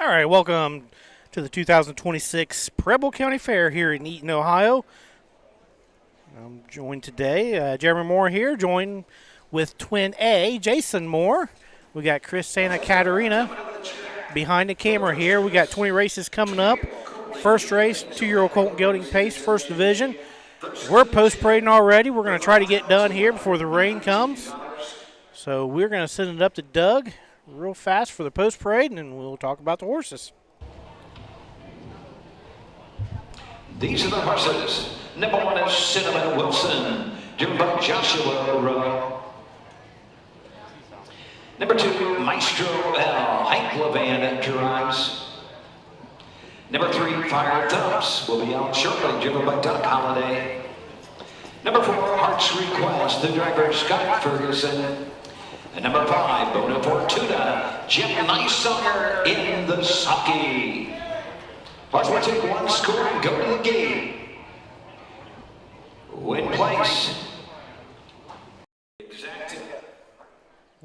All right, welcome to the 2026 Preble County Fair here in Eaton, Ohio. I'm joined today, Jeremy Moore here, joined with Twin A, Jason Moore. We got Chris Santa Caterina behind the camera here. We got 20 races coming up. First race, 2-year-old Colton Gelding Pace, first division. We're post-parading already. We're going to try to get done here before the rain comes. So we're going to send it up to Doug real fast for the post-parade, and we'll talk about the horses. These are the horses. Number 1 is Cinnamon Wilson, driven by Joshua Rowe. Number 2, Maestro L, Hank Levan drives. Number 3, Fire Thumps, will be out shortly, driven by Doug Holliday. Number 4, Heart's Request, the driver Scott Ferguson. And number 5, Bona Fortuna, Jim Nicesonger in the sulky. Horse will take one score and go to the gate. Win place.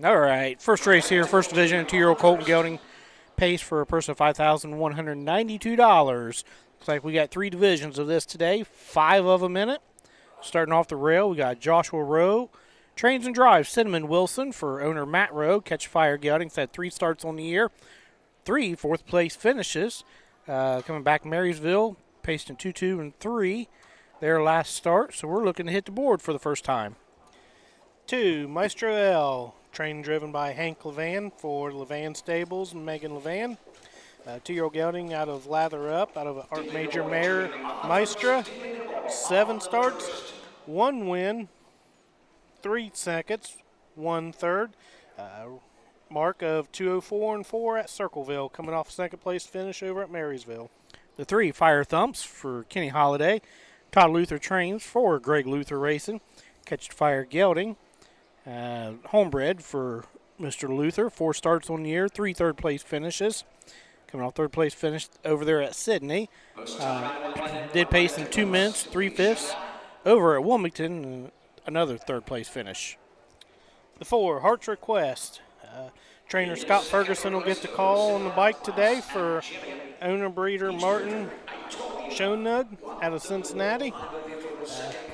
All right, first race here, first division, 2-year-old Colton Gelding Pace for a purse of $5,192. Looks like we got 3 divisions of this today, 5 of them in it. Starting off the rail, we got Joshua Rowe. Trains and drives, Cinnamon Wilson for owner Matt Rowe. Catch Fire Gelding's had 3 starts on the year, 3 fourth-place finishes. Coming back Marysville, paced in 2, 2, and 3. Their last start, so we're looking to hit the board for the first time. 2, Maestro L, trained and driven by Hank Levan for Levan Stables and Megan Levan. 2-year-old Gelding out of Lather Up, out of Art Major Mare Maestra. 7 starts, 1 win, 3 seconds, 1 third. Mark of 2:04 and 4 at Circleville, coming off second place finish over at Marysville. The 3, Fire Thumps for Kenny Holliday. Todd Luther trains for Greg Luther Racing. Catch Fire Gelding. Homebred for Mr. Luther. 4 starts on the year, 3 third-place finishes. Coming off third-place finish over there at Sydney. Did pace in 2 minutes, 3/5 over at Wilmington. Another third-place finish. The 4, Heart's Request. Trainer Scott Ferguson will get the call on the bike today for owner breeder Martin Schonug out of Cincinnati.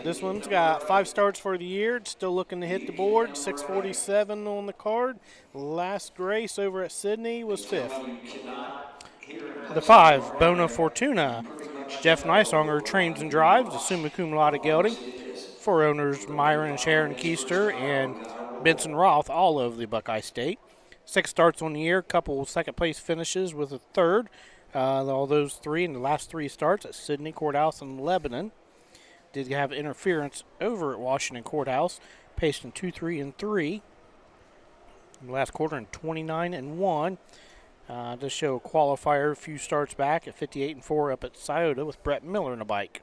This one's got 5 starts for the year. It's still looking to hit the board. 647 on the card. Last race over at Sydney was 5th. The 5, Bona Fortuna. Jeff Nicesonger trains and drives the Summa Cum Laude Gelding for owners Myron and Sharon Keister and Benson Roth, all of the Buckeye State. 6 starts on the year, couple second-place finishes with a third. All those 3 in the last 3 starts at Sydney Courthouse and Lebanon. Did have interference over at Washington Courthouse, paced in 2, 3, and 3. In the last quarter in 29 and 1. Does show a qualifier a few starts back at 58 and 4 up at Scioto with Brett Miller in the bike.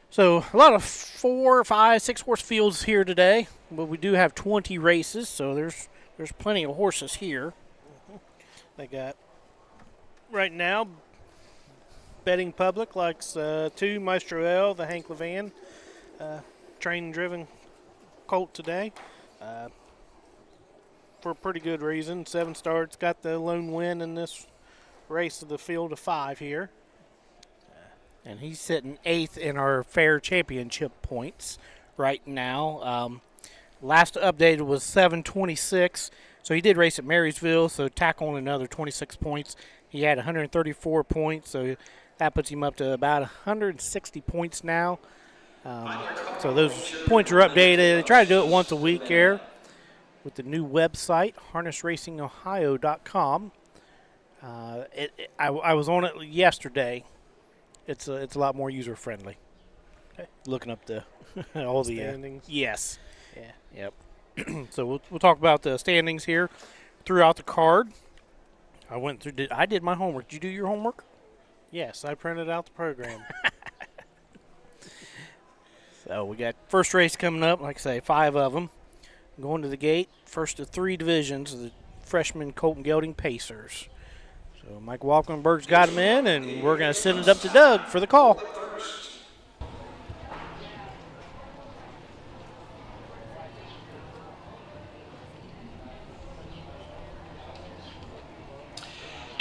So a lot of 4, 5, 6 horse fields here today, but we do have 20 races, so there's plenty of horses here. They got right now betting public likes 2, Maestro L, the Hank Levan, trained and driven colt today. For a pretty good reason. 7 starts, got the lone win in this race of the field of 5 here. And he's sitting 8th in our fair championship points right now. Last updated was 726. So he did race at Marysville, so tack on another 26 points. He had 134 points, so that puts him up to about 160 points now. So those points are updated. They try to do it once a week here with the new website, harnessracingohio.com. I was on it yesterday. It's a lot more user friendly. Okay. Looking up the all the standings. Yes. Yeah. Yep. So we'll talk about the standings here throughout the card. I did my homework. Did you do your homework? Yes, I printed out the program. So we got first race coming up. Like I say, 5 of them. Going to the gate. First of 3 divisions, the freshman Colton Gelding Pacers. So Mike Walkenberg's got him in, and we're going to send it up to Doug for the call.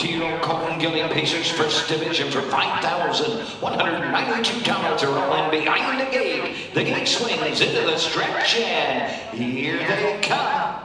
Two-year-old Colton Gilliam Pacers first division for $5,192. They're all in behind the gate. The gate swings into the stretch, and here they come.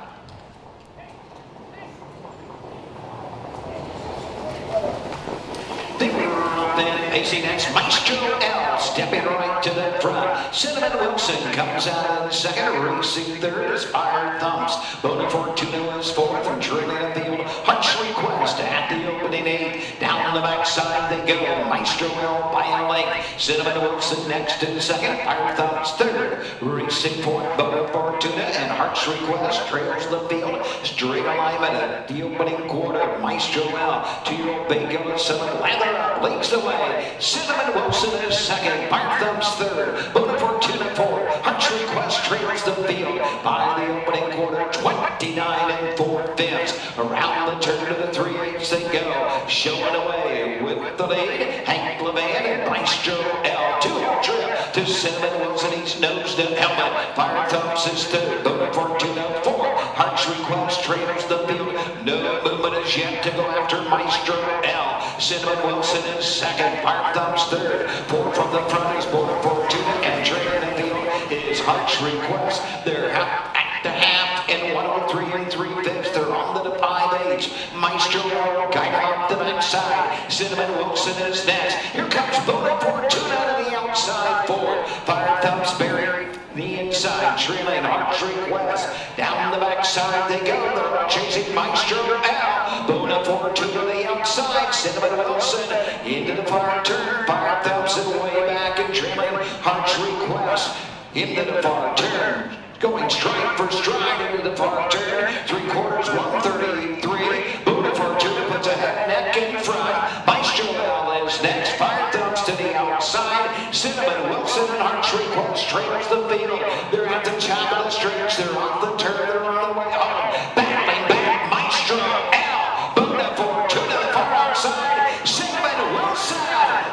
Then pacing next, Maestro L, stepping right to the front. Cinnamon Wilson comes out in second, racing third is Fire Thumps. Bona Fortuna is fourth, and trailing the field, Hunch Request at the opening eight. Down the backside they go, Maestro L by a length. Cinnamon Wilson next in second, Fire Thumps third. Racing fourth, Bona Fortuna and Hunch Request trails the field. Straight alignment at the opening quarter, Maestro L, 2-year-old Bago and Cinnamon Lather up, leads the way. Cinnamon Wilson is second, Fire Thumps third, Bona Fortuna fourth. Hunch Request trails the field by the opening quarter, 29 and 4/5. Around the turn to the 3/8 they go, showing away with the lead. Hank Levan and Maestro L, 2-hole trip to Cinnamon Wilson. He's nose to helmet. Fire Thumps is third, Bona Fortuna fourth. Hunch Request trails the field. No movement is yet to go after Maestro L. Cinnamon Wilson is second, Fire Thumps third. Fourth from the front is Bona Fortuna, and trailing the field is Hunch Request. They're at the half in 103 and 3/5. They're on to the 5/8. Maestro L guiding up the backside. Cinnamon Wilson is next. Here comes Bona Fortuna to the outside fourth. Fire Thumps buried the inside, trailing Hunch Request. Down the backside they go. They're chasing Maestro L. Bona Fortuna to the outside. Cinnamon Wilson into the far turn. Fire Thumps way back and trailing Hunch Request into the far turn. Going stride for stride into the far turn. 3/4, 133. Bona Fortuna puts a head neck in front. Maestro L is next. Fire Thumps to the outside. Cinnamon Wilson and Hunch Request trails the field. They're at the top of the stretch. They're off the turn. They're on the way home. Battling back, Maestro L. Bona Fortuna far outside. Cinnamon Wilson.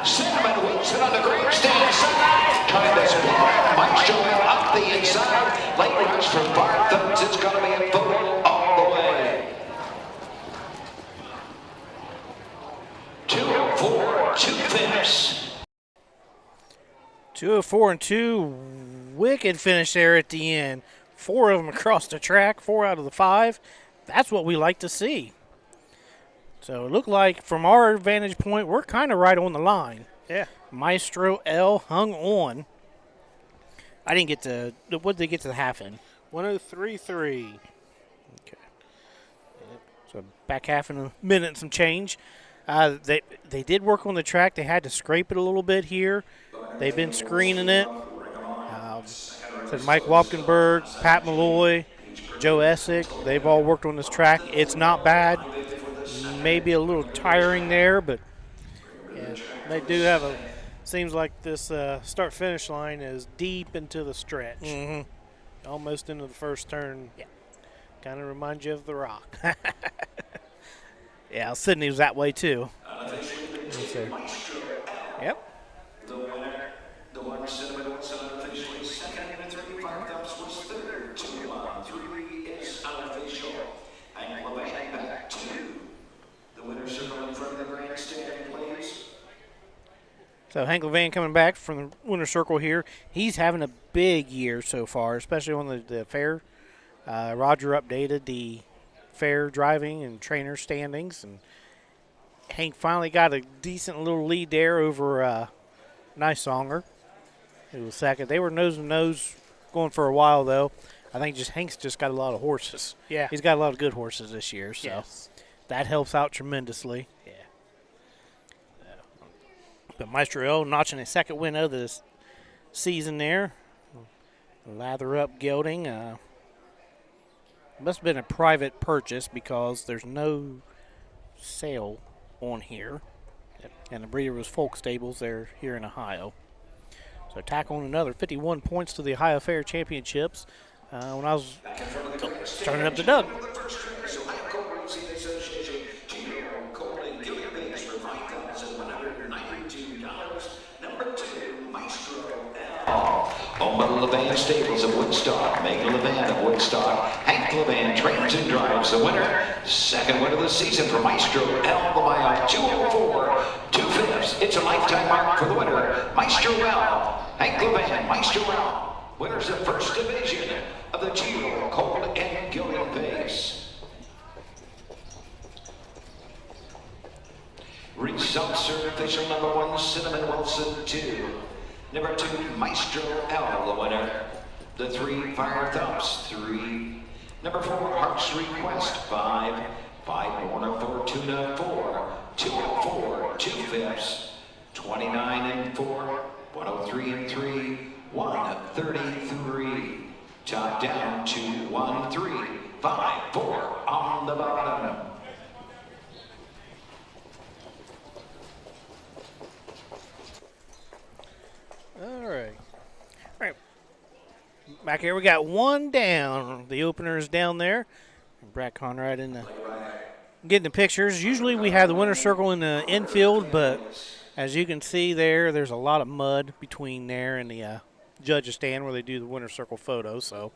Cinnamon Wilson on the grandstand side. Trying to split Maestro L up the inside. Late rush from Fire Thumps. It's going to be a photo all the way. 204, 2/5. 204 and 2. Wicked finish there at the end. 4 of them across the track, 4 out of the 5. That's what we like to see. So it looked like from our vantage point, we're kind of right on the line. Yeah. Maestro L hung on. I didn't get to, what did they get to the half in? 103.3. Okay. So back half in a minute and some change. They did work on the track. They had to scrape it a little bit here. They've been screening it. Said Mike Wapkenberg, Pat Malloy, Joe Essick, they've all worked on this track. It's not bad. Maybe a little tiring there, but Yeah, they do have a. Seems like this start-finish line is deep into the stretch, almost into the first turn. Yeah. Kind of reminds you of The Rock. Yeah, Sydney was that way too. Yep. The winner, the one Cinnamon Wilson unofficially second, and 3 Fire Thumps was third. 2-1, 3 is unofficial. And Levan back 2. The winner circle in front of the grandstand, please. So Hank Levan coming back from the winner's circle here. He's having a big year so far, especially on the fair. Roger updated the fair driving and trainer standings, and Hank finally got a decent little lead there over Nysonger, who was second. They were nose to nose going for a while, though. I think Hank's just got a lot of horses. Yeah. He's got a lot of good horses this year, so Yes. that helps out tremendously. Yeah. But Maestro L notching a second win of this season there. Lather up gelding. Must have been a private purchase because there's no sale on here. And the breeder was Folk Stables there here in Ohio. So tack on another 51 points to the Ohio Fair Championships when I was turning up to Doug. Home of Levan Stables of Woodstock, Megan Levan of Woodstock. Hank Levan trains and drives the winner. Second win of the season for Maestro L, the mile 204, 2/5. It's a lifetime mark for the winner, Maestro L. Hank Levan, Maestro L. Winners of first division of the Geo Colt and Gelding Pace. Results are official. Number 1, Cinnamon Wilson, 2. Number 2, Maestro L, the winner. The 3, Fire Thumps, 3. Number 4, Heart's Request, 5. 5, Warner Fortuna, 4. 204, 2/5. 29 and 4. 103 and 3. 133. Top down to 1, 3, 5, 4 on the bottom. All right. Back here we got one down. The opener is down there. Brad Conrad getting the pictures. Usually we have the winner's circle in the infield, but as you can see there's a lot of mud between there and the judges stand where they do the winner's circle photos. So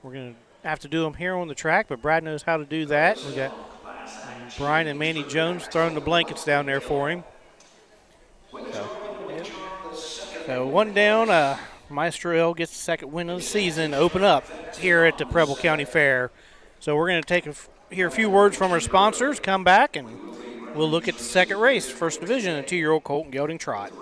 we're going to have to do them here on the track, but Brad knows how to do that. We got Brian and Manny Jones throwing the blankets down there for him. So one down, Maestro L gets the second win of the season, open up here at the Preble County Fair. So we're going to hear a few words from our sponsors, come back, and we'll look at the second race, first division, a 2-year-old colt and gelding trot.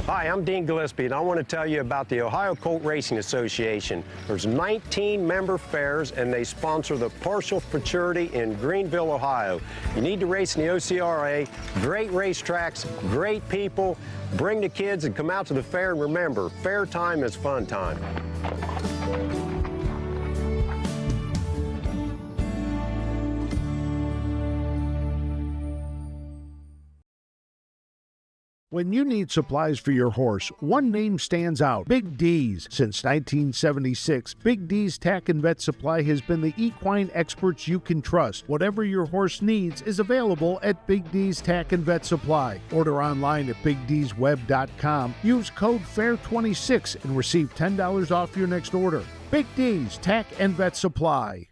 Hi, I'm Dean Gillespie, and I want to tell you about the Ohio Colt Racing Association. There's 19 member fairs, and they sponsor the partial futurity in Greenville, Ohio. You need to race in the OCRA. Great racetracks, great people. Bring the kids and come out to the fair, and remember, fair time is fun time. When you need supplies for your horse, one name stands out, Big D's. Since 1976, Big D's Tack and Vet Supply has been the equine experts you can trust. Whatever your horse needs is available at Big D's Tack and Vet Supply. Order online at BigD'sWeb.com. Use code FAIR26 and receive $10 off your next order. Big D's Tack and Vet Supply.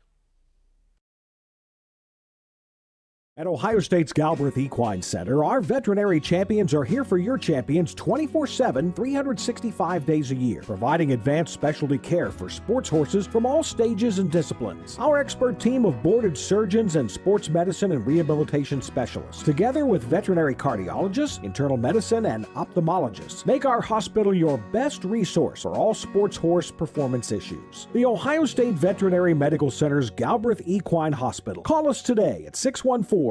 At Ohio State's Galbraith Equine Center, our veterinary champions are here for your champions 24/7, 365 days a year, providing advanced specialty care for sports horses from all stages and disciplines. Our expert team of boarded surgeons and sports medicine and rehabilitation specialists, together with veterinary cardiologists, internal medicine, and ophthalmologists, make our hospital your best resource for all sports horse performance issues. The Ohio State Veterinary Medical Center's Galbraith Equine Hospital. Call us today at 614-292-6661.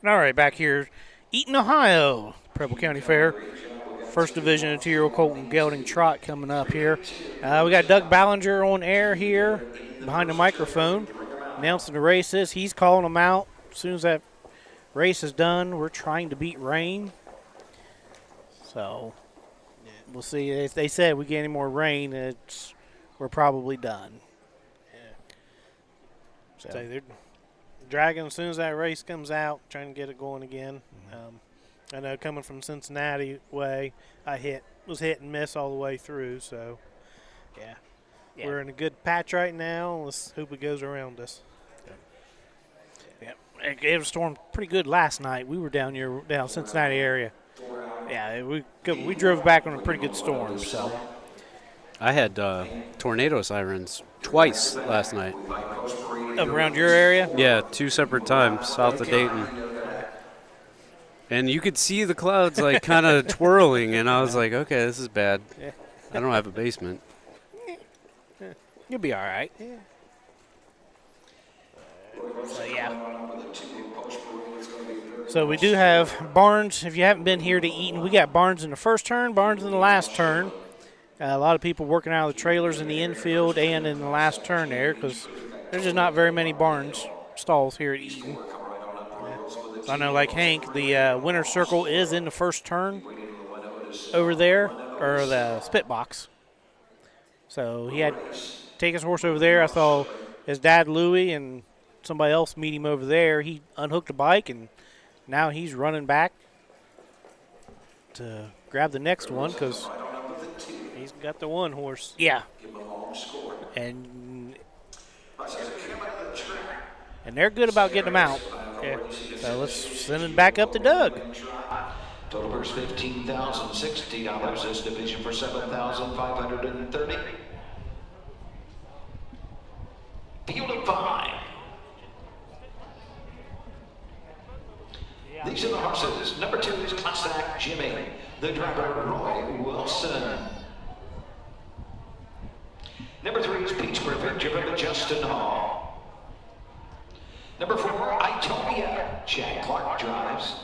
All right, back here, Eaton, Ohio, Preble County Fair. First division of 2-year-old colt and gelding trot coming up here. We got Doug Ballinger on air here behind the microphone announcing the races. He's calling them out. As soon as that race is done, we're trying to beat rain. So we'll see. If they said we get any more rain, we're probably done. So they're dragging as soon as that race comes out, trying to get it going again. I know coming from Cincinnati way, I was hit and miss all the way through. So, yeah. We're in a good patch right now. Let's hope it goes around us. Yeah, it was stormed pretty good last night. We were down Cincinnati area. Yeah, we drove back on a pretty good storm. So I had tornado sirens twice last night. Up around your area? Yeah, 2 separate times south of Dayton. And you could see the clouds like kind of twirling, and I was like, okay, this is bad. I don't have a basement. You'll be all right. So, yeah. So we do have barns. If you haven't been here to Eaton, we got barns in the first turn, barns in the last turn. A lot of people working out of the trailers in the infield and in the last turn there because there's just not very many barns, stalls here at Eaton. I know, like Hank, the winner's circle is in the first turn over there, or the spit box. So he had to take his horse over there. I saw his dad, Louie, and somebody else meet him over there. He unhooked the bike, and now he's running back to grab the next one because He's got the one horse. yeah. And they're good about getting them out. Yeah. So let's send it back up to Doug. Total purse $15,060. This division for $7,530. Field of 5. These are the horses. Number 2 is Class Act Jimmy. The driver, Roy Wilson. Number 3 is Peach Perfect, driven by Justin Hall. Number 4, Itopia, Chad Clark drives.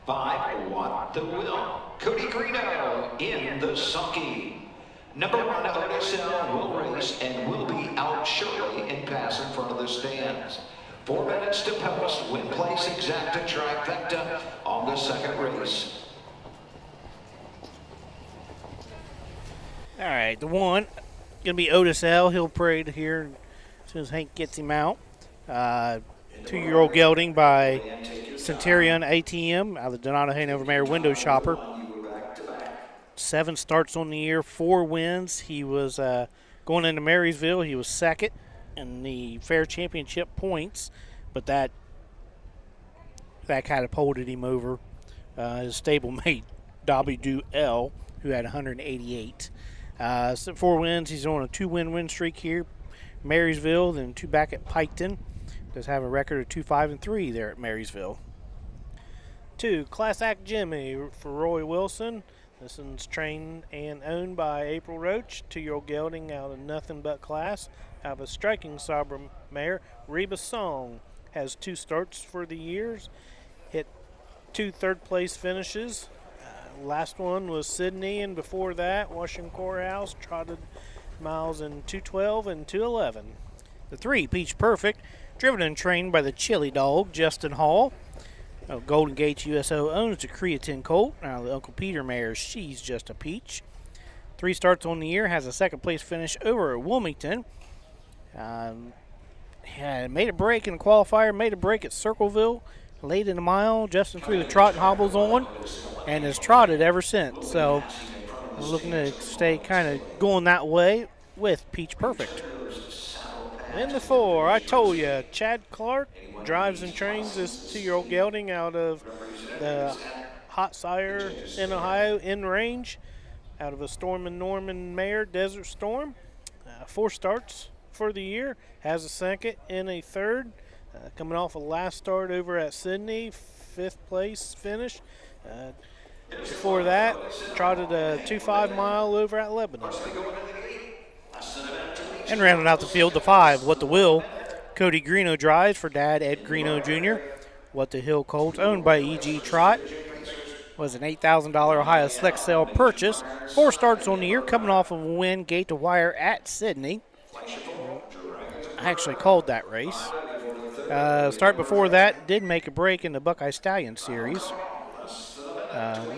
5, What the Will, Cody Greeno in the sulky. Number 1, OHHA will race and will be out shortly and pass in front of the stands. 4 minutes to post, win place exacta trifecta on the second race. All right, the one going to be Otis L. He'll parade here as soon as Hank gets him out. 2-year-old gelding by Centurion ATM out of the Donato Hanover Mayor Window Shopper. 7 starts on the year, 4 wins. He was going into Marysville. He was second in the Fair Championship points, but that catapulted him over his stablemate, Dobby Do L, who had 188. 4 wins. He's on a 2-win streak here. Marysville, then 2 back at Piketon. Does have a record of 2-5-3 there at Marysville. 2, Class Act Jimmy for Roy Wilson. This one's trained and owned by April Roach, 2-year-old gelding out of nothing but class. Out of a striking Sabra mare, Reba Song. Has 2 starts for the years. Hit 2 third-place finishes. Last one was Sydney, and before that, Washington Courthouse. Trotted miles in 2:12 and 2:11. The 3, Peach Perfect, driven and trained by the Chili Dog, Justin Hall. Golden Gates USO owns the Creatine Colt. Now the Uncle Peter mare, she's just a peach. 3 starts on the year, has a second-place finish over at Wilmington. Made a break in the qualifier, made a break at Circleville. Late in the mile, Justin threw the trot and hobbles on, and has trotted ever since. So we're looking to stay kind of going that way with Peach Perfect. In the 4, I told you, Chad Clark drives and trains this 2-year-old gelding out of the Hot Sire in Ohio, in range, out of a Storm and Norman mare, Desert Storm. 4 starts for the year, has a second and a third. Coming off a last start over at Sydney, 5th place finish. Before that, trotted a 2.5 mile over at Lebanon. And rounding out the field, the 5, What the Will, Cody Greeno drives for Dad Ed Greeno Jr. What the Hill Colts, owned by E.G. Trot, was an $8,000 Ohio Select Sale purchase. 4 starts on the year, coming off of a win gate to wire at Sydney. I actually called that race. Start before that did make a break in the Buckeye Stallion Series.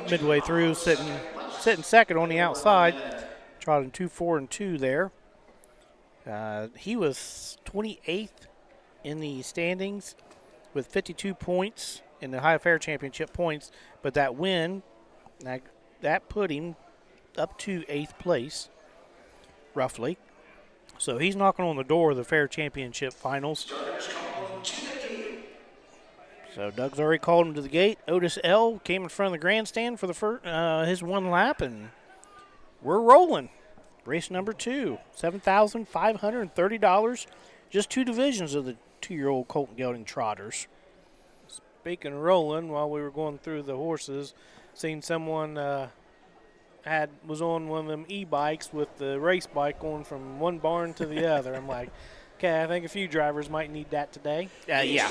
Midway through, sitting second on the outside, trotting 2-4 and 2 there. He was 28th in the standings with 52 points in the Ohio Fair Championship points, but that win, that put him up to 8th place, roughly. So he's knocking on the door of the Fair Championship finals. So Doug's already called him to the gate. Otis L. came in front of the grandstand for the first, his 1 lap, and we're rolling. Race number 2, $7,530. Just 2 divisions of the 2-year-old Colt and Gelding trotters. Speaking of rolling, while we were going through the horses, seen someone was on one of them e-bikes with the race bike going from one barn to the other. I'm like, okay, I think a few drivers might need that today. Yeah.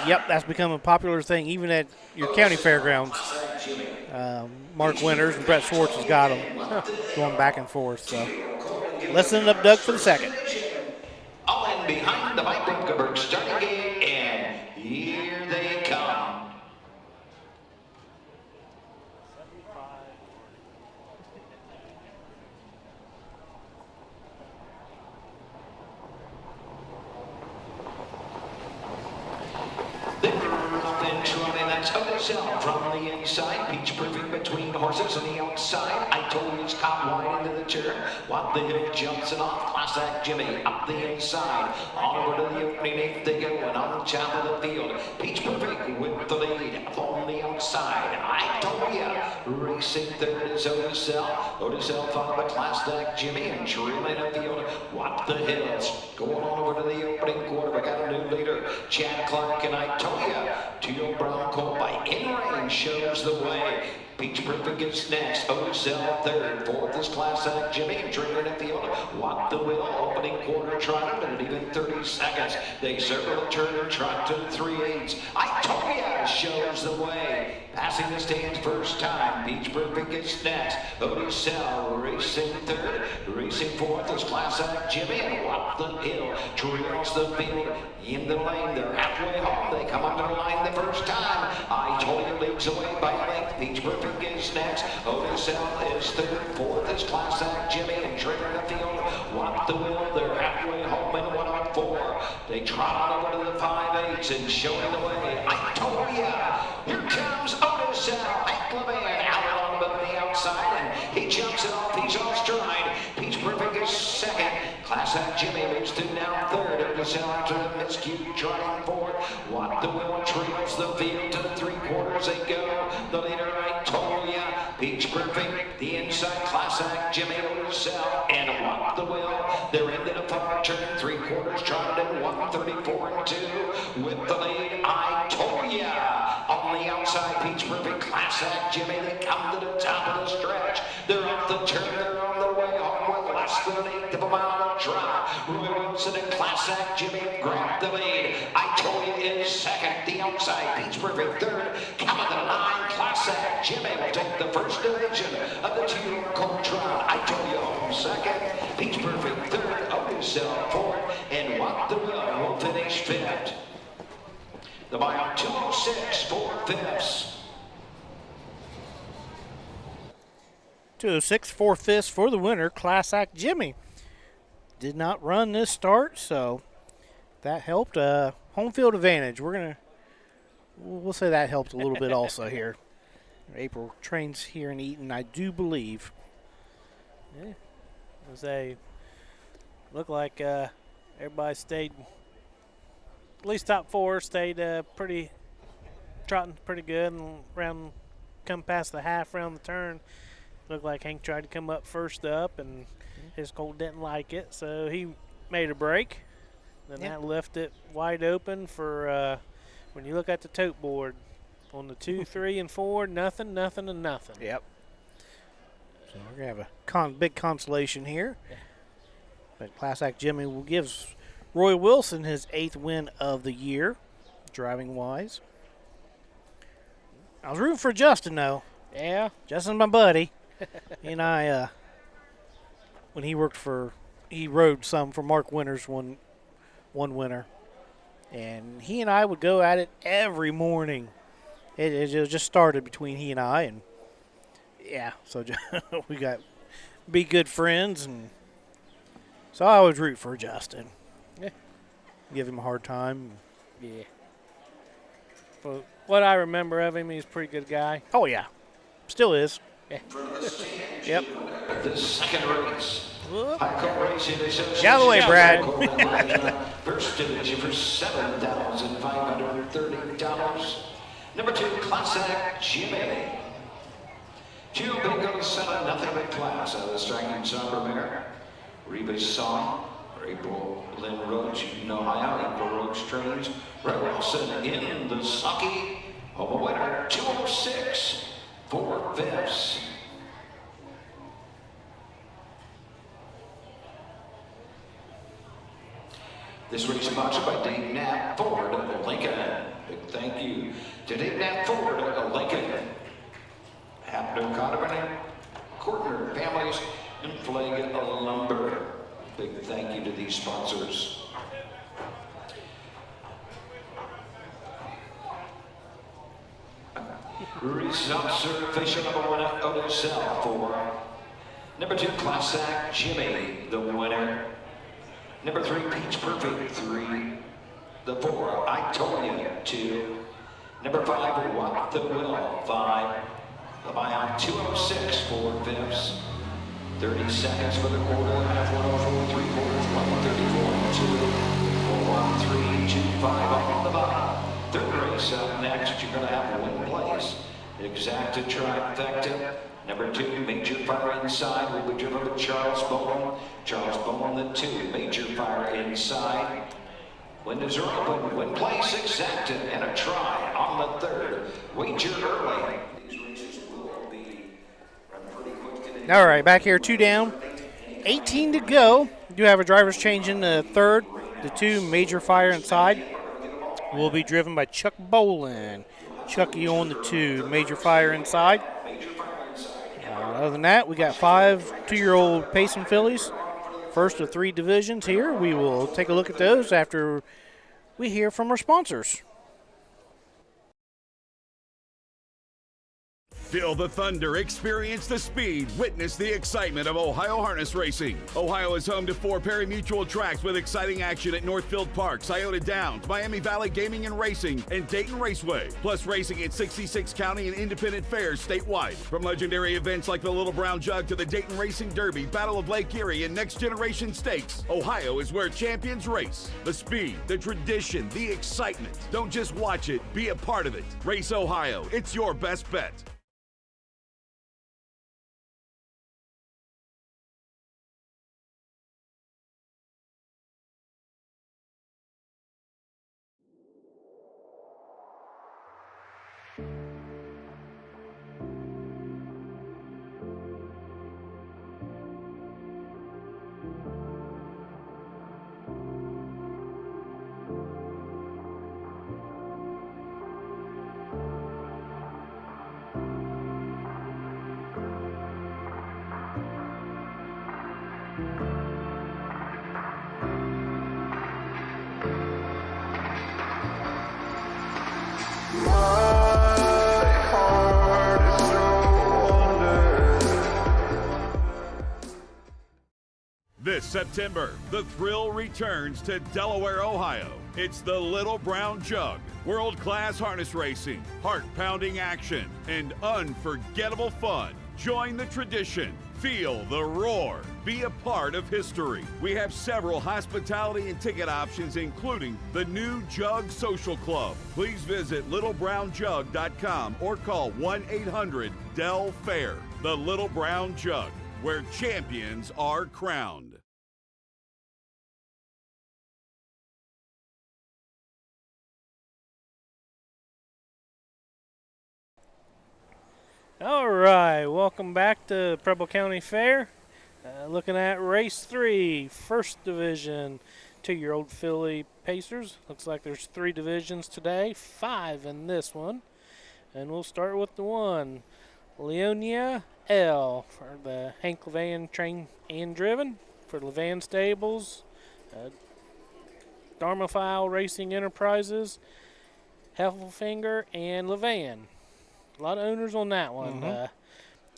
Yep, that's become a popular thing, even at your county fairgrounds. Mark Winters and Brett Schwartz has got them going back and forth. So let's send it up Doug for the second. All in behind the Mike Bunkerberg starting gate, and That's Odell from the inside. Peach Perfect between horses on the outside. I told you it's caught wide into the turn. What the hill jumps it off. Class Act Jimmy up the inside. On over to the opening eighth they go. And on the top of the field, Peach Perfect with the lead on the outside. I told you. Racing third is Odell. Odell followed by Class Act Jimmy and trailing the field. What the hills. Going on over to the opening quarter. We got a new leader, Chad Clark, and I told you. Teal Brown Colt by In Rain shows the way. Peach Perfect is next. Odell third. Fourth is Class Act Jimmy and trailing the field. What the will. Opening quarter trotted and even 30 seconds. They circle the turn and trot to 3/8. I told you shows the way. Passing the stands first time. Peach Perfect is next. Odell racing third. Racing fourth is Class Act Jimmy and What the Hill trails the field in the lane. They're halfway home. They come under the line the first time. I told you leads away by a length. Peach Perfect is next. Odell is third. Fourth is Class Act Jimmy and trailing the field. What the Will. They're halfway home in 104. They trot on over to the 5/8 and showing the way. I told you. Here comes Odell. Ecklevan out on the outside and he jumps it off. He's on stride. Peach Perfect is second. Class Act Jimmy moves to now third. Odell after the miscue trotting fourth. What the Will trails the field to the 3/4 they go. The leader I told you. Peach Perfect. The inside Class Act Jimmy Odell and What the Will. They're into the far turn. 3/4 trotted in 1:34.2 with the lead. I told you. On the outside, Peach Perfect, Class Act Jimmy, they come to the top of the stretch. They're off the turn, they're on their way home with less than an eighth of a mile to trot. Roy Wilson and Class Act Jimmy grab the lead. I told you is second. The outside, Peach Perfect third. Coming to the line, Class Act Jimmy will take the first division of the 2-year colt trot. I told you home second. Peach Perfect third. Odell fourth. And What the Will finish fifth. The mile 206, 4/5. 206, 4/5 for the winner, Class Act Jimmy. Did not run this start, so that helped. Home field advantage. We'll say that helped a little bit also here. April trains here in Eaton, I do believe. Yeah. Looked like everybody stayed, at least top four, stayed trotting pretty good, and come past the half round the turn. Looked like Hank tried to come up first up, and his colt didn't like it, so he made a break. Then that left it wide open for when you look at the tote board on the 2, 3, and 4, nothing, nothing, and nothing. Yep. So we're going to have a big consolation here. Yeah. But Class Act Jimmy will give Roy Wilson his 8th win of the year, driving-wise. I was rooting for Justin, though. Yeah. Justin's my buddy. He and I, when he rode some for Mark Winters one winter. And he and I would go at it every morning. It just started between he and I. And, yeah, so we got be good friends. And so I always root for Justin. Yeah. Give him a hard time. Yeah. But what I remember of him, he's a pretty good guy. Oh, yeah. Still is. Yeah. Yep. The second race. High Court Racing Association. Get out of the way, Brad. First division for $7,530. Number 2, Class Act Jimmy. 2 Bingo Senna, nothing but class out of the striking somber mare. Reba Song, April Lynn Roach, you know how April Roach trains. Red Wilson in the Sucky. Home winner, 206, 4/5. This race sponsored by Dave Knapp Ford of Lincoln. Big thank you to Dave Knapp Ford of Lincoln. Hapner, Conover, Courtner families, and Flag Lumber. Big thank you to these sponsors. Results are official. Number 1 at Odell for. Number 2, Class Act Jimmy, the winner. Number 3, Peach Perfect, 3. The 4, I told you, 2. Number 5, What the Will, 5. The buyout 206 for fifths. 30 seconds for the quarter, half 104, 3 quarters, 134, 2, 4, 1, 3, 2, 5 on the bottom. Third race up next, you're going to have one place. Exacta Trifecta. Number 2, Major Fire Inside will be driven with Charles Bowman. Charles Bowman, the 2, Major Fire Inside. Windows are open, win place Exacta and a try on the third. Wager early. These races will be run pretty quick. All right, back here, 2 down, 18 to go. Do have a driver's change in the third. The 2, Major Fire Inside, will be driven by Chuck Bolin. Chucky on the 2, Major Fire Inside. Other than that, we got 5 two-year-old Payson fillies. First of 3 divisions here. We will take a look at those after we hear from our sponsors. Feel the thunder, experience the speed, witness the excitement of Ohio harness racing. Ohio is home to 4 pari-mutuel tracks with exciting action at Northfield Park, Scioto Downs, Miami Valley Gaming and Racing, and Dayton Raceway. Plus racing at 66 county and independent fairs statewide. From legendary events like the Little Brown Jug to the Dayton Racing Derby, Battle of Lake Erie, and Next Generation Stakes, Ohio is where champions race. The speed, the tradition, the excitement. Don't just watch it, be a part of it. Race Ohio, it's your best bet. This September, the thrill returns to Delaware, Ohio. It's the Little Brown Jug. World-class harness racing, heart-pounding action, and unforgettable fun. Join the tradition. Feel the roar. Be a part of history. We have several hospitality and ticket options, including the new Jug Social Club. Please visit littlebrownjug.com or call 1-800-DEL-FAIR. The Little Brown Jug, where champions are crowned. All right, welcome back to Preble County Fair. Looking at race 3, first division, 2-year-old filly Pacers. Looks like there's 3 divisions today, 5 in this one. And we'll start with the 1, Leonia L, for the Hank Levan trained and driven for Levan Stables, Dharmaphile Racing Enterprises, Heffelfinger, and Levan. A lot of owners on that one.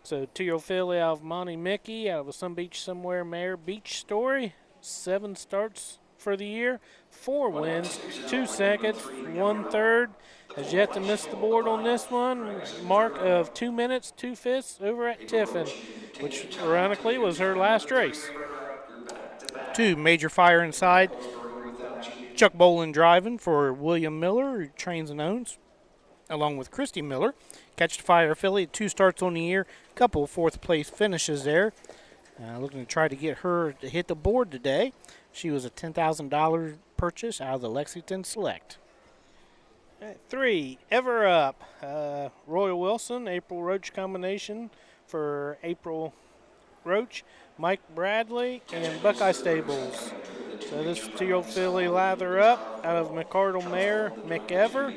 So 2-year-old filly out of Monty Mickey, out of a Sun Beach Somewhere mare, Beach Story. 7 starts for the year, 4 wins, 2 seconds, 1 third. Has yet to miss the board on this one. Mark of 2 minutes, 2 fifths over at Tiffin, which ironically was her last race. 2, Major Fire Inside. Chuck Bolin driving for William Miller, who trains and owns, along with Christy Miller. Catch the Fire filly, 2 starts on the year, couple 4th place finishes there. Looking to try to get her to hit the board today. She was a $10,000 purchase out of the Lexington Select. 3, Ever Up. Royal Wilson, April Roach combination for April Roach, Mike Bradley, and Buckeye Stables. So this 2-year-old filly Lather Up out of McCardle mare McEver.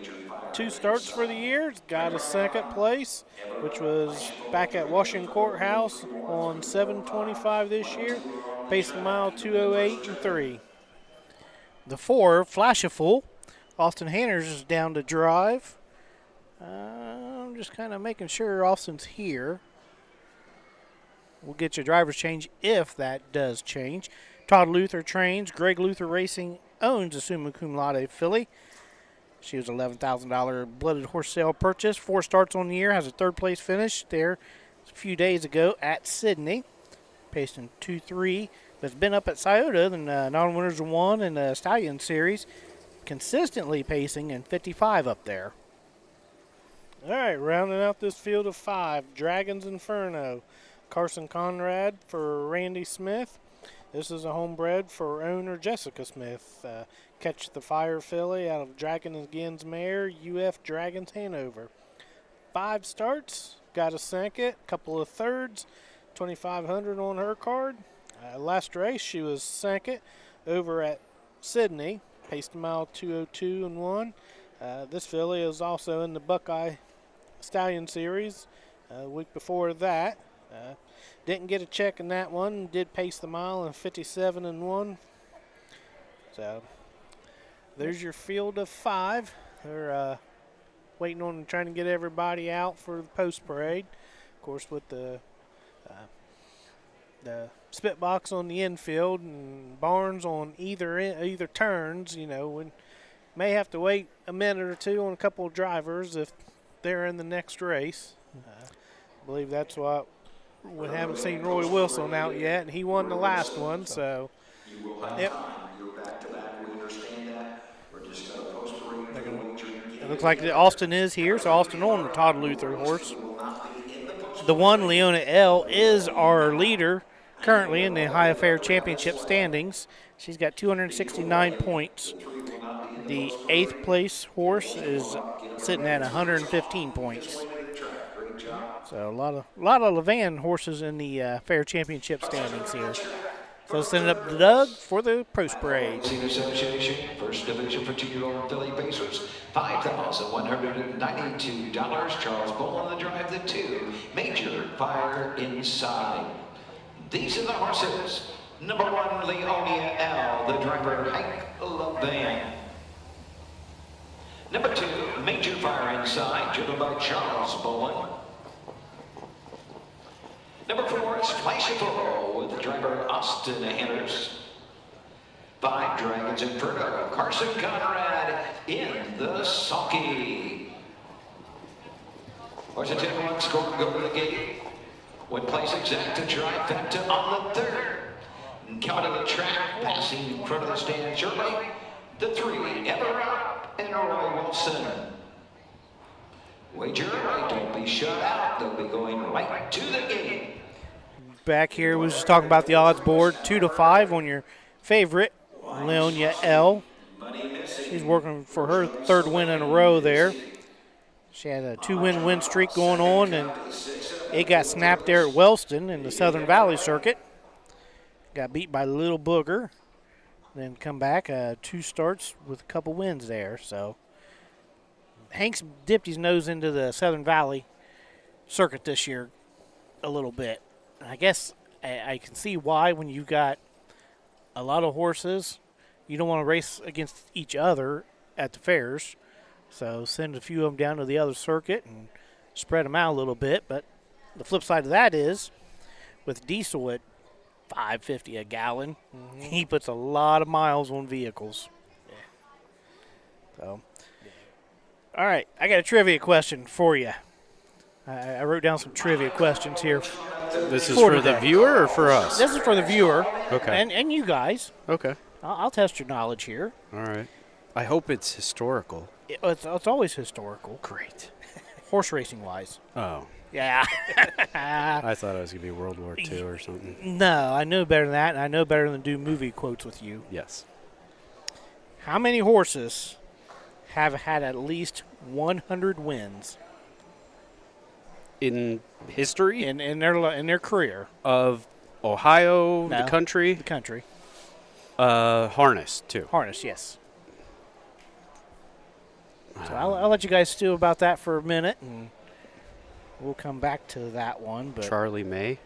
2 starts for the year. Got a 2nd place, which was back at Washington Courthouse on 7/25 this year. Paced a mile 2:08 and 3. The 4, Flashiful. Austin Hanners is down to drive. I'm just kind of making sure Austin's here. We'll get your driver's change if that does change. Todd Luther trains. Greg Luther Racing owns a Summa Cum Laude filly. She was $11,000 blooded horse sale purchase. 4 starts on the year. Has a 3rd place finish there a few days ago at Sydney. Paced in 2-3. But it's been up at Scioto, the non-winners of 1 in the Stallion Series. Consistently pacing in 55 up there. All right, rounding out this field of 5, Dragon's Inferno. Carson Conrad for Randy Smith. This is a homebred for owner Jessica Smith. Catch the Fire filly out of Dragon Again's mare, UF Dragons Hanover. 5 starts, got a second, couple of thirds, 2,500 on her card. Last race she was second over at Sydney, paced a mile 2:02 and 1. This filly is also in the Buckeye Stallion Series. A week before that, didn't get a check in that one. Did pace the mile in 57 and 1. So there's your field of 5. They're waiting on trying to get everybody out for the post parade. Of course, with the spit box on the infield and barns on either turns, you know, we may have to wait a minute or two on a couple of drivers if they're in the next race. I believe that's why we haven't seen Roy Wilson out yet, and he won the last one. So, yep. It looks like Austin is here, so Austin on the Todd Luther horse. The one, Leona L, is our leader currently in the Ohio Fair Championship standings. She's got 269 points. The 8th place horse is sitting at 115 points. So a lot of Levan horses in the Fair Championship standings here. So send it up to Doug for the post parade. Association, first division for 2-year-old filly pacers, $5,192. Charles Bull on the drive, the 2. Major Fire Inside. These are the horses. Number 1, Leonia L, the driver, Hank LeVan. Number 2, Major Fire Inside, driven by Charles Bowen. Number 4 is Flashable with the driver Austin Henners. 5, Dragons Inferno, Carson Conrad in the sulky. Horse at 10-1 score, go to the gate. One place exact to trifecta on the 3rd. Count of the track, passing in front of the stand shortly. The 3, Ever Up and Roy Wilson. Wager right, don't be shut out. They'll be going right to the gate. Back here, we was just talking about the odds board. 2-5 on your favorite, Leonia L. She's working for her 3rd win in a row there. She had a 2-win win streak going on, and it got snapped there at Wellston in the Southern Valley Circuit. Got beat by Little Booger. Then come back, 2 starts with a couple wins there. So Hank's dipped his nose into the Southern Valley Circuit this year a little bit. I guess I can see why. When you've got a lot of horses, you don't want to race against each other at the fairs. So send a few of them down to the other circuit and spread them out a little bit. But the flip side of that is, with diesel at $5.50 a gallon, he puts a lot of miles on vehicles. Yeah. So, all right, I got a trivia question for you. I wrote down some trivia questions here. This is for the viewer or for us? This is for the viewer. Okay. And you guys. Okay. I'll test your knowledge here. All right. I hope it's historical. It's always historical. Great. Horse racing wise. Oh. Yeah. I thought it was going to be World War II or something. No, I know better than that, and I know better than do movie quotes with you. Yes. How many horses have had at least 100 wins in history? In their career. Of Ohio, No, the country? The country. Harness, too. Harness, yes. So I'll let you guys stew about that for a minute, and we'll come back to that one. But Charlie May?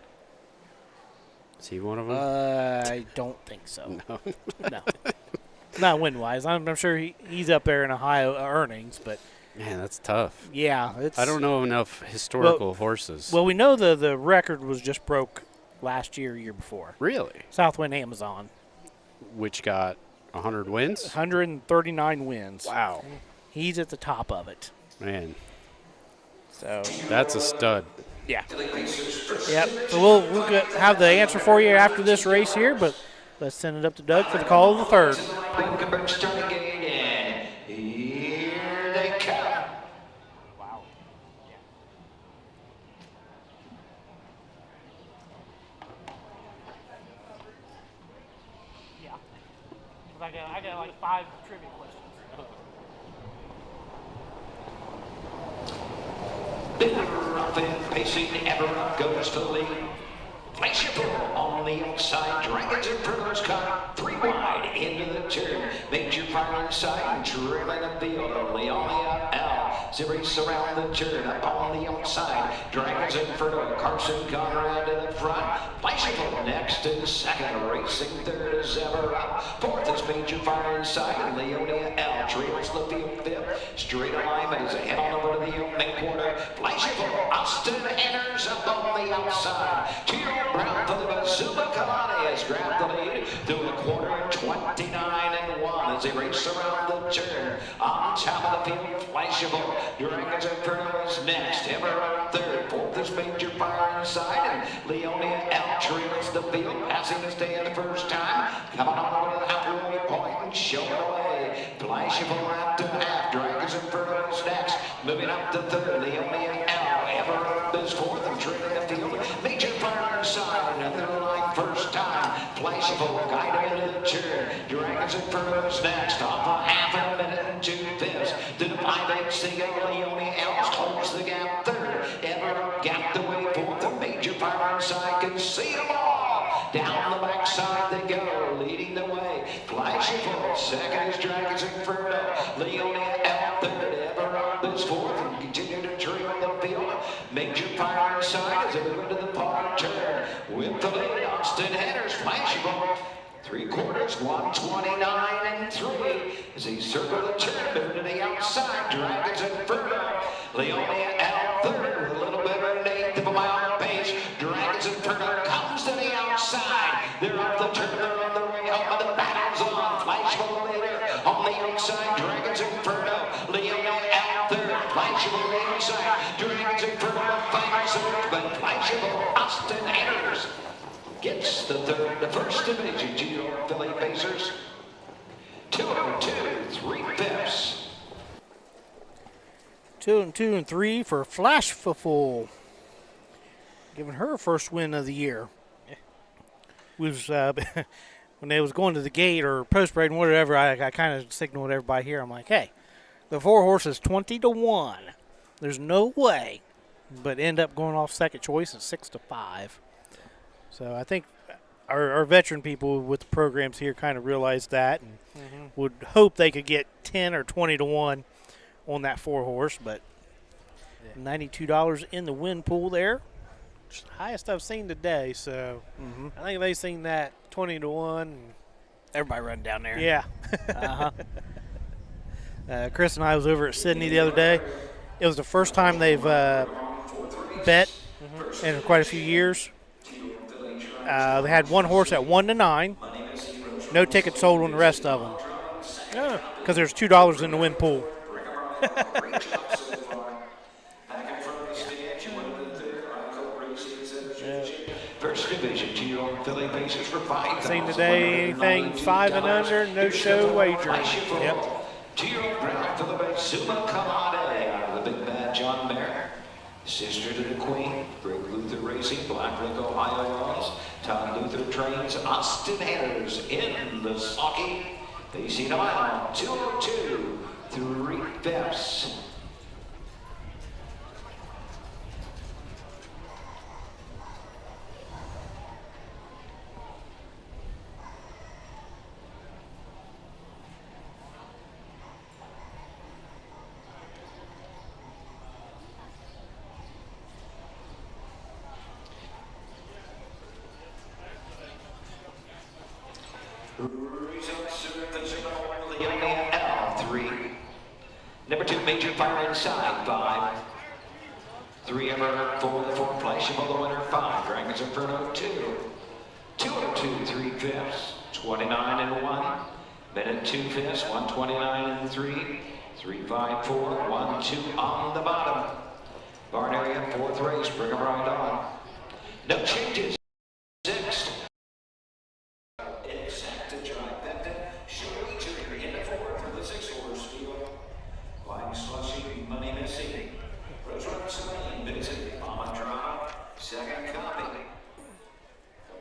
Is he one of them? I don't think so. No. No. Not win-wise. I'm sure he's up there in Ohio earnings, but Man, that's tough. yeah. I don't know enough historical horses. Well, we know the record was just broke last year before. Really? Southwind Amazon. Which got 100 wins? 139 wins. Wow. he's at the top of it. Man, So that's a stud. yeah, yep. So we'll have the answer for you after this race here, but let's send it up to Doug for the call of the third. Starting gate, and here they come. Wow. Yeah. I got like 5 trivia questions. Pacing ever goes to the lead. Flexible on the outside. Dragons and Purlers cut 3 wide into the turn. Major fire inside and trailing the field. Leonia L. Series around the turn. Up on the outside. Dragons and Fertile. Carson Conrad to the front. Flexible next to second. Racing third is ever up. Fourth is Major fire inside. And Leonia L. Trails the field fifth. Straight alignment is ahead on over to the opening quarter. Flexible. Austin Henners up on the outside. Brown for the Bazuma Kalani has grabbed the lead through a quarter 29-1 as they race around the turn. On top of the field, Flashable. Dragons and Inferno is next. Ever third. Fourth is Major Fire inside. And Leonia L trails the field, passing the stand the first time. Coming on over the halfway point and showing away. Flashable after half. Dragons and Inferno is next. Moving up to third. Leonia L. Ever is fourth and trailing the field. Major Fire inside, another line first time. Flashable, guide into the turn. Dragons Inferno's next. Off a half a minute and 2 fifths. To the 5-8 single, Leonia Ellis close the gap third. Ever gap the way fourth. The Major Fire inside can see them all. Down the backside they go, leading the way. Flashable, second is Dragons Inferno. Leonia L third. Ever up is fourth and continue to trail the field. Major Fire inside as they move into the far turn. With the lead, Austin Henners, Flashable. 3/4, 129-3. As he circle the turn, moving to the outside. Dragons Inferno. Leonia L third with a little bit of an eighth of a mile pace. Dragons Inferno comes to the outside. They're up the turn, they're on the way home, and the battle's on. Flashable leader on the outside. Dragons Inferno. Leonia L third. Flashable on the inside. Dragons Inferno final third, but Flashable Austin Henners gets the third, the first division GO Philly Pacers. 2-2, 3 fifths. 2 and 3 for Flashful, giving her first win of the year. Was when they was going to the gate or post parade and whatever, I kind of signaled everybody here. I'm like, hey, the 4 horses 20-1. There's no way, but end up going off second choice at 6-5. So I think our veteran people with the programs here kind of realized that and would hope they could get 10 or 20-1 on that 4 horse, but $92 in the win pool there. It's the highest I've seen today, so I think they've seen that 20-1. And everybody running down there. yeah. Chris and I was over at Sydney the other day. It was the first time they've bet in quite a few years. They had 1 horse at 1-9. No tickets sold on the rest of them. Because there's $2 in the win pool. First division GO Philly Pacers for 5. Seen today anything 5 and under, no show wager. Yep. GO Brown for the Bazuma Kalani out of the big bad John Mayer. Sister to the Queen, Greg Luther Racing, Black Lake, Ohio Laws. Todd Luther trains Austin Henners in the Socky. Facing a mile, 202, 3 fifths. Number 2, Major Fire inside, 5. 3 ever for the 4 Flashable, the winner, 5. Dragons Inferno, 2. 202, 3 fifths, 29-1. Minute 2 fifths, 129-3. 3-5-4, 1-2 on the bottom. Barn area, 4th race, bring 'em right on. No changes. 6th. Exact to drive that. Shirley Jr. in the 4th for the 6-horse field. Flying Slushy, Money Missing. Rose Rose Lane, Vincent, Mama Drama. Second copy.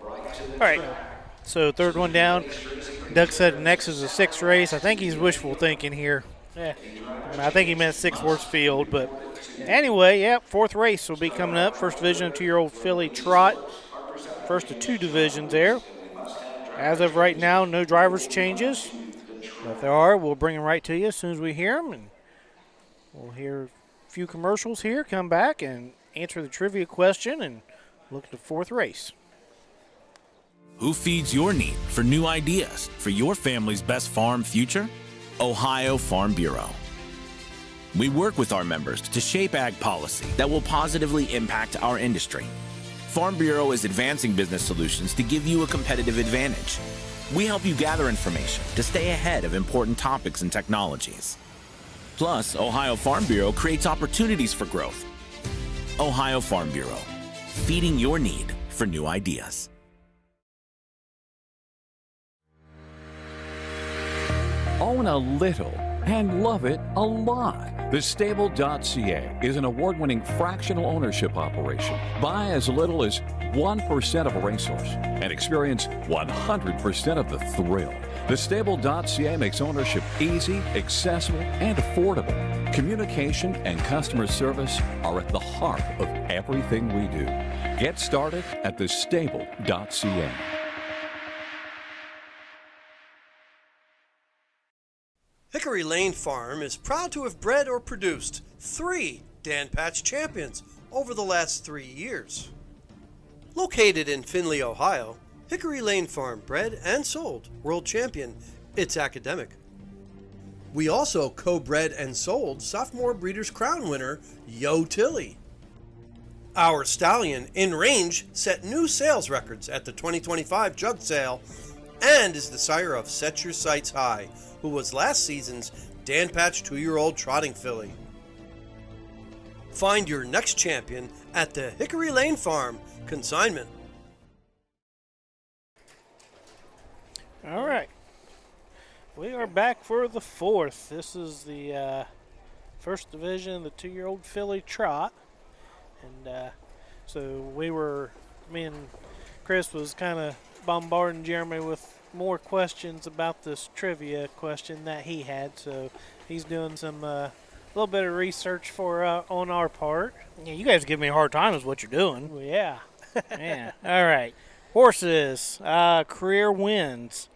All right, so third one down. Doug said next is the 6th race. I think he's wishful thinking here. Yeah, I think he meant 6-horse field, but anyway, yeah, 4th race will be coming up. First division, 2-year-old filly trot. First of 2 divisions there. As of right now, no drivers changes. But if there are, we'll bring them right to you as soon as we hear them. And we'll hear a few commercials here, come back and answer the trivia question and look at the 4th race. Who feeds your need for new ideas for your family's best farm future? Ohio Farm Bureau. We work with our members to shape ag policy that will positively impact our industry. Farm Bureau is advancing business solutions to give you a competitive advantage. We help you gather information to stay ahead of important topics and technologies. Plus, Ohio Farm Bureau creates opportunities for growth. Ohio Farm Bureau, feeding your need for new ideas. Own a little and love it a lot. TheStable.ca is an award-winning fractional ownership operation. Buy as little as 1% of a racehorse and experience 100% of the thrill. TheStable.ca makes ownership easy, accessible, and affordable. Communication and customer service are at the heart of everything we do. Get started at TheStable.ca. Hickory Lane Farm is proud to have bred or produced 3 Dan Patch champions over the last 3 years. Located in Findlay, Ohio, Hickory Lane Farm bred and sold world champion It's Academic. We also co-bred and sold sophomore Breeders' Crown winner Yo Tilly. Our stallion In Range set new sales records at the 2025 Jug Sale and is the sire of Set Your Sights High, who was last season's Dan Patch 2-year-old trotting filly. Find your next champion at the Hickory Lane Farm consignment. All right. We are back for the 4th. This is the first division, the 2-year-old filly trot. And so me and Chris was kind of bombarding Jeremy with more questions about this trivia question that he had. So he's doing some little bit of research for on our part. Yeah, you guys give me a hard time is what you're doing. Well, yeah. Yeah. All right. Horses, career wins.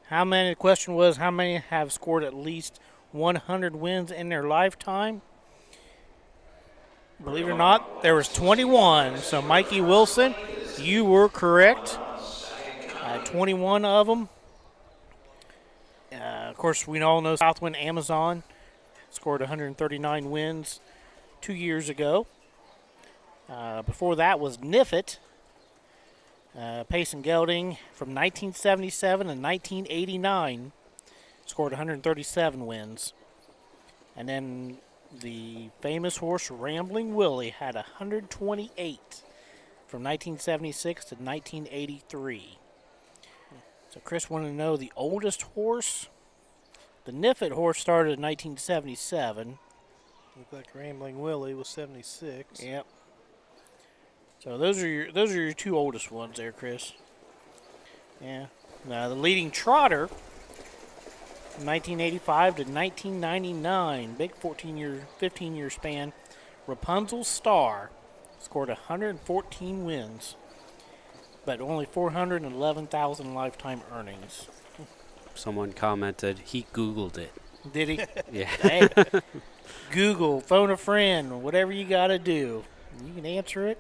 The question was, how many have scored at least 100 wins in their lifetime? Believe it or not, there was 21. So Mikey Wilson, you were correct. 21 of them. Of course, we all know Southwind Amazon scored 139 wins 2 years ago. Before that was Niffet, Pace and Gelding from 1977 and 1989 scored 137 wins. And then the famous horse Rambling Willie had 128 from 1976 to 1983. So Chris wanted to know the oldest horse. The Niffet horse started in 1977. Looked like Rambling Willie was 76. Yep. So those are your 2 oldest ones there, Chris. Yeah. Now the leading trotter from 1985 to 1999, big 15-year span, Rapunzel Star scored 114 wins, but only 411,000 lifetime earnings. Someone commented he Googled it. Did he? Yeah. Hey, Google, phone a friend, whatever you got to do. You can answer it.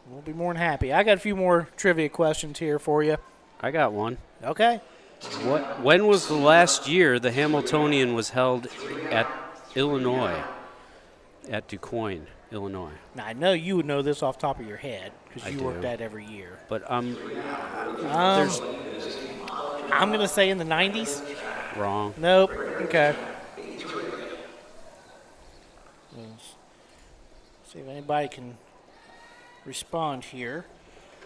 We'll be more than happy. I got a few more trivia questions here for you. I got one. Okay. When was the last year the Hamiltonian was held at Illinois, at DuQuoin, Illinois? Now, I know you would know this off the top of your head because you do. work that every year. But I'm going to say in the 90s. Wrong. Nope. Okay. See if anybody can respond here.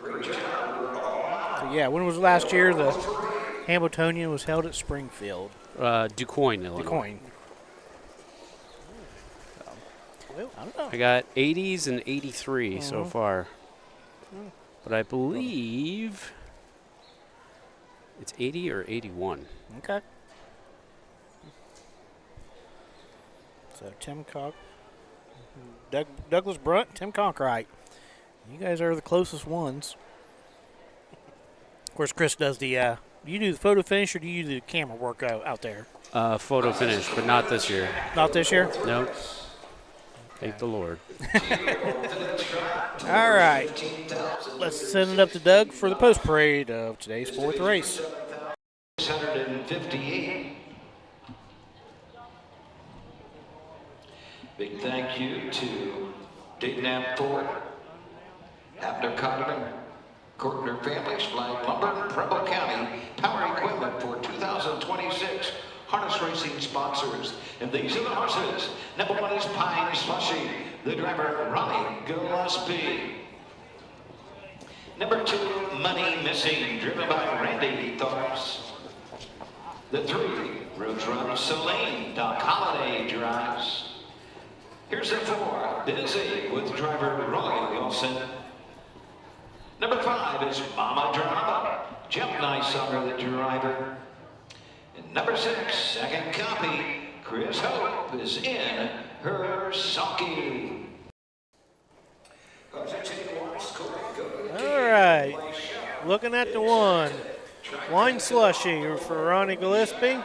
So yeah, when was last year the Hamiltonian was held at Springfield? DuQuoin, Illinois. DuQuoin. I don't know. I got 80s and 83 so far. But I believe it's 80 or 81. Okay. So Tim Douglas Brunt, Tim Conkright. You guys are the closest ones. Of course, Chris does the. Do you do the photo finish or do you do the camera work out there? Photo finish, but not this year. Not this year? Nope. Thank the Lord. All right. Let's send it up to Doug for the post parade of today's fourth race. 658. Big thank you to Dayton Ford, Abner Cotterman, Cortner Families, Flag Lumber, Preble County, Power Equipment for 2026 harness racing sponsors. And these are the horses. Number 1 is Pine Slushy, the driver Ronnie Gillespie. Number 2, Money Missing, driven by Randy Thorps. The 3, Rose Run Celine, Doc Holliday drives. Here's the 4, Busy, with driver Roy Wilson. Number 5 is Mama Drama, Jump Nice under the driver. And number 6, second copy, Chris Hope is in her sulky. All right, looking at the 1, Wine Slushy for Ronnie Gillespie.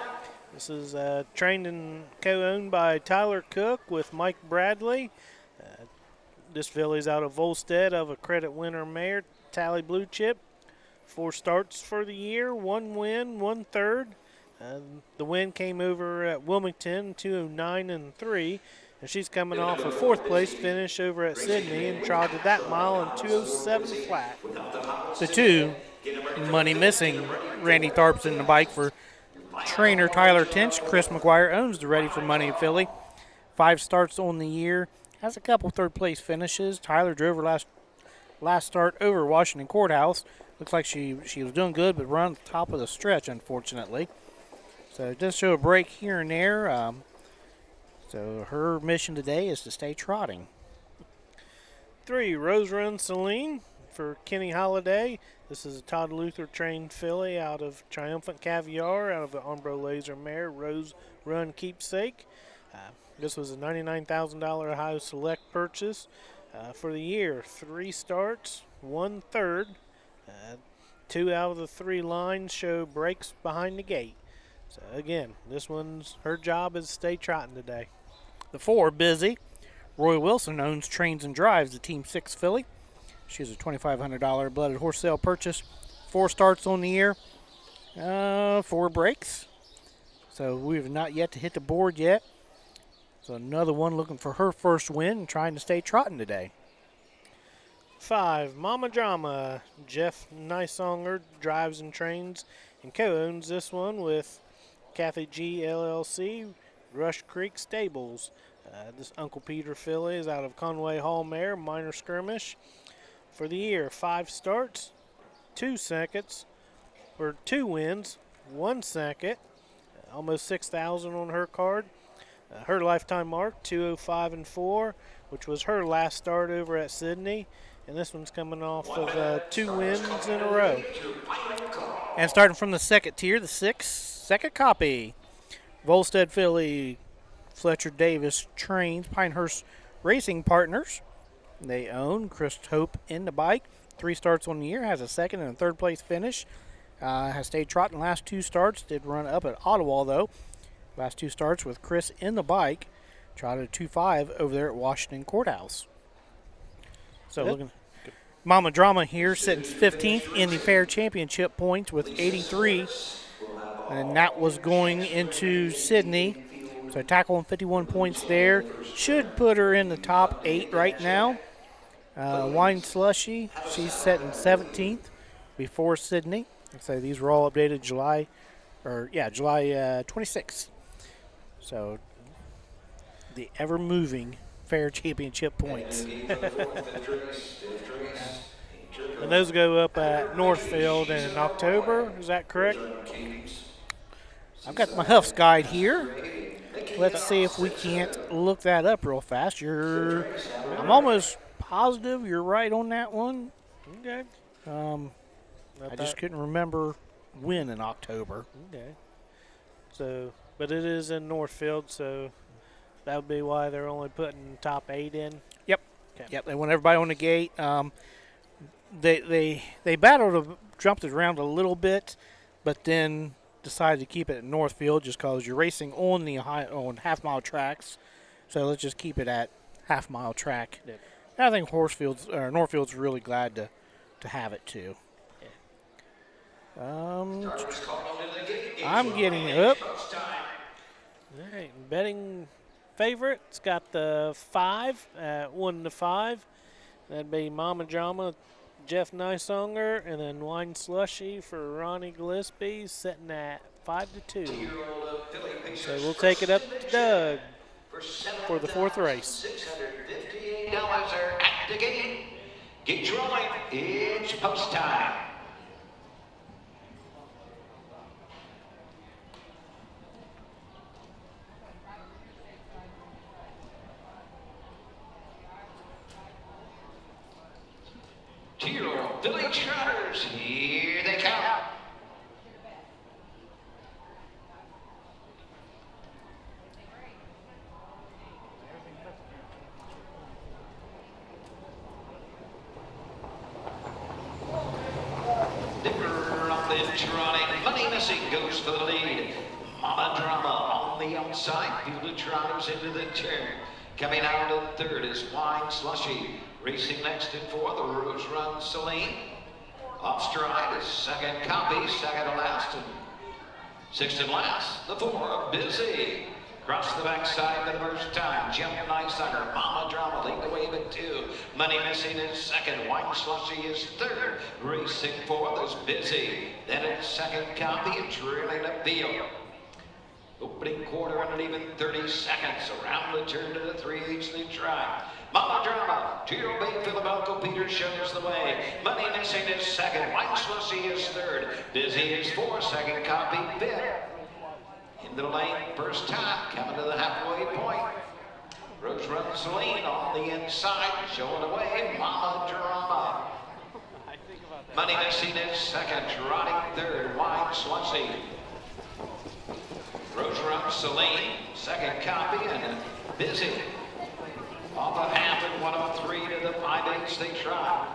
This is trained and co-owned by Tyler Cook with Mike Bradley. This filly's out of Volstead of a credit winner mare, Tally Blue Chip. 4 starts for the year, 1 win, 1 third. The win came over at Wilmington, 209 and 3. And she's coming off a 4th place finish over at Sydney and trotted that mile in 207 flat. The 2, Money Missing, Randy Tharps in the bike for trainer Tyler Tinch. Chris McGuire owns the Ready for Money filly. 5 starts on the year, has a couple 3rd place finishes. Tyler drove her last start over Washington Courthouse. Looks like she was doing good, but run at the top of the stretch, unfortunately. So it does show a break here and there. So her mission today is to stay trotting. 3, Rose Run Celine for Kenny Holliday. This is a Todd Luther trained filly out of Triumphant Caviar, out of the Umbro Laser mare, Rose Run Keepsake. This was a $99,000 Ohio Select purchase for the year. 3 starts, 1 third. 2 out of the 3 lines show breaks behind the gate. So again, this one's her job is to stay trotting today. The 4, Busy. Roy Wilson owns, trains, and drives the Team 6 filly. She's a $2,500 blooded horse sale purchase. 4 starts on the year, 4 breaks. So we have not yet to hit the board yet. So another one looking for her first win and trying to stay trotting today. 5, Mama Drama. Jeff Nysonger drives and trains and co-owns this one with Kathy G. LLC, Rush Creek Stables. This Uncle Peter filly is out of Conway Hall mare, minor skirmish. For the year, 5 starts, 2 seconds, or 2 wins, 1 second, almost 6,000 on her card. Her lifetime mark, 205 and 4, which was her last start over at Sydney. And this one's coming off of 2 wins in a row. And starting from the 2nd tier, the 6, second copy. Volstead filly, Fletcher Davis trains, Pinehurst Racing Partners. They own Chris Hope in the bike. 3 starts on the year, has a 2nd and a 3rd place finish. Has stayed trotting last 2 starts. Did run up at Ottawa though. Last 2 starts with Chris in the bike. Trotted 2.5 over there at Washington Courthouse. So looking, Mama Drama here sitting 15th in the Fair Championship points with 83. And that was going into Sydney. So tackling 51 points there. Should put her in the top 8 right now. Wine Slushy, she's sitting 17th before Sydney. So these were all updated July 26th. So the ever-moving fair championship points. And those go up at Northfield in October. Is that correct? I've got my Huff's guide here. Let's see if we can't look that up real fast. I'm almost positive you're right on that one. Okay. I just couldn't remember when in October. Okay. So, but it is in Northfield, so that would be why they're only putting top 8 in. Yep. Okay. Yep. They want everybody on the gate. They battled, jumped it around a little bit, but then decided to keep it at Northfield just because you're racing on half-mile tracks. So let's just keep it at half-mile track. Yep. And I think Northfield's really glad to have it too. I'm getting it up. All right, betting favorite. It's got the 5 at 1-5. That'd be Mama Drama, Jeff Nysonger, and then Wine Slushy for Ronnie Gillespie, sitting at 5-2. So we'll take it up to Doug for the 4th race. $658 are at the gate. Gates rolling. It's post time. Two-year-old Village Trotters, here they come. Dipper up in trotting, Money Missing goes for the lead. Mama Drama on the outside, Field of Trotters into the turn. Coming out in 3rd is Wine Slushy. Racing next in 4th, the Rose Run Celine. Off stride is 2nd Copy, 2nd to last, and 6th and last, the 4, Busy. Across the backside for the first time, Jim Nysucker, Mama Drama lead the way with 2. Money Missing is 2nd, Wine Slushy is 3rd. Racing 4th is Busy. Then it's 2nd Copy and trailing the field. Opening quarter and an even 30 seconds. Around the turn to the 3/8 they try. Mama Drama, 2-year-old Bay Philibelco Peters shows the way. Money Missing is 2nd, Wine Slushy is 3rd. Busy is 4th, 2nd Copy 5th. Into the lane, first time, coming to the halfway point. Rose Run Celine on the inside, showing away, Mama Drama. Money Missing is 2nd, trotting 3rd, Wine Slushy. Rose Run Celine, 2nd Copy, and Busy. Off of half and 103 to the 5/8 they try.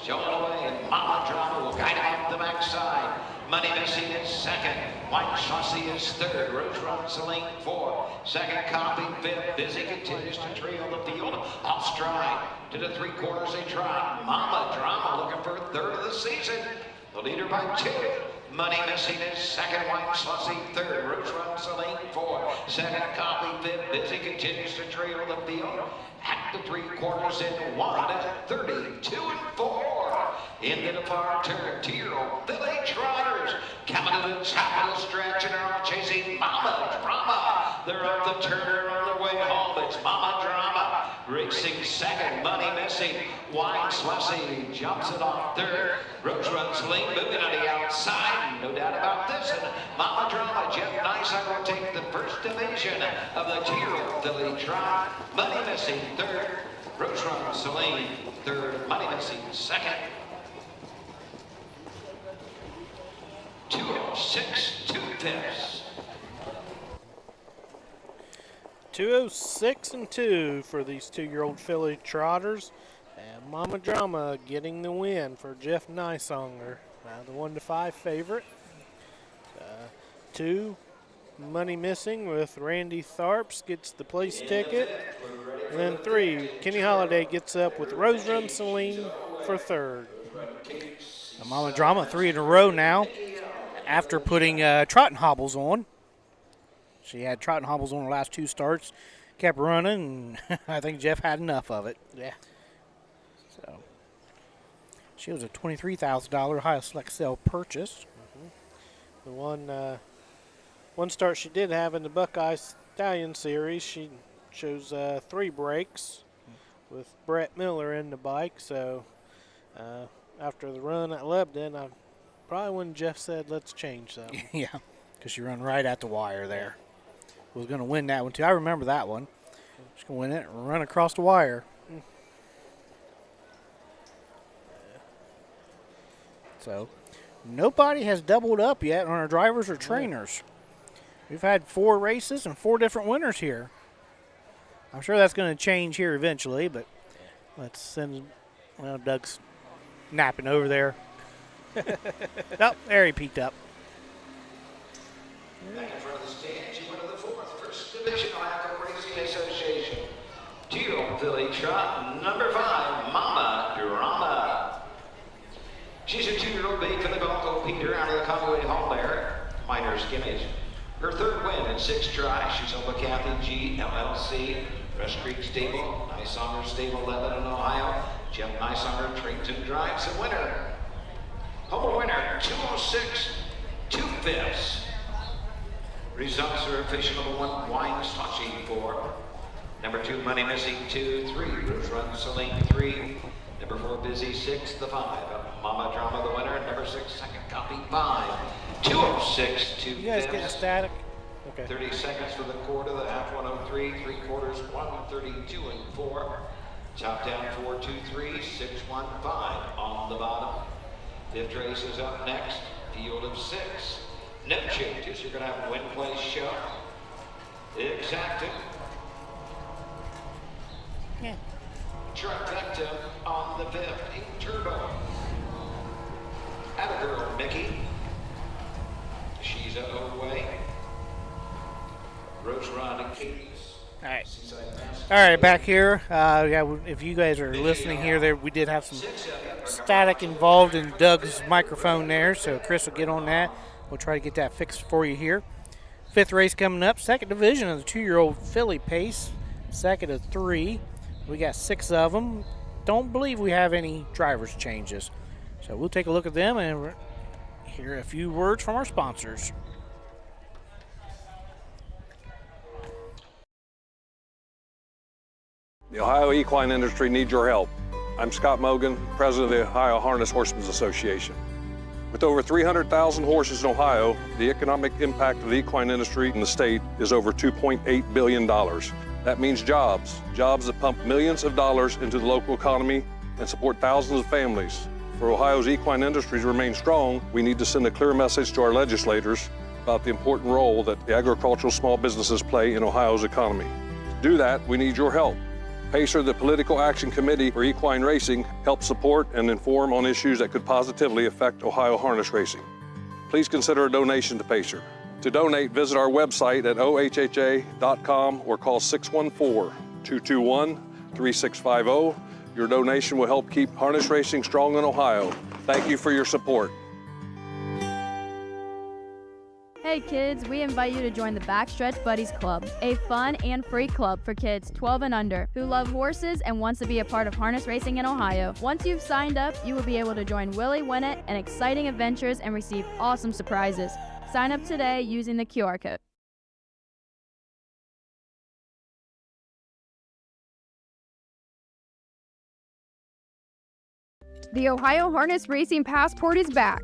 Showing away, and Mama Drama will guide him up the backside. Money Missing is 2nd. Wine Slushy is 3rd. Rose Run Celine 4th. 2nd Copy 5th. Busy continues to trail the field. Off stride to the 3/4 they try. Mama Drama looking for 3rd of the season. The leader by 2. Money Missing is 2nd, Wine Slushy 3rd, Rose Run Celine 4th, 2nd Copy 5th, Busy continues to trail the field. At the 3/4 in 1 at 32 and 4. Into the far turn, 2-year-old Village Trotters coming to the top of the stretch and are chasing Mama Drama. They're up the turn on their way home. It's Mama Drama racing 2nd, Money Missing. Wine Slushy jumps it off 3rd. Rose Run Celine moving on the outside. No doubt about this. And Mama Drama, Jeff Nysucker will take the 1st division of the 2-year-old Village Trot. Money Missing 3rd. Rose Run Celine 3rd. Money Missing 2nd. 206 2/5. 206 and 2 for these 2-year-old filly trotters. And Mama Drama getting the win for Jeff Nysonger. The 1-5 favorite. 2, Money Missing with Randy Tharps gets the place ticket. And then 3, Kenny Holiday gets up with Rose Run Celine for 3rd. Mama Drama 3 in a row now after putting trotting hobbles on. She had trotting hobbles on her last 2 starts, kept running, and I think Jeff had enough of it. Yeah. So she was a $23,000 highest select sale purchase. The one start she did have in the Buckeye Stallion series, she shows 3 breaks with Brett Miller in the bike. So after the run at Lebanon, I probably when Jeff said, let's change something. Yeah, because you run right at the wire there. Was going to win that one, too. I remember that one. Just going to win it and run across the wire. So, nobody has doubled up yet on our drivers or trainers. We've had 4 races and 4 different winners here. I'm sure that's going to change here eventually, but let's send, well, Doug's napping over there. Oh, there he peeked up. Back in front of the stands, you went to the 4th First Division Ohio Racing Association. 2-year-old filly trot, number 5, Mama Drama. She's a 2-year-old bay for the Balco Peter out of the Conway Hall there, minor skimmage. Her 3rd win in 6 tries. She's over Kathy G, LLC, Fresh Creek Stable, Nicehonger Stable, Lebanon, Ohio. Jeff Nicehonger trains and drives the winner. Home winner, 206, 2/5. Results are official. Number 1, Wine Sachi 4. Number 2, Money Missing 2, 3. Rose Run Celine 3. Number 4, Busy 6, the 5. Mama Drama the winner. Number 6, Second Copy 5. 206, 2/5. You guys getting static? Okay. 30 seconds for the quarter, the half 103, 3/4 132 and 4. Top down 4-2-3, 6-1-5 on the bottom. 5th race is up next. Field of 6. No changes. You're going to have a win, place, show. Exacting. Yeah. Trifecta on the 5th in Turbo. Attagirl, Mickey. She's away. Rose Rod and Katie's. All right. All right, back here. Yeah, if you guys are listening here, we did have some static involved in Doug's microphone there, so Chris will get on that. We'll try to get that fixed for you here. 5th race coming up. 2nd division of the 2-year-old filly pace. 2nd of 3. We got 6 of them. Don't believe we have any drivers changes. So we'll take a look at them and hear a few words from our sponsors. The Ohio equine industry needs your help. I'm Scott Mogan, president of the Ohio Harness Horsemen's Association. With over 300,000 horses in Ohio, the economic impact of the equine industry in the state is over $2.8 billion. That means jobs that pump millions of dollars into the local economy and support thousands of families. For Ohio's equine industry to remain strong, we need to send a clear message to our legislators about the important role that the agricultural small businesses play in Ohio's economy. To do that, we need your help. PACER, the Political Action Committee for Equine Racing, helps support and inform on issues that could positively affect Ohio harness racing. Please consider a donation to PACER. To donate, visit our website at ohha.com or call 614-221-3650. Your donation will help keep harness racing strong in Ohio. Thank you for your support. Hey kids, we invite you to join the Backstretch Buddies Club, a fun and free club for kids 12 and under who love horses and wants to be a part of harness racing in Ohio. Once you've signed up, you will be able to join Willie Winnett and exciting adventures and receive awesome surprises. Sign up today using the QR code. The Ohio Harness Racing Passport is back.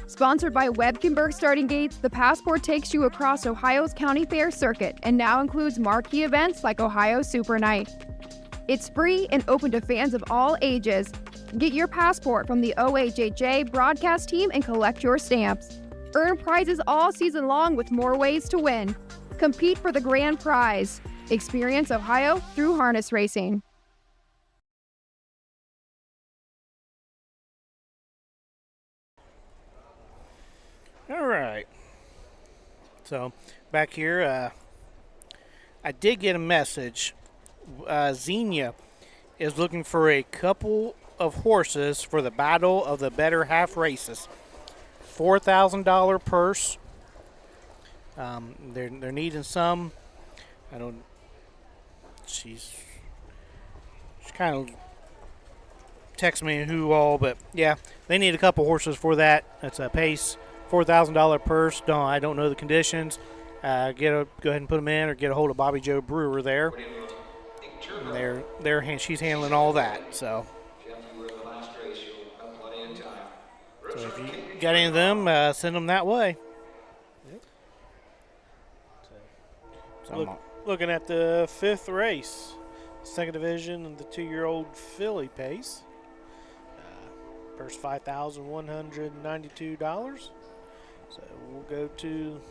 Sponsored by Webkenberg Starting Gates, the Passport takes you across Ohio's county fair circuit and now includes marquee events like Ohio Super Night. It's free and open to fans of all ages. Get your Passport from the OHHA broadcast team and collect your stamps. Earn prizes all season long with more ways to win. Compete for the grand prize. Experience Ohio through harness racing. All right. So back here, I did get a message. Xenia is looking for a couple of horses for the Battle of the Better Half races. $4,000 purse. They're needing some. I don't. She's kind of texting me who all, but yeah, they need a couple horses for that. That's a pace. $4,000 purse. No, I don't know the conditions. Go ahead and put them in, or get a hold of Bobby Joe Brewer there. And she's handling all that. So if you got any of them, send them that way. Looking at the 5th race, 2nd division, and the 2-year-old filly pace. Purse $5,192. So we'll go to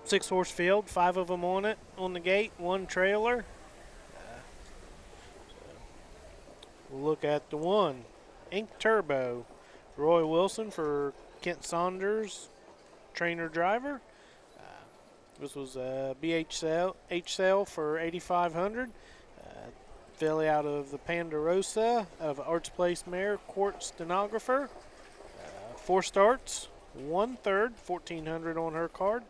6-horse field, 5 of them on it, on the gate, 1 trailer. We'll look at the 1, Ink Turbo, Roy Wilson for Kent Saunders, trainer driver. This was a BH sale for $8,500. Filly out of the Ponderosa, out of Arts Place mare, Court stenographer. 4 starts, 1/3, $1,400 on her card.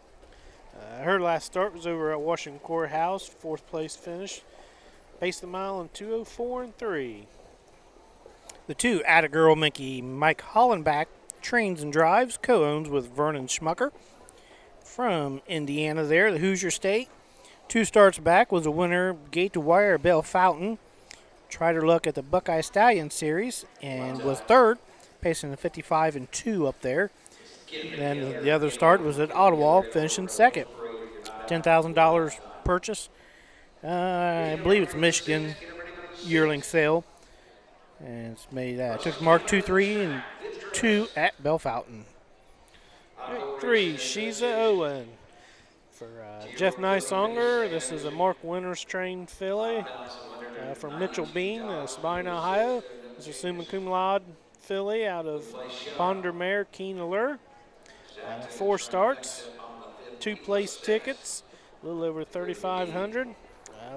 Her last start was over at Washington Courthouse, 4th place finish. Paced the mile in 2:04 3. The 2 Attagirl Mickey Mike Hollenbach trains and drives, co-owns with Vernon Schmucker. From Indiana there, the Hoosier State. 2 starts back was a winner, Gate to Wire, Belle Fountain. Tried her luck at the Buckeye Stallion Series and was 3rd, pacing a 55-2 up there. Then the other start was at Ottawa, finishing 2nd. $10,000 purchase. I believe it's Michigan yearling sale. And it's made, took mark 2, 3, and 2 at Belle Fountain. 3, Shiza Owen. For Jeff Nysonger, this is a Mark Winters trained filly. From Mitchell Bean, Sabine, Ohio. This is summa cum laude filly out of Ponder Mare, Keen Allure. 4 starts, 2 place tickets, a little over $3,500.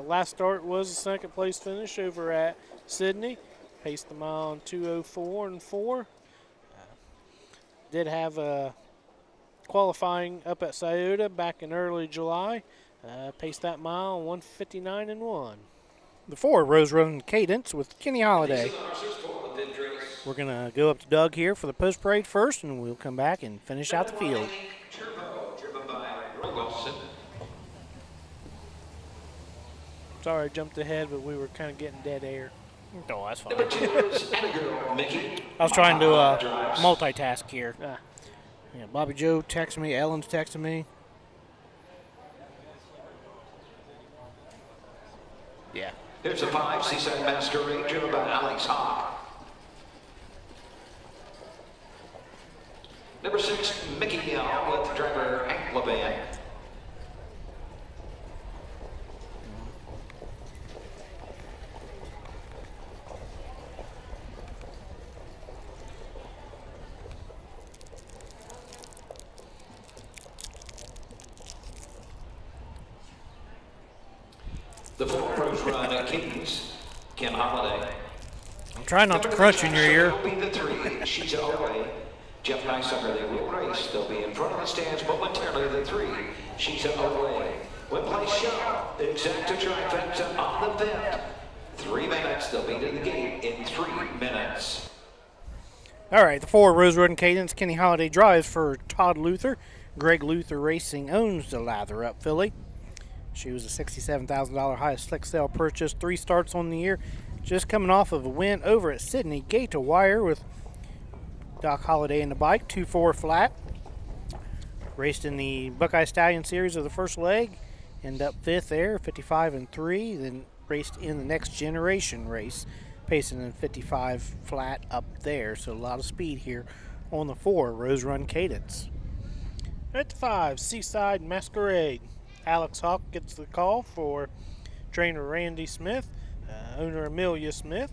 Last start was a 2nd place finish over at Sydney. Paced the mile in 2:04 4. Did have a qualifying up at Scioto back in early July. Paced that mile 1:59 1. The 4 Rose Run Cadence with Kenny Holiday. We're going to go up to Doug here for the post parade first, and we'll come back and finish out the field. Sorry I jumped ahead, but we were kind of getting dead air. Oh, that's fine. I was trying to multitask here. Yeah, Bobby Joe texted me. Ellen's texting me. Yeah. Here's a 5, Seaside Masquerade, driven by Alex Hawk. Number 6, Mickey L with driver Hank Levan. The 4 Rose Run at Kings, Kim Holiday. I'm trying not to crunch in your ear. Will be the 3, She's Away. Jeff Nysonger, they will race. They'll be in front of the stands momentarily. The 3, She's Away. When place show, exact trifecta on the bend. 3 minutes, they'll be to the gate in 3 minutes. All right, the 4 Rose Road Cadence, Kenny Holiday drives for Todd Luther. Greg Luther Racing owns the Lather Up filly. She was a $67,000 highest slick sale purchase, 3 starts on the year. Just coming off of a win over at Sydney, Gate to Wire with Doc Holliday in the bike, 2-4 flat. Raced in the Buckeye Stallion Series of the first leg, ended up 5th there, 55-3. Then raced in the Next Generation race, pacing in 55 flat up there. So a lot of speed here on the 4 Rose Run Cadence. At the 5, Seaside Masquerade. Alex Hawk gets the call for trainer Randy Smith, owner Amelia Smith.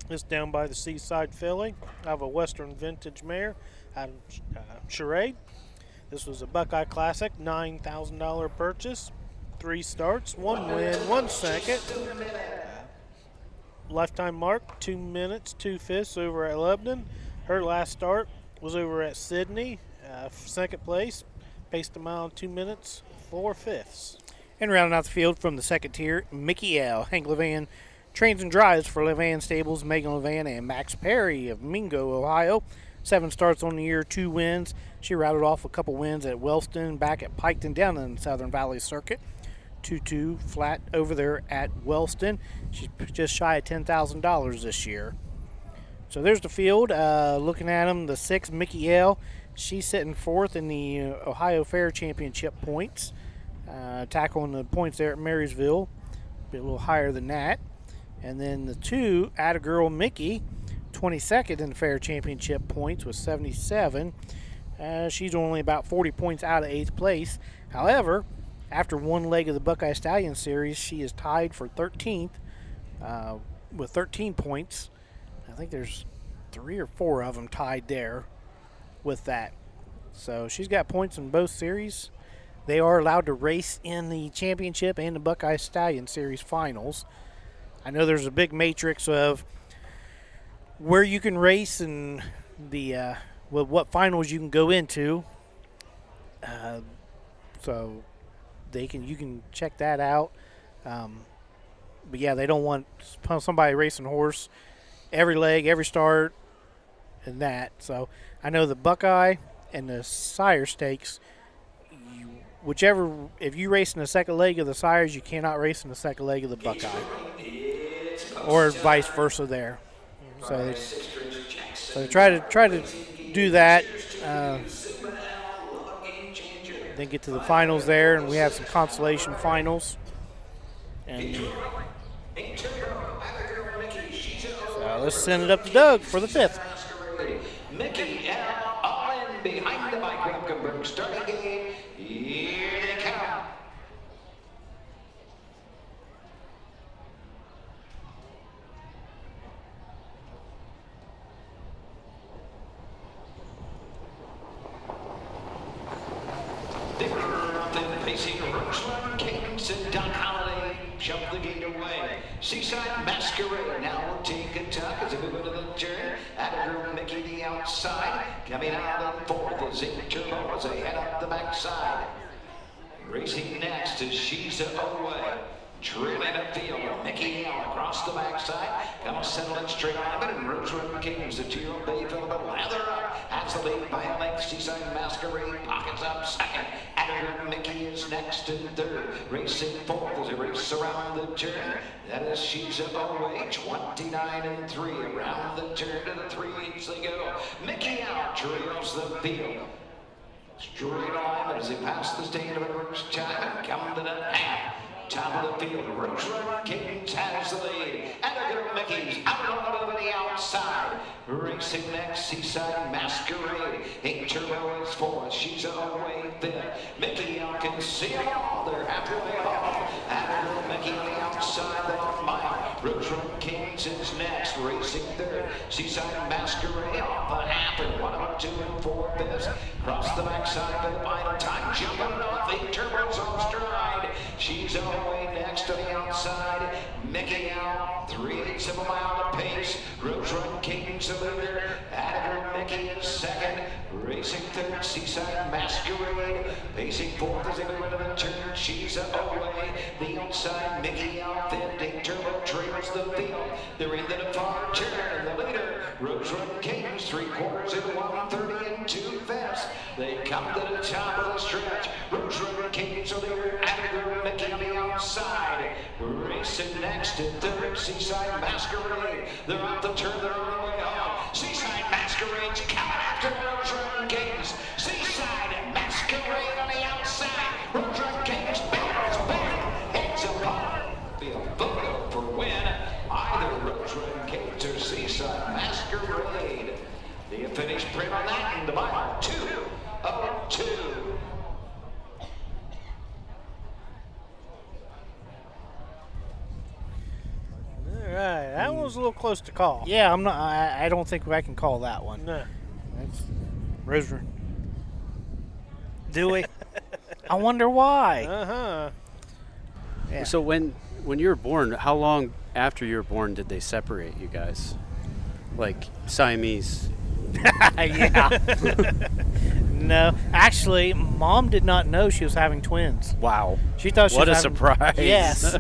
This down by the Seaside filly. I have a Western Vintage mare out of Charade. This was a Buckeye Classic, $9,000 purchase, 3 starts, 1 win, 1 second. Lifetime mark, 2 minutes, 2 fifths over at Lebanon. Her last start was over at Sydney, 2nd place. Paced a mile in 2 minutes, 4 fifths. And rounding out the field from the 2nd tier, Mickey L. Hank Levan trains and drives for Levan Stables, Megan Levan, and Max Perry of Mingo, Ohio. 7 starts on the year, 2 wins. She routed off a couple wins at Wellston, back at Piketon, down in the Southern Valley Circuit. 2.22 flat over there at Wellston. She's just shy of $10,000 this year. So there's the field. Looking at them, the 6, Mickey L. She's sitting 4th in the Ohio Fair Championship points. Tackling the points there at Marysville. Be a little higher than that. And then the 2, Attagirl Mickey, 22nd in the Fair Championship points with 77. She's only about 40 points out of 8th place. However, after one leg of the Buckeye Stallion Series, she is tied for 13th with 13 points. I think there's 3 or 4 of them tied there with that. So she's got points in both series. They are allowed to race in the championship and the Buckeye Stallion Series finals. I know there's a big matrix of where you can race and the what finals you can go into. So you can check that out. But yeah, they don't want somebody racing horse every leg, every start, and that. So I know the Buckeye and the Sire Stakes, if you race in the second leg of the Sires, you cannot race in the second leg of the Buckeye, or vice versa there. So they try to do that. Then get to the finals there, and we have some consolation finals. And so let's send it up to Doug for the 5th. Mickey L. all in behind the bike. Rapkenberg starting game. Here they come. Pacing Horsemen, Cadence, and Doc Holliday jump the gate away. Seaside Masquerade now will take a tuck as they move into the turn. Attagirl Mickey the outside. Coming out in 4th is Zinc Turbo as they head up the backside. Racing next is She's Away. Trailing upfield, Mickey L across the backside. Comes settling straight on it, and Rosewood Kings, the 2-year-old bay fill the lather up. Has the lead by a length. Seaside Masquerade pockets up second. Attagirl Mickey is next and 3rd. Racing 4th as they race around the turn. That is She's Away, 29-3. Around the turn to the 3/8 they go. Mickey L trails the field. Straight on as they pass the state of the first time and come to the half. Top of the field, Rosewood Kings has the lead. Attagirl Mickey's out on over the outside. Racing next, Seaside Masquerade. 8 Turbo is 4th. She's Away 5th. Mickey L can see them all. They're halfway off. Attagirl Mickey on the outside, the 1 mile. Rosewood Kings is next, racing 3rd. Seaside Masquerade off a half and 1 2 and 4 fifths. Across the backside for the final time, jumping off. 8 Turbos on stride. She's Away next to the outside. Mickey L, 3/8 of a mile to pace. Rosewood Kings the leader. Attagirl Mickey is 2nd. Racing 3rd, Seaside Masquerade. Pacing 4th as they move into the turn. She's Away. The outside, Mickey L 5th. 8 Turbo trails the field. They're into the far turn. And the leader, Rosewood Kings, 3/4 in 1:30 and 2 fifths. They come to the top of the stretch. Rosewood Kings are leader. Attagirl Mickey on the outside. Racing next in 3rd, Seaside Masquerade. They're off the turn, they're on the way home. Seaside Masquerade's coming after Rosewood Kings. Seaside Masquerade on the outside. Rosewood Kings battles back. Heads apart. Field photo for win. Either Rosewood Kings or Seaside Masquerade. The finish print on that in the mile 2:02. All right, that one was a little close to call. Yeah, I don't think I can call that one. No. That's Rosewood. Do we? I wonder why. Uh-huh. Yeah. So when you were born, how long after you were born did they separate you guys? Like Siamese? Yeah. No, actually, Mom did not know she was having twins. Wow. She thought she what was a having, surprise. Yes.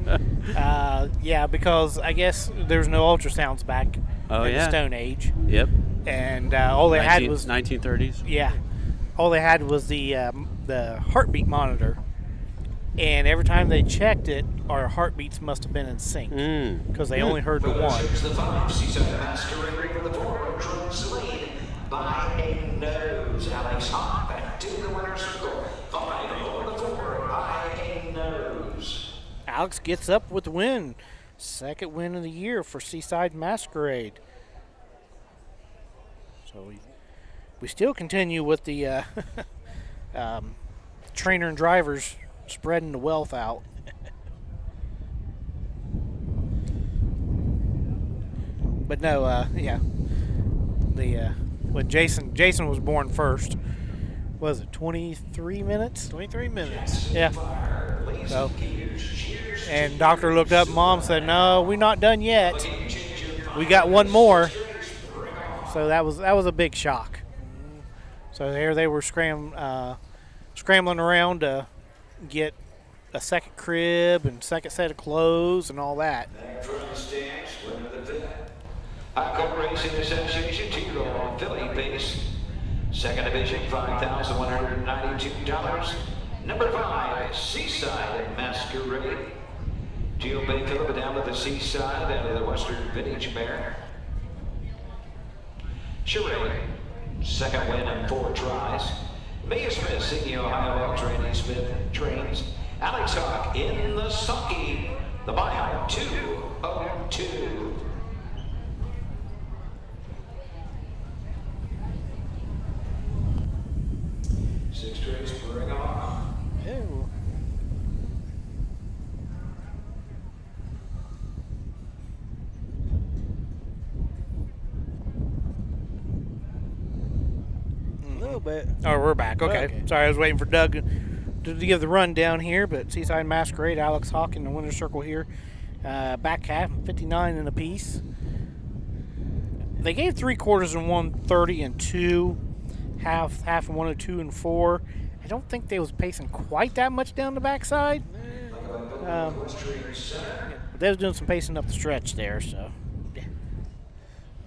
Yeah, because I guess there was no ultrasounds back in the Stone Age. Yep. And all they had was 1930s. Yeah. All they had was the heartbeat monitor. And every time they checked it, our heartbeats must have been in sync because they only heard the one. The 5, Seaside Masquerade with the 4, Trump's lead by a nose. Alex Hawk back to the winner's circle. 5 over the 4 by a nose. Alex gets up with the win. Second win of the year for Seaside Masquerade. So we still continue with the trainer and drivers spreading the wealth out. But no, yeah. When Jason was born first, was it 23 minutes? 23 minutes. Yeah. So, and doctor looked up. Mom said, "No, we're not done yet. We got one more." So that was a big shock. So there they were scrambling around to get a second crib and second set of clothes and all that. Buckeye Racing Association 2-year-old filly pace. Second division, $5,192. Number 5, Seaside Masquerade. Geo Bay Phillip down to the Seaside, out of the Western Vintage Mare. Charade, second win in 4 tries. Mia Smith, Senior Ohio Elks, Randy Smith trains. Alex Hawk in the sulky. The buyout 202. Six straight, bring on. Ew. A little bit. Oh, we're back. Okay. Sorry, I was waiting for Doug to give the rundown here, but Seaside Masquerade, Alex Hawk in the winner's circle here. Back half, 59 in a piece. They gave 3/4 in 130 and 2, half in 102 and 4. I don't think they was pacing quite that much down the backside. They was doing some pacing up the stretch there, so.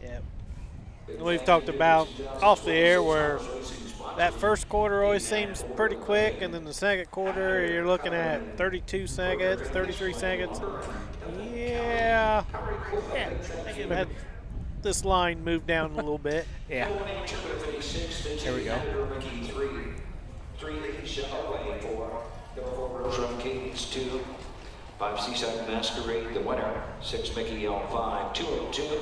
Yeah. We've talked about off the air where that first quarter always seems pretty quick, and then the second quarter you're looking at 32 seconds, 33 seconds. Yeah. Had this line moved down a little bit. Yeah. There we go. 3 away for from Kings 2. 5 Seaside Masquerade, the winner. 6 Mickey L5, 202.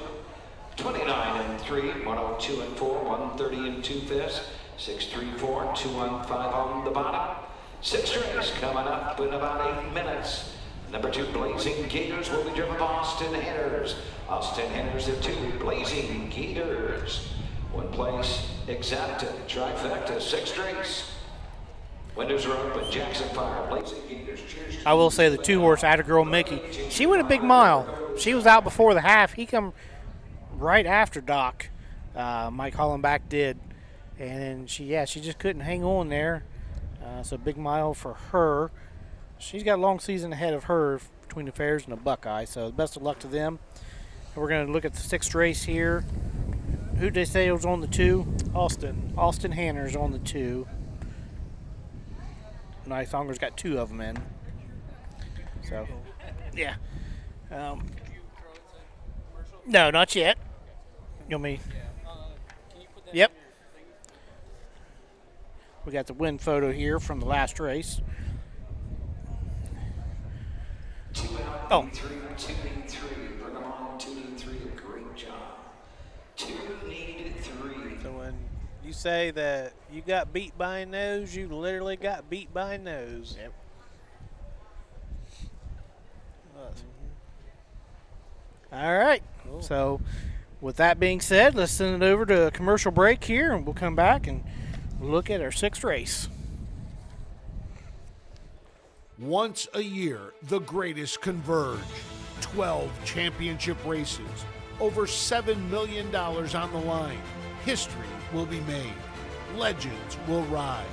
29 and 3, 102 and 4, 130 and 2 fifths. 634, 215 on the bottom. 6 race coming up in about 8 minutes. Number 2, Blazing Gators will be driven by Austin Henners. Austin Henners at 2, Blazing Gators. 1 place, exacta, trifecta, 6 race. Windows are open, Jackson Fire, Blazing Gators. Cheers. I will say the 2-horse Atta Girl Mickey, she went a big mile. She was out before the half. He come right after Doc. Mike Hollenbach did. And then she just couldn't hang on there. So big mile for her. She's got a long season ahead of her between the Fairs and the Buckeye. So best of luck to them. And we're going to look at the 6th race here. Who did they say was on the 2? Austin Hanners on the 2. Nice Honger's got 2 of them in. So, yeah. No, not yet. You want me? Yep. We got the win photo here from the last race. 2 out, 3, 2 need 3. Bring them on, 2 need 3. Great job. 2 needed 3. So when you say that you got beat by a nose, you literally got beat by a nose. Yep. All right. Cool. So with that being said, let's send it over to a commercial break here, and we'll come back and look at our 6th race. Once a year, the greatest converge. 12 championship races, over $7 million on the line. History will be made. Legends will rise.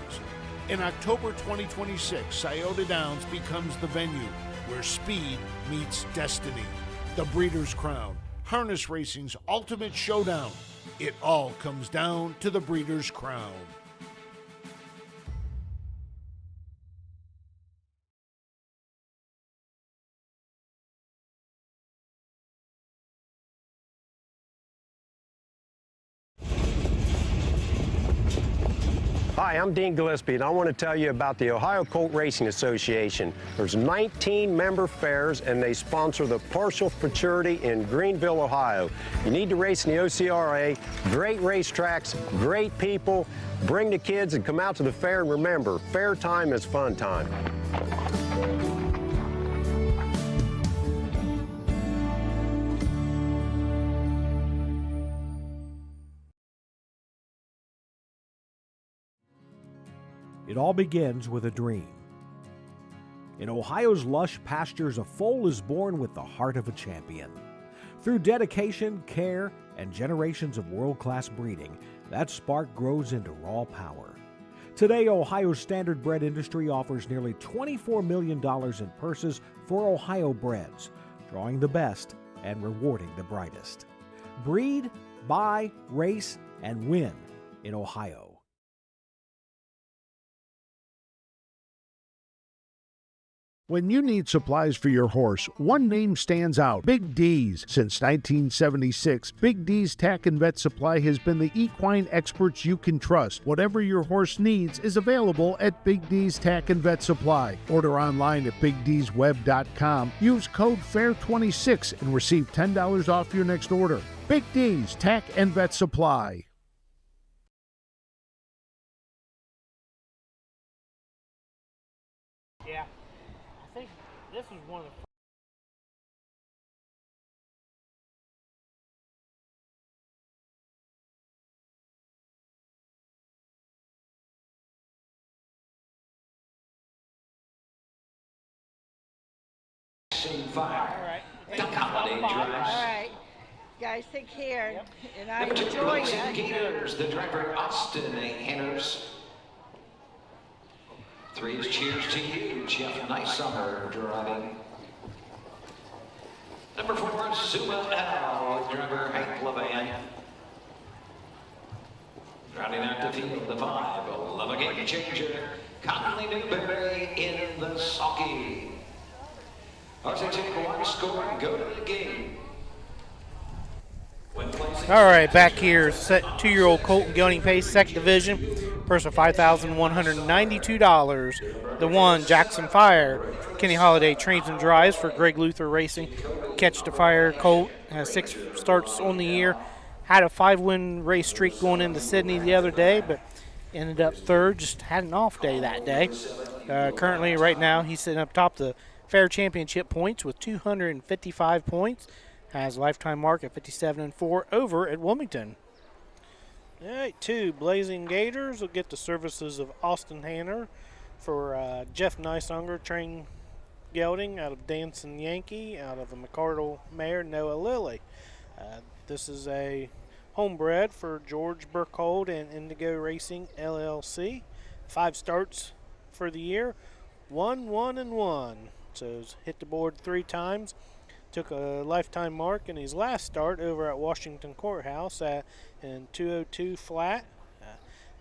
In October 2026, Scioto Downs becomes the venue where speed meets destiny. The Breeders' Crown, harness racing's ultimate showdown. It all comes down to the Breeders' Crown. Hi, I'm Dean Gillespie, and I want to tell you about the Ohio Colt Racing Association. There's 19 member fairs, and they sponsor the Partial Futurity in Greenville, Ohio. You need to race in the OCRA. Great racetracks, great people. Bring the kids and come out to the fair, and remember, fair time is fun time. It all begins with a dream. In Ohio's lush pastures, a foal is born with the heart of a champion. Through dedication, care, and generations of world-class breeding, that spark grows into raw power. Today, Ohio's Standardbred industry offers nearly $24 million in purses for Ohio breds, drawing the best and rewarding the brightest. Breed, buy, race, and win in Ohio. When you need supplies for your horse, one name stands out: Big D's. Since 1976, Big D's Tack and Vet Supply has been the equine experts you can trust. Whatever your horse needs is available at Big D's Tack and Vet Supply. Order online at BigD'sWeb.com. Use code FAIR26 and receive $10 off your next order. Big D's Tack and Vet Supply. Yeah. I think this is one of the Fire. Duck Holiday drives. All right. Guys, take care. Yep. And I Number 2, enjoy Blazing it. Gators, the driver Austin Hanners. 3 is Cheers to You, Jeff Nysummer driving. Number 4, Zuma L, driver Hank Levan. Rounding out the field, the 5, Love a Game Changer, Conley Newberry in the sulky. Ours take 1 score and go to the game. All right, back here, set 2-year-old Colton Gelding Pace, second division, purse of $5,192. The 1, Jackson Fire, Kenny Holiday trains and drives for Greg Luther Racing. Catch the Fire Colt has 6 starts on the year. Had a 5-win race streak going into Sydney the other day, but ended up third. Just had an off day that day. Currently, right now, he's sitting up top the Fair Championship points with 255 points. Has a lifetime mark at 57-4 over at Wilmington. All right, 2 Blazing Gators will get the services of Austin Hanner for Jeff Nysummer, train gelding out of Dancing Yankee, out of a McCardle mare, Noah Lilly. This is a homebred for George Burkhold and Indigo Racing LLC. 5 starts for the year, 1, 1, and 1. So he's hit the board 3 times. Took a lifetime mark in his last start over at Washington Courthouse in 202 flat.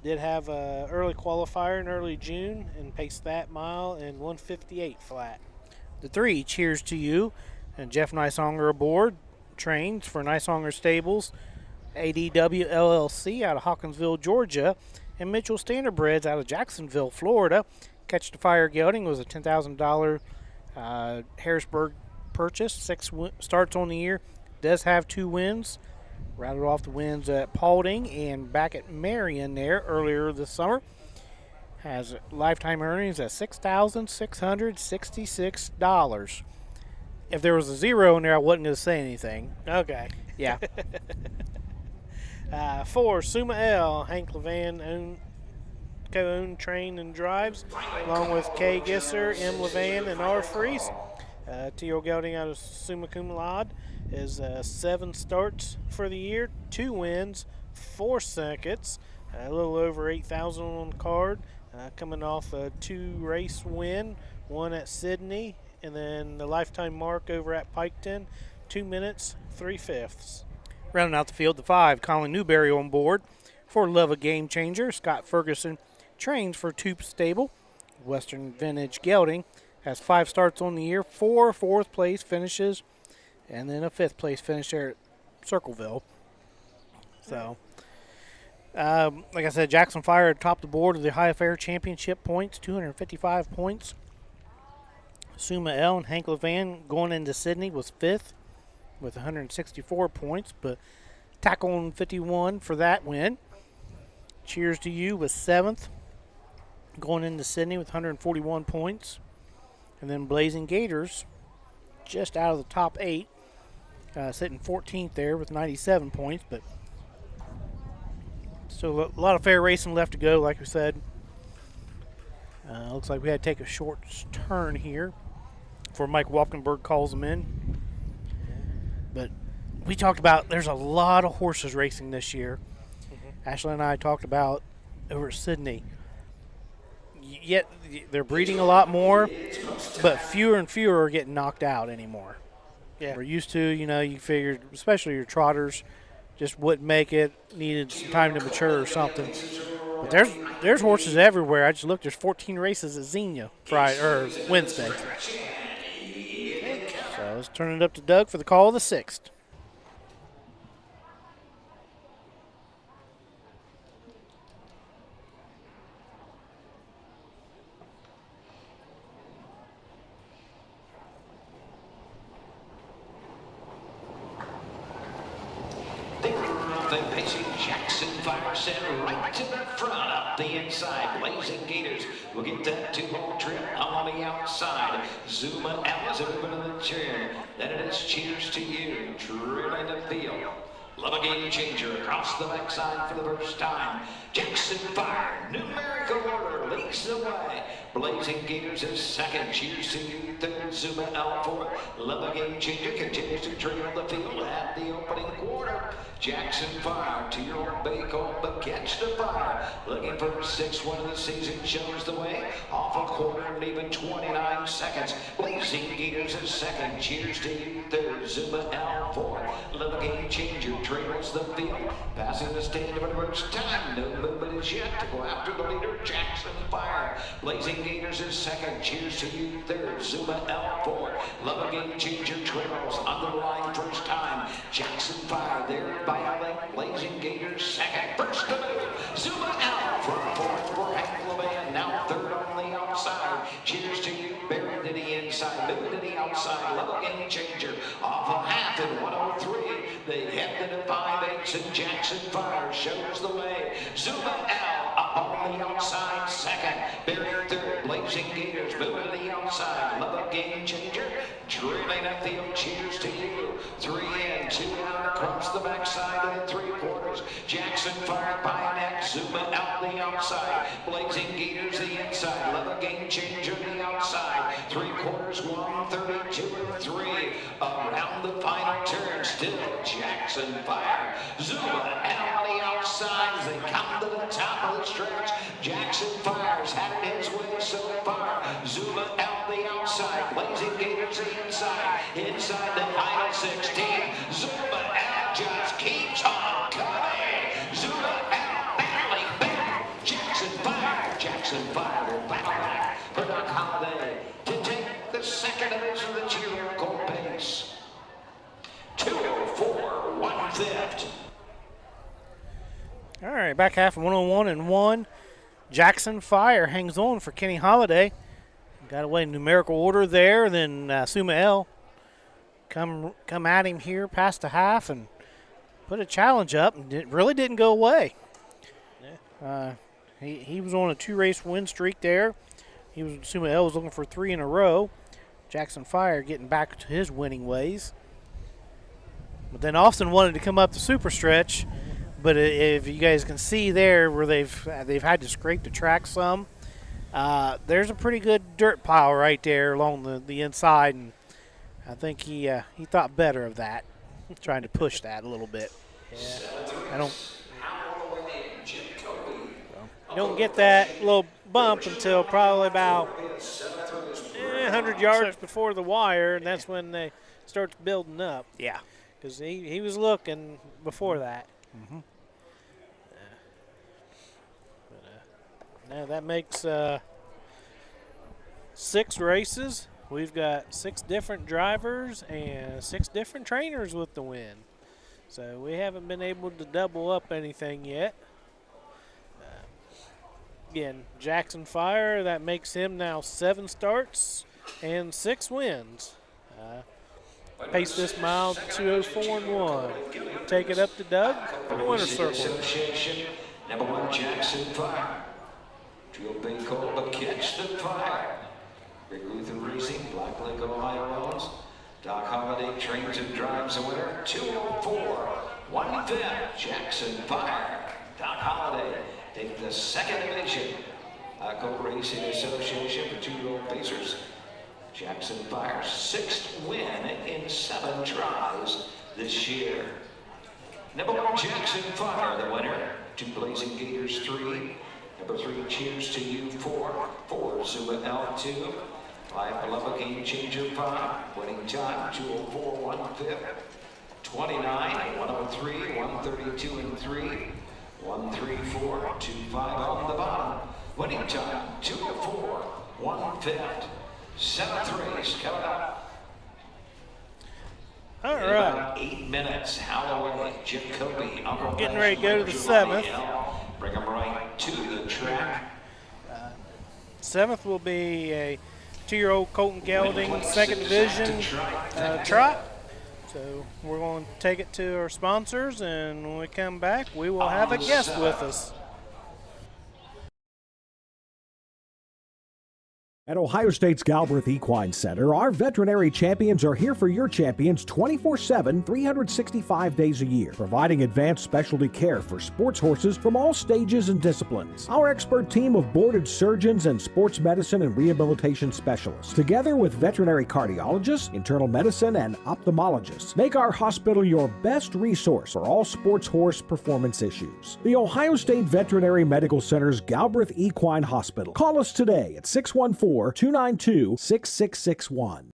Did have an early qualifier in early June and paced that mile in 158 flat. The 3, Cheers to You, and Jeff Nysummer aboard, trains for Nysummer Stables, ADW LLC out of Hawkinsville, Georgia, and Mitchell Standardbreds out of Jacksonville, Florida. Catch the Fire gelding was a $10,000 Harrisburg purchase, 6 starts on the year, does have 2 wins. Routed off the wins at Paulding and back at Marion there earlier this summer. Has lifetime earnings at $6,666. If there was a 0 in there, I wasn't going to say anything. Okay. Yeah. 4, Suma L, Hank Levan co-owned, train and drives, along with Kay Gisser, M. Levan, and R. Freese. T.O. Gelding out of Summa Cum Laude is 7 starts for the year, 2 wins, 4 seconds, a little over 8,000 on the card, coming off a 2-race win, 1 at Sydney, and then the lifetime mark over at Piketon, 2 minutes, 3/5. Rounding out the field, the 5, Colin Newberry on board for Love a Game Changer. Scott Ferguson trains for Toop Stable. Western Vintage Gelding has 5 starts on the year, 4 4th-place finishes, and then a 5th-place finish there at Circleville. So, Like I said, Jackson Fire topped the board of the Ohio Fair Championship points, 255 points. Suma L and Hank Levan going into Sydney was 5th with 164 points, but Tackle on 51 for that win. Cheers to You was 7th going into Sydney with 141 points. And then Blazing Gators just out of the top 8, sitting 14th there with 97 points, but still a lot of fair racing left to go, like we said. Looks like we had to take a short turn here before Mike Walkenberg calls them in. But we talked about there's a lot of horses racing this year. Ashley and I talked about over at Sydney. Yet they're breeding a lot more, but fewer and fewer are getting knocked out anymore. Yeah. We're used to, you figured, especially your trotters, just wouldn't make it, needed some time to mature or something. But there's horses everywhere. I just looked. There's 14 races at Xenia Wednesday. So let's turn it up to Doug for the call of the 6th. Then pacing Jackson Fire set right to the front, up the inside. Blazing Gators will get that 2-hole trip on the outside. Zuma Alice moving to the turn. Then it is Cheers to You, drilling the field. Love a game changer across the backside for the first time. Jackson Fire, numerical order, leads the way. Blazing Gators is second. Cheers to You third. Zuma L fourth. Love a game changer continues to trail the field at the opening quarter. Jackson Fire, 2-year-old Bacon, but catch the fire. Looking for a 6th win of the season, shows the way. Off a quarter and even 29 seconds. Blazing Gators is second. Cheers to You third. Zuma L fourth. Love a game changer trails the field. Passing the stand for the first time. No movement is yet to go after the leader, Jackson Fire. Blazing Gators is second. Cheers to You third. Zuma L fourth. Love a game changer trails on the line first time. Jackson Fire there by a length. Blazing Gators second. First to move. Zuma L from fourth for Hank Levan. Now third on the outside. Cheers to You buried to the inside. Moving to the outside. Love a game changer off a half in 103. They head to the 5/8 and Jackson Fire shows the way. Zuma L up on the outside second. Buried third. Blazing Gators moving to the outside. Love a game changer. Drilling at field. Cheers to You. 3 in, 2 out across the backside of the 3/4. Jackson Fire by neck. Zuma out the outside. Blazing Gators the inside. Love a game changer the outside. 3/4, 132 and 3. Around the final turn. Still Jackson Fire. Zuma out the outside as they come to the top of the stretch. Jackson Fire's had it his way so far. Zuma out the outside. Blazing Gators the inside. Inside the final 16. Zuma out just keeps on coming. Zuma out battling back. Jackson Fire. Jackson Fire will battle back for Doc Holliday to take the 2nd division of the cheer court pace. 204, 1/5. All right, back half 101 and 1. Jackson Fire hangs on for Kenny Holliday. Got away in numerical order there. Then Suma L come at him here past the half and put a challenge up, and it really didn't go away. Yeah. He was on a 2-race win streak there. Suma L was looking for 3 in a row. Jackson Fire getting back to his winning ways. But then Austin wanted to come up the super stretch, but if you guys can see there where they've had to scrape the track some, there's a pretty good dirt pile right there along the inside, and I think he thought better of that, trying to push that a little bit. Yeah, you don't get that little bump until probably about 100 yards before the wire, and that's when they starts building up. Yeah. Because he was looking before that. Mm-hmm. Now that makes 6 races. We've got 6 different drivers and 6 different trainers with the win. So we haven't been able to double up anything yet. Again, Jackson Fire, that makes him now 7 starts and 6 wins. Pace this mile 2:04.1. Take it up to Doug for the winner's circle. Association, number 1, Jackson Fire. Drill Big Colt, but catch the fire. Rick Luther Racing, Black Lake, Ohio owns. Doc Holliday trains and drives the winner. 2:04.15. Jackson Fire. Doc Holliday take the 2nd division. Colt Racing Association for 2-year-old Pacers. Jackson Fire's 6th win in 7 tries this year. Number 1, Jackson Fire, the winner. 2 Blazing Gators, 3. Number 3, Cheers to You, 4. 4, Zuma L2. 5, Beloved Game Changer, 5. Winning time, 2:04.15. 29, 103, 132 and 3. 134, 25 on the bottom. Winning time, 2:04.15. 7th race coming up. All In right. about 8 minutes, Holloway, Jacoby, Uncle Getting ready to go to the 7th. Bring them right to the track. 7th will be a 2-year-old Colton Gelding 2nd division trot. So we're going to take it to our sponsors, and when we come back, we will have a guest with us. At Ohio State's Galbraith Equine Center, our veterinary champions are here for your champions 24/7, 365 days a year, providing advanced specialty care for sports horses from all stages and disciplines. Our expert team of boarded surgeons and sports medicine and rehabilitation specialists, together with veterinary cardiologists, internal medicine, and ophthalmologists, make our hospital your best resource for all sports horse performance issues. The Ohio State Veterinary Medical Center's Galbraith Equine Hospital. Call us today at 614-292-6661.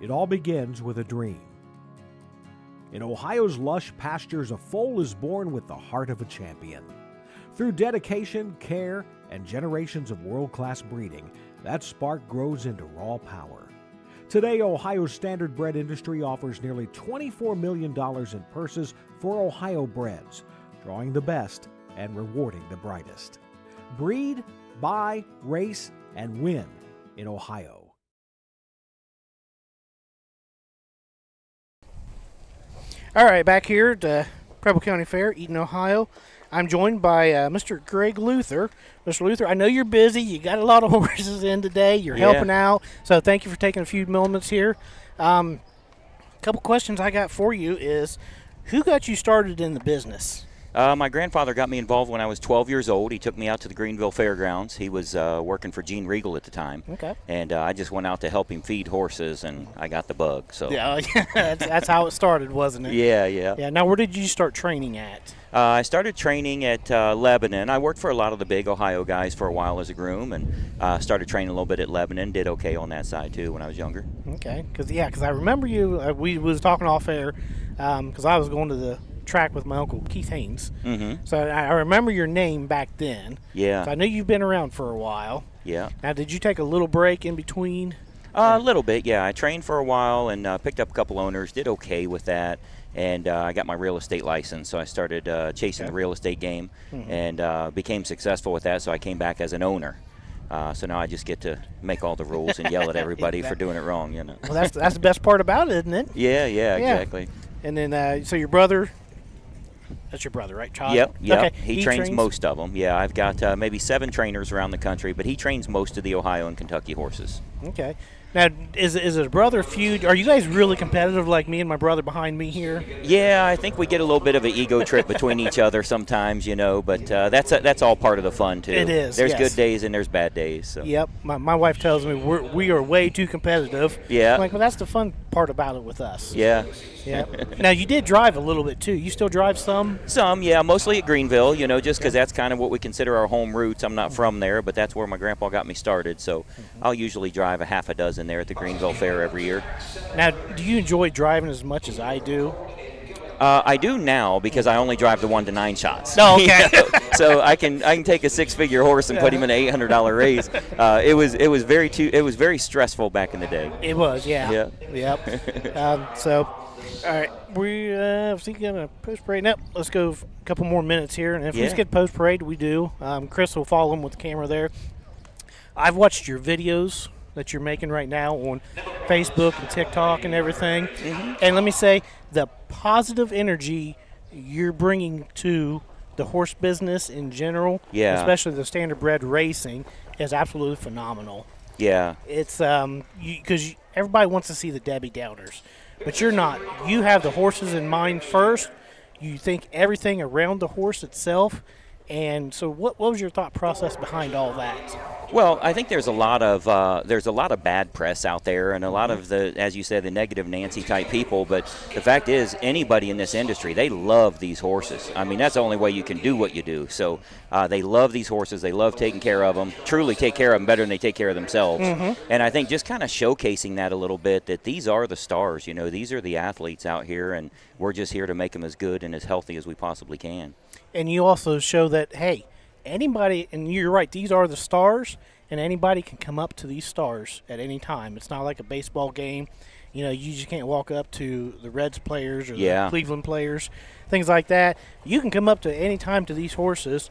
It all begins with a dream. In Ohio's lush pastures, a foal is born with the heart of a champion. Through dedication, care, and generations of world-class breeding, that spark grows into raw power. Today, Ohio's Standardbred industry offers nearly $24 million in purses for Ohio breds, drawing the best and rewarding the brightest. Breed, buy, race, and win in Ohio. All right, back here at the Preble County Fair, Eaton, Ohio. I'm joined by Mr. Greg Luther. Mr. Luther, I know you're busy. You got a lot of horses in today. You're helping out, so thank you for taking a few moments here. A couple questions I got for you is, who got you started in the business? My grandfather got me involved when I was 12 years old. He took me out to the Greenville Fairgrounds. He was working for Gene Regal at the time. Okay. And I just went out to help him feed horses, and I got the bug. So. Yeah, that's how it started, wasn't it? Yeah, yeah. Yeah. Now, where did you start training at? I started training at Lebanon. I worked for a lot of the big Ohio guys for a while as a groom, and started training a little bit at Lebanon. Did okay on that side, too, when I was younger. Okay. Because I remember you, we was talking off air, because I was going to the track with my uncle Keith Haynes. Mm-hmm. So I remember your name back then. Yeah. So I know you've been around for a while. Yeah. Now, did you take a little break in between? A little bit, yeah. I trained for a while and picked up a couple owners. Did okay with that. And I got my real estate license, so I started chasing the real estate game, and became successful with that, so I came back as an owner. So now I just get to make all the rules and yell at everybody for doing it wrong, you know. Well, that's the best part about it, isn't it? Yeah, exactly. And then, so your brother, that's your brother, right, Todd? Yep. Okay. He trains most of them. Yeah, I've got maybe 7 trainers around the country, but he trains most of the Ohio and Kentucky horses. Okay. Now, is it a brother feud? Are you guys really competitive like me and my brother behind me here? Yeah, I think we get a little bit of an ego trip between each other sometimes, but that's all part of the fun, too. It is, There's yes. good days and there's bad days. So. Yep. My wife tells me we are way too competitive. Yeah. I'm like, well, that's the fun part about it with us. Yeah. Yeah. Now, you did drive a little bit, too. You still drive some? Some, yeah, mostly at Greenville, just because that's kind of what we consider our home roots. I'm not from there, but that's where my grandpa got me started. So I'll usually drive a half a dozen there at the Greenville Fair every year. Now, do you enjoy driving as much as I do? I do now because I only drive the 1 to 9 shots. Oh, okay. So I can take a 6-figure horse and put him in an $800 race. It was very stressful back in the day. It was, yeah. Yeah. Yep. So, all right, we think I'm gonna post parade. Nope, let's go a couple more minutes here, and if we skip post parade, we do. Chris will follow him with the camera there. I've watched your videos that you're making right now on Facebook and TikTok and everything. Mm-hmm. And let me say, the positive energy you're bringing to the horse business in general, especially the Standardbred racing, is absolutely phenomenal. Yeah. It's because everybody wants to see the Debbie Downers, but you're not. You have the horses in mind first. You think everything around the horse itself. And so, what was your thought process behind all that? Well, I think there's a lot of bad press out there, and a lot of the, as you said, the negative Nancy type people. But the fact is, anybody in this industry, they love these horses. I mean, that's the only way you can do what you do. So they love these horses. They love taking care of them. Truly take care of them better than they take care of themselves. Mm-hmm. And I think just kind of showcasing that a little bit, that these are the stars. These are the athletes out here, and we're just here to make them as good and as healthy as we possibly can. And you also show that, hey, anybody, and you're right, these are the stars, and anybody can come up to these stars at any time. It's not like a baseball game. You just can't walk up to the Reds players or the Cleveland players, things like that. You can come up to any time to these horses,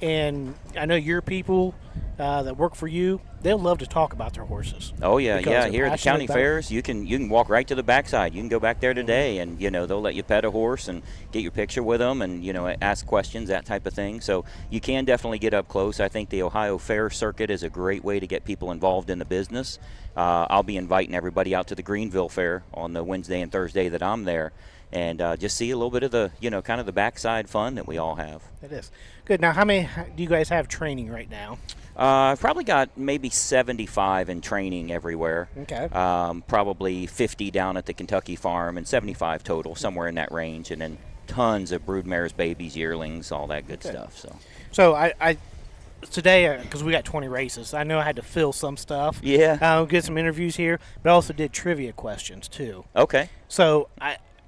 and I know your people that work for you, they'll love to talk about their horses. Oh, yeah. Here at the county fairs, you can walk right to the backside. You can go back there today, and, they'll let you pet a horse and get your picture with them and, ask questions, that type of thing. So you can definitely get up close. I think the Ohio Fair Circuit is a great way to get people involved in the business. I'll be inviting everybody out to the Greenville Fair on the Wednesday and Thursday that I'm there, and just see a little bit of the, kind of the backside fun that we all have. It is. Good. Now, how many do you guys have training right now? I've probably got maybe 75 in training everywhere. Okay. Probably 50 down at the Kentucky farm and 75 total, somewhere in that range. And then tons of broodmares, babies, yearlings, all that good stuff. So I today, because we got 20 races, I know I had to fill some stuff. Yeah. Get some interviews here, but I also did trivia questions too. Okay. So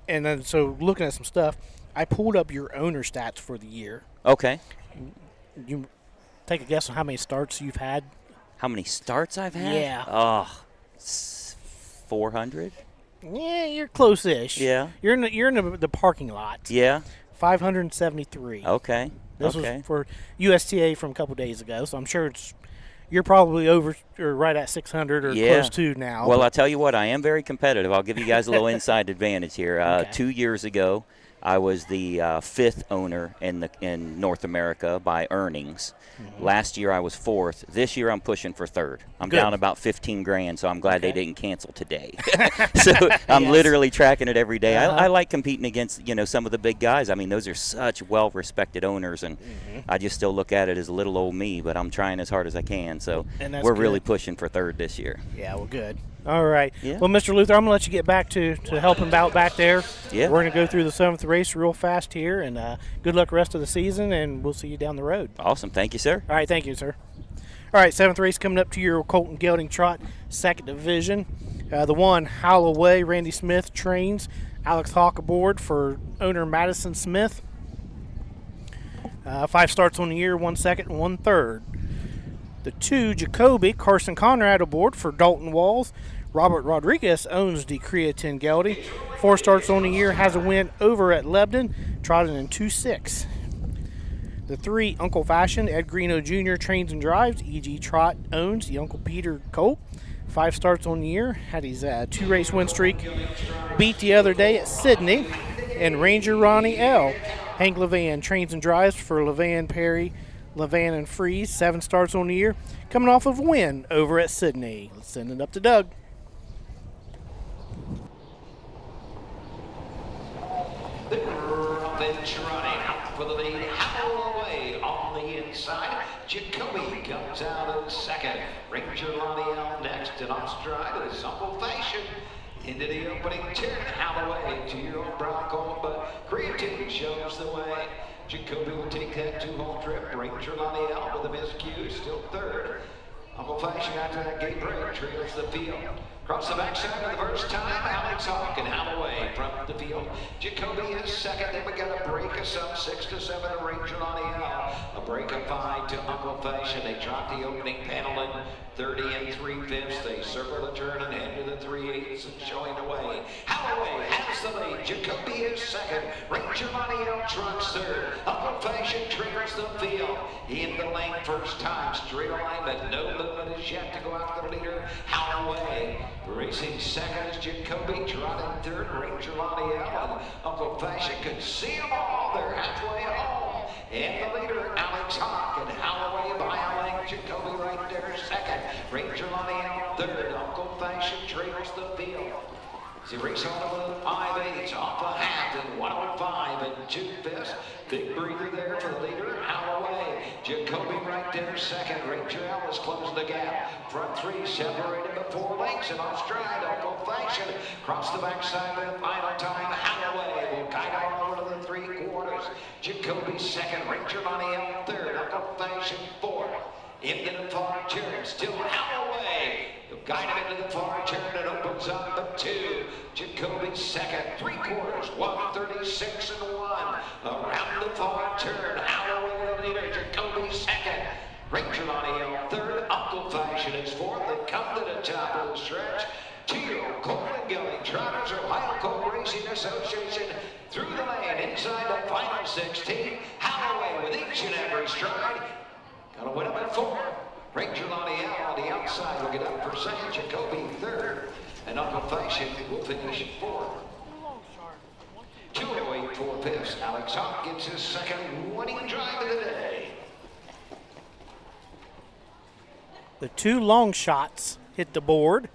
looking at some stuff, I pulled up your owner stats for the year. Okay. You take a guess on how many starts you've had? How many starts I've had? Yeah. Oh, 400? Yeah, you're close-ish. Yeah. You're in the parking lot. Yeah. 573. Okay. This was for USTA from a couple days ago, so I'm sure you're probably over or right at 600 or close to now. Well, I'll tell you what, I am very competitive. I'll give you guys a little inside advantage here. 2 years ago, I was the 5th owner in North America by earnings. Mm-hmm. Last year I was 4th. This year I'm pushing for 3rd. I'm down about 15 grand, so I'm glad they didn't cancel today. So I'm literally tracking it every day. I like competing against some of the big guys. I mean, those are such well-respected owners, and I just still look at it as a little old me, but I'm trying as hard as I can. So we're really pushing for 3rd this year. Yeah, well, good. All right. Yeah. Well, Mr. Luther, I'm going to let you get back to helping out back there. Yeah. We're going to go through the 7th race real fast here, and good luck the rest of the season, and we'll see you down the road. Awesome. Thank you, sir. All right. Thank you, sir. All right, 7th race coming up to your Colton Gelding Trot, 2nd division. The one, Holloway, Randy Smith trains. Alex Hawk aboard for owner Madison Smith. 5 starts on the year, 1 second and 1 third. The 2, Jacoby, Carson Conrad aboard for Dalton Walls. Robert Rodriguez owns the Creatine Gelding. 4 starts on the year, has a win over at Lebanon, trotting in 2-6. The 3, Uncle Fashion, Ed Greeno Jr. trains and drives. E.G. Trot owns the Uncle Peter Colt. 5 starts on the year, had his 2-race win streak beat the other day at Sydney. And Ranger Ronnie L. Hank Levan trains and drives for Levan Perry, Levan and Freeze. 7 starts on the year, coming off of a win over at Sydney. Let's send it up to Doug. then running out for the lead. Holloway on the inside. Jacoby comes out in second. Ranger Laniel next, and on stride is Uncle Fashion. Into the opening turn, Holloway to your own Bronco, but Creatine shows the way. Jacoby will take that 2-hole trip. Ranger Laniel with a miscue, still third. Uncle Fashion after that gate break trails the field. Across the backside for the first time, Alex Hawk and Holloway from the field. Jacoby is second, then we got a break of some 6 to 7 to Ranger Laniel. A break of 5 to Uncle Fashion. They drop the opening panel in 30 3/5. They circle the turn and head to the 3/8 and showing the way. Holloway has the lead. Jacoby is second. Ranger Laniel trucks third. Uncle Fashion trails the field. In the lane first time, straight alignment. No limit is yet to go after the leader. Holloway racing second is Jacoby, trotting third, Ranger Laniel, and Uncle Fashion can see them all. They're halfway home. And the leader, Alex Hawk, and Holloway by a length. Jacoby right there second. Ranger Laniel third. Uncle Fashion trails the field. He race on with 5/8, off a half, and 105 and 2/5. Big breather there for the leader, Holloway. Jacoby right there second. Ranger Ellis closed the gap. Front three separated by 4 lengths, and off stride, Uncle Fashion. Cross the backside for the final time. Holloway will guide on over to the 3/4. Jacoby second. Ranger Laniel third. Uncle Fashion fourth. Into the far turn, still Holloway. Guide him into the far turn, it opens up at 2. Jacoby second, 3/4, 136 and 1. Around the far turn, Holloway the leader, Jacoby second. Ranger Laniel third, Uncle Fashion is fourth. They come to the top of the stretch. Teal, Cole and Gilly, Trotters, Ohio Colt Racing Association through the lane inside the final 16. Holloway with each and every stride. Gonna win up at 4. Ranger Laniel on the outside will get up for second. Jacoby third. And Uncle Fashion will finish 4th. 208 4/5. Alex Hawk gets his second winning drive of the day. The 2 long shots hit the board.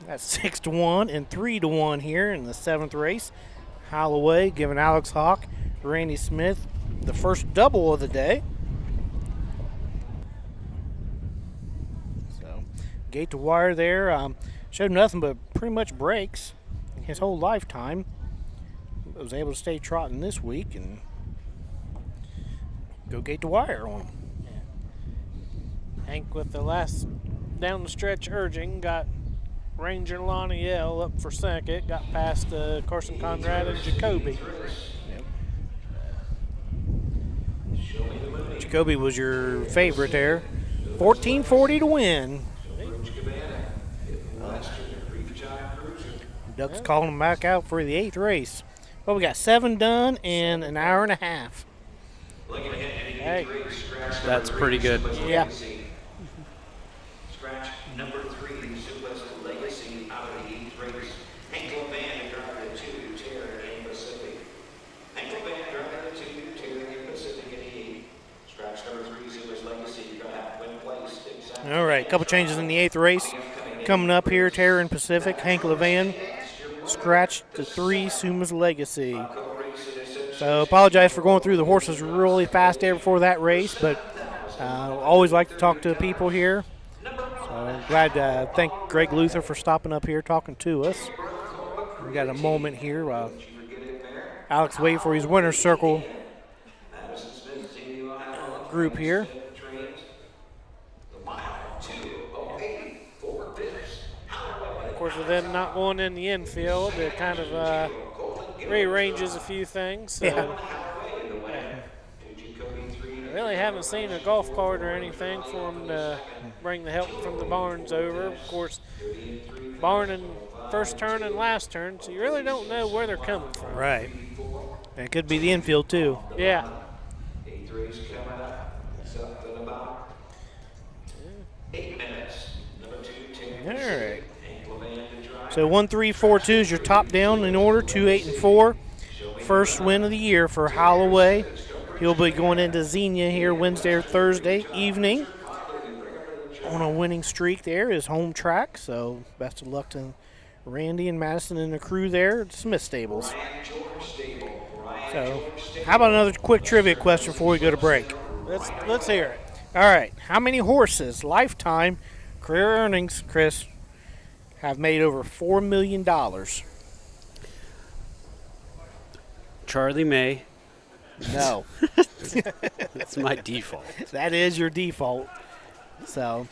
That's 6 to 1 and 3 to 1 here in the 7th race. Holloway giving Alex Hawk, Randy Smith the first double of the day. Gate to wire there, showed nothing but pretty much breaks his whole lifetime. Was able to stay trotting this week and go gate to wire on him. Hank with the last down the stretch urging got Ranger Laniel up for second, got past Carson Conrad and Jacoby. Jacoby was your favorite there. 1440 to win. Doug's calling him back out for the 8th race. Well, we got 7 done in an hour and a half. Hey, That's pretty good. Yeah. Scratch number 3, Southwest Legacy out of the 8th race. Hank LeVan driving the 2, Terra and Pacific. Hank LeVan driving the 2, Terra and Pacific in the 8. Scratch number 3, Southwest Legacy, you're going to have to win place. All right, a couple changes in the 8th race. Coming up here, Terra and Pacific, Hank LeVan. Scratch to 3, Suma's Legacy. So apologize for going through the horses really fast there before that race, but always like to talk to people here. So glad to thank Greg Luther for stopping up here talking to us. We got a moment here. Alex waiting for his winner's circle group here. of course, with them not going in the infield, it kind of rearranges a few things. So, I really haven't seen a golf cart or anything for them to bring the help from the barns over. Of course, barn and first turn and last turn, so you really don't know where they're coming from. Right. It could be the infield, too. Yeah. All right. So 1, 3, 4, 2 is your top down in order. 2, 8, and 4. First win of the year for Holloway. He'll be going into Xenia here Wednesday or Thursday evening on a winning streak there. His home track. So best of luck to Randy and Madison and the crew there at Smith Stables. So, how about another quick trivia question before we go to break? Let's hear it. All right. How many horses, lifetime career earnings, Chris, have made over $4 million? Charlie May. No. That's my default. That is your default. So,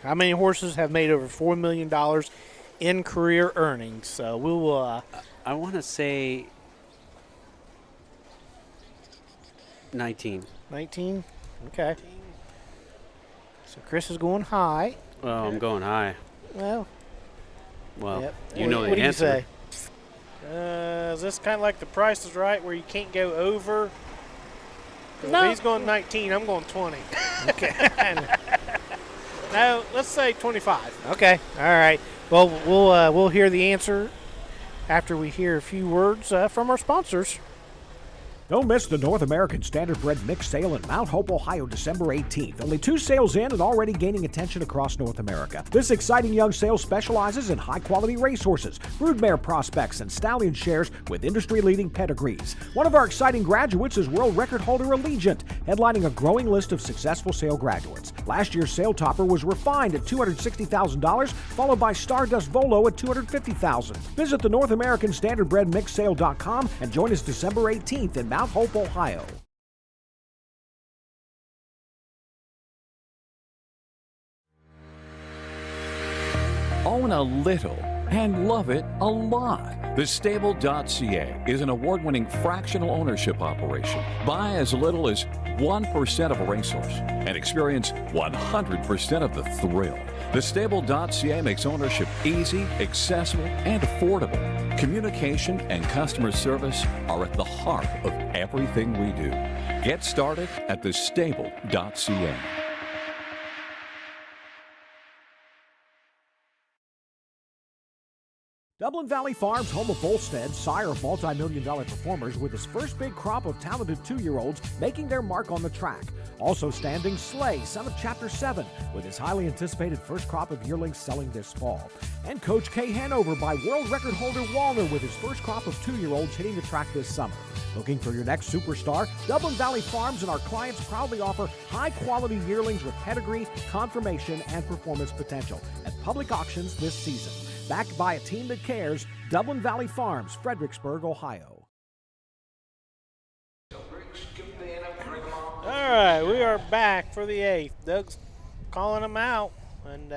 how many horses have made over $4 million in career earnings? So, we will. I want to say 19. 19? Okay. So, Chris is going high. Well, I'm going high. Well, Well, yep. you know the what answer. do you say? Is this kind of like The Price is Right, where you can't go over? 'Cause No. If he's going 19, I'm going 20. Okay. No, let's say 25. Okay. All right. Well, we'll hear the answer after we hear a few words from our sponsors. Don't miss the North American Standardbred Mixed Sale in Mount Hope, Ohio, December 18th. Only 2 sales in and already gaining attention across North America. This exciting young sale specializes in high-quality racehorses, broodmare prospects, and stallion shares with industry-leading pedigrees. One of our exciting graduates is world record holder Allegiant, headlining a growing list of successful sale graduates. Last year's sale topper was Refined at $260,000, followed by Stardust Volo at $250,000. Visit the North American Standardbred Mixsale.com and join us December 18th in Mount Hope, Ohio. Own a little and love it a lot. The Stable.ca is an award-winning fractional ownership operation. Buy as little as 1% of a racehorse and experience 100% of the thrill. The Stable.ca makes ownership easy, accessible, and affordable. Communication and customer service are at the heart of everything we do. Get started at thestable.ca. Dublin Valley Farms, home of Volstead, sire of multi-million-dollar performers, with his first big crop of talented 2-year-olds making their mark on the track. Also standing, Slay, son of Chapter 7, with his highly anticipated first crop of yearlings selling this fall. And Coach K. Hanover by world record holder Wallner with his first crop of 2-year-olds hitting the track this summer. Looking for your next superstar? Dublin Valley Farms and our clients proudly offer high-quality yearlings with pedigree, confirmation, and performance potential at public auctions this season. Backed by a team that cares, Dublin Valley Farms, Fredericksburg, Ohio. All right, we are back for the 8th. Doug's calling them out, and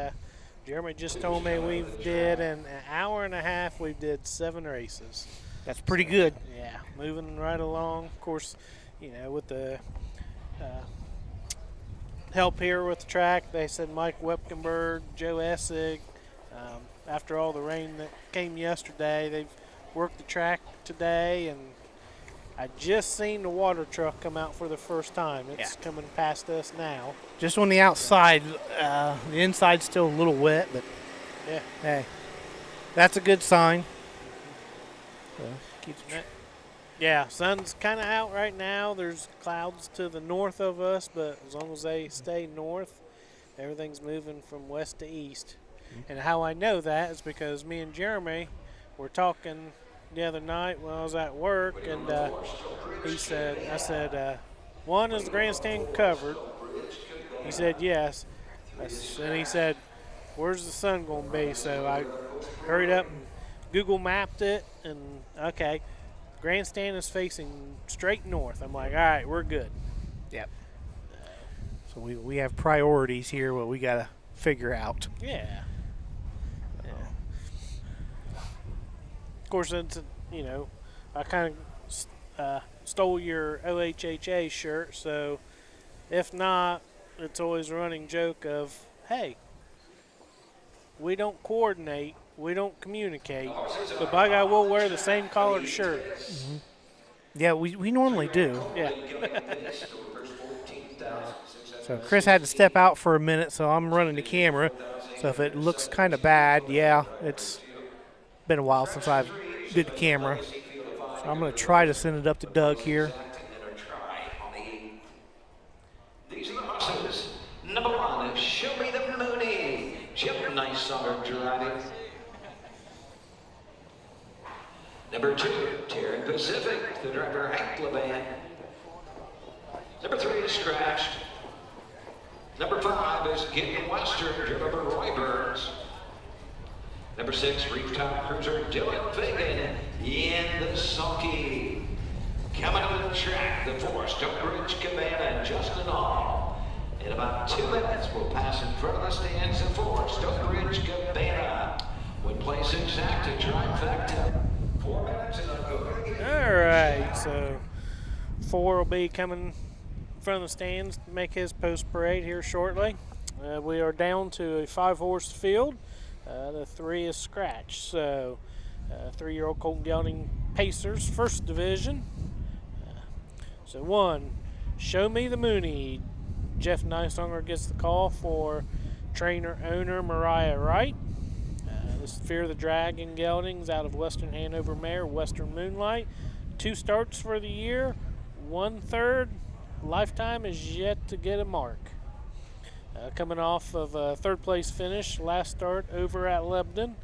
Jeremy just told me we did in an hour and a half. We did 7 races. That's pretty good. Yeah, moving right along. Of course, you know, with the help here with the track, they said Mike Wepkenberg, Joe Essig. After all the rain that came yesterday, they've worked the track today, and I just seen the water truck come out for the first time. It's coming past us now. Just on the outside, the inside's still a little wet, but yeah, hey, that's a good sign. So, yeah, sun's kind of out right now. There's clouds to the north of us, but as long as they stay north, everything's moving from west to east. And how I know that is because me and Jeremy were talking the other night when I was at work, and I said, one, is the grandstand covered? He said, yes. And he said, where's the sun going to be? So I hurried up and Google mapped it, and okay, grandstand is facing straight north. I'm like, all right, we're good. Yep. So we have priorities here, what we got to figure out. Yeah. Of course, it's, you know, I kind of stole your OHHA shirt, so if not, it's always a running joke of, hey, we don't coordinate, we don't communicate, but by God, we'll wear the same collared shirt. Mm-hmm. Yeah, we normally do. Yeah. So Chris had to step out for a minute, so I'm running the camera. So if it looks kind of bad, yeah, it's been a while since I did the camera. So I'm going to try to send it up to Doug here. These are the horses. Number 1, Show Me the Mooney. Chip, nice summer driving. Number 2, Terran Pacific. the driver Hank Levan. Number 3 is scratched. Number 5 is Getting Western, driven by Roy Burns. Number 6, Rooftop Cruiser, Dylan Fagan in the sulky. Coming to the track, the 4, Stonebridge Cabana, Justin Hall. In about 2 minutes, we'll pass in front of the stands, the 4, Stonebridge Cabana. When place exact, a trifecta. 4 minutes and a go. All right, so 4 will be coming in front of the stands to make his post parade here shortly. We are down to a 5-horse field. The 3 is scratched. So 3-year-old Colton Gelding Pacers, first division. So 1, Show Me the Mooney. Jeff Nysonger gets the call for trainer owner Mariah Wright. This is Fear the Dragon Geldings out of Western Hanover Mare, Western Moonlight. 2 starts for the year, 1/3. Lifetime is yet to get a mark. Coming off of a 3rd place finish last start over at Lebanon.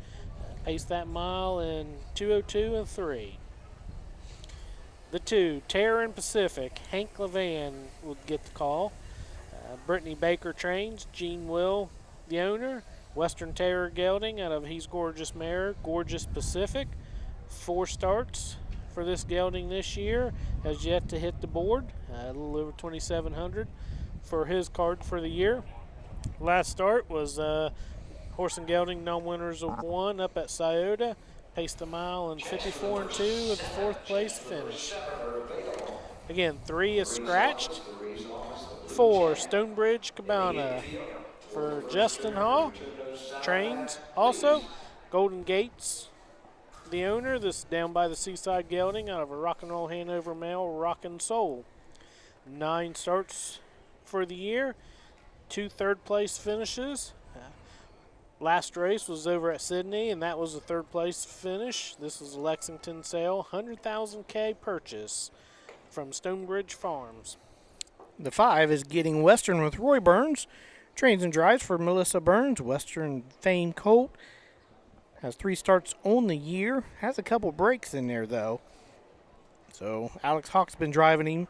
Paced that mile in 2:02 3. The 2, Terror and Pacific. Hank Levan would get the call. Brittany Baker trains. Gene Will, the owner. Western Terror Gelding out of He's Gorgeous Mare, Gorgeous Pacific. 4 starts for this gelding this year. Has yet to hit the board. A little over 2,700 for his card for the year. Last start was Horse and Gelding non-winners of 1 up at Scioto. Paced the mile in 54-2 with the 4th place finish. Again, 3 is scratched. 4, Stonebridge Cabana for Justin Hall. Trains also. Golden Gates, the owner. This is down by the Seaside Gelding out of a Rock and Roll Hanover Mail, Rockin' Soul. 9 starts for the year. 2 3rd place finishes. Last race was over at Sydney, and that was a 3rd place finish. This is a Lexington sale, 100,000 K purchase from Stonebridge Farms. The 5 is Getting Western with Roy Burns. Trains and drives for Melissa Burns, Western Fame Colt. Has 3 starts on the year. Has a couple breaks in there, though. So Alex Hawk's been driving him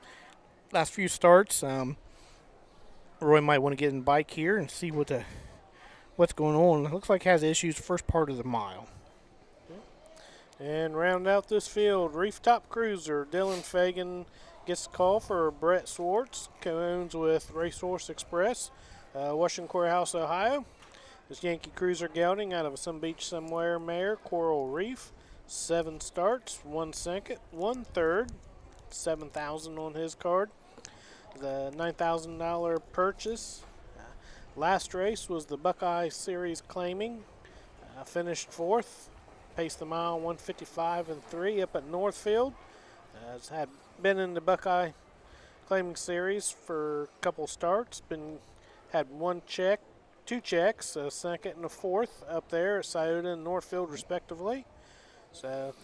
last few starts. Roy might want to get in the bike here and see what's going on. It looks like he has issues first part of the mile. And round out this field, Rooftop Cruiser. Dylan Fagan gets the call for Brett Swartz, co-owns with Racehorse Express, Washington Courthouse, Ohio. This Yankee Cruiser Gelding out of Some Beach Somewhere Mare, Coral Reef. 7 starts, 1 second, 1/3, 7,000 on his card. The $9,000 purchase. Last race was the Buckeye Series Claiming. Finished 4th. Paced the mile 1:55 3 up at Northfield. Has been in the Buckeye Claiming Series for a couple starts. Had 2 checks, a 2nd and a 4th up there at Scioto and Northfield respectively. So,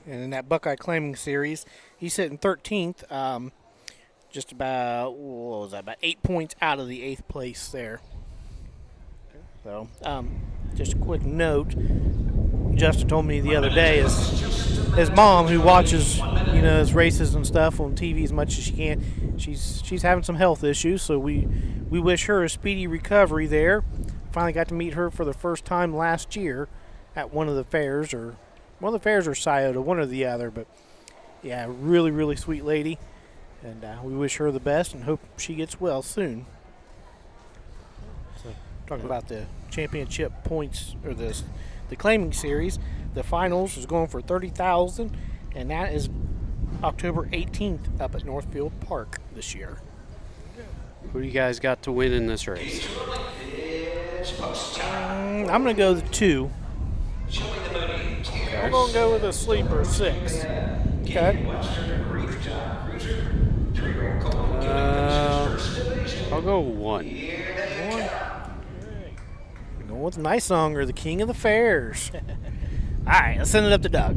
and in that Buckeye Claiming Series, he's sitting 13th. Just about, what was that, about 8 points out of the 8th place there. So, just a quick note. Justin told me the other day his mom, who watches, his races and stuff on TV as much as she can, she's having some health issues, so we wish her a speedy recovery there. Finally got to meet her for the first time last year at one of the fairs or Scioto, one or the other. But yeah, really, really sweet lady, and we wish her the best and hope she gets well soon. So, talking about the championship points or the Claiming Series, the finals is going for $30,000, and that is October 18th up at Northfield Park this year. Who do you guys got to win in this race? I'm going to go the 2. I'm going to go with a sleeper 6. Okay. I'll go 1. Going with Nysonger, the king of the fairs. All right, let's send it up to Doug.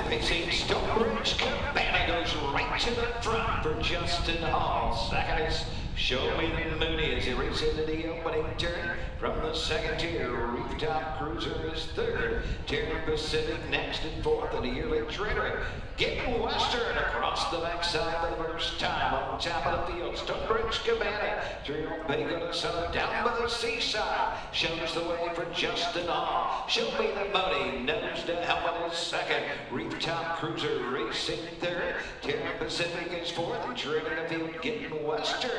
Racing Stonebridge Cabana goes right to the front for Justin Hall. 2nd is Show Me the Mooney as he races into the opening turn. From the second tier, Rooftop Cruiser is third. Tier Pacific next and fourth, and a yearly trader. Getting Western across the backside for the first time on top of the field. Stonebridge Cabana, Trio Bacon and Son down by the seaside. Shows the way for Justin Hall. Show Me the Money, nose to helmet is second. Rooftop Cruiser racing third. Tier Pacific is fourth, and trailing the field Getting Western.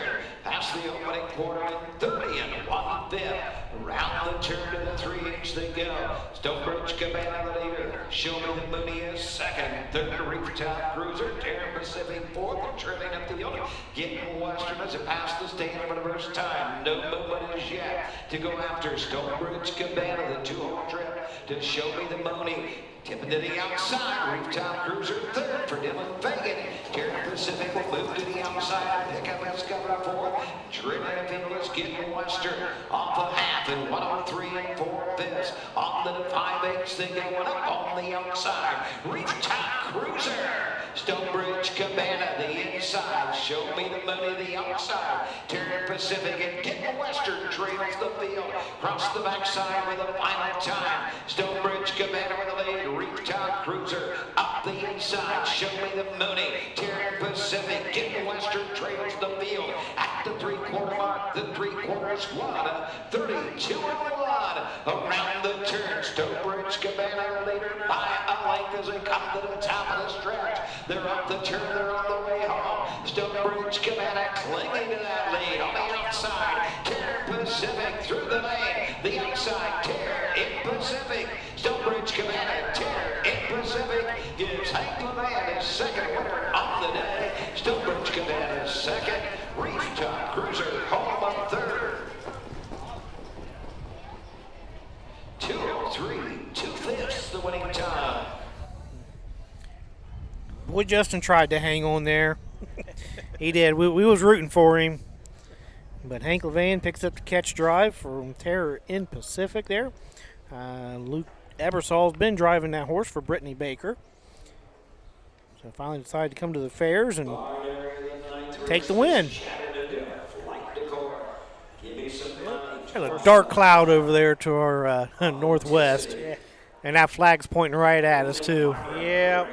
Past the opening quarter in 30 and 1/5. Around the turn to the 3-inch they go. Stonebridge Cabana the leader. Show Me the Mooney is second. Third Rooftop Cruiser. Terran Pacific fourth. And trailing up the field. Getting Western as it passed the stand for the first time. No movement as yet to go after Stonebridge Cabana. The 2-hole trip to Show Me the Mooney. Tipping to the outside, Rooftop Cruiser third for Dylan Fagan. Terran Pacific will move to the outside and pick up his cover fourth. Trailing the field is Getting Western off a half and 103 and 4/5. On the 5/8 they go up on the outside. Rooftop Cruiser. Stonebridge Cabana the inside. Show Me the Money the outside. Terran Pacific and Getting Western trails the field. Cross the backside with a final time. Stonebridge Cabana with the lead. Rooftop Cruiser up the inside. Show Me the Mooney. Terran Pacific. Getting Western trails the field. At the 3/4 mark, the 3/4 won. 32 and 1. Around the turn, Stonebridge Cabana leader by a length as they come to the top of the stretch. They're up the turn, they're on the way home. Stonebridge Cabana clinging to that lead on the outside. Terran Pacific through the lane. The outside, Terran Pacific. Stonebridge Cabana, Terran Pacific gives Hank Levant his second winner on the day. Stonebridge Cabana second. Rooftop Cruiser home up third. 2:03 2/5 the winning time. Boy, Justin tried to hang on there. He did. We was rooting for him. But Hank Levan picks up the catch drive from Terror in Pacific there. Luke Ebersol's been driving that horse for Brittany Baker. So finally decided to come to the fairs and take the win. There's a dark cloud over there to our northwest. Yeah. And that flag's pointing right at us, too. Yeah.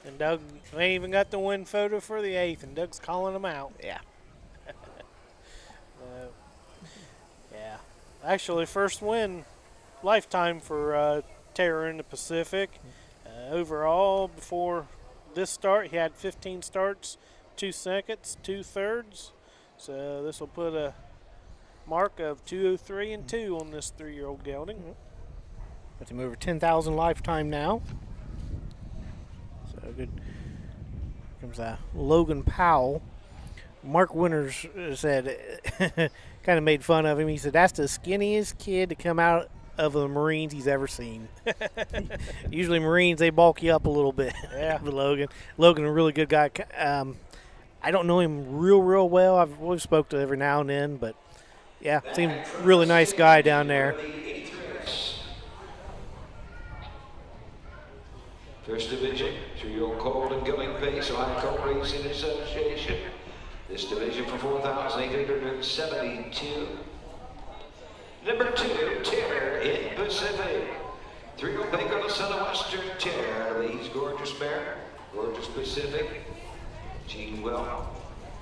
And Doug, they even got the win photo for the 8th, and Doug's calling them out. Yeah. Yeah. Actually, first win lifetime for Terror in the Pacific. Overall, before this start, he had 15 starts, 2 seconds, 2 thirds. So this will put a mark of 203 and 2 on this 3-year-old gelding. Puts him over 10,000 lifetime now. So good. Here comes Logan Powell. Mark Winters said, kind of made fun of him. He said, that's the skinniest kid to come out of the Marines he's ever seen. Usually Marines, they bulk you up a little bit. Yeah. But Logan, a really good guy. I don't know him real well. We've spoke to him every now and then, but yeah, seemed really nice guy down there. First Division, 3-year-old Colt and Going Pace, Ohio Colt Racing Association. This division for 4,872. Number 2, Terror in Pacific. 3-year-old Baker, the son of Western Terror. Leads Gorgeous Mare, Gorgeous Pacific. Gene Well,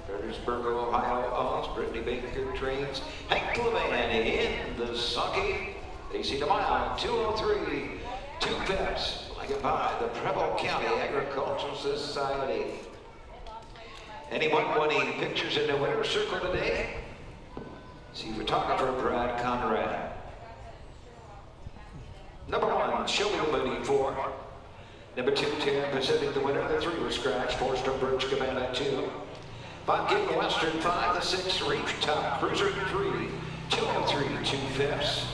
Fredericksburg, Ohio owns. Brittany Baker trains. Hank Levan in the Sulky. AC to mile, 2:03 2/5. Like it by the Preble County Agricultural Society. Anyone wanting pictures in the winner's circle today? See photographer Brad Conrad. Number 1, Show Me the Money 4. Number 2, Terran Pacific, the winner. The 3 was scratched. 4, Stonebridge Cabana 2. 5, Getting Western 5. The 6, Rooftop Cruiser 3. 203 2/5.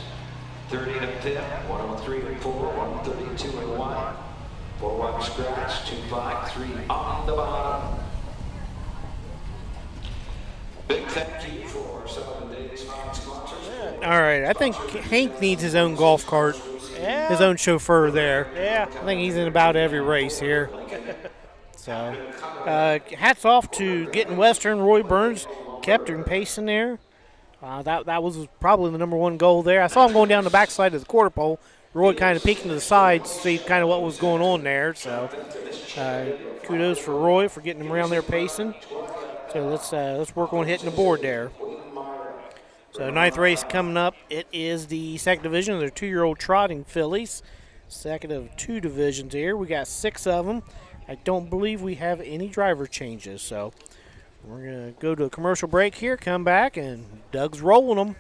30 and 5th. 103 and 4. 132 and 1. 4 1 scratch. 2 5 3 on the bottom. Big thank you for some of the day's sponsors. All right, I think Hank needs his own golf cart, his own chauffeur there. Yeah. I think he's in about every race here. So hats off to Getting Western. Roy Burns kept him pacing there. That was probably the number one goal there. I saw him going down the backside of the quarter pole. Roy kind of peeking to the side to see kind of what was going on there. So kudos for Roy for getting him around there pacing. So let's work on hitting the board there. So ninth race coming up. It is the second division of their 2-year-old trotting fillies. Second of 2 divisions here. We got 6 of them. I don't believe we have any driver changes. So we're going to go to a commercial break here, come back, and Doug's rolling them.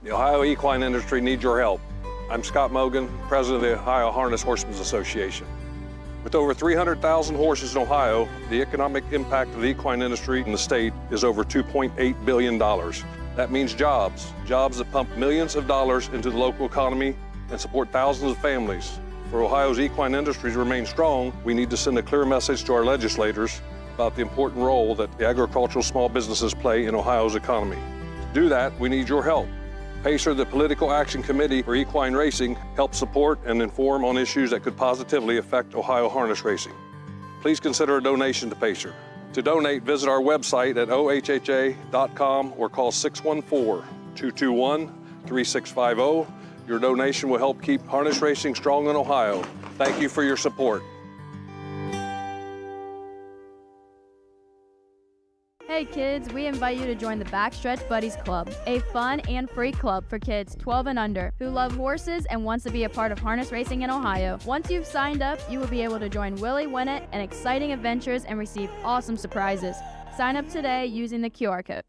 The Ohio equine industry needs your help. I'm Scott Mogan, president of the Ohio Harness Horsemen's Association. With over 300,000 horses in Ohio, the economic impact of the equine industry in the state is over $2.8 billion. That means jobs that pump millions of dollars into the local economy and support thousands of families. For Ohio's equine industry to remain strong, we need to send a clear message to our legislators about the important role that the agricultural small businesses play in Ohio's economy. To do that, we need your help. PACER, the Political Action Committee for Equine Racing, helps support and inform on issues that could positively affect Ohio harness racing. Please consider a donation to PACER. To donate, visit our website at ohha.com or call 614-221-3650. Your donation will help keep harness racing strong in Ohio. Thank you for your support. Hey kids, we invite you to join the Backstretch Buddies Club, a fun and free club for kids 12 and under who love horses and wants to be a part of harness racing in Ohio. Once you've signed up, you will be able to join Willie Winnett and exciting adventures and receive awesome surprises. Sign up today using the QR code.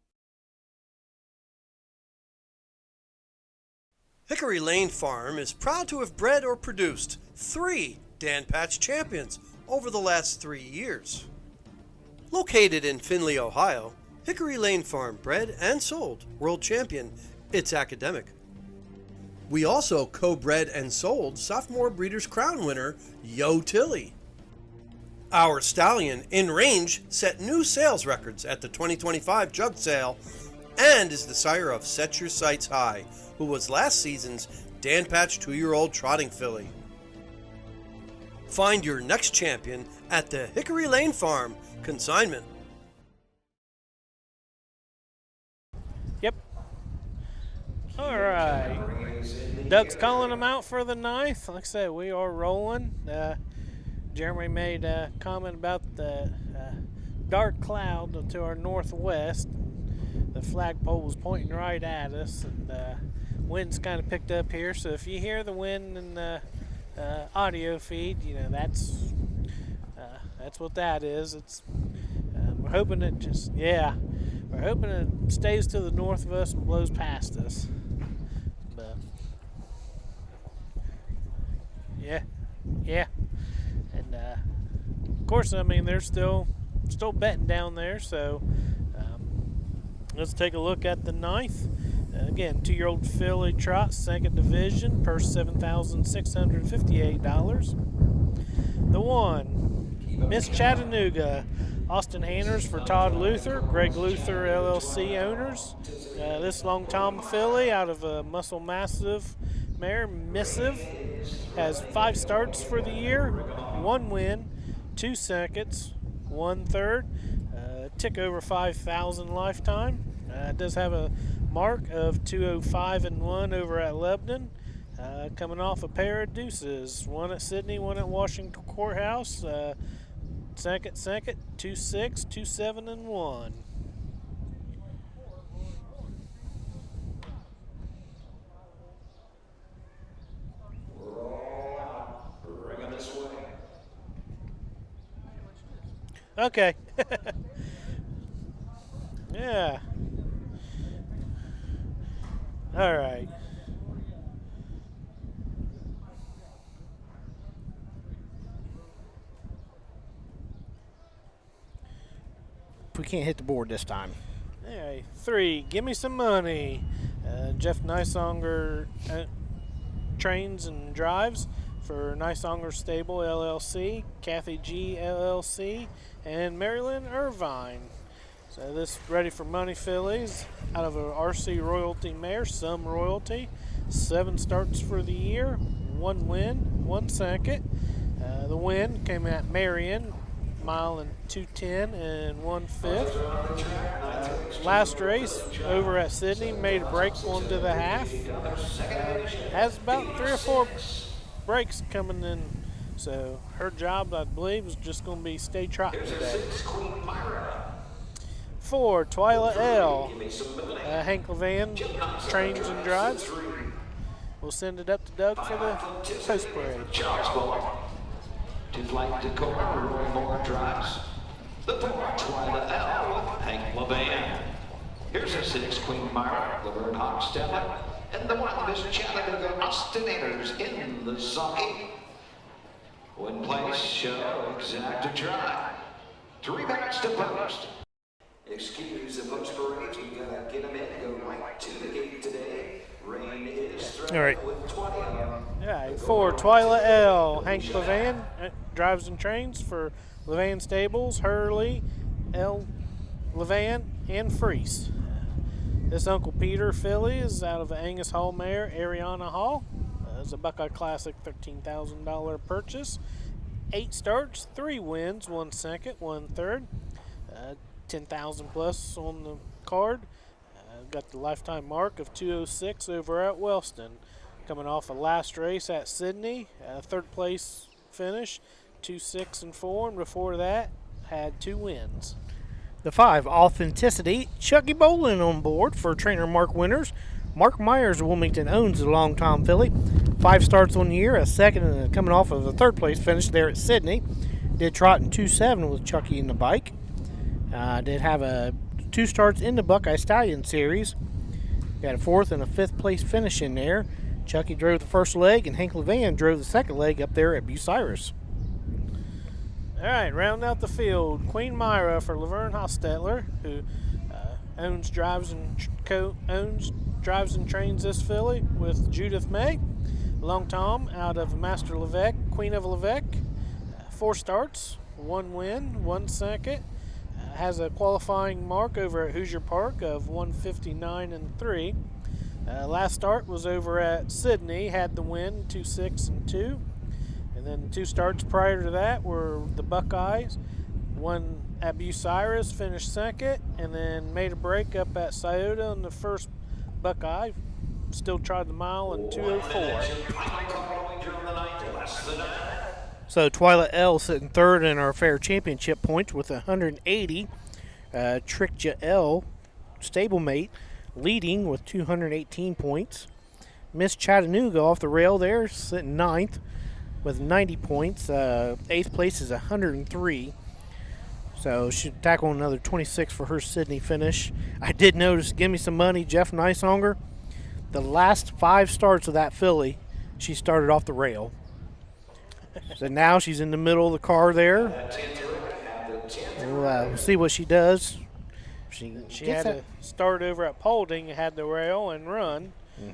Hickory Lane Farm is proud to have bred or produced 3 Dan Patch champions over the last 3 years. Located in Findlay, Ohio, Hickory Lane Farm bred and sold world champion It's Academic. We also co-bred and sold sophomore Breeders' Crown winner Yo Tilly. Our stallion In Range set new sales records at the 2025 jug sale and is the sire of Set Your Sights High, who was last season's Dan Patch 2-year-old trotting filly. Find your next champion at the Hickory Lane Farm. Consignment. Yep. All right. Doug's calling them out for the 9th. Like I said, we are rolling. Jeremy made a comment about the dark cloud to our northwest. The flagpole was pointing right at us, and wind's kind of picked up here. So if you hear the wind in the audio feed, you know that's what that is. It's we're hoping it we're hoping it stays to the north of us and blows past us. But yeah, and of course, I mean they're still betting down there. So let's take a look at the 9th. Again, 2-year-old filly trot, second division, purse $7,658. The 1. Miss Chattanooga, Austin Hanners for Todd Luther, Greg Luther LLC owners. This Long Tom filly out of a Muscle Massive mare, Missive, has 5 starts for the year, 1 win, 2 seconds, 1 third, tick over 5,000 lifetime. Does have a mark of 205 and 1 over at Lebanon. Coming off a pair of deuces, 1 at Sydney, 1 at Washington Courthouse. Second, 2-6, 2-7 and 1. Okay. Yeah. All right. We can't hit the board this time. All right, 3, Give Me Some Money. Jeff Nysonger trains and drives for Nysonger Stable LLC, Kathy G LLC, and Marilyn Irvine. So this ready for money fillies out of a RC Royalty mare, Some Royalty. 7 starts for the year, 1 win, 1 second. The win came at Marion mile and 2:10 and 1/5. Last race over at Sydney, made a break onto the half. Has about 3 or 4 breaks coming in, so her job, I believe, is just going to be stay trotting today. 4, Twyla L. Hank Levan trains and drives. We'll send it up to Doug for the post parade. To flight to corner, Roy Moore drives. The 4, Twyla L. with Hank Levan. Here's a 6, Queen Myra, Laverne Hochstetter. And the 1, Miss Chattanooga Austinators in the socket. One place, show, exact to try. 3 minutes to post. Excuse the post parades, we gotta get them in, go right to the gate today. Rain is threatened. All right. With 20 of them. Yeah, 4, Twyla L. Hank Levan drives and trains for Levan Stables, Hurley, L. Levan, and Freese. This Uncle Peter filly is out of Angus Hall mare, Ariana Hall. It's a Buckeye Classic $13,000 purchase. 8 starts, 3 wins, 1 second, 1 third. 10,000 plus on the card. Got the lifetime mark of 206 over at Wellston. Coming off a last race at Sydney, 3rd place finish, 2, 6, and 4. And before that, had 2 wins. The 5, Authenticity, Chucky Bolin on board for trainer Mark Winters. Mark Myers of Wilmington owns the Long Tom filly. 5 starts on the year, a second, and coming off of a 3rd place finish there at Sydney. Did trot in 2-7 with Chucky in the bike. Did have 2 starts in the Buckeye Stallion Series. Got a 4th and a 5th place finish in there. Chucky drove the first leg, and Hank Levan drove the second leg up there at Bucyrus. All right, round out the field, Queen Myra for Laverne Hostetler, who drives and trains this filly with Judith May. Long Tom out of Master Levesque, Queen of Levesque. 4 starts, 1 win, 1 second. Has a qualifying mark over at Hoosier Park of 159 and 3. Last start was over at Sydney, had the win 2, 6, and 2. And then 2 starts prior to that were the Buckeyes. One at Bucyrus, finished 2nd, and then made a break up at Scioto in the first Buckeye. Still tried the mile in 2:04. So Twyla L sitting 3rd in our fair championship points with 180. Trickja L, stablemate, leading with 218 points. Miss Chattanooga off the rail there, sitting 9th with 90 points. 8th place is 103. So she'll tackle another 26 for her Sydney finish. I did notice, give me some money, Jeff Nicehonger. The last 5 starts of that filly, she started off the rail. So now she's in the middle of the car there. We'll see what she does. She had to start over at Paulding, had the rail and run.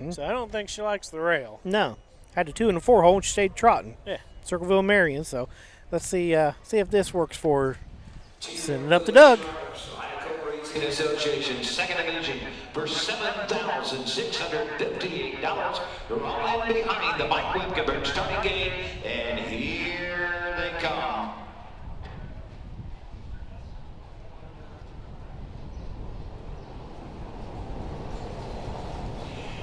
So I don't think she likes the rail. No. Had the 2 and the 4 hole and she stayed trotting. Yeah. Circleville Marion. So let's see if this works for her. Send it up to Doug. Association, 2nd division for $7,658. They're all in behind the Mike Whitcoburn starting gate, and here they come.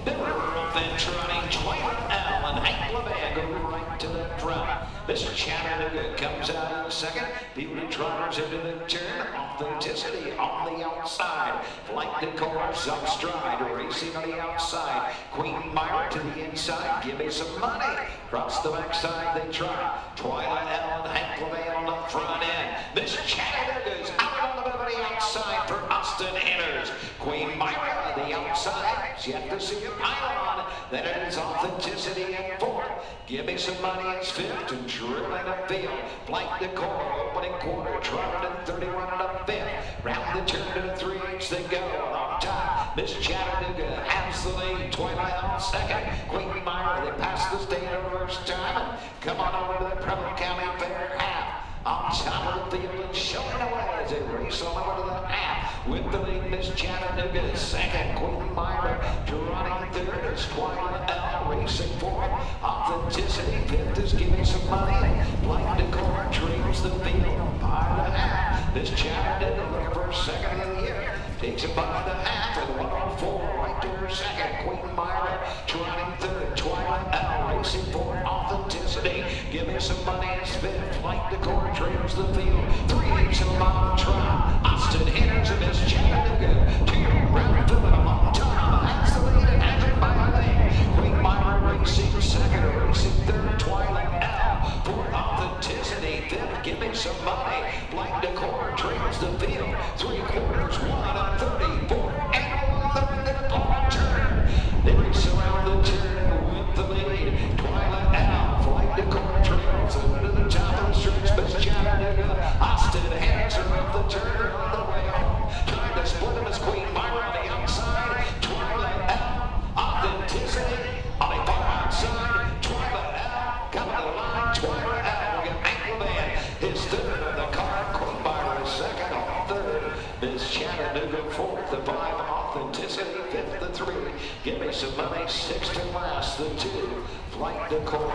They were off and trotting. Twyla L and Hank Levan go right to the front. This Chattanooga comes out in 2nd. Beauty Trotters into the turn. Authenticity on the outside. Flight the course up stride. Racing on the outside. Queen Myra to the inside. Give me some money. Across the backside they try. Twyla L and Hank Levan on the front end. This Chattanooga's out on the outside for Austin Henners. Queen Myra the outside. Yet to see a pylon. Then it is Authenticity at 4th. Give me some money as 5th and drilling a field. Flight the core, opening quarter, trotted in 31 and a 5th. Round the turn to the 3/8 they go. On top, Miss Chattanooga has the lead. Twyla on 2nd. Queen Myra, they pass the state the first time. Come on over to the Preble County Fair half. On top of the field and showing away as they race on over to the half. With the lead, Miss Chattanooga 2nd. Queen Myra running 3rd is Twyla L racing 4th. Authenticity 5th is giving some money. Flight to corner, dream trails the field by the half. This Chattanooga looking for a second in the year. Takes it by the half and 104 right to her second. Queen Myra trotting third. Twilight Owl racing for authenticity. Give me some money and spin. Flight Decor trails the field. 3/8 of a mile trot. Austin Henners and Miss Chattanooga. 2 round to the long time. That's the lead and has it by a lane. Queen Myra racing second. Racing third. Twilight Owl for authenticity. Fifth, give me some money. Flight Decor trails the field. 3/4, 1:34 and 1/3 in the ball turn. They race around the turn with the lead. Twilight Owl, Flight Decor trails into the top of the stretch. Miss Chattanooga, Austin Hanson up the turn on the way home. Trying to split him as Queen Myra on the outside. Twilight Owl, authenticity on the far outside. Twilight Owl coming to the line. Twilight Owl get ankle man. His third of the car. Queen Myra second on third. Miss Chattanooga fourth. The 5 authenticity. Fifth the 3. Give me some money. Sixth and last the 2. Flight Decor.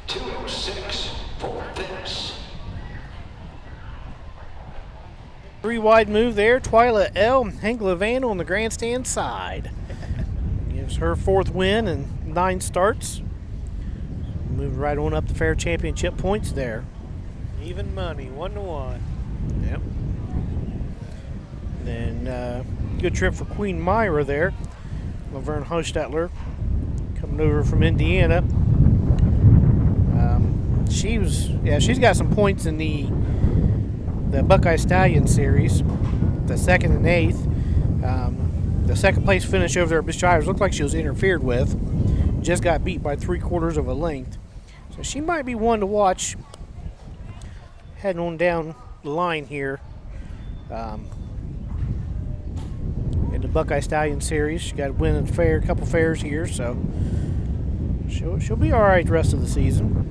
206 for this. 3 wide move there. Twilight L. Hank Levan on the grandstand side. Gives her 4th win in 9 starts. Move right on up the fair championship points there. Even money, 1-1. Yep. Then good trip for Queen Myra there. Laverne Hostetler coming over from Indiana. She's got some points in the Buckeye Stallion series, the 2nd and 8th. The 2nd place finish over there at Bushires looked like she was interfered with. Just got beat by 3/4 of a length. So she might be one to watch heading on down the line here in the Buckeye Stallion series. She got to win a couple fairs here, so she'll be all right the rest of the season.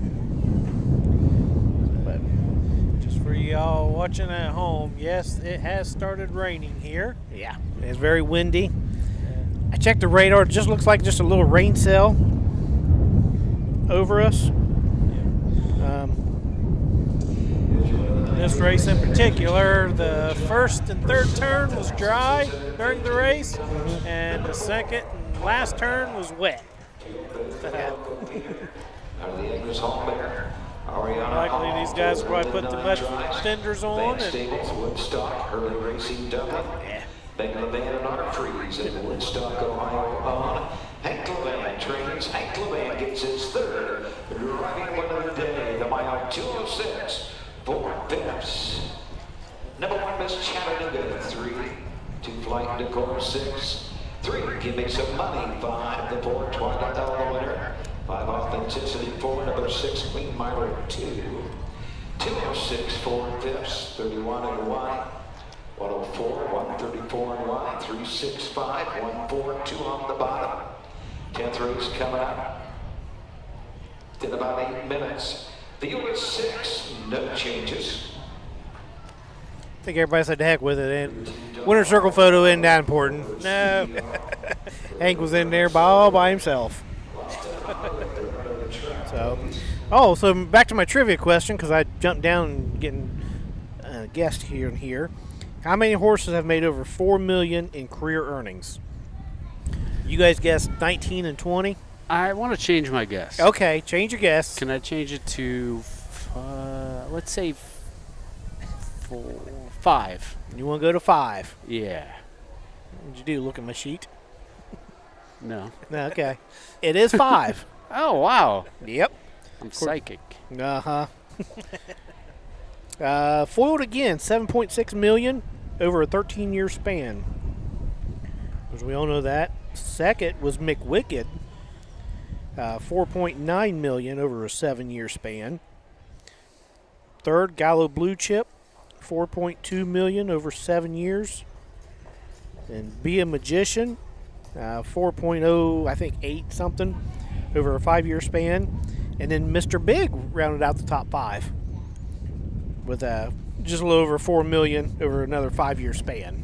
Just for y'all watching at home, yes, it has started raining here. Yeah, it's very windy. I checked the radar. It just looks like just a little rain cell over us. This race in particular, the 1st and 3rd turn was dry during the race, and the 2nd and last turn was wet. Likely these guys will probably put the mud fenders on. Woodstock, Hurley Racing Dublin. Hank Levan and our freeze in Woodstock, Ohio on. Hank Levan trains. Hank Levan gets his 3rd driving win of the day. The mile 206. 4/5. Number 1, Miss Chattanooga, 3. 2 Flight Decor, 6. 3, give me some money, 5. The 4, Twilight Owl, the winner. 5 authenticity, 4. Number 6, Queen Myra, 2. 206, 4/5. 31 and 1. 104, 134 and 1. 365, 142 on the bottom. 10th race coming up in about 8 minutes. Field is 6, no changes. I think everybody said the heck with it. And winner circle photo isn't that important. No. Hank was in there all by himself. So back to my trivia question, because I jumped down and getting a guest here and here. How many horses have made over $4 million in career earnings? You guys guessed 19 and 20. I want to change my guess. Okay, change your guess. Can I change it to, let's say, 5? You want to go to 5? Yeah. What'd you do, look at my sheet? No. No, okay. It is 5. Oh, wow. Yep. I'm psychic. Uh-huh. Foiled again, $7.6 million over a 13-year span. As we all know that. Second was McWicked, $4.9 million over a 7-year span. Third, Gallo Blue Chip, $4.2 million over 7 years. And Be a Magician, 4.0, I think 8 something over a 5-year span. And then Mr. Big rounded out the top 5 with just a little over $4 million over another 5-year span.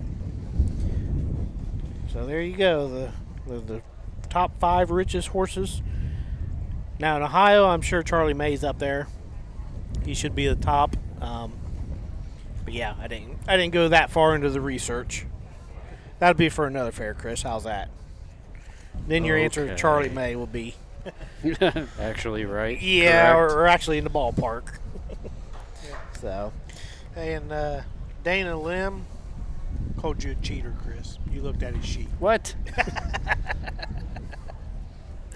So there you go, the top 5 richest horses. Now in Ohio, I'm sure Charlie May's up there. he should be the top. But yeah, I didn't go that far into the research. That'd be for another fair, Chris. How's that? Then your answer to Charlie May will be actually right. Yeah, or actually in the ballpark. So, hey, and Dana Lim called you a cheater, Chris. You looked at his sheet. What?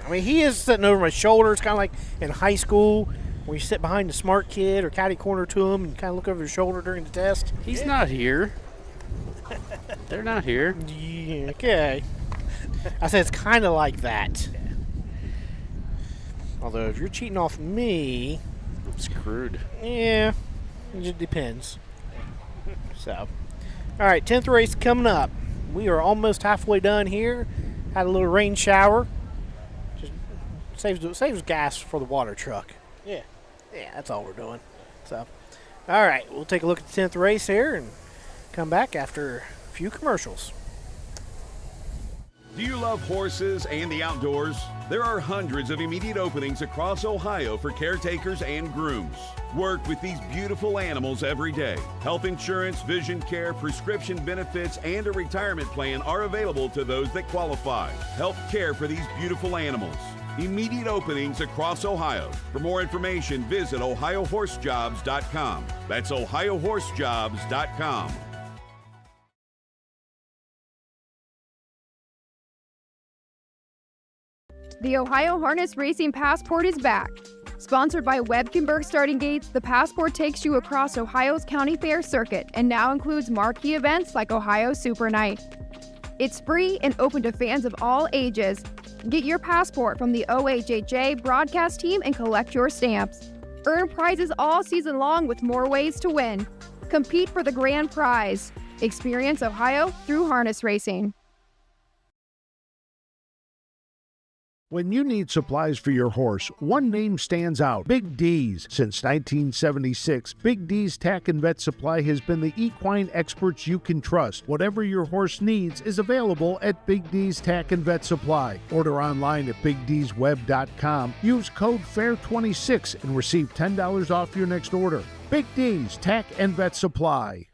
I mean, he is sitting over my shoulder. It's kind of like in high school when you sit behind the smart kid or catty corner to him and kind of look over your shoulder during the test. He's not here. They're not here. Yeah, okay. I said it's kind of like that. Although if you're cheating off me, I'm screwed. Yeah, it just depends. So, all right, 10th race coming up. We are almost halfway done here. Had a little rain shower. Just saves gas for the water truck. Yeah, that's all we're doing. So, all right, we'll take a look at the 10th race here and come back after a few commercials. Do you love horses and the outdoors? There are hundreds of immediate openings across Ohio for caretakers and grooms. Work with these beautiful animals every day. Health insurance, vision care, prescription benefits, and a retirement plan are available to those that qualify. Help care for these beautiful animals. Immediate openings across Ohio. For more information, visit OhioHorseJobs.com. That's OhioHorseJobs.com. The Ohio Harness Racing Passport is back. Sponsored by Webkenberg Starting Gates, the Passport takes you across Ohio's county fair circuit and now includes marquee events like Ohio Super Night. It's free and open to fans of all ages. Get your passport from the OHHA broadcast team and collect your stamps. Earn prizes all season long with more ways to win. Compete for the grand prize. Experience Ohio through harness racing. When you need supplies for your horse, one name stands out: Big D's. Since 1976, Big D's Tack and Vet Supply has been the equine experts you can trust. Whatever your horse needs is available at Big D's Tack and Vet Supply. Order online at BigD'sWeb.com. Use code FAIR26 and receive $10 off your next order. Big D's Tack and Vet Supply.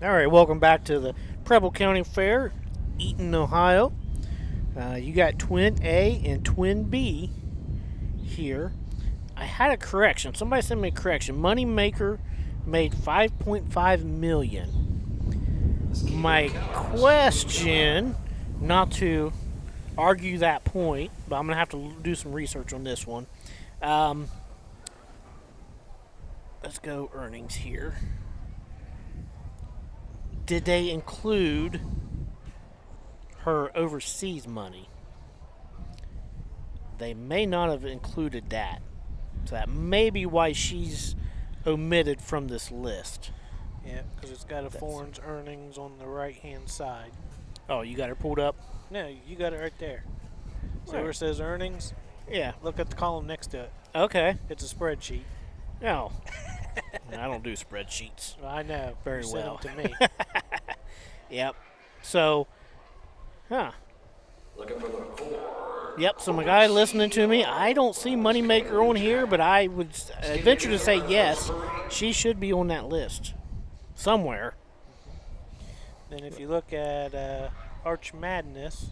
All right, welcome back to the Preble County Fair, Eaton, Ohio. You got Twin A and Twin B here. I had a correction. Somebody sent me a correction. Moneymaker made $5.5 million. My question, not to argue that point, but I'm going to have to do some research on this one. Let's go earnings here. Did they include her overseas money? They may not have included that. So that may be why she's omitted from this list. Yeah, because it's got a foreign's earnings on the right-hand side. Oh, you got her pulled up? No, you got it right there. See where it says earnings? Yeah. Look at the column next to it. Okay. It's a spreadsheet. No. I don't do spreadsheets. I know. Very you well. Sent them to me. Yep. So, Looking for the 4. Yep, so my guy listening to me, I don't see Moneymaker on here, but I would venture to say yes, she should be on that list somewhere. Then if you look at Arch Madness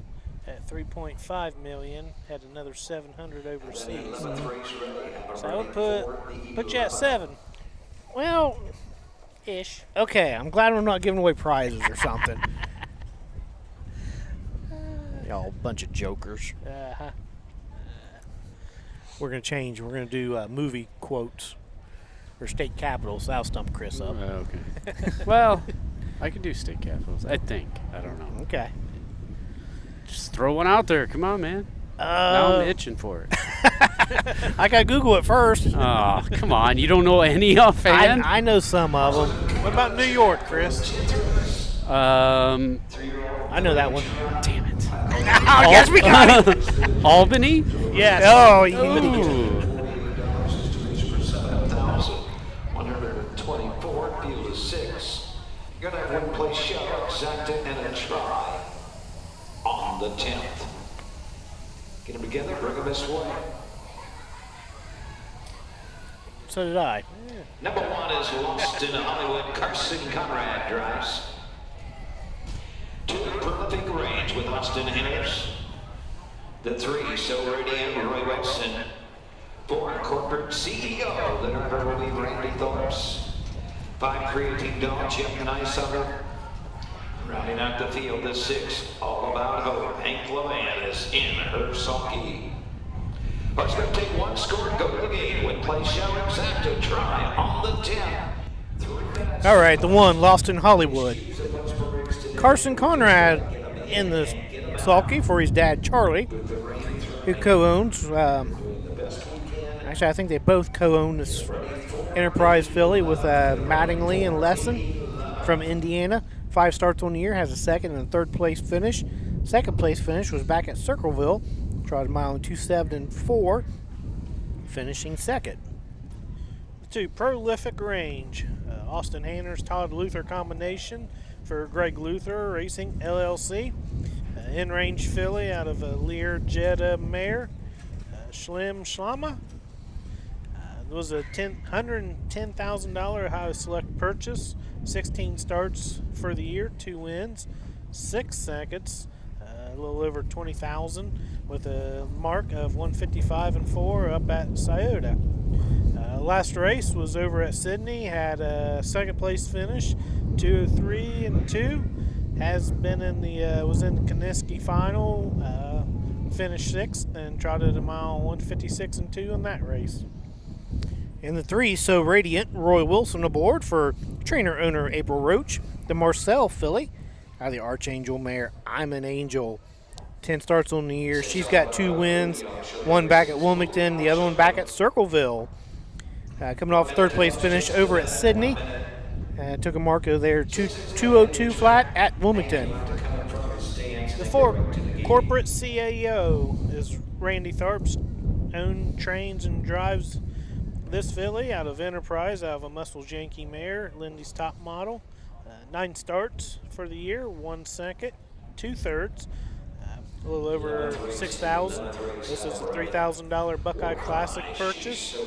at $3.5 million, had another 700 overseas. So I would put you at 7. Well, ish. Okay, I'm glad I'm not giving away prizes or something. Y'all bunch of jokers. Uh-huh. We're going to change. We're going to do movie quotes or state capitals. That'll stump Chris up. Okay. Well, I can do state capitals, I think. I don't know. Okay. Just throw one out there. Come on, man. Now I'm itching for it. I got to Google it first. Oh, come on. You don't know any offhand? I know some of them. What about New York, Chris? I know that one. Damn it. I guess we got it. Albany? Yes. Oh, you 124, field is 6. You're going to have one place shot, exacta, and a try on the 10th. Get them together, bring them this way. So did I. Number 1 is Lost in Hollywood. Carson Conrad drives. 2, Prolific Range with Austin Henners. The 3, So Radiant, Roy Wilson. 4, Corporate CEO, the driver will be Randy Thorps. 5, Creatine Dog, Jeff Nicehutter. Rounding out the field, the 6, All About Hope. Hank Levan is in her sulky. Horsemen take 1 score, go to the game. Win, play, show, exact to try on the 10. All right, the 1, Lost in Hollywood. Carson Conrad in the sulky for his dad, Charlie, who co-owns. Actually, I think they both co-own this Enterprise filly with Mattingly and Lesson from Indiana. 5 starts on the year, has a 2nd and 3rd place finish. 2nd place finish was back at Circleville. Tried a mile in 2:07.4, finishing 2nd. The 2, Prolific Range. Austin Hanners, Todd Luther combination for Greg Luther Racing LLC. In-range filly out of a Lear Jetta mare. Shlama. It was a $110,000 Ohio Select purchase. 16 starts for the year, 2 wins, 6 seconds, a little over 20,000 with a mark of 155.4 up at Scioto. Last race was over at Sydney, had a 2nd place finish, 2:03.2. Has been in the was in the Kaniski final, finished 6th and trotted a mile 156.2 in that race. In the 3, So Radiant, Roy Wilson aboard for trainer-owner April Roach. The Marcel filly out of the Archangel mare, I'm an Angel. 10 starts on the year. She's got 2 wins, 1 back at Wilmington, the other one back at Circleville. Coming off 3rd place finish over at Sydney. Took a mark of there, 2:02 flat at Wilmington. The 4, Corporate CAO, is Randy Tharp's own, trains and drives this filly out of Enterprise, out of a Muscles Yankee mare, Lindy's top model. 9 starts for the year, 1 second, 2 thirds, a little over 6,000. This is a $3,000 Buckeye Classic purchase.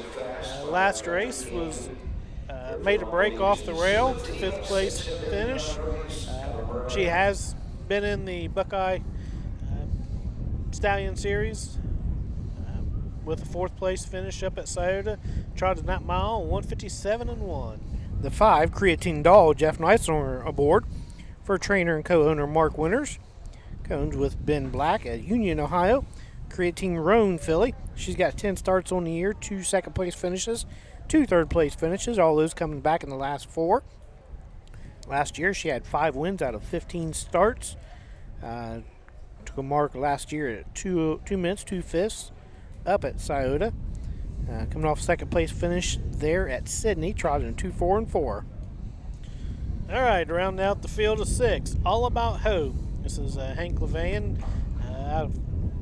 Last race was made a break off the rail, 5th place finish. She has been in the Buckeye Stallion Series with a 4th place finish up at Scioto. Trotted that mile, 157.1. The 5, Creatine Doll, Jeff Neisler aboard for trainer and co-owner Mark Winters. Co-owns with Ben Black at Union, Ohio. Creatine Roan filly. She's got 10 starts on the year, 2 2nd place finishes, 2 3rd place finishes, all those coming back in the last 4. Last year she had 5 wins out of 15 starts. Took a mark last year at 2 minutes, 2 fifths up at Scioto. Coming off 2nd place finish there at Sydney, trotted in 2:04.4. All right, round out the field of 6, All About Hope. This is Hank Levan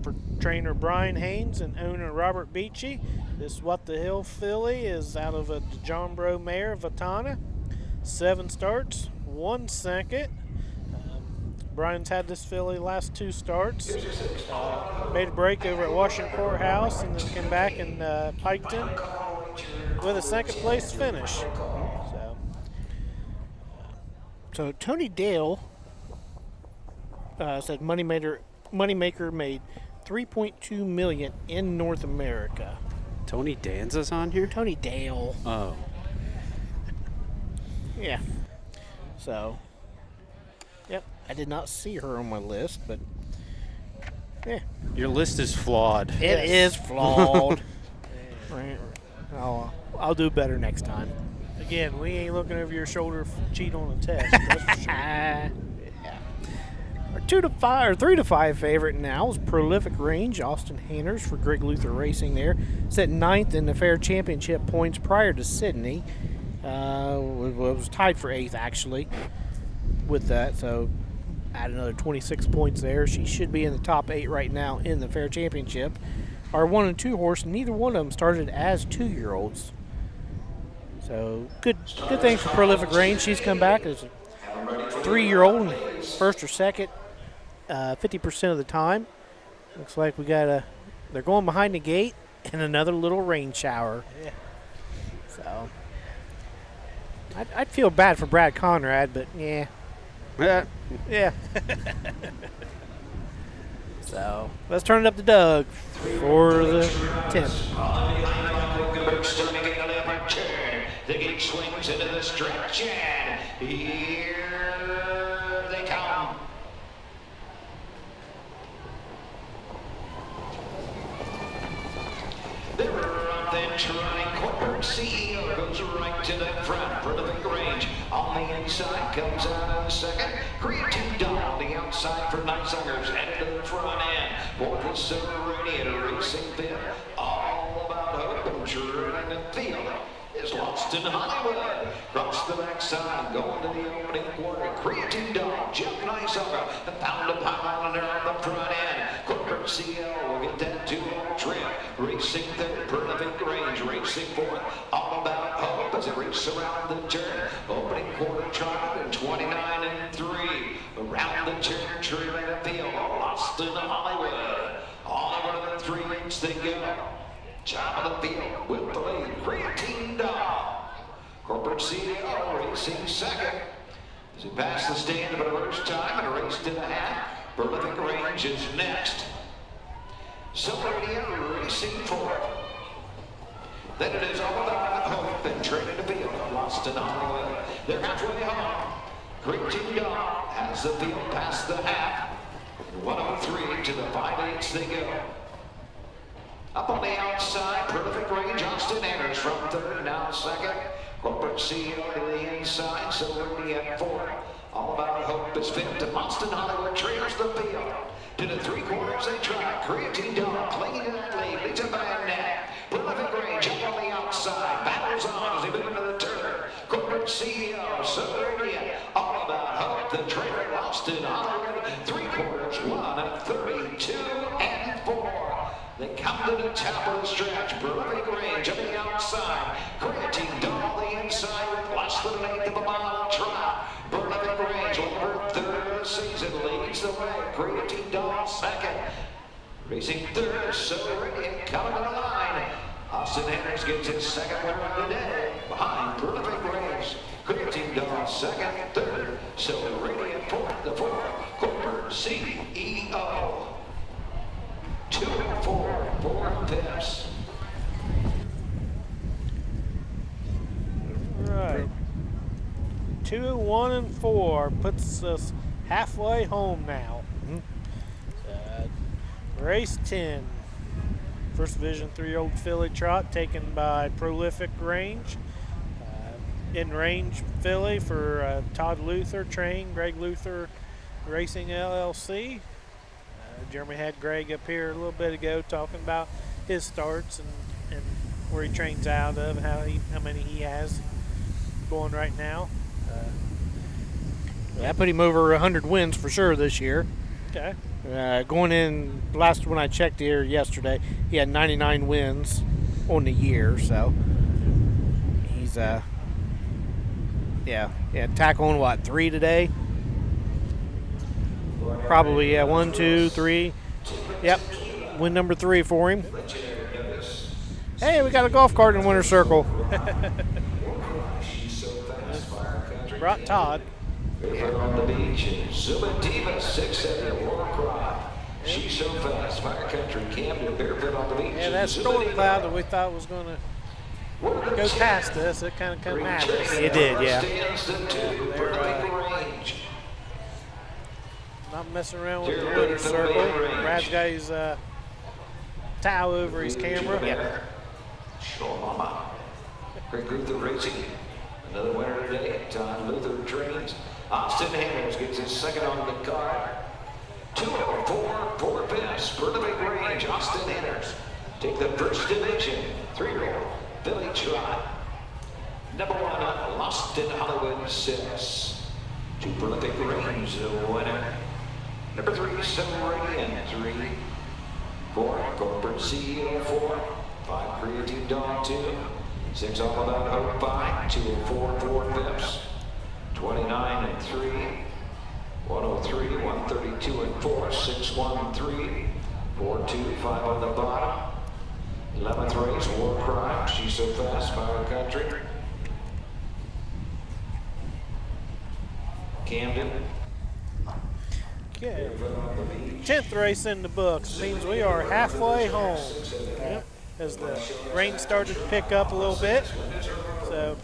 for trainer Brian Haynes and owner Robert Beachy. This What the Hill filly is out of a John Bro mare, Vatana. 7 starts, 1 second. Brian's had this filly last 2 starts. Made a break over at Washington Courthouse and then came back in Piketon with a 2nd place finish. So Tony Dale said Moneymaker made $3.2 million in North America. Tony Danza's on here? Tony Dale. Oh. Yeah. So, yep, I did not see her on my list, but yeah. Your list is flawed. It is flawed. I'll do better next time. Again, we ain't looking over your shoulder if you cheat on a test. That's for sure. Yeah. Our 2 to 5 or 3 to 5 favorite now is Prolific Range. Austin Hanners for Greg Luther Racing there. Set 9th in the Fair Championship points prior to Sydney. Was tied for 8th actually with that. So add another 26 points there. She should be in the top 8 right now in the Fair Championship. Our 1 and 2 horse, neither one of them started as 2-year-olds. So good thing for Prolific Range. She's come back as a 3-year-old, 1st or 2nd, 50% of the time. Looks like we got a they're going behind the gate, and another little rain shower. Yeah. So I'd feel bad for Brad Conrad, but yeah. Yeah. So let's turn it up to Doug for the 10th. The gate swings into the stretch, and here they come. They're up then trying. Corporate CEO goes right to the front for the big range. On the inside comes out in second. Creatine Dawn on the outside for Nightsingers. Headed to the front end. For the Silver Radiator racing fifth. All about hope and turning the field. Is Lost in Hollywood. Cross the backside, going to the opening quarter. Creatine Dawn, Jeff Nicehacker, the pound of pile on there on the front end. Corporate CEO will get that 2-0 trip. Racing third, Perfect Range, racing fourth. All about hope as it races around the turn. Opening quarter trial in 29-3. Around the turn, trailing the field. Lost in Hollywood. All over the 3 lanes they go. Top of the field with the lead, Creatine Dawn. Corporate CEO racing second. As he passed the stand for the first time and raced to the half. Prolific Range is next. Silver Radio racing fourth. Then it is all about hope and training the field. Lost in Hollywood. They're halfway home. Creatine Dawn has the field past the half. 103 to the 5/8 they go. Up on the outside, Perfect Range, Austin Anders from third, now second. Corporate CEO to the inside, Silverity at fourth. All about hope is fifth, and Austin Hollywood trails the field. To the 3/4 they try. Creatine Dawn clinging to that lead, leads a bad net. Perfect Range up on the outside, battles on as they move into the turn. Corporate CEO, Silverity, all about hope. The trailer lost in Hollywood, 3/4, 1:32.4. They come to the top of the stretch. Prolific Range on the outside. Creatine Dawn on the inside with less than an eighth of a mile trot. Prolific Range over third of the season leads the way. Creatine Dawn second. Racing third, Silver Radiant coming to the line. Austin Anders gets his second winner of the day behind Prolific Range. Creatine Dawn second, third, Silver Radiant fourth, the fourth. Corporate CEO. 2-4, 4/5. Right. 2-1-4 puts us halfway home now. Race 10. First Division 3-year-old filly trot taken by Prolific Range. In range filly for Todd Luther, trained Greg Luther Racing LLC. Jeremy had Greg up here a little bit ago talking about his starts and where he trains out of, how many he has going right now. That put him over 100 wins for sure this year. Okay. Going in, last when I checked here yesterday, he had 99 wins on the year, so he's tackling what, 3 today? Probably, 1, 2, 3. Yep, win number 3 for him. Hey, we got a golf cart in winner's circle. Brought Todd. Barefoot on the beach, Zuma Diva, 670, War Cry. She's so fast, Fire Country, Camden, Barefoot on the beach. Yeah, that storm cloud that we thought was going to go past us, it kind of come at us. It did, yeah. Not messing around with the winner's circle. Brad's got his towel over his camera. Yep. Show Mama. Greg Luther Racing. Another winner today. Todd Luther trains. Austin Anders gets his second on the card. 2-4, 4/5. Prolific Range. Austin Anders take the first division. 3-year-old Billy Trot. Number 1, Lost in Hollywood 6. 2 Prolific Range, the winner. Number 3, Silver Radiant, 3. 4, Corporate CEO, 4. 5, Creatine Dawn, 2. 6, All About Hope, 5. 2-4, 4/5. 29-3. 103, 132-4. 6-1-3. 4-2, 5 on the bottom. 11th race, War Crime. She's so fast, by our country. Camden. Okay. 10th race in the books means we are halfway home. Yep. As the rain started to pick up a little bit, so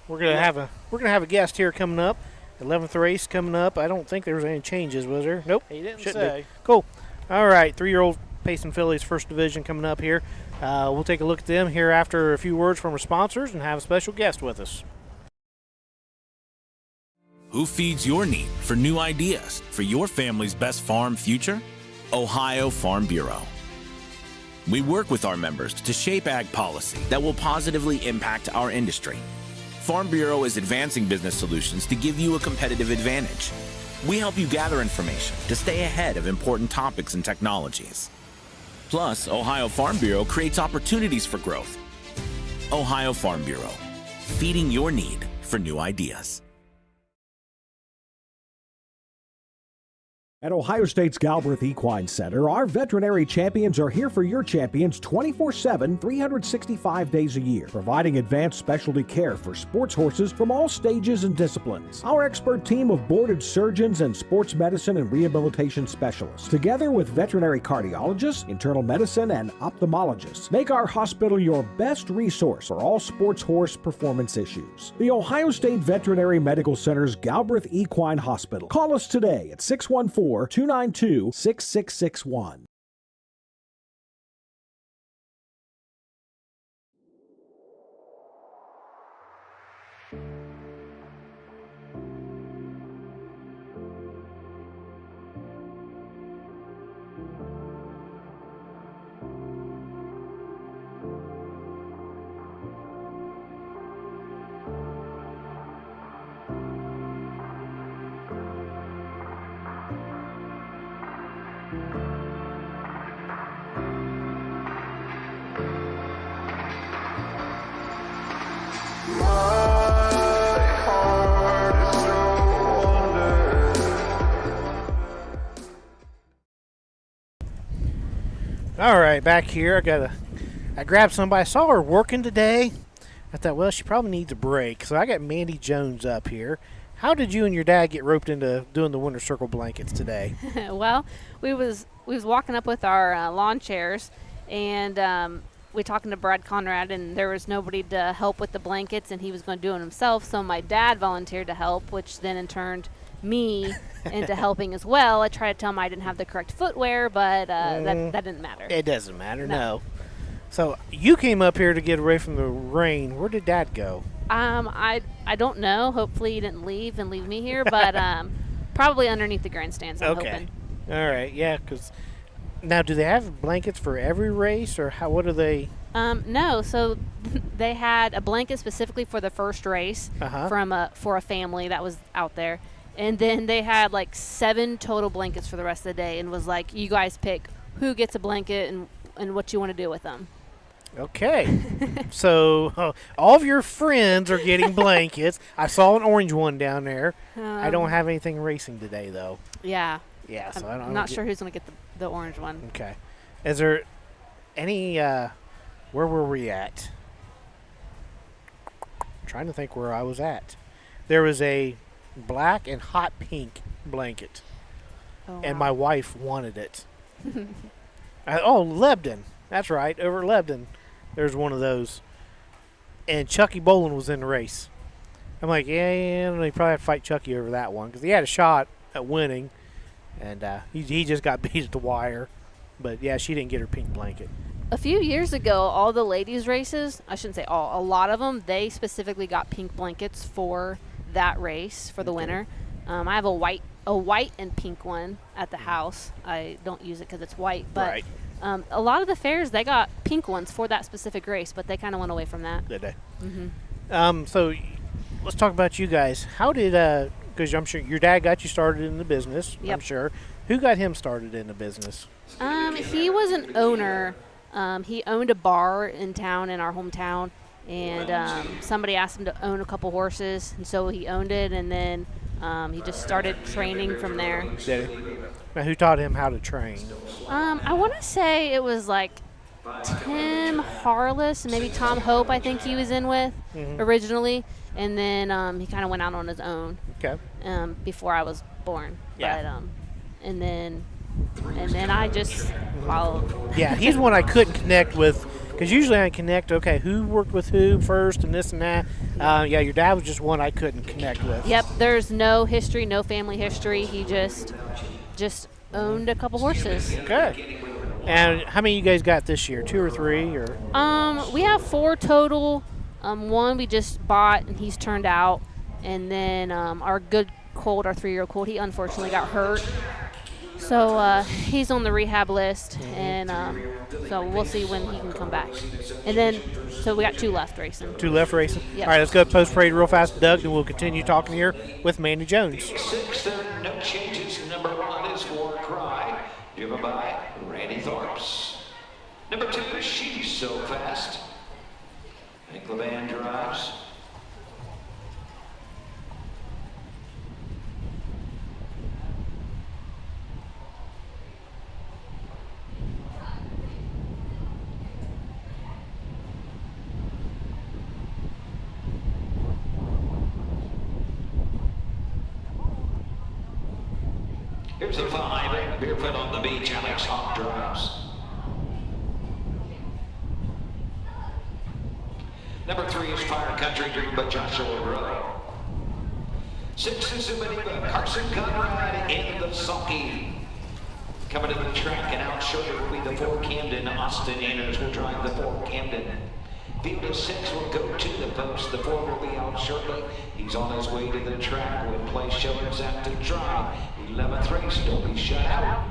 we're gonna have a guest here coming up. 11th race coming up. I don't think there was any changes, was there? Nope. he didn't Shouldn't say. be. Cool. All right, 3-year-old Payson Fillies First Division coming up here. We'll take a look at them here after a few words from our sponsors and have a special guest with us. Who feeds your need for new ideas for your family's best farm future? Ohio Farm Bureau. We work with our members to shape ag policy that will positively impact our industry. Farm Bureau is advancing business solutions to give you a competitive advantage. We help you gather information to stay ahead of important topics and technologies. Plus, Ohio Farm Bureau creates opportunities for growth. Ohio Farm Bureau, feeding your need for new ideas. At Ohio State's Galbraith Equine Center, our veterinary champions are here for your champions 24/7, 365 days a year, providing advanced specialty care for sports horses from all stages and disciplines. Our expert team of boarded surgeons and sports medicine and rehabilitation specialists, together with veterinary cardiologists, internal medicine, and ophthalmologists, make our hospital your best resource for all sports horse performance issues. The Ohio State Veterinary Medical Center's Galbraith Equine Hospital. Call us today at 614-292-6661. All right, back here. I grabbed somebody. I saw her working today. I thought, well, she probably needs a break. So I got Mandy Jones up here. How did you and your dad get roped into doing the Winter Circle blankets today? Well, we was walking up with our lawn chairs, and we talking to Brad Conrad, and there was nobody to help with the blankets, and he was going to do it himself. So my dad volunteered to help, which then in turn me into helping as well. I tried to tell him I didn't have the correct footwear, but that didn't matter. It doesn't matter, no. So you came up here to get away from the rain. Where did Dad go? I don't know. Hopefully he didn't leave me here, but probably underneath the grandstands, I'm hoping. All right, yeah, because now do they have blankets for every race, or what do they? No, so they had a blanket specifically for the first race for a family that was out there. And then they had like 7 total blankets for the rest of the day, and was like, you guys pick who gets a blanket and what you want to do with them. Okay. So all of your friends are getting blankets. I saw an orange one down there. I don't have anything racing today, though. Yeah. Yeah, so I'm not sure who's going to get the orange one. Okay. Is there any, where were we at? I'm trying to think where I was at. There was a black and hot pink blanket, and my wife wanted it. Lebden. That's right, over at Lebden. There's one of those. And Chucky Bolin was in the race. I'm like, yeah, they probably have to fight Chucky over that one, because he had a shot at winning, and he just got beat at the wire. But, yeah, she didn't get her pink blanket. A few years ago, all the ladies' races, I shouldn't say all, a lot of them, they specifically got pink blankets for that race for the winner. I have a white and pink one at the house. I don't use it because it's white, but a lot of the fairs, they got pink ones for that specific race, but they kind of went away from that. Did they? Mm-hmm. So let's talk about you guys. How did because I'm sure your dad got you started in the business. Yep. I'm sure. Who got him started in the business? He was an owner. He owned a bar in town, in our hometown, and somebody asked him to own a couple horses, and so he owned it, and then He just started training from there. Did he? Now, who taught him how to train? I want to say it was like Tim Harless and maybe Tom Hope, I think he was in with originally. And then he kind of went out on his own. Okay. Before I was born. Yeah. But, and then I just followed. Yeah, he's one I couldn't connect with because usually I connect, okay, who worked with who first and this and that. Yeah, your dad was just one I couldn't connect with. Yep, there's no history, no family history. He just owned a couple horses. Okay. And how many you guys got this year? 2 or 3 or? We have 4 total. One we just bought and he's turned out, and then our good colt, our 3-year-old colt, he unfortunately got hurt, so he's on the rehab list, and so we'll see when he can come back. And then so we got 2 left racing. 2 left racing. Yep. All right, let's go post parade real fast, Doug, and we'll continue talking here with Mandy Jones. 6th, no changes. Number 1 is War Cry, driven by Randy Thorpes. Number 2 is She's So Fast. Hank Levan drives. Here's a 5, barefoot on the beach, Alex Hawk drives. Number 3 is Fire Country, driven by Joshua Rowe. 6 is Carson Conrad in the sulky. Coming to the track and out shortly will be the 4 Camden. Austin Anners will drive the 4 Camden. Field of 6 will go to the post. The 4 will be out shortly. He's on his way to the track with play showing Zach to drive. 11th race, don't be shut out.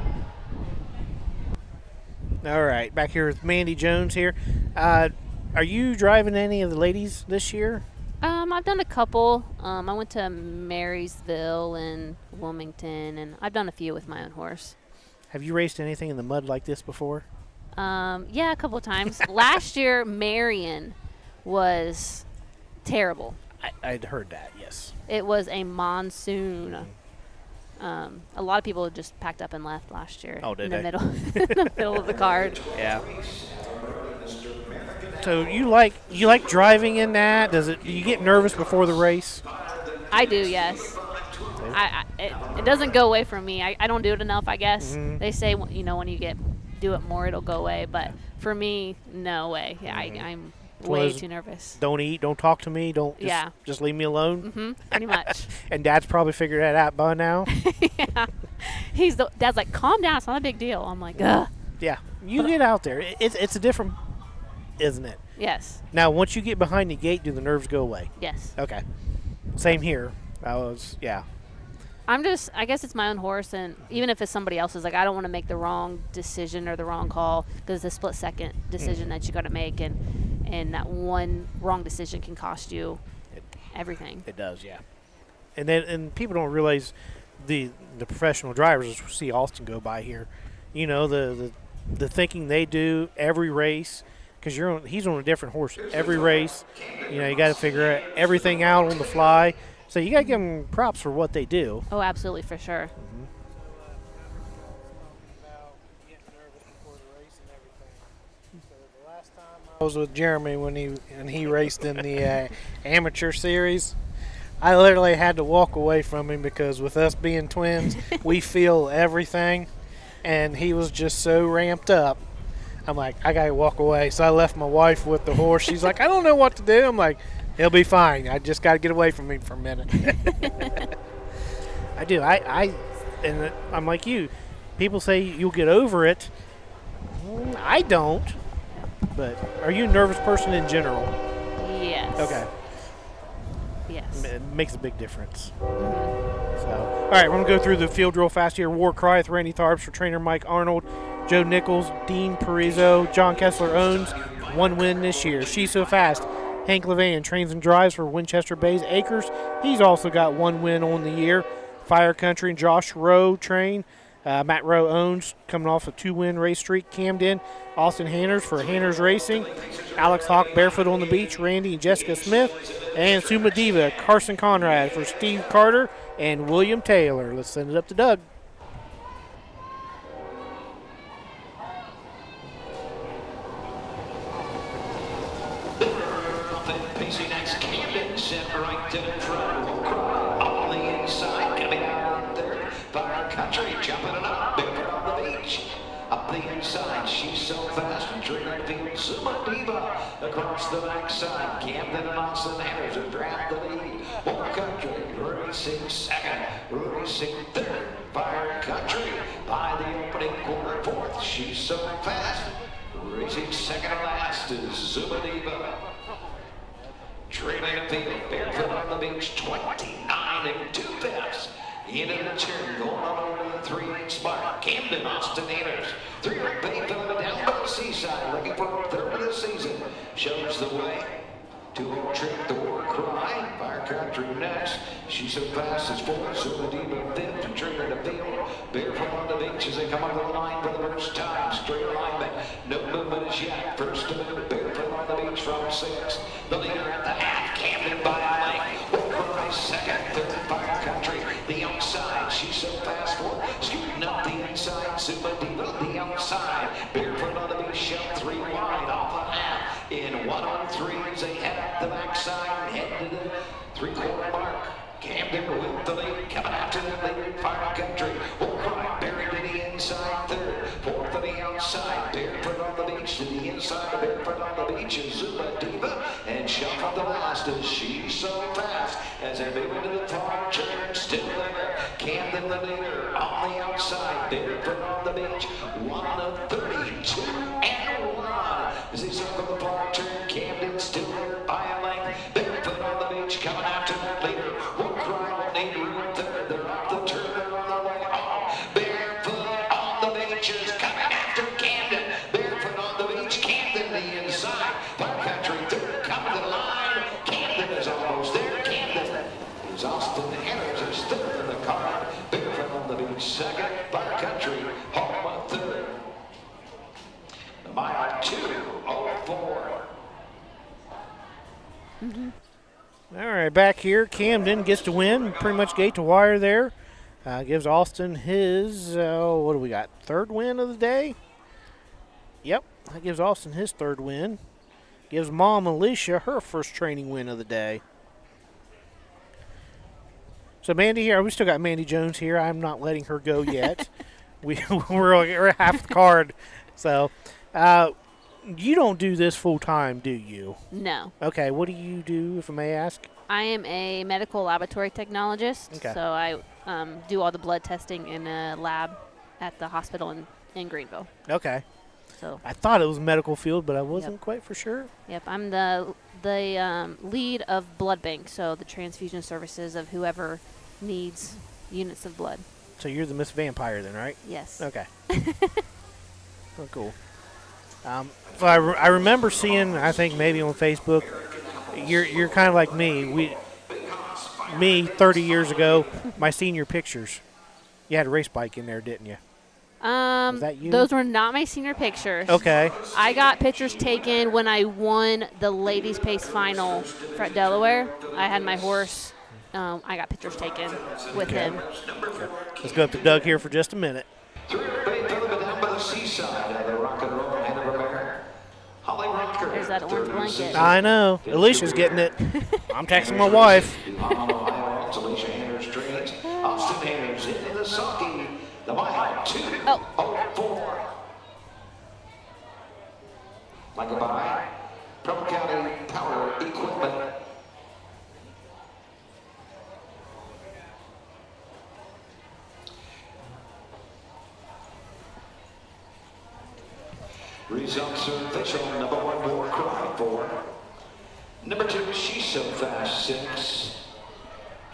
All right, back here with Mandy Jones here. Are you driving any of the ladies this year? I've done a couple. I went to Marysville and Wilmington, and I've done a few with my own horse. Have you raced anything in the mud like this before? Yeah, a couple of times. Last year, Marion was terrible. I'd heard that, yes. It was a monsoon. A lot of people just packed up and left last year. Oh, did in the they? middle of the card. Yeah. So you like driving in that? Do you get nervous before the race? I do, yes. It doesn't go away from me. I don't do it enough, I guess. Mm-hmm. They say when you do it more, it'll go away. But for me, no way. Yeah, I'm way too nervous. Don't eat. Don't talk to me. Just leave me alone. Mm-hmm. Pretty much. And Dad's probably figured that out by now. Yeah. Dad's like, calm down. It's not a big deal. I'm like, ugh. Yeah. You get out there. It's a different, isn't it? Yes. Now, once you get behind the gate, do the nerves go away? Yes. Okay. Same here. I guess it's my own horse, and even if it's somebody else's, like I don't want to make the wrong decision or the wrong call, because it's a split-second decision that you got to make, and that one wrong decision can cost you everything. It does, yeah. And people don't realize the professional drivers, as we see Austin go by here, the thinking they do every race, because he's on a different horse every race. You got to figure everything out on the fly. So you got to give them props for what they do. Oh, absolutely, for sure. Mm-hmm. I was with Jeremy when he raced in the amateur series. I literally had to walk away from him because with us being twins, we feel everything, and he was just so ramped up. I'm like, I gotta walk away. So I left my wife with the horse. She's like, I don't know what to do. I'm like, he'll be fine. I just got to get away from him for a minute. I do. And I'm like you. People say you'll get over it. I don't. But are you a nervous person in general? Yes. Okay. Yes. It makes a big difference. So, all right, we're going to go through the field real fast here. War Cry with Randy Tharbs for trainer Mike Arnold. Joe Nichols, Dean Parizo, John Kessler owns 1 win this year. She's So Fast. Hank Levan trains and drives for Winchester Bays Acres. He's also got 1 win on the year. Fire Country and Josh Rowe train. Matt Rowe owns, coming off a 2-win race streak. Camden, Austin Hanners for Hanners Racing. Alex Hawk, Barefoot on the Beach, Randy and Jessica Smith. And Suma Diva, Carson Conrad for Steve Carter and William Taylor. Let's send it up to Doug. Pacing next, Camden set right to the front. On the inside, coming out there. Fire Country jumping it up. Bigger on the beach. Up the inside, she's so fast. And Trina field, Suma Diva across the backside. Camden and Austin Hanners have grabbed the lead. Fire Country racing second, racing third. Fire Country by the opening quarter fourth. She's so fast. Racing second and last is Suma Diva. Trailing the field, Barefoot on the Beach, 29 2/5. Into the turn, going on over to the 3-8 spot. Camden, Austin Hanners. 3-8 Bayfield down by the seaside, looking for a third of the season. Shows the way. 2-0 trip, the war cry. Fire Country next. She's so fast as fourth. Suma Diva fifth to trailing the field. Barefoot on the Beach as they come over the line for the first time. Straight alignment, no movement as yet. First to move, Barefoot on the Beach from sixth. The leader at the half, Camden by a length. War second, third, Fire Country. The outside, she's so fast for scooting up the inside. Suma Diva, the outside. Barefoot on the Beach, shoved 3 wide off the half. In 103 as they head up the backside and head to the 3/4 mark. Camden with the lead, coming out to the lead. Fire Country, O'Cry buried to the inside third. Fourth to the outside, Barefoot on the Beach to the inside. Barefoot on the Beach is Suma Diva, and shuffled the last as she's so fast. As they move into the far turn, still there. Camden the leader on the outside. Barefoot on the Beach, 1 of 32 and 1. As they circle the far turn, Camden still there by a length. Barefoot on the Beach coming out to the leader. O'Cry will need room third. They're up the turn, they're on the way home. Barefoot on the Beach is coming after Camden. Barefoot on the Beach, Camden the inside. Fire Country third, coming to the line. Camden is almost there. Camden is Austin Hanners is third in the car. Barefoot on the Beach second. Fire Country home third. The mile 2:04. All right, back here, Camden gets to win. Pretty much gate to wire there. Gives Austin his, what do we got, third win of the day? Yep, that gives Austin his third win. Gives Mom Alicia her first training win of the day. So Mandy here, we still got Mandy Jones here. I'm not letting her go yet. we're half the card. So you don't do this full time, do you? No. Okay, what do you do, if I may ask? I am a medical laboratory technologist. Okay. So I do all the blood testing in a lab at the hospital in Greenville. Okay. So I thought it was medical field, but I wasn't quite for sure. Yep, I'm the lead of blood bank, so the transfusion services of whoever needs units of blood. So you're the Miss Vampire then, right? Yes. Okay. Oh, cool. So I remember seeing, I think maybe on Facebook, you're kind of like me. Me 30 years ago, my senior pictures. You had a race bike in there, didn't you? Was that you? Those were not my senior pictures. Okay. I got pictures taken when I won the ladies pace final at Delaware. I had my horse. I got pictures taken with him. Let's go up to Doug here for just a minute. Down by the seaside of the Rock and Roll Hand of America. Holly Rocker. There's that orange blanket. I know. Alicia's getting it. I'm texting my wife. Alicia Hanners trains. Austin Hanners into the sulky. The mile 2:04. Like a bye. Preble County Power Equipment. Results are official. Number 1, War Cry 4. Number 2, She's So Fast 6.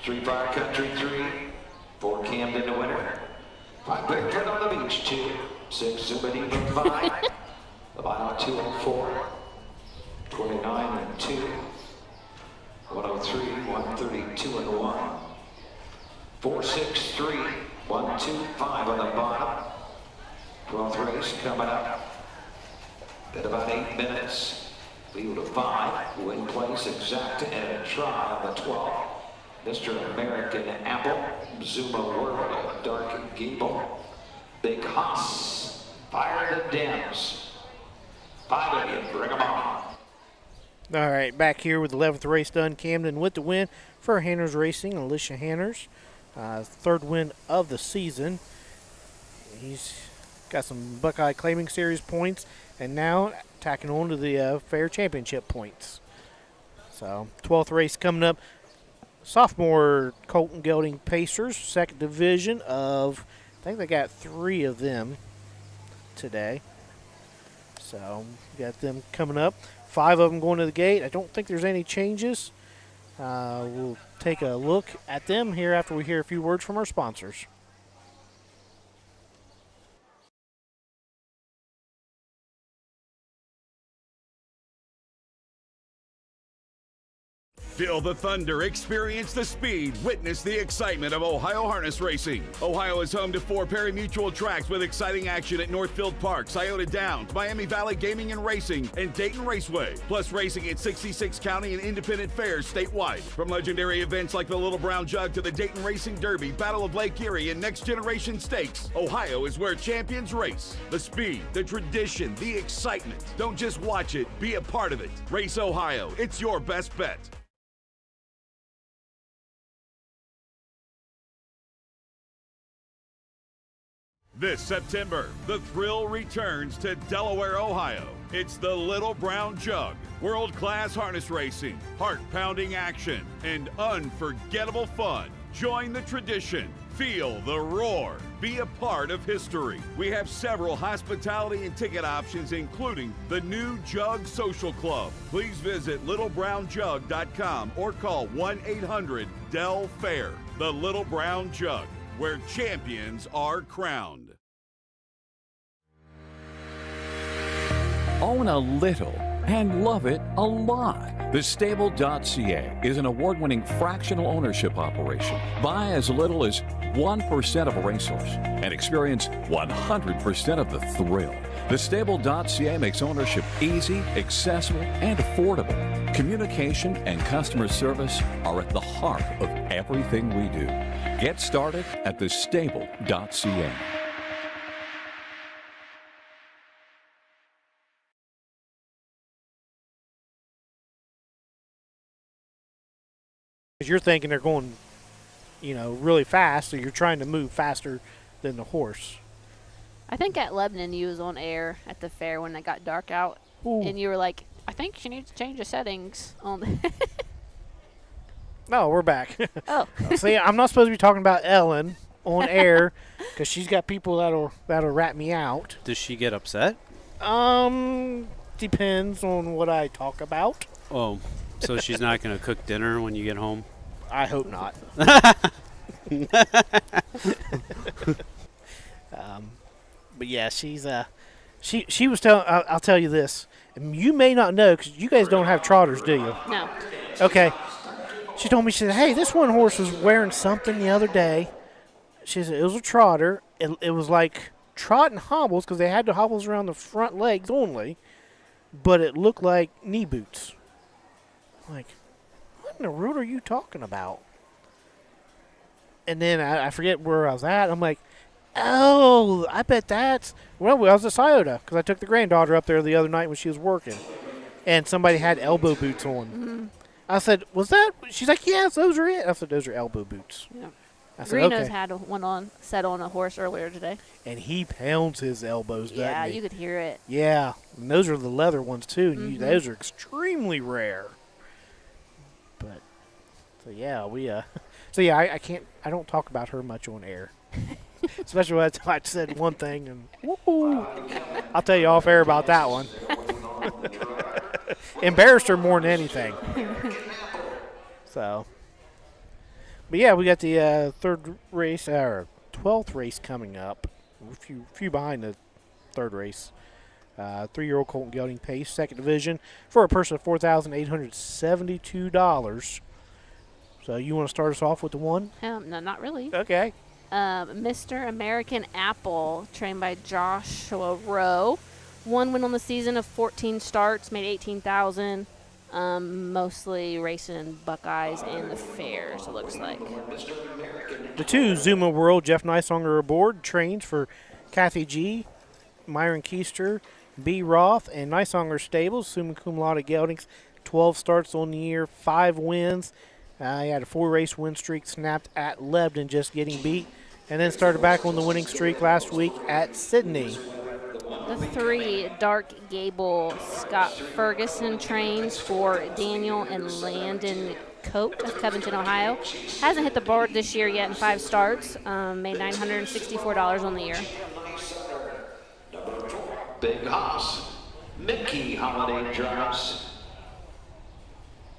3, Fire Country 3. 4, Camden the winner. 5, Barefoot on the Beach 2. 6, Suma Diva 5. The mile 2:04. 29 and 2. 103, 132 and 1. 4, 6, 3. 1, 2, 5 on the bottom. 12th race coming up. At about 8 minutes. Field of 5. Win place exact and a try on the 12th. Mr. American Apple. Zuma World. Dark Gable. Big Hoss. Fire the Dems. 5 of you. Bring them on. All right, back here with the 11th race done. Camden with the win for Hanners Racing. Alicia Hanners, third win of the season. He's got some Buckeye Claiming Series points, and now tacking on to the Fair Championship points. So, 12th race coming up. Sophomore Colton Gelding Pacers, second division of, I think they got 3 of them today. So, got them coming up. 5 of them going to the gate. I don't think there's any changes. We'll take a look at them here after we hear a few words from our sponsors. Feel the thunder, experience the speed, witness the excitement of Ohio harness racing. Ohio is home to 4 pari-mutuel tracks with exciting action at Northfield Park, Scioto Downs, Miami Valley Gaming and Racing, and Dayton Raceway. Plus racing at 66 county and independent fairs statewide. From legendary events like the Little Brown Jug to the Dayton Racing Derby, Battle of Lake Erie, and Next Generation Stakes, Ohio is where champions race. The speed, the tradition, the excitement. Don't just watch it, be a part of it. Race Ohio, it's your best bet. This September, the thrill returns to Delaware, Ohio. It's the Little Brown Jug. World-class harness racing, heart-pounding action, and unforgettable fun. Join the tradition. Feel the roar. Be a part of history. We have several hospitality and ticket options, including the new Jug Social Club. Please visit littlebrownjug.com or call 1-800-DEL-FAIR. The Little Brown Jug, where champions are crowned. Own a little and love it a lot. Thestable.ca is an award-winning fractional ownership operation. Buy as little as 1% of a racehorse and experience 100% of the thrill. Thestable.ca makes ownership easy, accessible, and affordable. Communication and customer service are at the heart of everything we do. Get started at thestable.ca. You're thinking they're going, really fast, so you're trying to move faster than the horse. I think at Lebanon you was on air at the fair when it got dark out, and you were like, I think she needs to change the settings on. No, we're back. Oh. See, I'm not supposed to be talking about Ellen on air because she's got people that'll rat me out. Does she get upset? Depends on what I talk about. Oh, so she's not going to cook dinner when you get home? I hope not. But yeah, she's she was telling. I'll tell you this. You may not know because you guys don't have trotters, do you? No. Okay. She told me, she said, hey, this one horse was wearing something the other day. She said it was a trotter. It was like trotting hobbles because they had the hobbles around the front legs only, but it looked like knee boots. I'm like, what in the world are you talking about? And then I forget where I was at. I'm like, oh, I bet that's, well, I was at Scioto because I took the granddaughter up there the other night when she was working, and somebody had elbow boots on. Mm-hmm. I said, was that? She's like, yes, those are it. I said, those are elbow boots. Yeah. I said, Reno's okay. had one set on a horse earlier today. And he pounds his elbows, doesn't Yeah, he? you could hear it. Yeah, and those are the leather ones too, and Mhm. those are extremely rare. But so yeah, I don't talk about her much on air, especially when I said one thing and woo, I'll tell you off air about that one. Embarrassed her more than anything. So, but yeah, we got the third race, or 12th race coming up. A few behind the third race. 3-year-old Colton Gelding Pace, second division, for a purse of $4,872. So you want to start us off with the one? No, not really. Okay. Mr. American Apple, trained by Joshua Rowe. 1 win on the season of 14 starts, made $18,000. Mostly racing Buckeyes and the fairs, it looks like. The 2 Zuma World Jeff Nysonger aboard, trains for Kathy G, Myron Keister, B. Roth, and Nysonger Stables, summa cum laude geldings. 12 starts on the year, 5 wins. He had a 4-race win streak snapped at Lebanon, just getting beat, and then started back on the winning streak last week at Sydney. The 3 Dark Gable Scott Ferguson trains for Daniel and Landon Cope of Covington, Ohio. Hasn't hit the board this year yet in 5 starts. Made $964 on the year. Big Hoss, Mickey Holiday drives.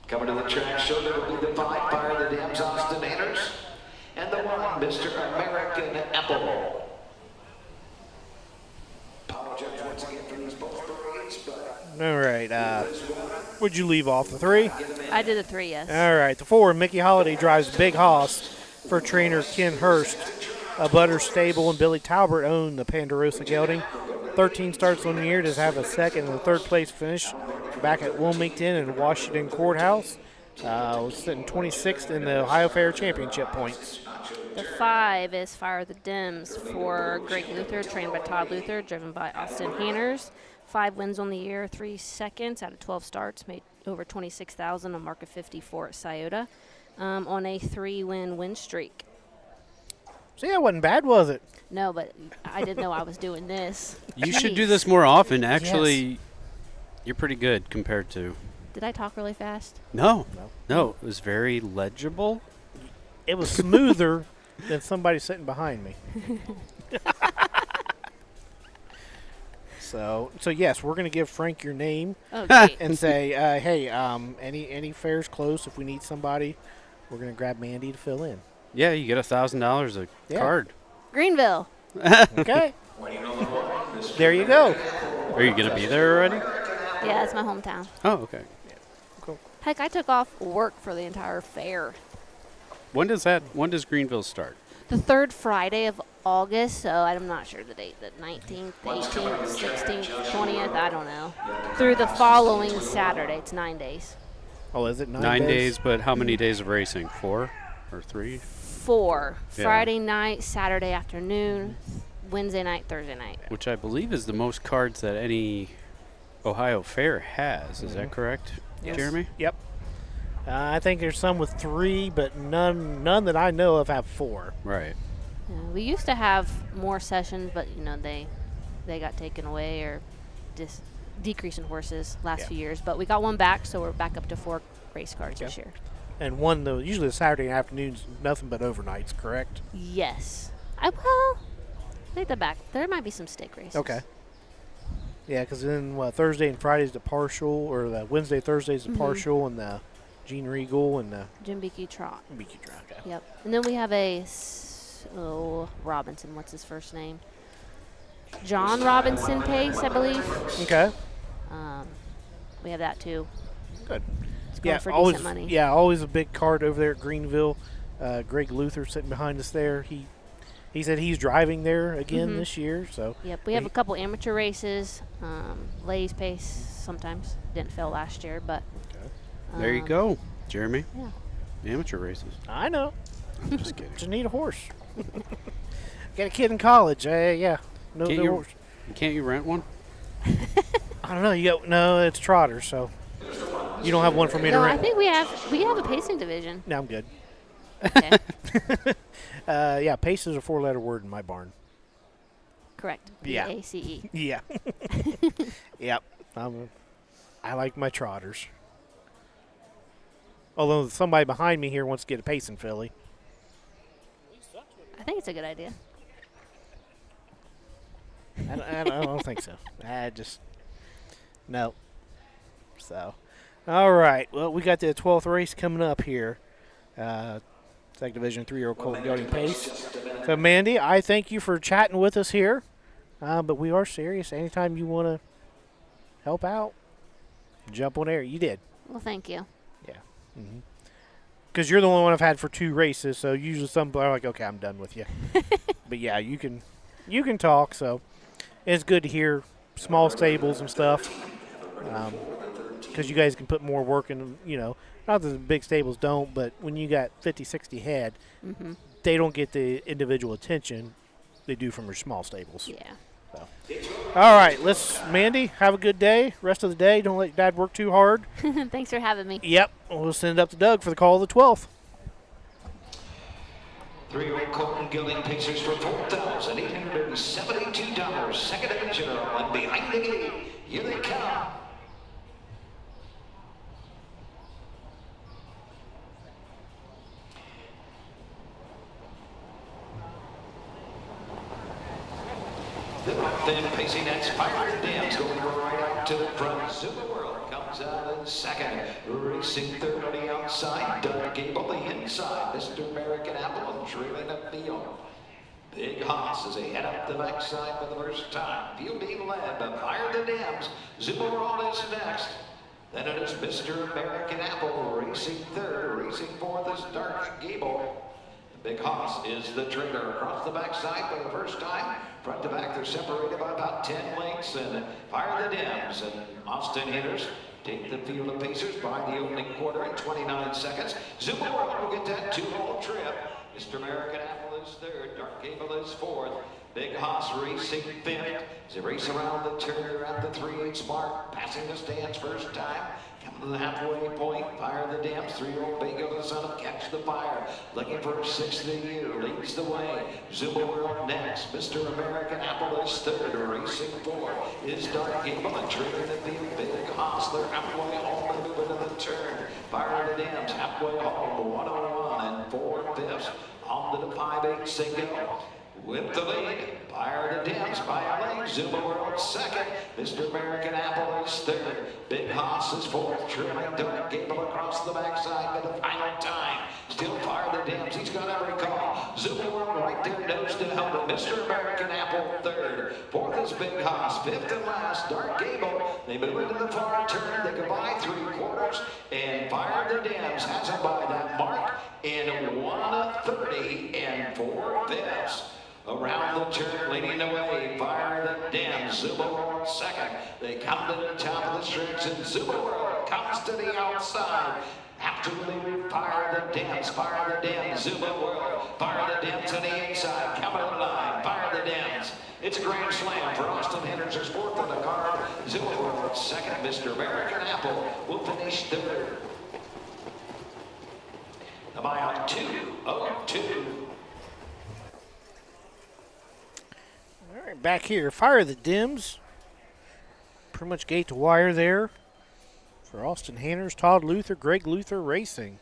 Coming to the track, showed it will be the 5 Fire the Dams Austin Hanners, and the 1 Mr. American Apple. Apologize once again for these both parades, but All right. Would you leave off the 3? I did a 3, yes. All right. The 4, Mickey Holiday drives Big Hoss for trainer Ken Hurst. Butter Stable and Billy Talbert own the Ponderosa gelding. 13 starts on the year, does have a 2nd and 3rd place finish back at Wilmington and Washington Courthouse. Was sitting 26th in the Ohio Fair Championship points. The 5 is Fire the Dims for Greg Luther, trained by Todd Luther, driven by Austin Hanners. 5 wins on the year, 3 seconds out of 12 starts, made over $26,000, a mark of 54 at Scioto, on a 3-win win streak. See, that wasn't bad, was it? No, but I didn't know I was doing this. You should do this more often. Actually, Yes. You're pretty good compared to. Did I talk really fast? No. It was very legible. It was smoother than somebody sitting behind me. So yes, we're going to give Frank your name and say, hey, any fairs close? If we need somebody, we're going to grab Mandy to fill in. Yeah, you get $1,000 a card. Greenville. Okay. There you go. Are you going to be there already? Yeah, it's my hometown. Oh, okay. Cool. Heck, I took off work for the entire fair. When does Greenville start? The 3rd Friday of August, so I'm not sure the date, the 19th, 18th, 16th, 20th, I don't know. Through the following Saturday, it's 9 days. Oh, is it 9 days, but how many days of racing? 4 or 3? 4. Yeah. Friday night, Saturday afternoon, Wednesday night, Thursday night. Which I believe is the most cards that any Ohio Fair has. Is that correct, Yes. Jeremy? Yep. I think there's some with 3, but none that I know of have 4. Right. We used to have more sessions, but they got taken away or just decreasing horses last few years. But we got one back, so we're back up to 4 race cards this year. And one, though, usually the Saturday afternoons, nothing but overnights, correct? Yes. Take that back. There might be some stake races. Okay. Yeah, because then Thursday and Friday's the partial, or the Wednesday, Thursday's the partial, and the Gene Regal and the Jim Beakey Trot. Beakey Trot. Okay. Yep. And then we have a Robinson. What's his first name? John Robinson Pace, I believe. Okay. We have that too. Good. It's going for always, decent money. Yeah, always a big card over there at Greenville. Greg Luther sitting behind us there. He said he's driving there again this year. So. Yep. We have a couple amateur races. Ladies Pace sometimes. Didn't fail last year, but. There you go, Jeremy. Yeah. Amateur races. I know. I'm just kidding. Just need a horse. Got a kid in college. Yeah. No horse. Can't you rent one? I don't know. No, it's trotter, so you don't have one for me to No, rent. I think we have a pacing division. No, I'm good. Okay. Yeah, pace is a 4-letter word in my barn. Correct. Yeah. P-A-C-E. Yeah. Yep. I like my trotters. Although somebody behind me here wants to get a pacing filly. I think it's a good idea. I don't think so. No. So, all right. Well, we got the 12th race coming up here. Second Division 3-year-old colt gelding pace. So, Mandy, I thank you for chatting with us here. But we are serious. Anytime you want to help out, jump on air. You did. Well, thank you. Yeah. Mm-hmm. Because you're the only one I've had for 2 races, so usually some people are like, okay, I'm done with you. But yeah, you can talk, so it's good to hear small stables and stuff. Because you guys can put more work in, not that the big stables don't, but when you got 50, 60 head, they don't get the individual attention they do from your small stables. Yeah. So. All right, Mandy, have a good day. Rest of the day, don't let Dad work too hard. Thanks for having me. Yep, we'll send it up to Doug for the call of the 12th. 3-year-old Colton Gilding Pacers for $4,872. Second division and behind the gate. Here they come. Then pacing that Fire Dams going right out to the front. Super World comes out in second. Racing third on the outside. Doug Gable the inside. Mr. American Apple trailing the field. Big Haas as they head up the backside for the first time. Field being led by Fire the Dams. Super World is next. Then it is Mr. American Apple racing third. Racing fourth is Dark Gable. Big Haas is the trailer across the backside for the first time. Front to back, they're separated by about 10 lengths. And Fire the Dams and Austin Hitters take the field of Pacers by the opening quarter in 29 seconds. Super World will get that 2-hole trip. Mr. American Apple is third. Dark Gable is fourth. Big Haas racing fifth. As they race around the turn at the 3/8 mark, passing the stands first time. Coming to the halfway point, Fire the Dams, 3-year-old Bingo, the son of Catch the Fire. Looking for a 6th of the year, leads the way. Zumba World next. Mr. American Apple is third. Racing fourth is Dark Gable and trailing the field. Big Haas, they're halfway home and moving to the turn. Fire the Dams halfway home, 101 and 4/5. On to the 5/8 single. With the lead, Fire the Dams by a lane. Zumba World second. Mr. American Apple is third. Big Haas is fourth. Trailing Dark Gable across the backside for the final time. Still Fire the Dams. He's got every call. Zumba World right there, nose to help him. Mr. American Apple third. Fourth is Big Haas. Fifth and last, Dark Gable. They move into the far turn. They go by 3/4. And Fire the Dams has him by that mark in 1:30 and 4/5. Around the turn, leading the way, Fire the Dams. Zumba World second. They come to the top of the stretch, and Zumba World comes to the outside. After the lead, Fire the Dams, Fire the Dams, Zumba World. Fire the Dams on the inside, coming alive, Fire the Dams. It's a grand slam for Austin Hitters, is fourth on the card. Zumba World second. Mr. American Apple will finish third. The mile 2:02. All right, back here, Fire the Dims. Pretty much gate to wire there for Austin Hanners, Todd Luther, Greg Luther Racing.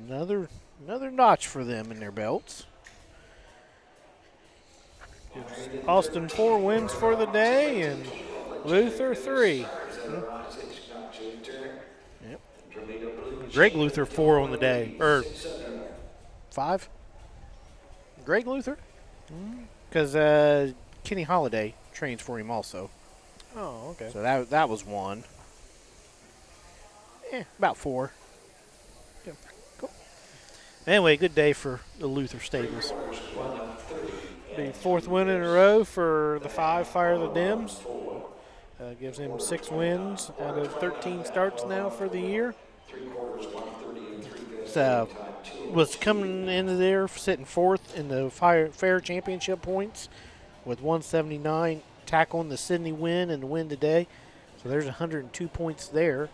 Another notch for them in their belts. Gives Austin 4 wins for the day and Luther 3. Yep. Greg Luther 4 on the day, or 5. Greg Luther? Because Kenny Holiday trains for him also. Oh, okay. So that was 1. About 4. Yeah, cool. Anyway, good day for the Luther stables. The 4th win in a row for the 5 Fire the Dims. Gives him 6 wins out of 13 starts now for the year. So was coming into there sitting 4th in the fair championship points with 179, tackling the Sydney win and the win today. So there's 102 points there.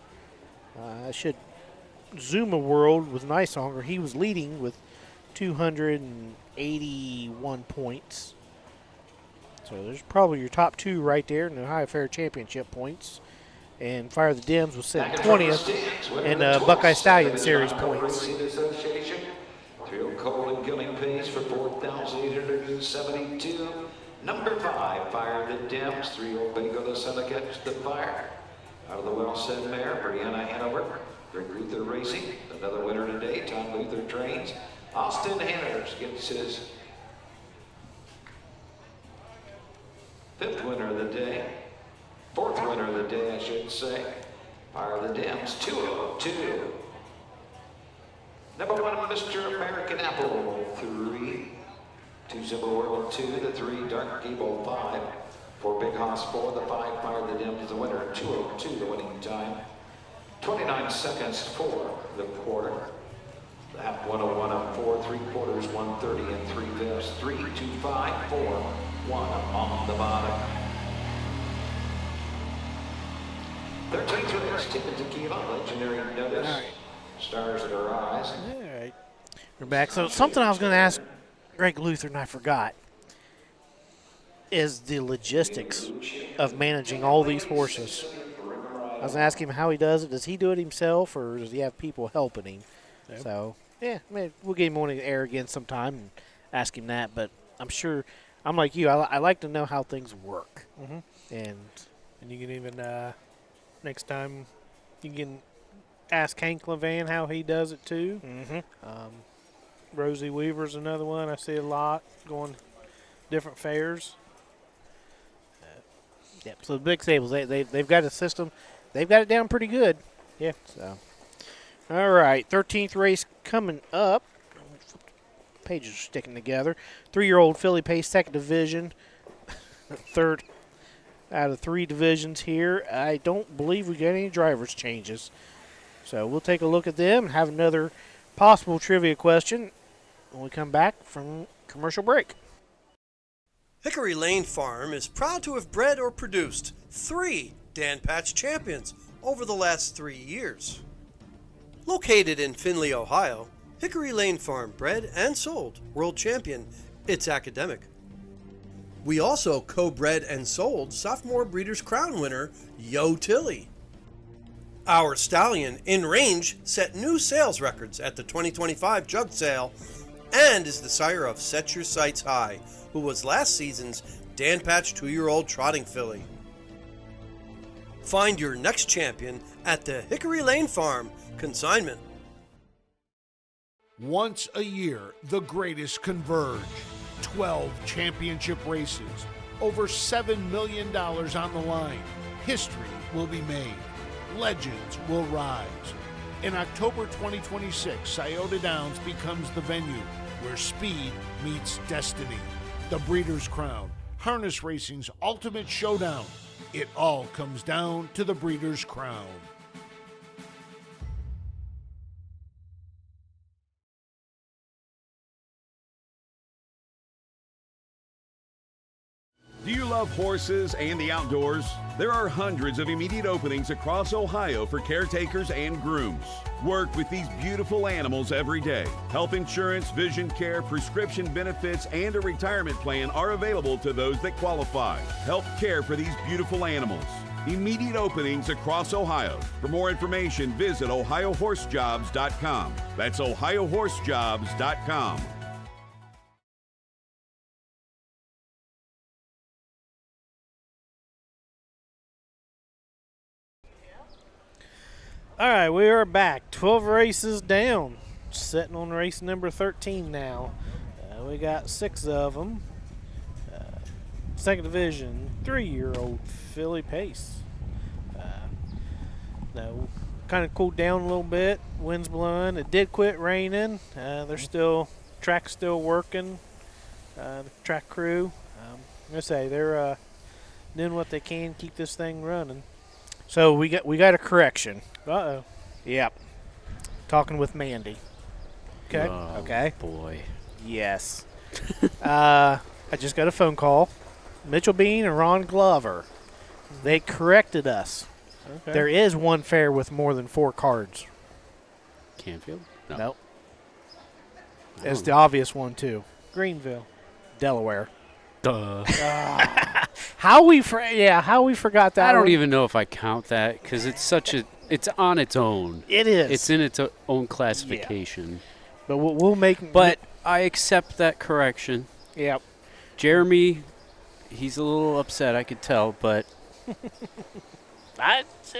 Zuma World with Nicehonger, he was leading with 281 points. So there's probably your top 2 right there in the Ohio Fair Championship points. And Fire the Dims was sitting 20th in Buckeye Stallion Series points. Through Cole and Gilling Pace for 4,872. Number 5, Fire the Dims. 3-0 Bingo, the son of Catch the Fire. Out of the well-said mare, Brianna Hanover. Greg Luther Racing, another winner today. Tom Luther trains. Austin Hanners gets his 5th winner of the day. 4th winner of the day, I should say. Fire the Dims, 202. Number 1, Mr. American Apple, 3. 2 Simple World 2, the 3 Dark Gable 5. 4 Big Hoss 4, the 5 Fire the Dim to the winner, 2:02 the winning time. 29 seconds for the quarter. Lap 101 up 4 3/4, 130 and 3/5. 3, 2, 5, 4, 1 on the bottom. 13th race, Tip and Tequila, Legendary Notice. All right. Stars in her eyes. All right. We're back. So something I was going to ask Greg Luther and I forgot is the logistics of managing all these horses. I was going to ask him how he does it. Does he do it himself or does he have people helping him? Yep. So, yeah, we'll get him on the air again sometime and ask him that. But I'm sure, I'm like you, I like to know how things work. Mm-hmm. And you can even, next time, you can ask Hank Levan how he does it too. Mm-hmm. Rosie Weaver's another one I see a lot going different fairs. Yep. So the big stables, they've got a system. They've got it down pretty good. Yeah. So, all right, 13th race coming up. Pages are sticking together. 3-year-old Philly Pace, 2nd division. 3rd out of 3 divisions here. I don't believe we got any drivers changes. So we'll take a look at them and have another possible trivia question when we come back from commercial break. Hickory Lane Farm is proud to have bred or produced 3 Dan Patch champions over the last 3 years. Located in Findlay, Ohio, Hickory Lane Farm bred and sold world champion It's Academic. We also co-bred and sold sophomore Breeders' Crown winner Yo Tilly. Our stallion In Range set new sales records at the 2025 Jug Sale and is the sire of Set Your Sights High, who was last season's Dan Patch 2-year-old trotting filly. Find your next champion at the Hickory Lane Farm consignment. Once a year, the greatest converge. 12 championship races, over $7 million on the line. History will be made. Legends will rise. In October 2026, Scioto Downs becomes the venue where speed meets destiny. The Breeders' Crown, harness racing's ultimate showdown. It all comes down to the Breeders' Crown. Do you love horses and the outdoors? There are hundreds of immediate openings across Ohio for caretakers and grooms. Work with these beautiful animals every day. Health insurance, vision care, prescription benefits, and a retirement plan are available to those that qualify. Help care for these beautiful animals. Immediate openings across Ohio. For more information, visit OhioHorseJobs.com. That's OhioHorseJobs.com. All right, we are back. 12 races down. Sitting on race number 13 now. We got 6 of them. 2nd division, 3-year-old Philly Pace. No, kind of cooled down a little bit. Wind's blowing. It did quit raining. Track's still working. The track crew, I say they're doing what they can, keep this thing running. So we got a correction. Uh-oh. Yep. Talking with Mandy. Okay. Oh, okay. Boy. Yes. I just got a phone call. Mitchell Bean and Ron Glover. They corrected us. Okay. There is one fair with more than 4 cards. Canfield? No. Nope. It's the obvious one, too. Greenville. Delaware. Duh. How we forgot that. I don't one. even know if I count that because it's it's on its own. It is. It's in its own classification. Yeah. But we'll make. But I accept that correction. Yep. Jeremy, he's a little upset, I could tell, but.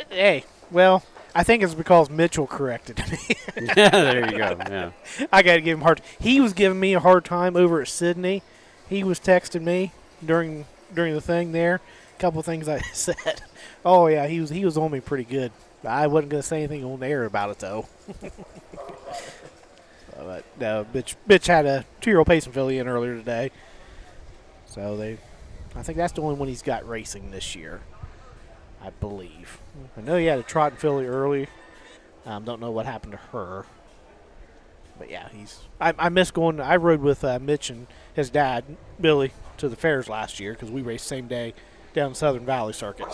Hey, well, I think it's because Mitchell corrected me. Yeah, there you go. Yeah. I got to give him hard. He was giving me a hard time over at Sydney. He was texting me during the thing there. A couple of things I said. Oh yeah, he was on me pretty good. I wasn't going to say anything on the air about it though. But Bitch had a 2-year-old Payson filly in earlier today. So I think that's the only one he's got racing this year, I believe. I know he had a trotting filly early. Don't know what happened to her. But yeah, I miss going. I rode with Mitch and his dad, Billy, to the fairs last year because we raced the same day down the Southern Valley Circuit.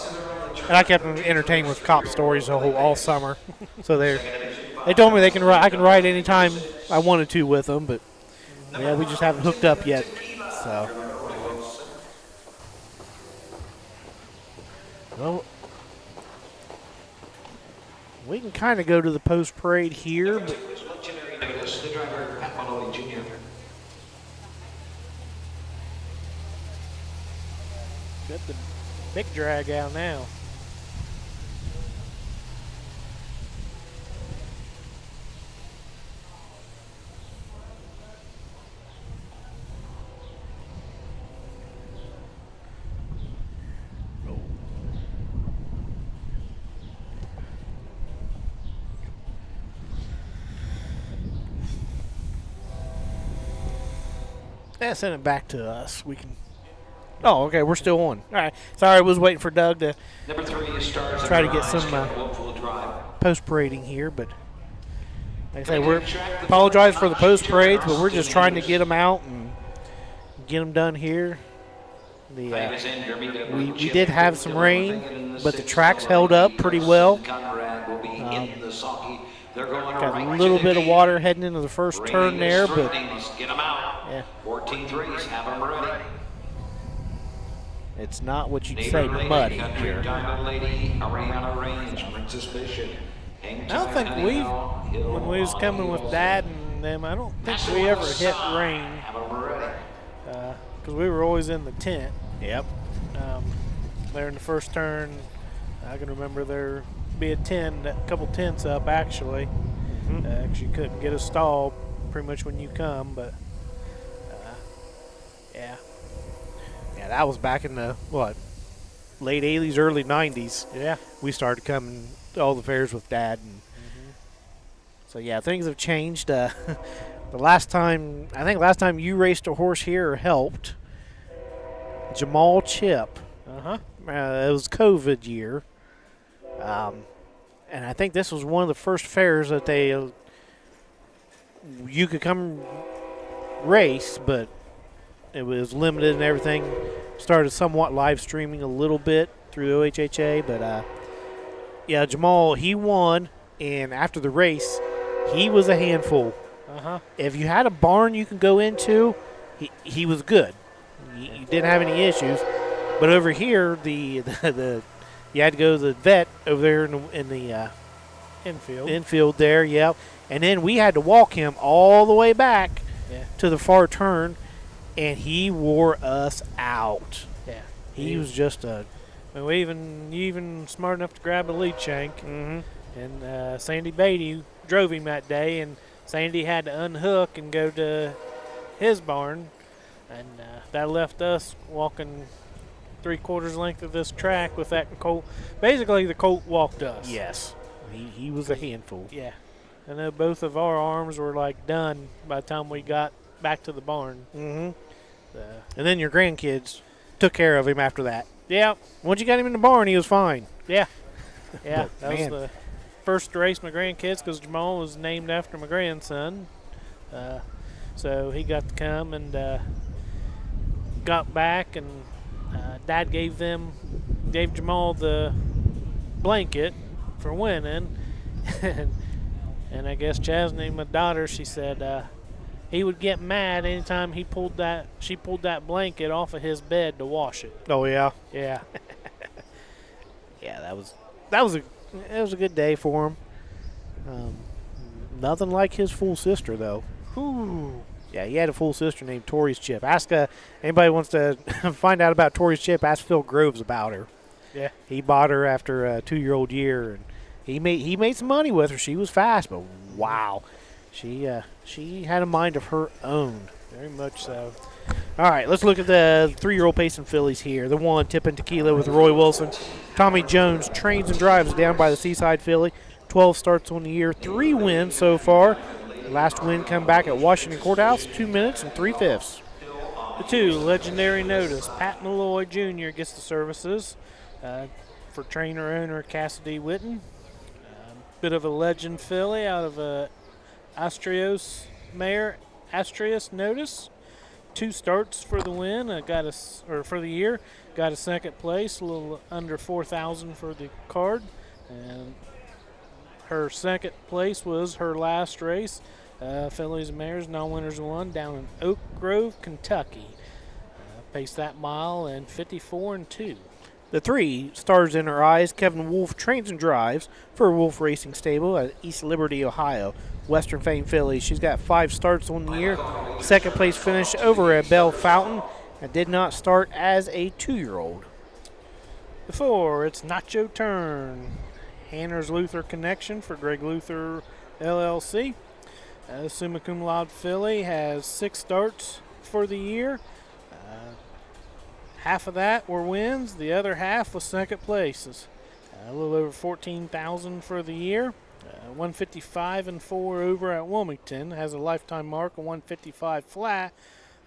And I kept them entertained with cop stories all summer. So they told me I can ride anytime I wanted to with them, but yeah, we just haven't hooked up yet. So, well, we can kind of go to the post parade here, but the driver, Pat Maloney Jr. Got the big drag out now. Yeah, send it back to us. We can. Oh, okay, we're still on. All right. Sorry, I was waiting for Doug to try to get some post parading here, but like I say, we apologize for the post parades, but we're just trying to get them out and get them done here. We did have some rain, but the tracks held up pretty well. Got a little bit of water heading into the first turn there, but yeah. 14th race, have them ready. It's not what you'd say muddy here. Diamond Lady, Ariana Range, Princess Bishop. I don't think when we was coming with Dad and them, I don't think we ever hit rain. Because we were always in the tent. Yep. There in the first turn, I can remember there be a couple tents up actually. Because you couldn't get a stall pretty much when you come, but yeah. Yeah, that was back in the, late 80s, early 90s. Yeah. We started coming to all the fairs with Dad. And so, yeah, things have changed. I think last time you raced a horse here or helped, Jamal Chip. It was COVID year. And I think this was one of the first fairs that you could come race, but it was limited and everything. Started somewhat live streaming a little bit through OHHA, but yeah, Jamal, he won, and after the race, he was a handful. If you had a barn you could go into, he was good. You didn't have any issues. But over here, the you had to go to the vet over there in the infield there, yeah. And then we had to walk him all the way back to the far turn, and he wore us out. Yeah, he was just a. And we even smart enough to grab a lead shank. And Sandy Beatty drove him that day, and Sandy had to unhook and go to his barn, and that left us walking 3/4 length of this track with that colt. Basically, the colt walked us. Yes, he was a handful. Yeah, I know both of our arms were like done by the time we got back to the barn. And then your grandkids took care of him after that. Yeah. Once you got him in the barn, he was fine. Yeah. Yeah, But, that man. was the first race my grandkids, because Jamal was named after my grandson. So he got to come and got back, and Dad gave Jamal the blanket for winning. And I guess Chasney, my daughter, she said he would get mad anytime she pulled that blanket off of his bed to wash it. Oh yeah. Yeah. Yeah, it was a good day for him. Nothing like his full sister though. Whew. Yeah, he had a full sister named Tori's Chip. Ask anybody wants to find out about Tori's Chip. Ask Phil Groves about her. Yeah. He bought her after a 2-year-old year, and he made some money with her. She was fast, but wow, she had a mind of her own. Very much so. All right, let's look at the 3-year-old Payson fillies here. The one, Tippin' Tequila with Roy Wilson. Tommy Jones trains and drives down by the Seaside filly. 12 starts on the year, 3 wins so far. Last win come back at Washington Courthouse, 2 minutes and 3/5. The 2, Legendary Notice. Pat Malloy Jr. gets the services for trainer-owner Cassidy Witten. Bit of a legend filly out of Astrios Mayor Astrius Notice. 2 starts for the win. For the year. Got a second place, a little under 4,000 for the card. And her second place was her last race. Fillies and Mares, non-winners won down in Oak Grove, Kentucky. Paced that mile in 54-2. The 3, Stars in Her Eyes. Kevin Wolf trains and drives for Wolf Racing Stable at East Liberty, Ohio. Western Fame filly. She's got 5 starts on the year. Second place finish over at Bell Fountain. And did not start as a 2-year-old. The 4, it's Nacho Turn. Hanners Luther Connection for Greg Luther LLC. Summa Cum Laude filly has 6 starts for the year. Half of that were wins. The other half was second places. A little over 14,000 for the year. 155-4 over at Wilmington. Has a lifetime mark of 155 flat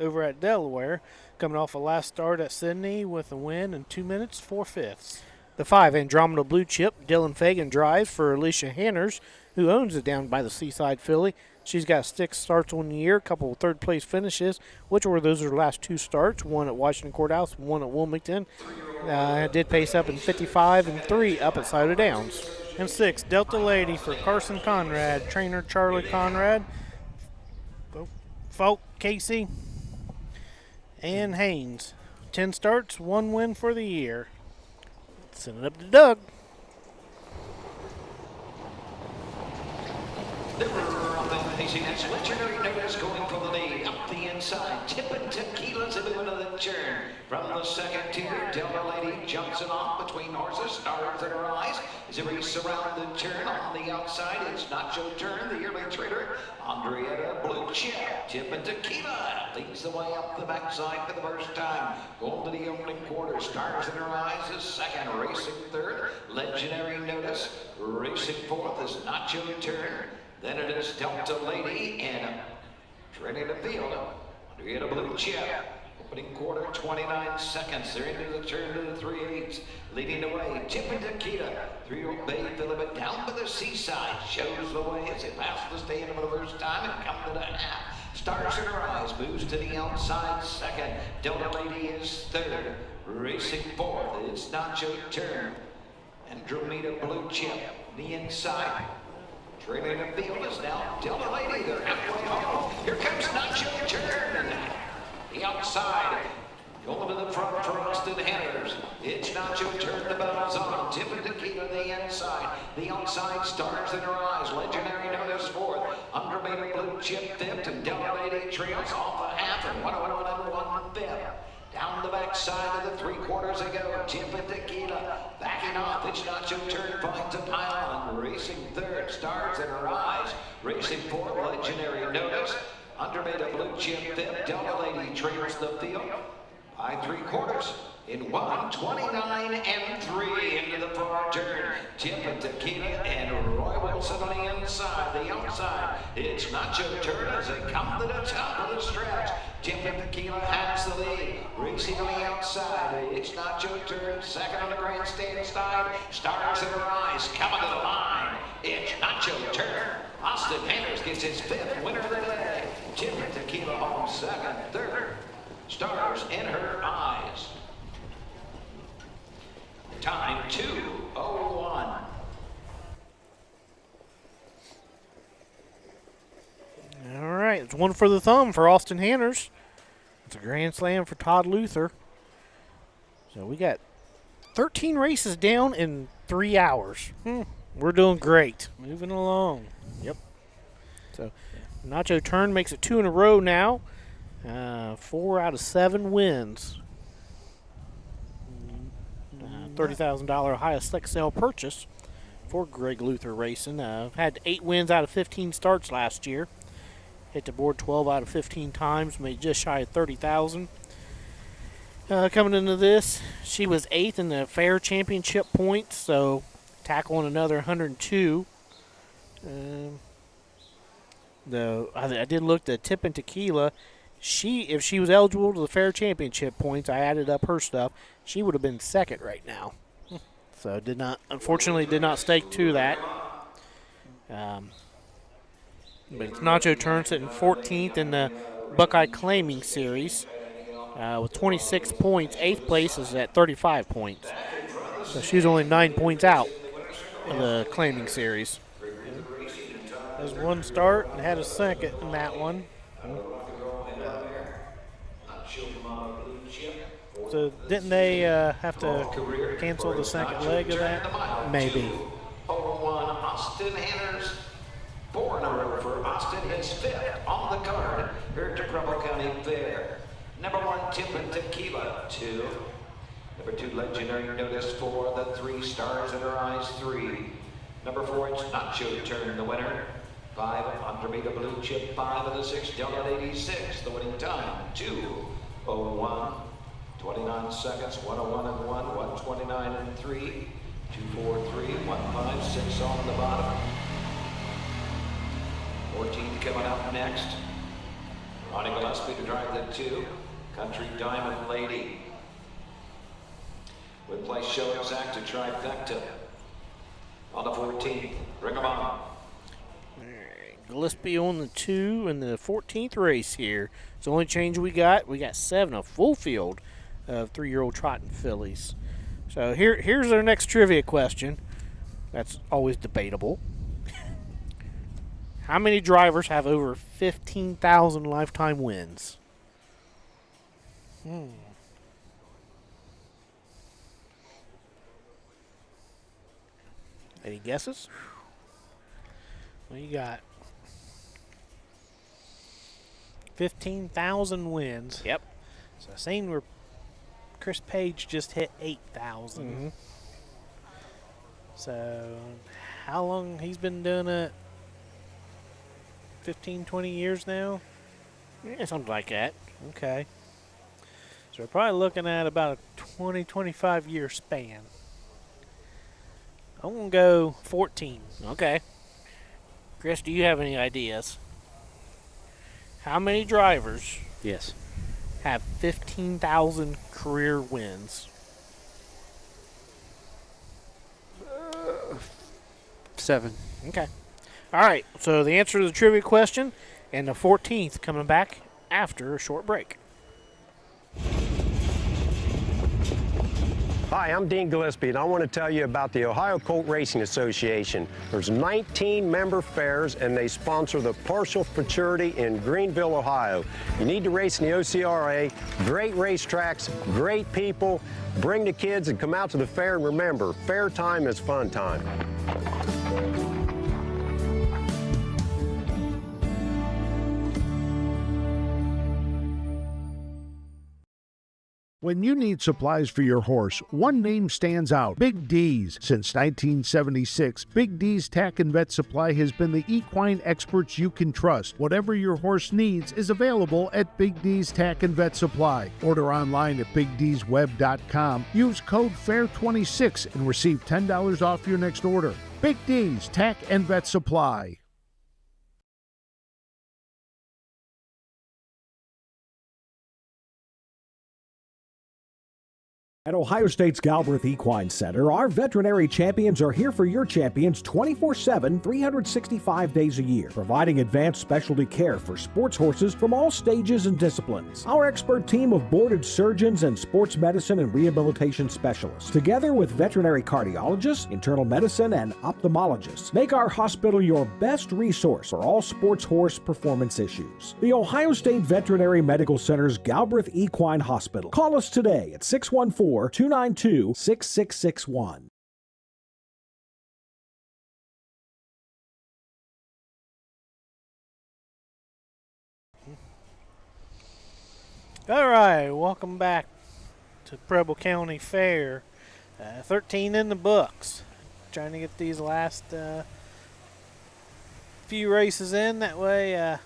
over at Delaware. Coming off a last start at Sydney with a win in 2 minutes, 4/5. The 5, Andromeda Blue Chip. Dylan Fagan drives for Alicia Hanners, who owns it down by the Seaside filly. She's got 6 starts on the year, a couple of third-place finishes, those are her last 2 starts, one at Washington Courthouse, one at Wilmington. Did pace up in 55-3 up at Cider Downs. And 6, Delta Lady for Carson Conrad, trainer Charlie Conrad, Falk Casey, and Haynes. 10 starts, 1 win for the year. Send it up to Doug. Pacing that's Legendary Notice going for the lead. Up the inside, Tippin' Tequila's into another turn. From the second tier, Delta Lady jumps it off between horses. Stars in Her Eyes. As a race around the turn on the outside, it's Nacho Turn, the yearly trader. Andrietta Blue Chip. Tippin' Tequila leads the way up the backside for the first time. Going to the opening quarter. Stars in Her Eyes is second. Racing third, Legendary Notice. Racing fourth is Nacho Turn. Then it is Delta Lady and trailing the field. Andrietta Blue Chip. Opening quarter, 29 seconds. They're into the turn to the 3/8. Leading the way, Tippin' Tequila. 3-year-old Bay Phillip down by the Seaside. Shows the way as it passes the stand for the first time and comes to the half. Stars in Her Eyes moves to the outside second. Delta Lady is third. Racing fourth, it's Nacho Turn. Andromeda Blue Chip, the inside. Trailing the field is now Delta Lady. They're halfway home. Here comes Nacho Turn. The outside. Going to the front for Austin Hanners. It's Nacho Turn. The bell's on. Tippin' Tequila the inside. The outside, Stars in Her Eyes. Legendary Notice fourth. Andromeda Blue Chip fifth. And Delta Lady trails off a half and 101-1/5. Down the backside of the 3/4 ago, Tippin' Tequila backing off. It's Nacho Turn finds a pile and racing third. Stars in Her Eyes. Racing fourth, Legendary Notice. Andromeda Blue Chip fifth. Delta Lady trails the field by 3/4 in 1:29-3 into the far turn. Tippin' Tequila and Roy Wilson on the inside. The outside, it's Nacho Turn as they come to the top of the stretch. Tippin' Tequila has the lead. Racing on the outside, it's Nacho Turn. Second on the grandstand side. Stars in Her Eyes coming to the line. It's Nacho Turn. Austin Hanners gets his 5th winner of the day. Tippin' Tequila home second. Third, Stars in Her Eyes. Time 2:01. All right, it's one for the thumb for Austin Hanners. It's a grand slam for Todd Luther. So we got 13 races down in 3 hours. We're doing great. Moving along. Yep. So Nacho Turn makes it 2 in a row now. 4 out of 7 wins. $30,000 Ohio Select Sale purchase for Greg Luther Racing. Had 8 wins out of 15 starts last year. Hit the board 12 out of 15 times, made just shy of $30,000. Coming into this, she was 8th in the Fair Championship points, so tackling another 102. I did look at Tip and Tequila. If she was eligible to the fair championship points, I added up her stuff. She would have been second right now. So unfortunately did not stake to that. But it's Nacho turn, sitting 14th in the Buckeye Claiming Series with 26 points. 8th place is at 35 points. So she's only 9 points out of the Claiming Series. There's one start and had a second in that one. So didn't they have to cancel the second leg of that? Maybe. Over 1, Austin Hanners. 4 in a row for Austin, his 5th on the card here at the Preble County Fair. Number 1, Tip and Tequila, 2. Number 2, Legendary Notice for the 3 Stars in Her Eyes, 3. Number 4, It's Not Your Turn, the winner. 5, Andromeda Blue Chip, 5 of the 6, Donut 86, the winning time, 2:01, 29 seconds, 1:01 and 1, 1:29 and 3, 2:43, 1:56 on the bottom. 14 coming up next. Ronnie Gillespie to drive the 2, Country Diamond Lady. With place show exact to trifecta. On the 14th, bring 'em on. Gillespie on the 2 in the 14th race here. It's the only change we got. We got 7, a full field of 3-year-old trotting fillies. So here's our next trivia question. That's always debatable. How many drivers have over 15,000 lifetime wins? Any guesses? Well, you got 15,000 wins. Yep. So I seen where Chris Page just hit 8,000. Mm-hmm. So how long he's been doing it? 15, 20 years now? Yeah, something like that. Okay. So we're probably looking at about a 20, 25 year span. I'm going to go 14. Okay. Chris, do you have any ideas? How many drivers Yes. have 15,000 career wins? 7. Okay. All right. So the answer to the trivia question and the 14th coming back after a short break. Hi, I'm Dean Gillespie, and I want to tell you about the Ohio Colt Racing Association. There's 19 member fairs, and they sponsor the Partial Futurity in Greenville, Ohio. You need to race in the OCRA. Great racetracks, great people. Bring the kids and come out to the fair, and remember, fair time is fun time. When you need supplies for your horse, one name stands out, Big D's. Since 1976, Big D's Tack and Vet Supply has been the equine experts you can trust. Whatever your horse needs is available at Big D's Tack and Vet Supply. Order online at BigD'sWeb.com. Use code FAIR26 and receive $10 off your next order. Big D's Tack and Vet Supply. At Ohio State's Galbraith Equine Center, our veterinary champions are here for your champions 24/7, 365 days a year, providing advanced specialty care for sports horses from all stages and disciplines. Our expert team of boarded surgeons and sports medicine and rehabilitation specialists, together with veterinary cardiologists, internal medicine, and ophthalmologists, make our hospital your best resource for all sports horse performance issues. The Ohio State Veterinary Medical Center's Galbraith Equine Hospital. Call us today at 614-292-6661. All right, welcome back to Preble County Fair. 13 in the books. Trying to get these last few races in. That way,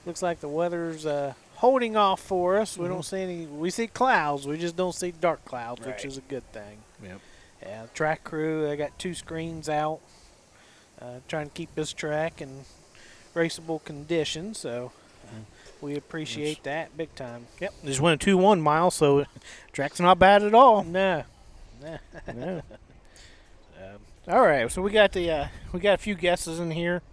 looks like the weather's holding off for us. We don't see any. We see clouds. We just don't see dark clouds, which is a good thing. Yep. Yeah, the track crew. They got 2 screens out, trying to keep this track and raceable conditions. So we appreciate that big time. Yep, just went a 2-1 mile, so track's not bad at all. No. No. All right, so we got a few guesses in here.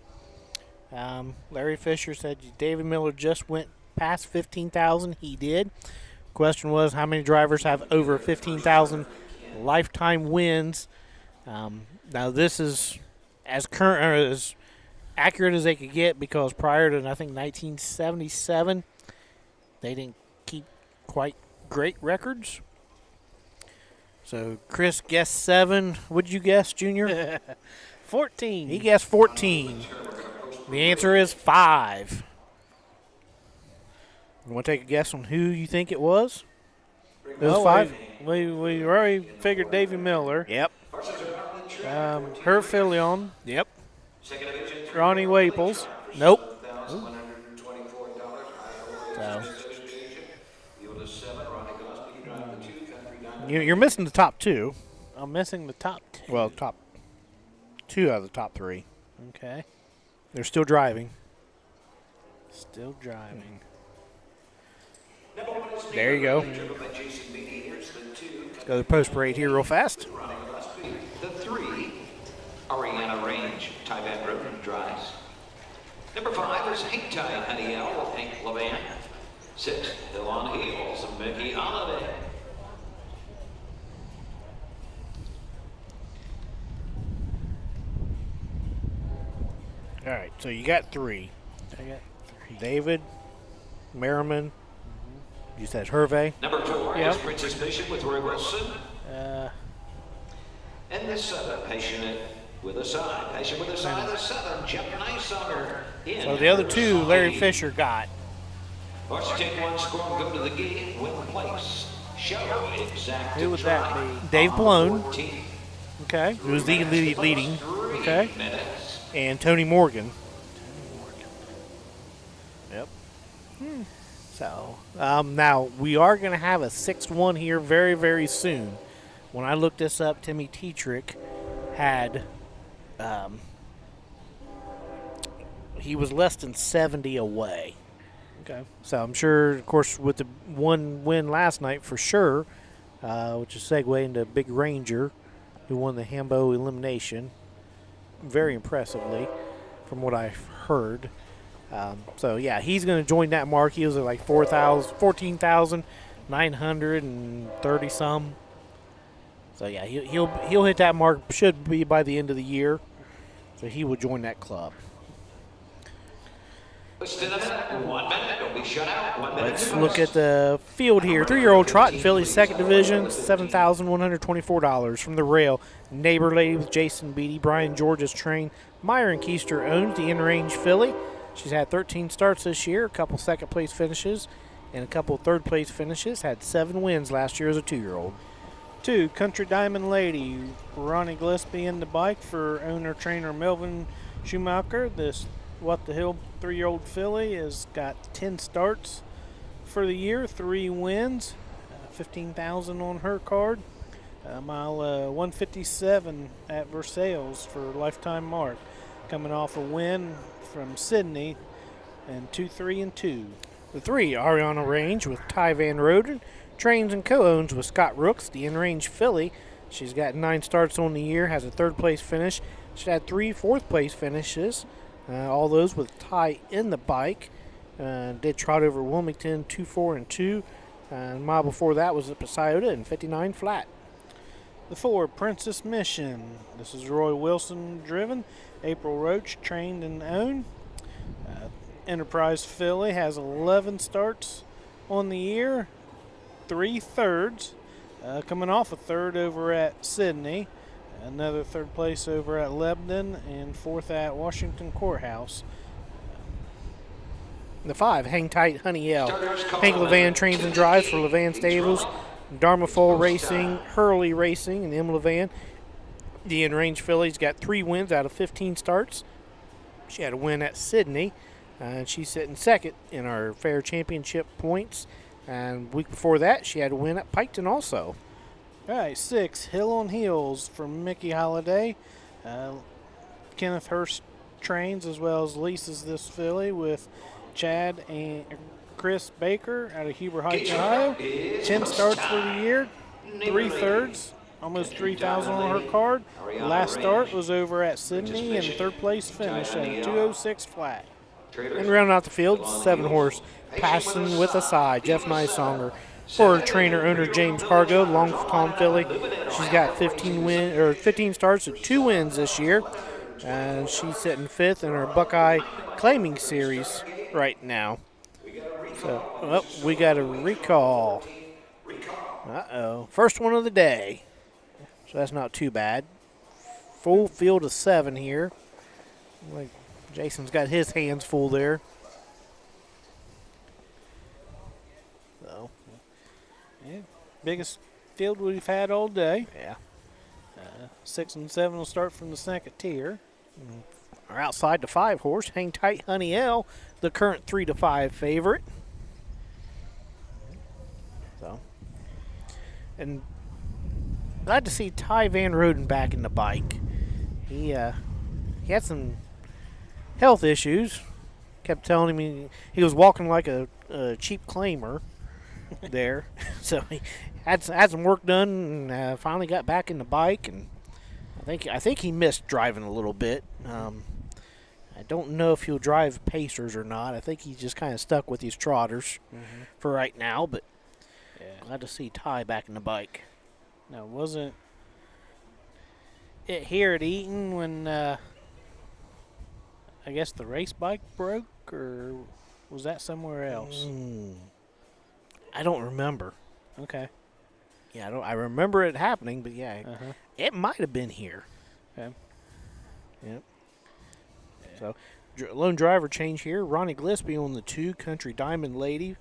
Larry Fisher said David Miller just went past 15,000. He did. Question was, how many drivers have over 15,000 lifetime wins? Now this is as current or as accurate as they could get, because prior to, I think, 1977, they didn't keep quite great records. So Chris guessed 7. What did you guess, Junior? 14. He guessed 14. The answer is 5. You want to take a guess on who you think it was? It was 5? We already figured Davey Miller. Yep. Herb Filion. Yep. Ronnie Waples. Nope. So. You're missing the top 2. I'm missing the top 2. Well, top 2 out of the top 3. Okay. They're still driving. Still driving. There you go. Let's go to the post parade here real fast. The 3, Ariana Range, Ty Van Roden drives. Number 5 is Hang Tight Honey L with Hank Levan. 6, Hill on Heels, Mickey Holiday. All right, so you got 3. I got 3. David, Merriman. You said Hervey. Number 4 is Princess Bishop with Roy Wilson. And the 7, Patient with a Side. Patient with a Side, the 7, Jeff Nice on her. So the other 2, Larry Fisher got. Horse take 1 score and go to the gate, win place. Show exact. Who would that be? Dave Blown. 14. Okay. Who was the leading. 3 Okay. minutes. And Tony Morgan. Yep. So, now we are going to have a 6th one here very, very soon. When I looked this up, Timmy Tetrick had, he was less than 70 away. Okay. So I'm sure, of course, with the 1 win last night for sure, which is segue into Big Ranger, who won the Hambo elimination very impressively from what I've heard. So, yeah, he's going to join that mark. He was at like 14,930 some. So, yeah, he'll hit that mark, should be by the end of the year. So he will join that club. Listen to that. 1 minute. Don't be shut out. 1 minute. Let's look at the field here. 3-year-old trot in Philly's 2nd division, $7,124 from the rail. Neighbor Lady with Jason Beatty. Brian George's train. Myron Keister owns the in-range filly. She's had 13 starts this year, a couple second-place finishes, and a couple third-place finishes. Had 7 wins last year as a 2-year-old. 2, Country Diamond Lady. Ronnie Gillespie in the bike for owner-trainer Melvin Schumacher. This What the Hill 3-year-old filly has got 10 starts for the year, 3 wins, 15,000 on her card. Mile 157 at Versailles for lifetime mark, coming off a win from Sydney, and 2-3-2. The 3, Ariana Range with Ty Van Roden, trains and co-owns with Scott Rooks, the in-range filly. She's got 9 starts on the year, has a 3rd-place finish. She's had 3 4th-place finishes, all those with Ty in the bike. Did trot over Wilmington 2-4-2. The mile before that was at Scioto in 59 flat. The 4, Princess Mission. This is Roy Wilson driven. April Roach trained and owned. Enterprise filly has 11 starts on the year, 3 thirds. Coming off a 3rd over at Sydney, another 3rd place over at Lebanon, and 4th at Washington Courthouse. The 5, Hang Tight Honey L. Hank Levan trains and drives for Levan Stables, Dharma Fall Racing, Hurley Racing, and M. Levan. The in-range filly's got 3 wins out of 15 starts. She had a win at Sydney, and she's sitting 2nd in our fair championship points. And the week before that, she had a win at Piketon also. All right, 6, Hill on Heels from Mickey Holiday. Kenneth Hurst trains as well as leases this filly with Chad and Chris Baker out of Huber Heights, Ohio. 10 starts for the year, 3/3, almost 3,000 on her card. Last start was over at Sydney and third place finish at a 206 flat. And rounding out the field, 7-horse Passing with a Sigh, Jeff Nysonger. For trainer owner James Cargo, long Tom filly. She's got 15 starts and 2 wins this year. And she's sitting 5th in her Buckeye Claiming Series right now. So, we got a recall. Uh-oh. First one of the day. So that's not too bad. Full field of 7 here. Like Jason's got his hands full there. So, yeah, biggest field we've had all day. Yeah. 6 and 7 will start from the second tier. Our outside the 5-horse, Hang Tight Honey L, the current 3-5 favorite. So, and glad to see Ty Van Roden back in the bike. He had some health issues. Kept telling me he was walking like a cheap claimer there. So he had some work done and finally got back in the bike. And I think he missed driving a little bit. I don't know if he'll drive Pacers or not. I think he's just kind of stuck with these trotters for right now. But glad to see Ty back in the bike. Now, wasn't it here at Eaton when I guess the race bike broke, or was that somewhere else? I don't remember. Okay. Yeah, I remember it happening, but yeah, it might have been here. Okay. Yep. So, lone driver change here. Ronnie Gillespie on the 2, Country Diamond Lady.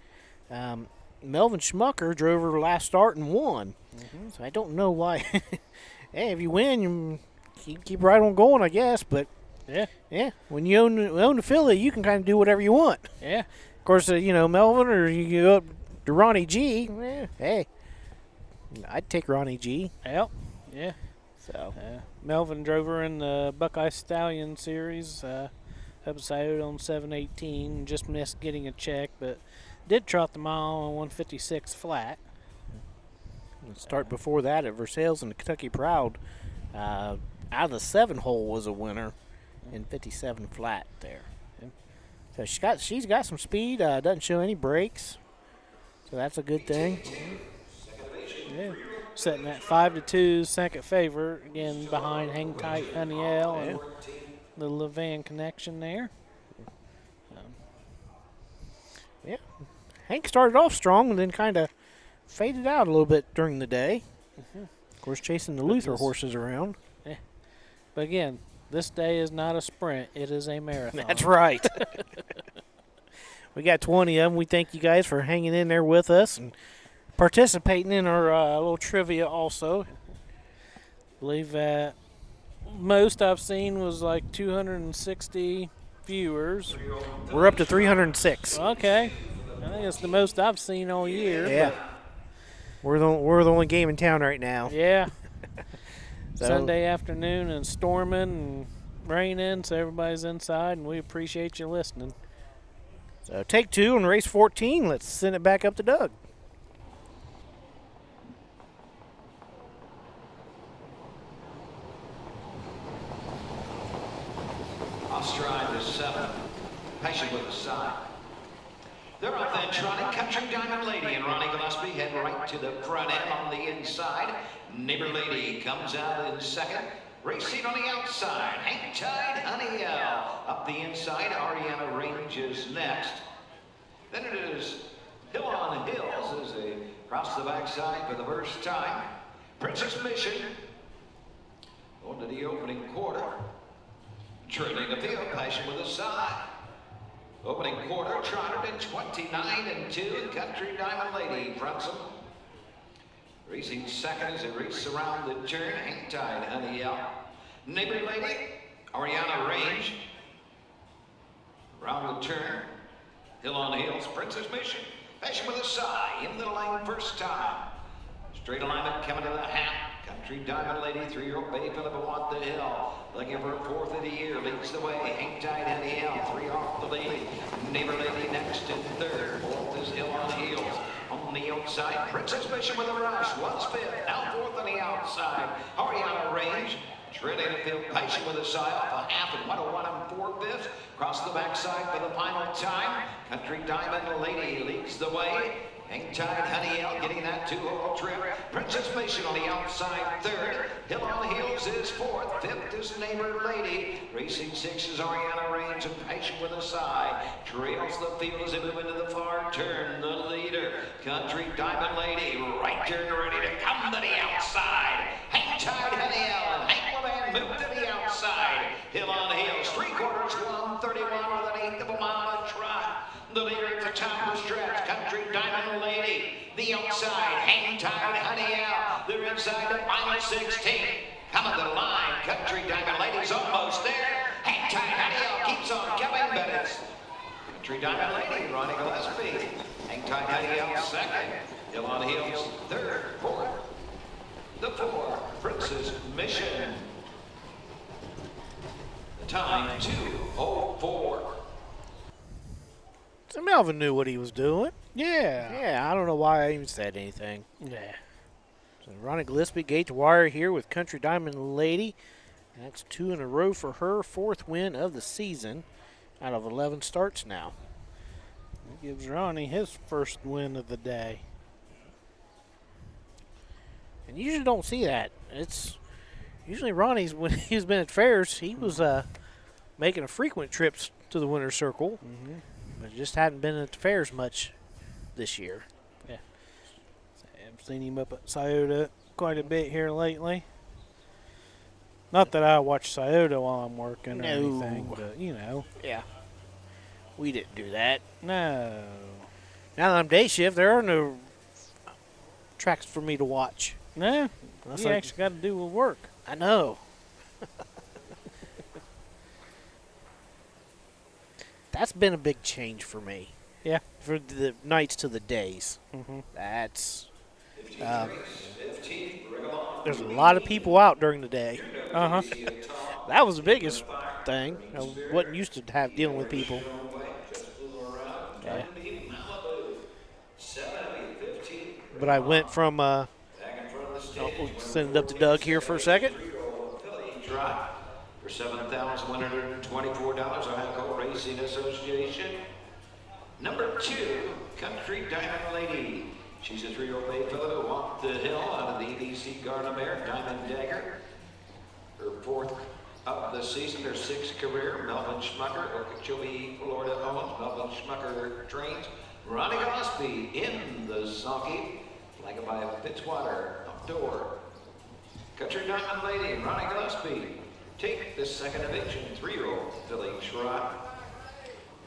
Melvin Schmucker drove her last start and won. So I don't know why. Hey, if you win, you keep right on going, I guess. But yeah. When you own the filly, you can kind of do whatever you want. Yeah. Of course, Melvin, or you go up to Ronnie G. Hey, I'd take Ronnie G. Yep. Yeah. So Melvin drove her in the Buckeye Stallion Series episode on 7/18. Just missed getting a check, but did trot the mile on 156 flat. Start before that at Versailles and the Kentucky Proud. Out of the 7-hole was a winner in 57 flat there. So she's got some speed. Doesn't show any brakes, so that's a good thing. Yeah. Setting at 5-2, second favorite again behind Hang Tight Honey L and the Levan connection there. Yeah, Hank started off strong and then kind of faded out a little bit during the day. Of course, chasing the Luther horses around. Yeah. But again, this day is not a sprint; it is a marathon. That's right. We got 20 of them. We thank you guys for hanging in there with us and participating in our little trivia also. I believe most I've seen was like 260 viewers. We're up to 306. Okay. I think it's the most I've seen all year. Yeah. We're the only game in town right now. Yeah. So, Sunday afternoon and storming and raining, so everybody's inside, and we appreciate you listening. So take 2 on race 14. Let's send it back up to Doug. I'll stride the 7. Patient with a Sigh. They're off then, trotting Country Diamond Lady and Ronnie Gillespie head right to the front end on the inside. Neighbor Lady comes out in second. Racing on the outside, Hang Tight Honey L. Up the inside, Ariana Range is next. Then it is Hill on Hills as they cross the backside for the first time. Princess Mission going to the opening quarter. Trailing the field, Passion with a Sigh. Opening quarter, trotted in 29-2. Country Diamond Lady fronts them. Racing second as they race around the turn. Hang Tight Honey L. Neighbor Lady, Ariana Range. Around the turn. Hill on Hills, Princess Mission. Passion with a Sigh in the lane first time. Straight alignment coming to the hat. Country Country Diamond Lady, 3-year-old Bay Philip want the hill. Looking for a 4th of the year, leads the way. Hang tight in the hill, 3 off the lead. Neighbor Lady next in 3rd. 4th is Hill on Heels. On the outside, Princess Mission with a rush. Was 5th, now 4th on the outside. Ariana Range. Trailing the field, patient with a side off a half and 101 and 4/5. Across the backside for the final time. Country Diamond Lady leads the way. Hang tight, Honey L getting that 2-hole trip. Princess Mission on the outside 3rd. Hill on Heels is 4th. 5th is Neighbor Lady. Racing 6 is Ariana Range and patient with a side. Trails the field as they move into the far turn. The leader, Country Diamond Lady, right turn ready to come to the outside. Hang tight, Honey L, and Hank Levan move to the outside. Hill on Heels, 3/4, 131 with an 1/8 of a mile to trot. The leader at the top of the stretch, Country Diamond Lady. The outside, Hang Tight, Honey L. They're inside the final 16. Coming to the line, Country Diamond Lady's almost there. Hang Tight, Honey L keeps on coming, but it's Country Diamond Lady, Ronnie Gillespie. Hang Tight, Honey L 2nd. Hill on Heels 3rd, 4th. The 4, Princess Mission. The time, 2:04. So Melvin knew what he was doing. Yeah. Yeah, I don't know why I even said anything. Yeah. So Ronnie Gillespie, gate to wire here with Country Diamond Lady. That's 2 in a row for her, 4th win of the season out of 11 starts now. That gives Ronnie his first win of the day. And you usually don't see that. It's usually Ronnie's, when he's been at fairs, he was making frequent trips to the winner's circle. Mm-hmm. But just hadn't been at the fairs much this year. Yeah. I've seen him up at Scioto quite a bit here lately. Not that I watch Scioto while I'm working or anything, but, you know. Yeah. We didn't do that. No. Now that I'm day shift, there are no tracks for me to watch. No. Unless You I- actually got to do with work. I know. That's been a big change for me. Yeah. For the nights to the days. Mm-hmm. That's. There's a lot of people out during the day. Uh-huh. That was the biggest thing. I wasn't used to dealing with people. Yeah. But I went from. We'll send it up to Doug here for a second. For $7,124, Ohio Colt Racing Association. Number 2, Country Diamond Lady. She's a 3-year-old Bay Philip who walked the hill out of the ABC Garden Mare, Diamond Dagger. Her 4th of the season, her 6th career. Melvin Schmucker, Okeechobee, Florida owns. Melvin Schmucker trains. Ronnie Gillespie in the sulky, flanked by Fitzwater outdoor. Country Diamond Lady, Ronnie Gillespie. Take the 2nd eviction, 3-year-old Billy Schrott.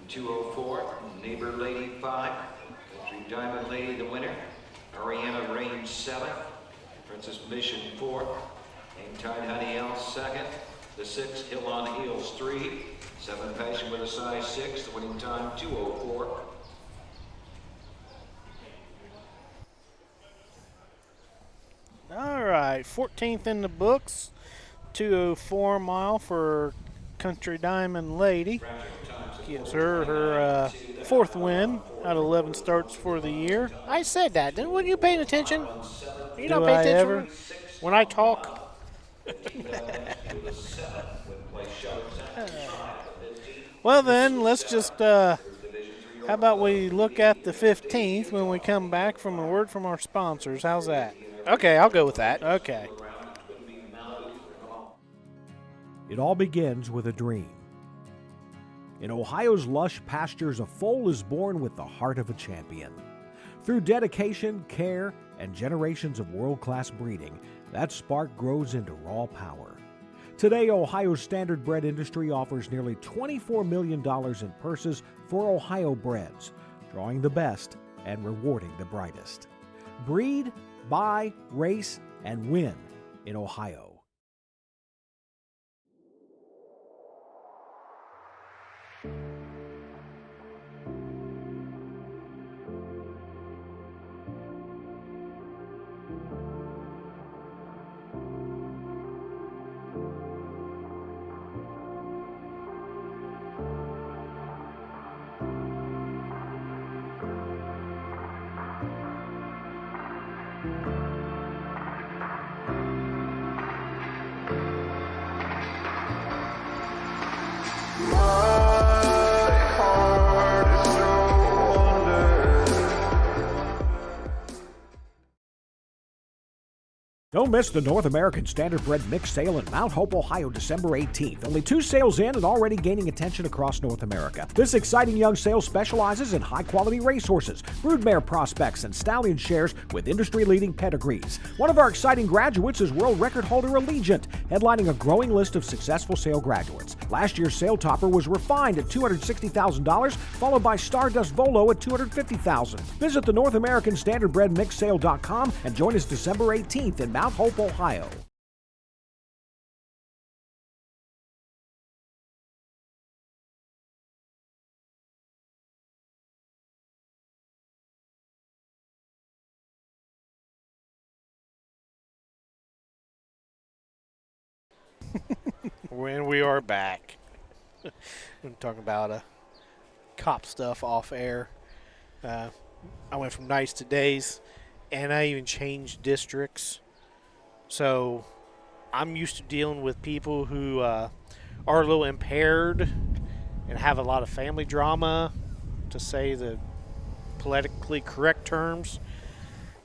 2:04, Neighbor Lady 5. Country Diamond Lady the winner. Ariana Range 7th. Princess Mission 4th. Hang Tight Honey L 2nd. The 6th, Hill on Heels 3. 7 Passion with a size 6. The winning time 2:04. All right, 14th in the books, 2:04 mile for Country Diamond Lady. Gives her her 4th win out of 11 starts for the year. I said that. Then weren't you paying attention? You Do don't pay I attention ever? when I talk. Well then, let's just, how about we look at the 15th when we come back from a word from our sponsors. How's that? Okay, I'll go with that. Okay. It all begins with a dream. In Ohio's lush pastures, a foal is born with the heart of a champion. Through dedication, care, and generations of world-class breeding, that spark grows into raw power. Today, Ohio's Standardbred industry offers nearly $24 million in purses for Ohio breds, drawing the best and rewarding the brightest. Breed, buy, race, and win in Ohio. Don't miss the North American Standardbred Mixed Sale in Mount Hope, Ohio, December 18th. Only 2 sales in and already gaining attention across North America. This exciting young sale specializes in high-quality racehorses, broodmare prospects, and stallion shares with industry-leading pedigrees. One of our exciting graduates is world record holder Allegiant, headlining a growing list of successful sale graduates. Last year's sale topper was refined at $260,000, followed by Stardust Volo at $250,000. Visit the North American Standardbred Mixsale.com and join us December 18th in Mount Hope, Ohio. When we are back, I'm talking about cop stuff off air. I went from nights to days, and I even changed districts. So I'm used to dealing with people who are a little impaired and have a lot of family drama, to say the politically correct terms.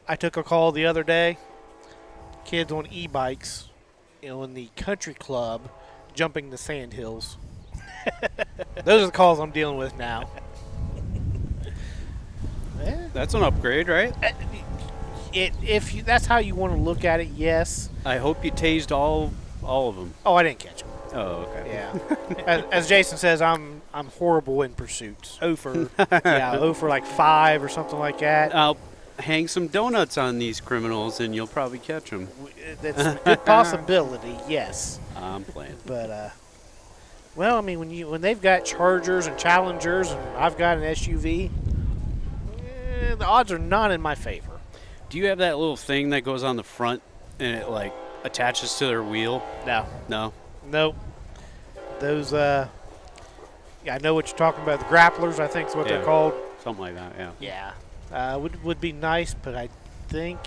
I took a call the other day. Kids on e-bikes, in the country club, jumping the sand hills. Those are the calls I'm dealing with now. That's an upgrade, right? That's how you want to look at it, yes. I hope you tased all of them. Oh, I didn't catch them. Oh, okay. Yeah. as Jason says, I'm horrible in pursuits. 0 for like 5 or something like that. I'll hang some donuts on these criminals, and you'll probably catch them. That's a good possibility, yes. I'm playing. But well, I mean, when they've got Chargers and Challengers, and I've got an SUV, the odds are not in my favor. Do you have that little thing that goes on the front and it like attaches to their wheel? No. Nope. Those I know what you're talking about. The grapplers, I think is what they're called. Something like that, yeah. Yeah. Would be nice, but I think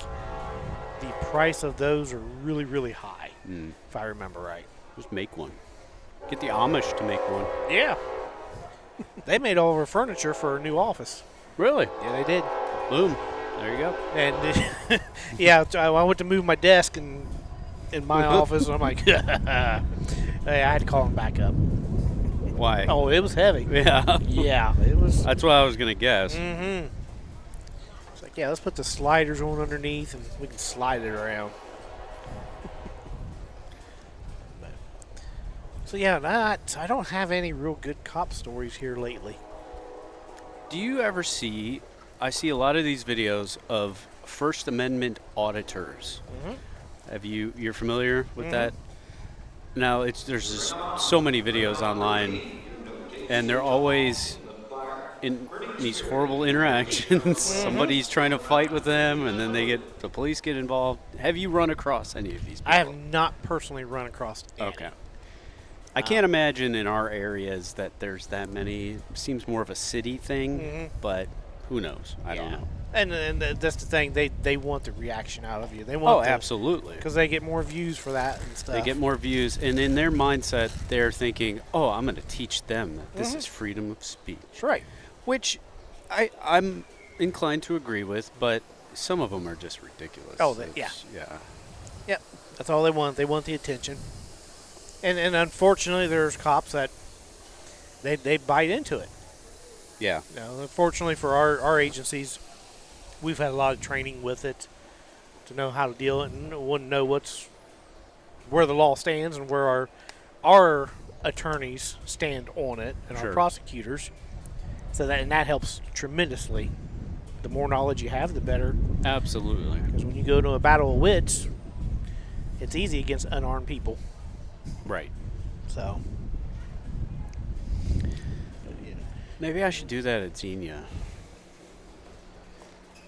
the price of those are really, really high, if I remember right. Just make one. Get the Amish to make one. Yeah. They made all of our furniture for our new office. Really? Yeah, they did. Boom. There you go. And yeah, I went to move my desk in my office, and I'm like, hey, I had to call him back up. Why? Oh, it was heavy. Yeah. Yeah, it was. That's what I was gonna guess. Mm-hmm. It's like, yeah, let's put the sliders on underneath, and we can slide it around. So yeah, I don't have any real good cop stories here lately. Do you ever see? I see a lot of these videos of First Amendment auditors. Mm-hmm. You're familiar with that? Now there's just so many videos online, and they're always in these horrible interactions. Somebody's trying to fight with them, and then the police get involved. Have you run across any of these people? I have not personally run across any. Okay. I can't imagine in our areas that there's that many. It seems more of a city thing, but who knows? I don't know. And that's the thing. They want the reaction out of you. They want absolutely. Because they get more views for that and stuff. They get more views, and in their mindset, they're thinking, "Oh, I'm going to teach them that this is freedom of speech." That's right. Which I'm inclined to agree with, but some of them are just ridiculous. Oh, yeah. Yep. That's all they want. They want the attention. And unfortunately, there's cops that they bite into it. Yeah. Unfortunately for our agencies, we've had a lot of training with it to know how to deal with it and wouldn't know where the law stands and where our attorneys stand on it and our prosecutors. So that helps tremendously. The more knowledge you have, the better. Absolutely. Because when you go to a battle of wits, it's easy against unarmed people. Right. So. Maybe I should do that at Xenia.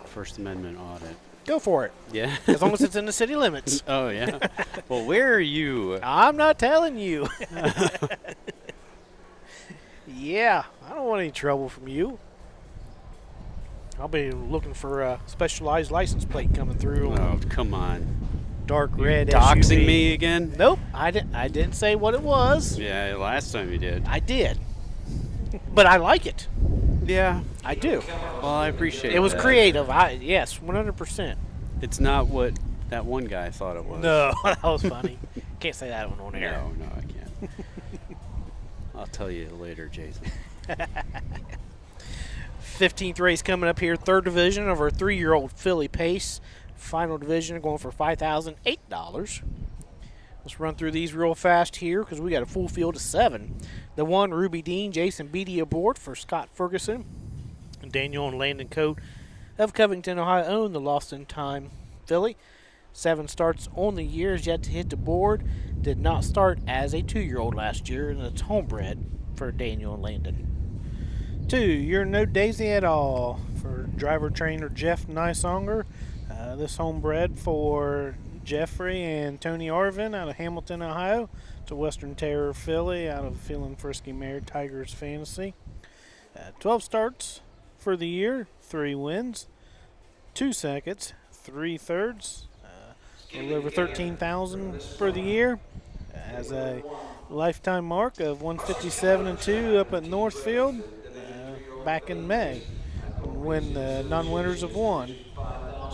First Amendment audit. Go for it. Yeah. As long as it's in the city limits. Oh, yeah. Well, where are you? I'm not telling you. Yeah. I don't want any trouble from you. I'll be looking for a specialized license plate coming through. Oh, come on. Dark red Doxing SUV. me again? Nope, I didn't say what it was. Yeah, last time you did. I did. But I like it. Yeah. I do. Well, I appreciate it. It was creative. Yes, 100%. It's not what that one guy thought it was. No, that was funny. Can't say that one on air. No, I can't. I'll tell you later, Jason. 15th race coming up here, 3rd division of our 3-year-old filly Pace. Final division going for $5,008. Let's run through these real fast here because we got a full field of 7. The 1, Ruby Dean, Jason Beatty aboard for Scott Ferguson. And Daniel and Landon Coate of Covington, Ohio, own the Lost in Time filly. 7 starts on the year, is yet to hit the board. Did not start as a 2-year-old last year, and it's homebred for Daniel and Landon. 2, You're No Daisy at All for driver trainer Jeff Nysonger. This homebred for Jeffrey and Tony Arvin out of Hamilton, Ohio. It's a Western Terror filly out of Feeling Frisky mare Tigers Fantasy. 12 starts for the year, 3 wins, 2 seconds, 3 thirds, a little over 13,000 for the year. Has a lifetime mark of 157-2 up at Northfield back in May when the non-winners have won.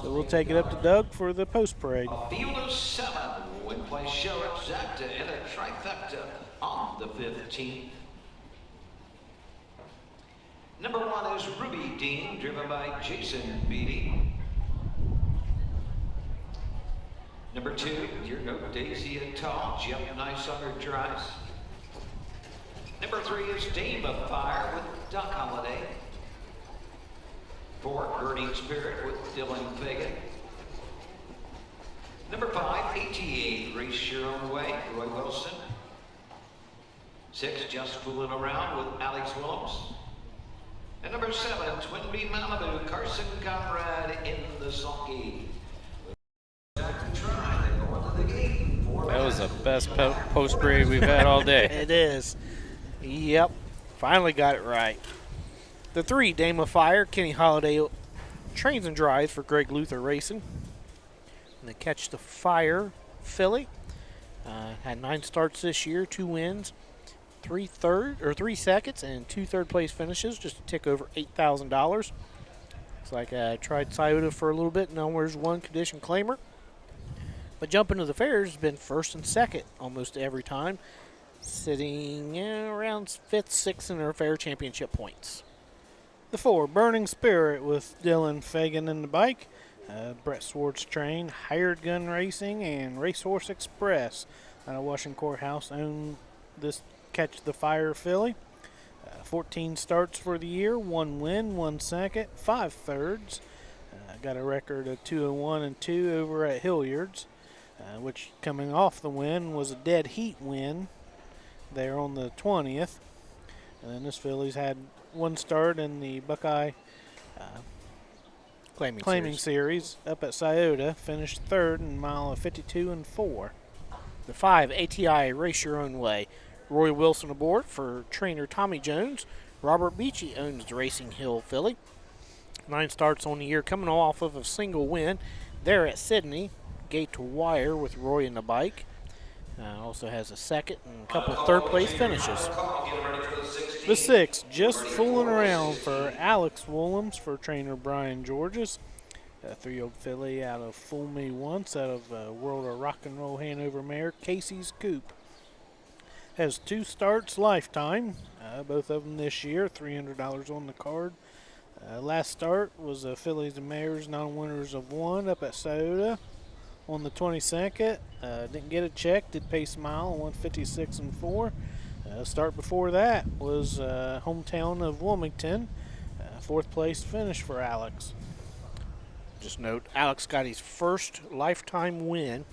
So we'll take it up to Doug for the post parade. A field of 7 win place show exacta and a trifecta on the 15th. Number 1 is Ruby Dean, driven by Jason Beatty. Number 2, You're No Daisy at All, Jeff Nysonger drives. Number 3 is Dame of Fire with Duck Holiday. 4, Burning Spirit with Dylan Fagan. Number 5, 88, Race Your Own Way, Roy Wilson. 6, Just Fooling Around with Alex Willems. And number 7, Twin Bee Malibu, Carson Conrad in the sulky. That was the best post parade we've had all day. It is. Yep. Finally got it right. The 3, Dame of Fire, Kenny Holiday trains and drives for Greg Luther Racing. And they Catch the Fire filly. Had 9 starts this year, 2 wins, 3 seconds, and 2 third-place finishes, just a tick over $8,000. Looks like I tried Scioto for a little bit. Now there's 1 condition claimer. But jumping to the fairs has been 1st and 2nd almost every time, sitting around 5th, 6th in their fair championship points. The 4, Burning Spirit with Dylan Fagan in the bike. Brett Swartz train, Hired Gun Racing, and Racehorse Express out of Washington Courthouse own this Catch the Fire filly. 14 starts for the year, 1 win, 1 second, 5 thirds. Got a record of 2-1-2 over at Hilliard's, which coming off the win was a dead heat win there on the 20th. And then this filly's had 1 start in the Buckeye claiming series up at Scioto, finished 3rd in a mile of 52-4. The 5, ATI Race Your Own Way, Roy Wilson aboard for trainer Tommy Jones. Robert Beachy owns the Racing Hill filly. 9 starts on the year, coming off of a single win there at Sydney, gate to wire with Roy in the bike. Also has a 2nd and a couple of 3rd-place finishes. The 6, Just Fooling Around for Alex Willems for trainer Brian Georges. A 3-year-old filly out of Fool Me Once, out of World of Rock and Roll Hanover mare Casey's Coop. Has 2 starts lifetime, both of them this year, $300 on the card. Last start was fillies and mares, non-winners of 1 up at Scioto on the 22nd. Didn't get a check, did pace a mile on 156-4. Start before that was hometown of Wilmington. 4th place finish for Alex. Just note, Alex got his first lifetime win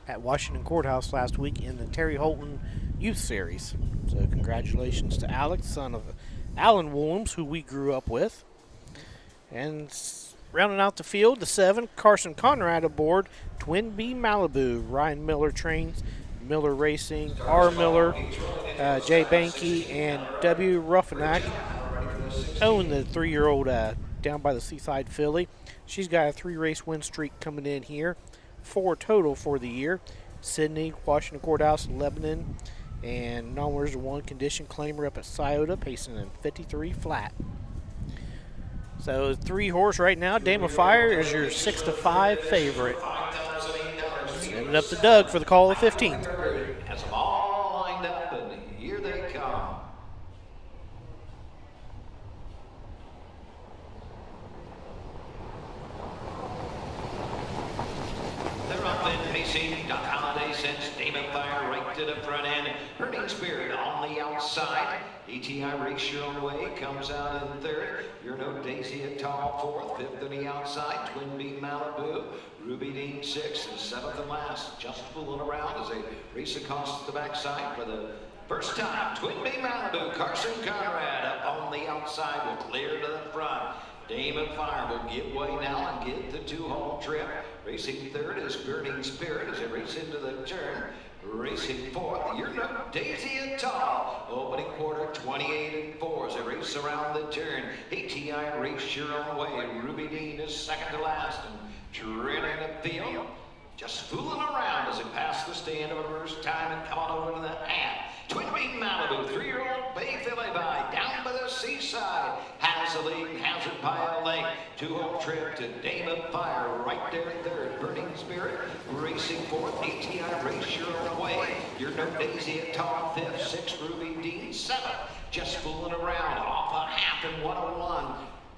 at Washington Courthouse last week in the Terry Holton Youth Series. So congratulations to Alex, son of Alan Willems, who we grew up with. And rounding out the field, the 7, Carson Conrad aboard, Twin Bee Malibu. Ryan Miller trains, Miller Racing, R. Miller, Jay Banky, and W. Ruffinack own the 3-year-old down by the Seaside filly. She's got a 3-race win streak coming in here. 4 total for the year. Sydney, Washington Courthouse, Lebanon, and non-winners of 1 condition claimer up at Scioto, pacing in 53 flat. So 3 horse right now. Dame of Fire is your 6-5 favorite. Send it up to Doug for the call of the 15th. Has them all lined up, and here they come. They're up and pacing. Doc Holliday sends Dame of Fire right to the front end. Burning Spirit on the outside. ETI Race Your Own Way comes out in 3rd. You're No Daisy at tall 4th. 5th on the outside. Twin Bee Malibu. Ruby Dean 6th. And 7th and last. Just fooling around as they race across the backside for the first time. Twin Bee Malibu. Carson Conrad up on the outside will clear to the front. Dame of Fire will give way now and get the 2-hole trip. Racing 3rd is Burning Spirit as they race into the turn. Racing 4th, You're No Daisy at all. Opening quarter, 28 and 4 as they race around the turn. ATI Race Your Own Way. Ruby Dean is 2nd to last and trailing the field. Just fooling around as they pass the stand for the first time and come on over to the half. Twin Bee Malibu, 3-year-old Bay Filly by down by the Seaside. Has the lead, has it by a length. 2-hole trip to Dame of Fire right there in 3rd. Burning Spirit racing 4th. ATI Race Your Own Way. You're No Daisy at tall 5th. 6th Ruby Dean 7th. Just fooling around off a half and 101.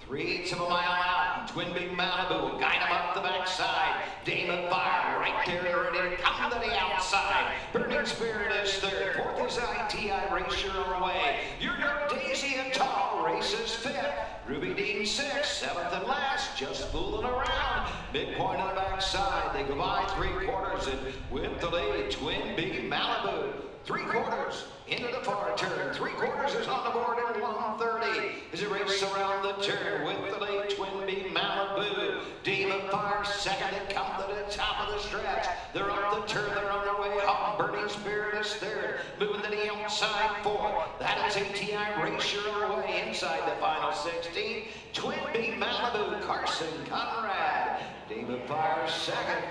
3/8 of a mile out. Twin Bee Malibu will guide him up the backside. Dame of Fire right there ready to come to the outside. Burning Spirit is 3rd. 4th is ITI Race Your Own Way. You're No Daisy and Tall races 5th. Ruby Dean 6th. 7th and last. Just fooling around. Midpoint on the backside. They go by 3/4 and with the lead. Twin Bee Malibu. 3/4 into the far turn. 3/4 is on the board at 130 as it races around the turn with the late Twin Bee Malibu. Dame of Fire 2nd and come to the top of the stretch. They're up the turn. They're on their way home. Burning Spirit is 3rd. Moving to the outside 4th. That is ATI Race Your Own Way inside the final 16. Twin Bee Malibu. Carson Conrad. Dame of Fire 2nd.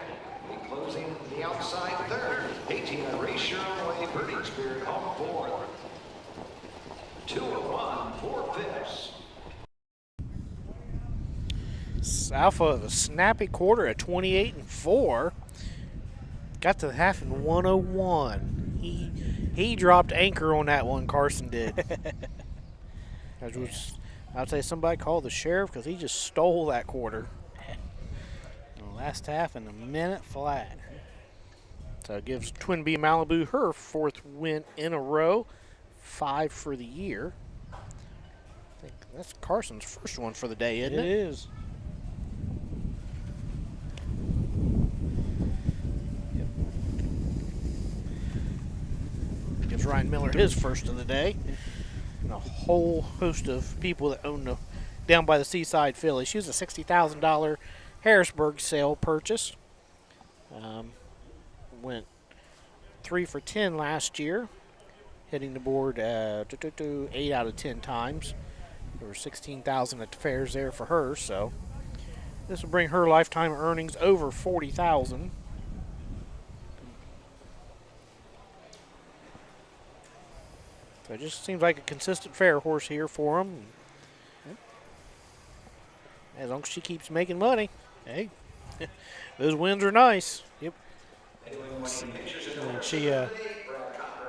Closing the outside 3rd. ATI Race Your Own Way. Burning Spirit home 4th. 201, 4/5. Alpha of a snappy quarter at 28 and 4. Got to the half in 101. He dropped anchor on that one, Carson did. I'd say somebody call the sheriff because he just stole that quarter. Last half in a minute flat. So it gives Twin Bee Malibu her 4th win in a row, 5 for the year. I think that's Carson's first one for the day, isn't it? It is. Yep. Gives Ryan Miller his first of the day. And a whole host of people that own the down by the Seaside filly. She was a $60,000 Harrisburg sale purchase. Went 3 for 10 last year, hitting the board 8 out of 10 times. There were 16,000 at the fairs there for her, so this will bring her lifetime earnings over 40,000. So it just seems like a consistent fair horse here for them. As long as she keeps making money. Hey, those wins are nice. Yep. And she,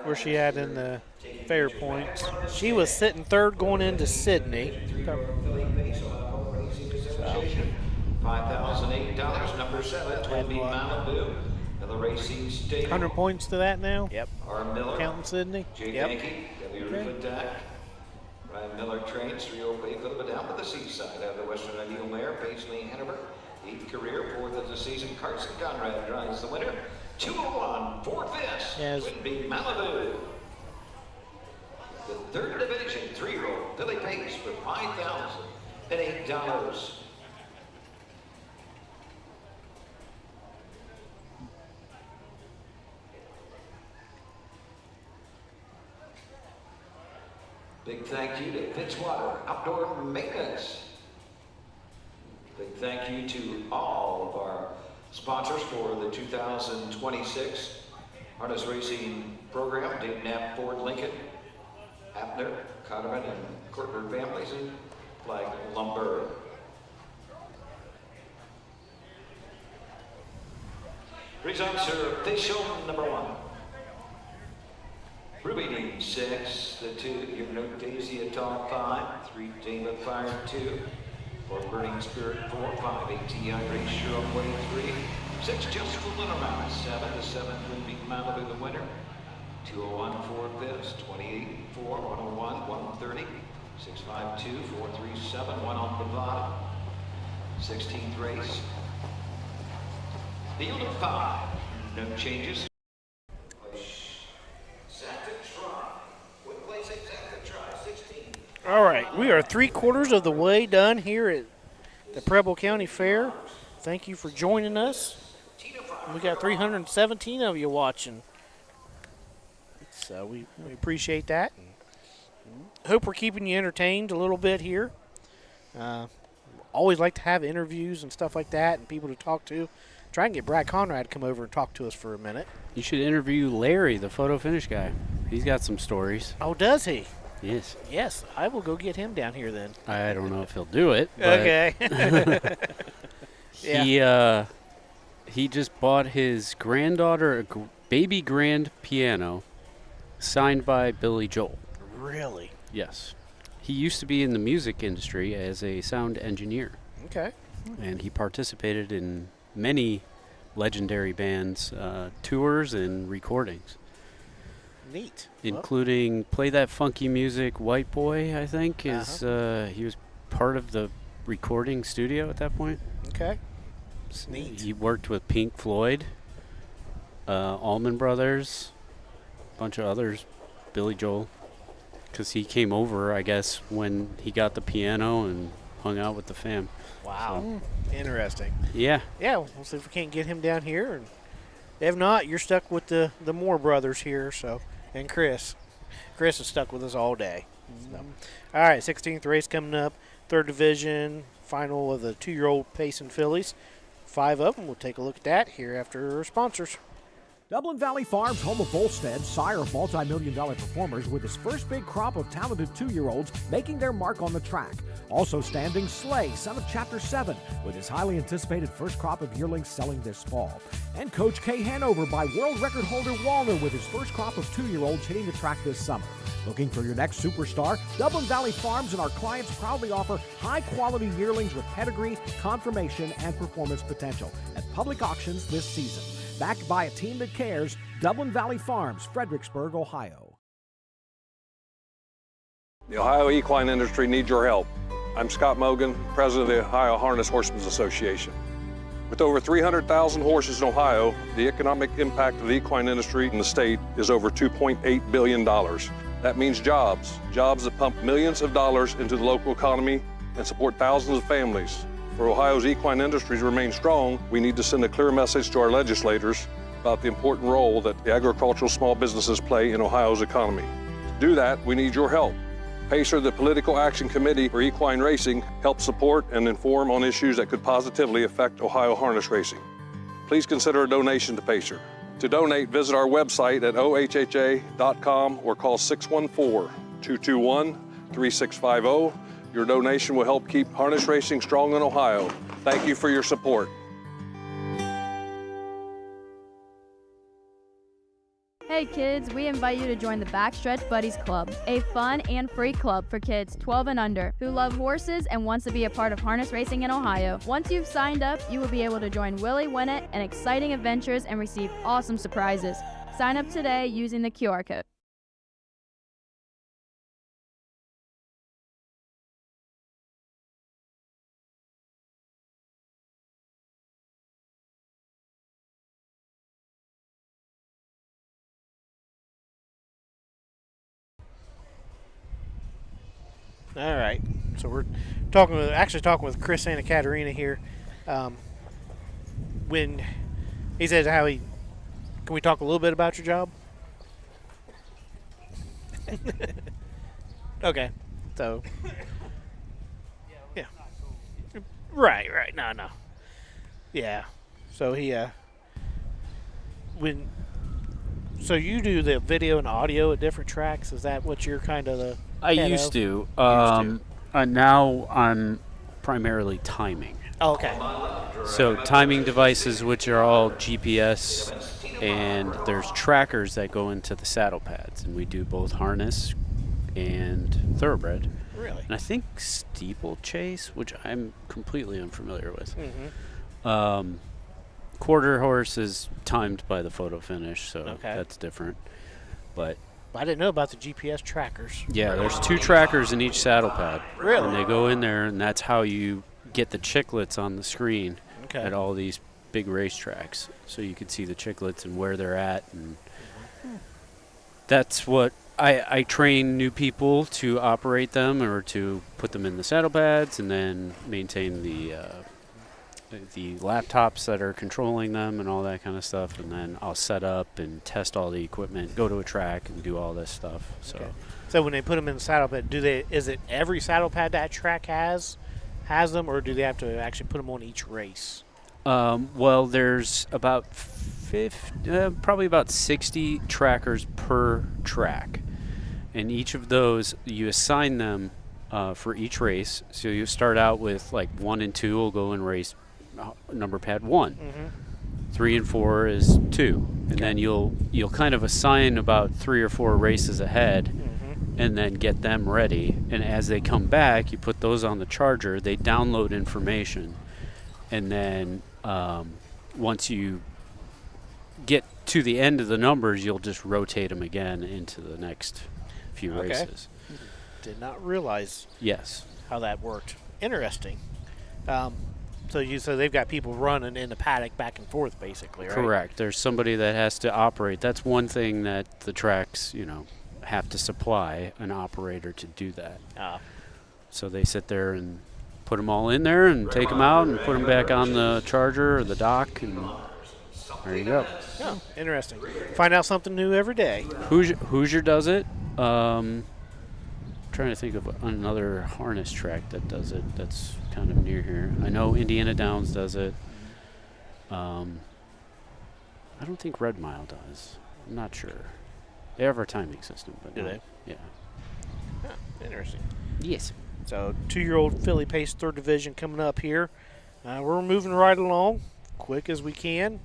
where she at in the fair points? She was sitting 3rd going into Sydney. $5,008. Number 7, Twin Bee Malibu. The racing stable. 100 points to that now? Yep. R. Miller. Counting Sydney? Jay Yep. Yankee. W. Okay. Attack. Ryan Miller trains 3-year-old Bay Filly, but down to the Seaside. Out of the Western Ideal Mare, Paisley Hanover. 8th career, 4th of the season. Carson Conrad drives the winner. 201, 4/5. Yes. Twin Bee Malibu. The 3rd division, 3-year-old Billy Pace for $5,008. Big thank you to Fitzwater Outdoor Maintenance. thank you to all of our sponsors for the 2026 harness racing program. Dave Knapp, Ford, Lincoln, Abner, Cotterman, and Courtney families, and Flag Lumber. Results are official number 1. Ruby Dean 6, the 2, Your Note Daisy at top 5, 3 Damon Fire 2, 4 Burning Spirit 4, 5 ATI Racer on way 3, 6 Just for Little Mountain 7, the 7 Moonbeam Malibu the winner, 201 4 fifths, 28 4, 101 130, 652 437, 1 on the bottom, 16th race. Field of 5, no changes. All right, we are 3/4 of the way done here at the Preble County Fair. Thank you for joining us. We got 317 of you watching. So we appreciate that. Hope we're keeping you entertained a little bit here. Always like to have interviews and stuff like that and people to talk to. Try and get Brad Conrad to come over and talk to us for a minute. You should interview Larry, the photo finish guy. He's got some stories. Oh, does he? Yes. Yes, I will go get him down here then. I don't know if he'll do it. But okay. Yeah. He just bought his granddaughter a baby grand piano signed by Billy Joel. Really? Yes. He used to be in the music industry as a sound engineer. Okay. And he participated in many legendary bands, tours and recordings. Neat. Including Play That Funky Music, White Boy, I think. He was part of the recording studio at that point. Okay. Neat. He worked with Pink Floyd, Allman Brothers, a bunch of others, Billy Joel. Because he came over, I guess, when he got the piano and hung out with the fam. Wow. Interesting. Yeah. Yeah, we'll see if we can't get him down here. And if not, you're stuck with the Moore brothers here, so, and Chris. Chris is stuck with us all day. So. All right, 16th race coming up, 3rd division, final of the 2-year-old Payson fillies. 5 of them. We'll take a look at that here after our sponsors. Dublin Valley Farms, home of Volstead, sire of multi-million-dollar performers with his first big crop of talented 2-year-olds making their mark on the track. Also standing, Slay, son of Chapter 7, with his highly anticipated first crop of yearlings selling this fall. And Coach K. Hanover by world record holder Walner with his first crop of 2-year-olds hitting the track this summer. Looking for your next superstar? Dublin Valley Farms and our clients proudly offer high-quality yearlings with pedigree, conformation, and performance potential at public auctions this season. Backed by a team that cares, Dublin Valley Farms, Fredericksburg, Ohio. The Ohio equine industry needs your help. I'm Scott Mogan, president of the Ohio Harness Horsemen Association. With over 300,000 horses in Ohio, the economic impact of the equine industry in the state is over $2.8 billion. That means jobs that pump millions of dollars into the local economy and support thousands of families. For Ohio's equine industry to remain strong, we need to send a clear message to our legislators about the important role that the agricultural small businesses play in Ohio's economy. To do that, we need your help. PACER, the Political Action Committee for Equine Racing, helps support and inform on issues that could positively affect Ohio harness racing. Please consider a donation to PACER. To donate, visit our website at ohha.com or call 614-221-3650. Your donation will help keep harness racing strong in Ohio. Thank you for your support. Hey kids, we invite you to join the Backstretch Buddies Club, a fun and free club for kids 12 and under who love horses and wants to be a part of harness racing in Ohio. Once you've signed up, you will be able to join Willie Winnett and exciting adventures and receive awesome surprises. Sign up today using the QR code. All right, so we're talking with Chris Santa Caterina here. When he says can we talk a little bit about your job? Okay, so yeah, Right. No. Yeah. So so you do the video and audio at different tracks? Is that what you're kind of the I head used of? to. Now I'm primarily timing. Oh, okay. So timing devices, which are all GPS, and there's trackers that go into the saddle pads, and we do both harness and thoroughbred. Really? And I think steeplechase, which I'm completely unfamiliar with. Mm-hmm. Quarter horse is timed by the photo finish, so Okay. that's different. But I didn't know about the GPS trackers. yeah, there's 2 trackers in each saddle pad. Really? And they go in there, and that's how you get the chiclets on the screen at all these big racetracks. So you can see the chiclets and where they're at. And that's what I train new people to operate them or to put them in the saddle pads and then maintain the laptops that are controlling them and all that kind of stuff. And then I'll set up and test all the equipment, go to a track and do all this stuff. So when they put them in the saddle pad, is it every saddle pad that track has them, or do they have to actually put them on each race? Well, there's about probably about 60 trackers per track, and each of those you assign them for each race. So you start out with like 1 and 2 will go in race number pad 1. Mm-hmm. 3 and 4 is 2, and then you'll kind of assign about 3 or 4 races ahead, and then get them ready. And as they come back, you put those on the charger. They download information, and then once you get to the end of the numbers, you'll just rotate them again into the next few races. Did not realize. Yes. How that worked. Interesting. So they've got people running in the paddock back and forth, basically, right? Correct. There's somebody that has to operate. That's one thing that the tracks, have to supply an operator to do that. So they sit there and put them all in there and take them out and put them back on the charger or the dock, and there you go. Oh, interesting. Find out something new every day. Hoosier does it. Trying to think of another harness track that does it that's kind of near here. I know Indiana Downs does it. I don't think Red Mile does. I'm not sure. They have our timing system, but do they? Yeah. Oh, interesting. Yes. So 2-year-old filly pace 3rd division coming up here. We're moving right along, quick as we can.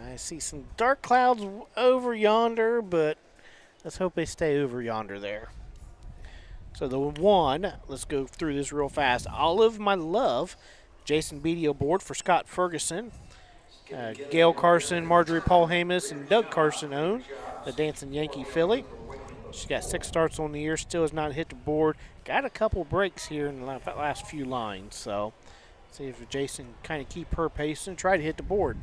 I see some dark clouds over yonder, but let's hope they stay over yonder there. So the 1, let's go through this real fast. Olive My Love, Jason Beatty aboard for Scott Ferguson. Gail Carson, Marjorie Paul Hamus, and Doug Carson own the Dancing Yankee filly. She's got 6 starts on the year, still has not hit the board. Got a couple breaks here in the last few lines, so see if Jason kind of keep her pace and try to hit the board.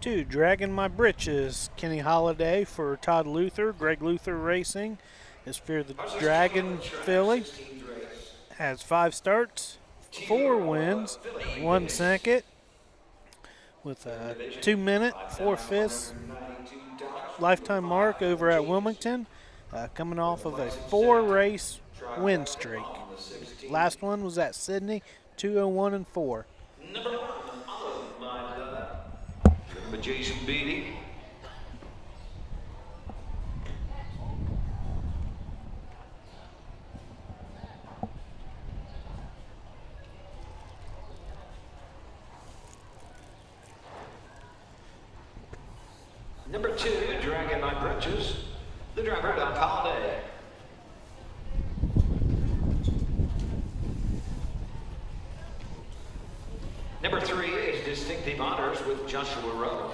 2, Dragging My Britches, Kenny Holiday for Todd Luther, Greg Luther Racing. Is Fear the Dragon filly. Has 5 starts, 4 wins, 1 second, with a 2-minute, 4/5 lifetime mark over at Wilmington, coming off of a 4-race win streak. Last one was at Sydney, 2:01.4. Number 1, Olive My Love. With Jason Beatty. Number 2, Dragging My Britches, the driver, Doc Holiday. Number 3 is Distinctive Honors with Joshua Rowe.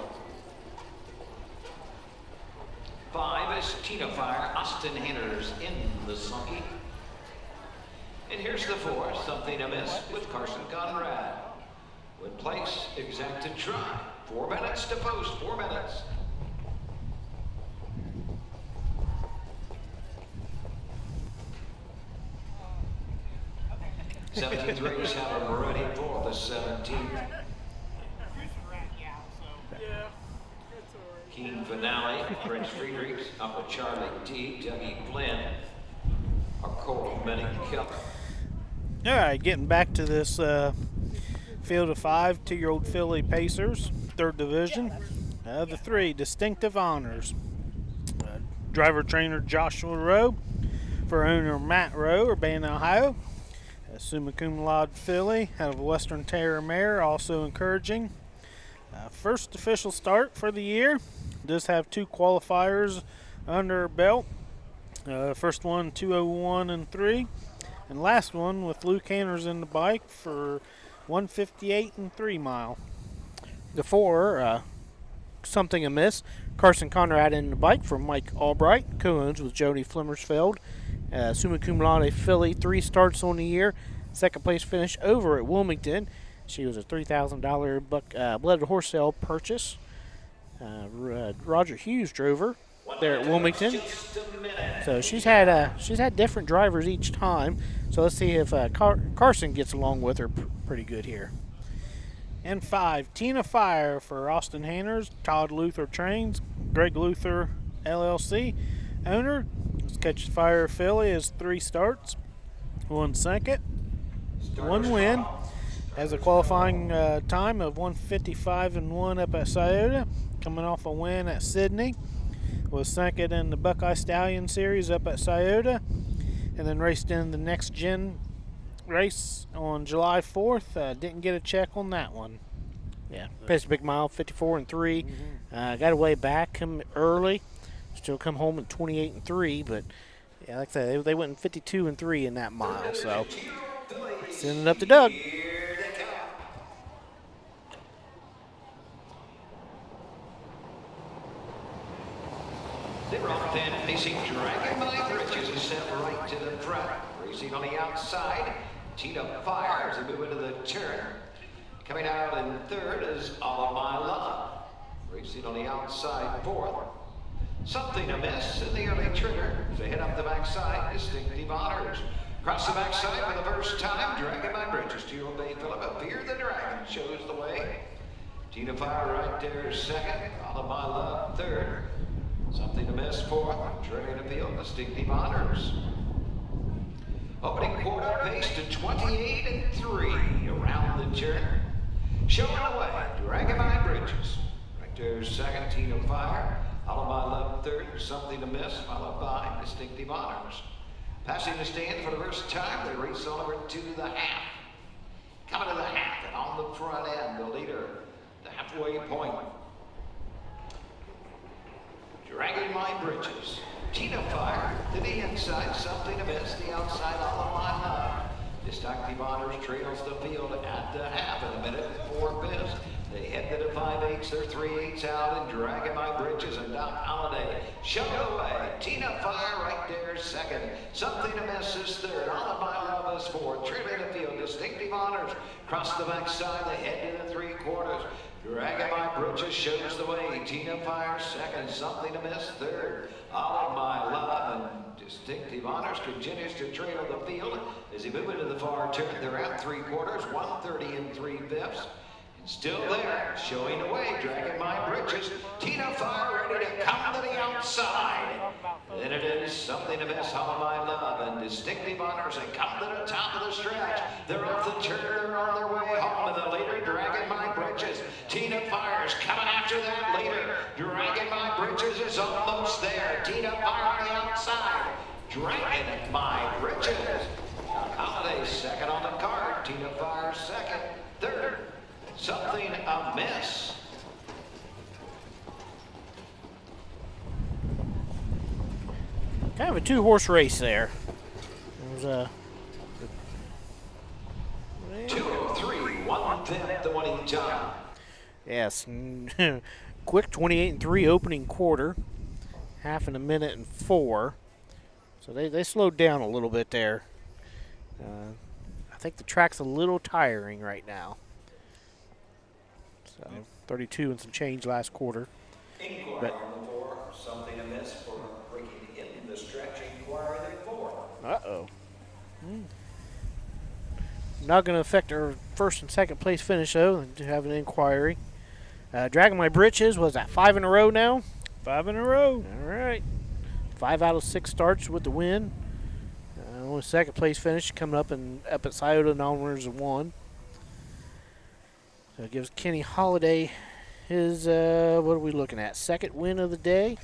5 is Tina Fire, Austin Hanners in the sulky. And here's the 4, Something Amiss with Carson Conrad. Would place, exacted try. 4 minutes to post, 4 minutes. 17th race, have them ready for the 17th. Keen Finale, Prince Friedrichs, up with Charlie T, Dougie Flynn, our Coral Benning Keller. All right, getting back to this Field of 5 2-year-old filly Pacers, 3rd division. The 3 Distinctive Honors. Driver trainer Joshua Rowe for owner Matt Rowe, Urbana, Ohio. Summa cum laude filly out of Western Terrier mare, also encouraging. First official start for the year. Does have 2 qualifiers under her belt. First one 2:01 and 3, and last one with Luke Hanners in the bike for 1:58 and 3 mile. The 4, Something Amiss. Carson Conrad in the bike for Mike Albright. Co-owns with Jody Flimmersfeld. Summa cum laude filly, 3 starts on the year. Second place finish over at Wilmington. She was a $3,000 blooded horse sale purchase. Roger Hughes drove her there at Wilmington. So she's had different drivers each time. So let's see if Carson gets along with her pretty good here. And 5, Tina Fire for Austin Hanners, Todd Luther Trains, Greg Luther LLC owner. This Catch the Fire filly has 3 starts, 1 second, 1 win. Has a qualifying time of 1:55 and 1 up at Scioto, coming off a win at Sydney. Was second in the Buckeye Stallion Series up at Scioto, and then raced in the Next Gen race on July 4th. Didn't get a check on that one. Yeah, paced a big mile, 54 and 3. Got away back, come early. Still come home at 28 and 3, but yeah, like I said, they went in 52 and 3 in that mile. So sending it up to Doug. They're off then, facing Dragon My Bridges is set right to the front. Racing on the outside, Tina Fire as they move into the turn. Coming out in 3rd is All of My Love. Racing on the outside 4th. Something Amiss in the early trigger as they head up the backside. Distinctive Honors. Across the backside for the first time, Dragon My Bridges. 2-year-old Bay Phillip, Fear the Dragon shows the way. Tina Fire right there 2nd. All of My Love 3rd. Something Amiss 4th. Treading the field, Distinctive Honors. Opening quarter pace to 28 and 3 around the turn. Showing away, Dragon My Bridges. Right there 2nd, Tina Fire. All of My Love 3rd. Something Amiss, followed by Distinctive Honors. Passing the stand for the first time, they race on over to the half. Coming to the half and on the front end, the leader, the halfway point. Dragging My Bridges. Tina Fire to the inside, Something Amiss, the outside, All of My Love. Distinctive Honors trails the field at the half in a minute and 4 fifths. They head to the 5/8, they're 3/8 out, and Dragging My Bridges and Doc Holliday show away. Tina Fire right there 2nd. Something Amiss is 3rd. All of My Love is 4th. Trailing the field, Distinctive Honors. Cross the backside, they head to the 3/4. Dragging My Bridges shows the way. Tina Fire 2nd. Something Amiss 3rd. All of My Love and Distinctive Honors continues to trail the field as they move into the far turn. They're at 3/4, 1:30 and 3 fifths. And still there, showing the way, Dragging My Bridges. Tina Fire ready to come to the outside. Then it is Something Amiss, All of My Love, and Distinctive Honors. They come to the top of the stretch. They're off the turn, they're on their way home, and the leader, Dragging My Bridges. Tina Fire's coming after that leader. Dragging My Bridges is almost there. Tina Fire on the outside. Dragging My Bridges. Holiday 2nd on the card. Tina Fire 2nd. 3rd. Something Amiss. Kind of a 2-horse race there. It was 2:03, 1/5 the winning time. Yes, quick 28 and 3 opening quarter, half in a minute and 4. So they slowed down a little bit there. I think the track's a little tiring right now. So 32 and some change last quarter. Inquiry on the 4, Something Amiss for breaking in the stretch. Inquiry at 4. Uh-oh. Not going to affect our first and second place finish, though, to have an inquiry. Dragging My Britches, was that 5 in a row now? 5 in a row. All right. 5 out of 6 starts with the win. Only second place finish coming up at Scioto, non-winners of 1. So it gives Kenny Holiday his, what are we looking at, second win of the day.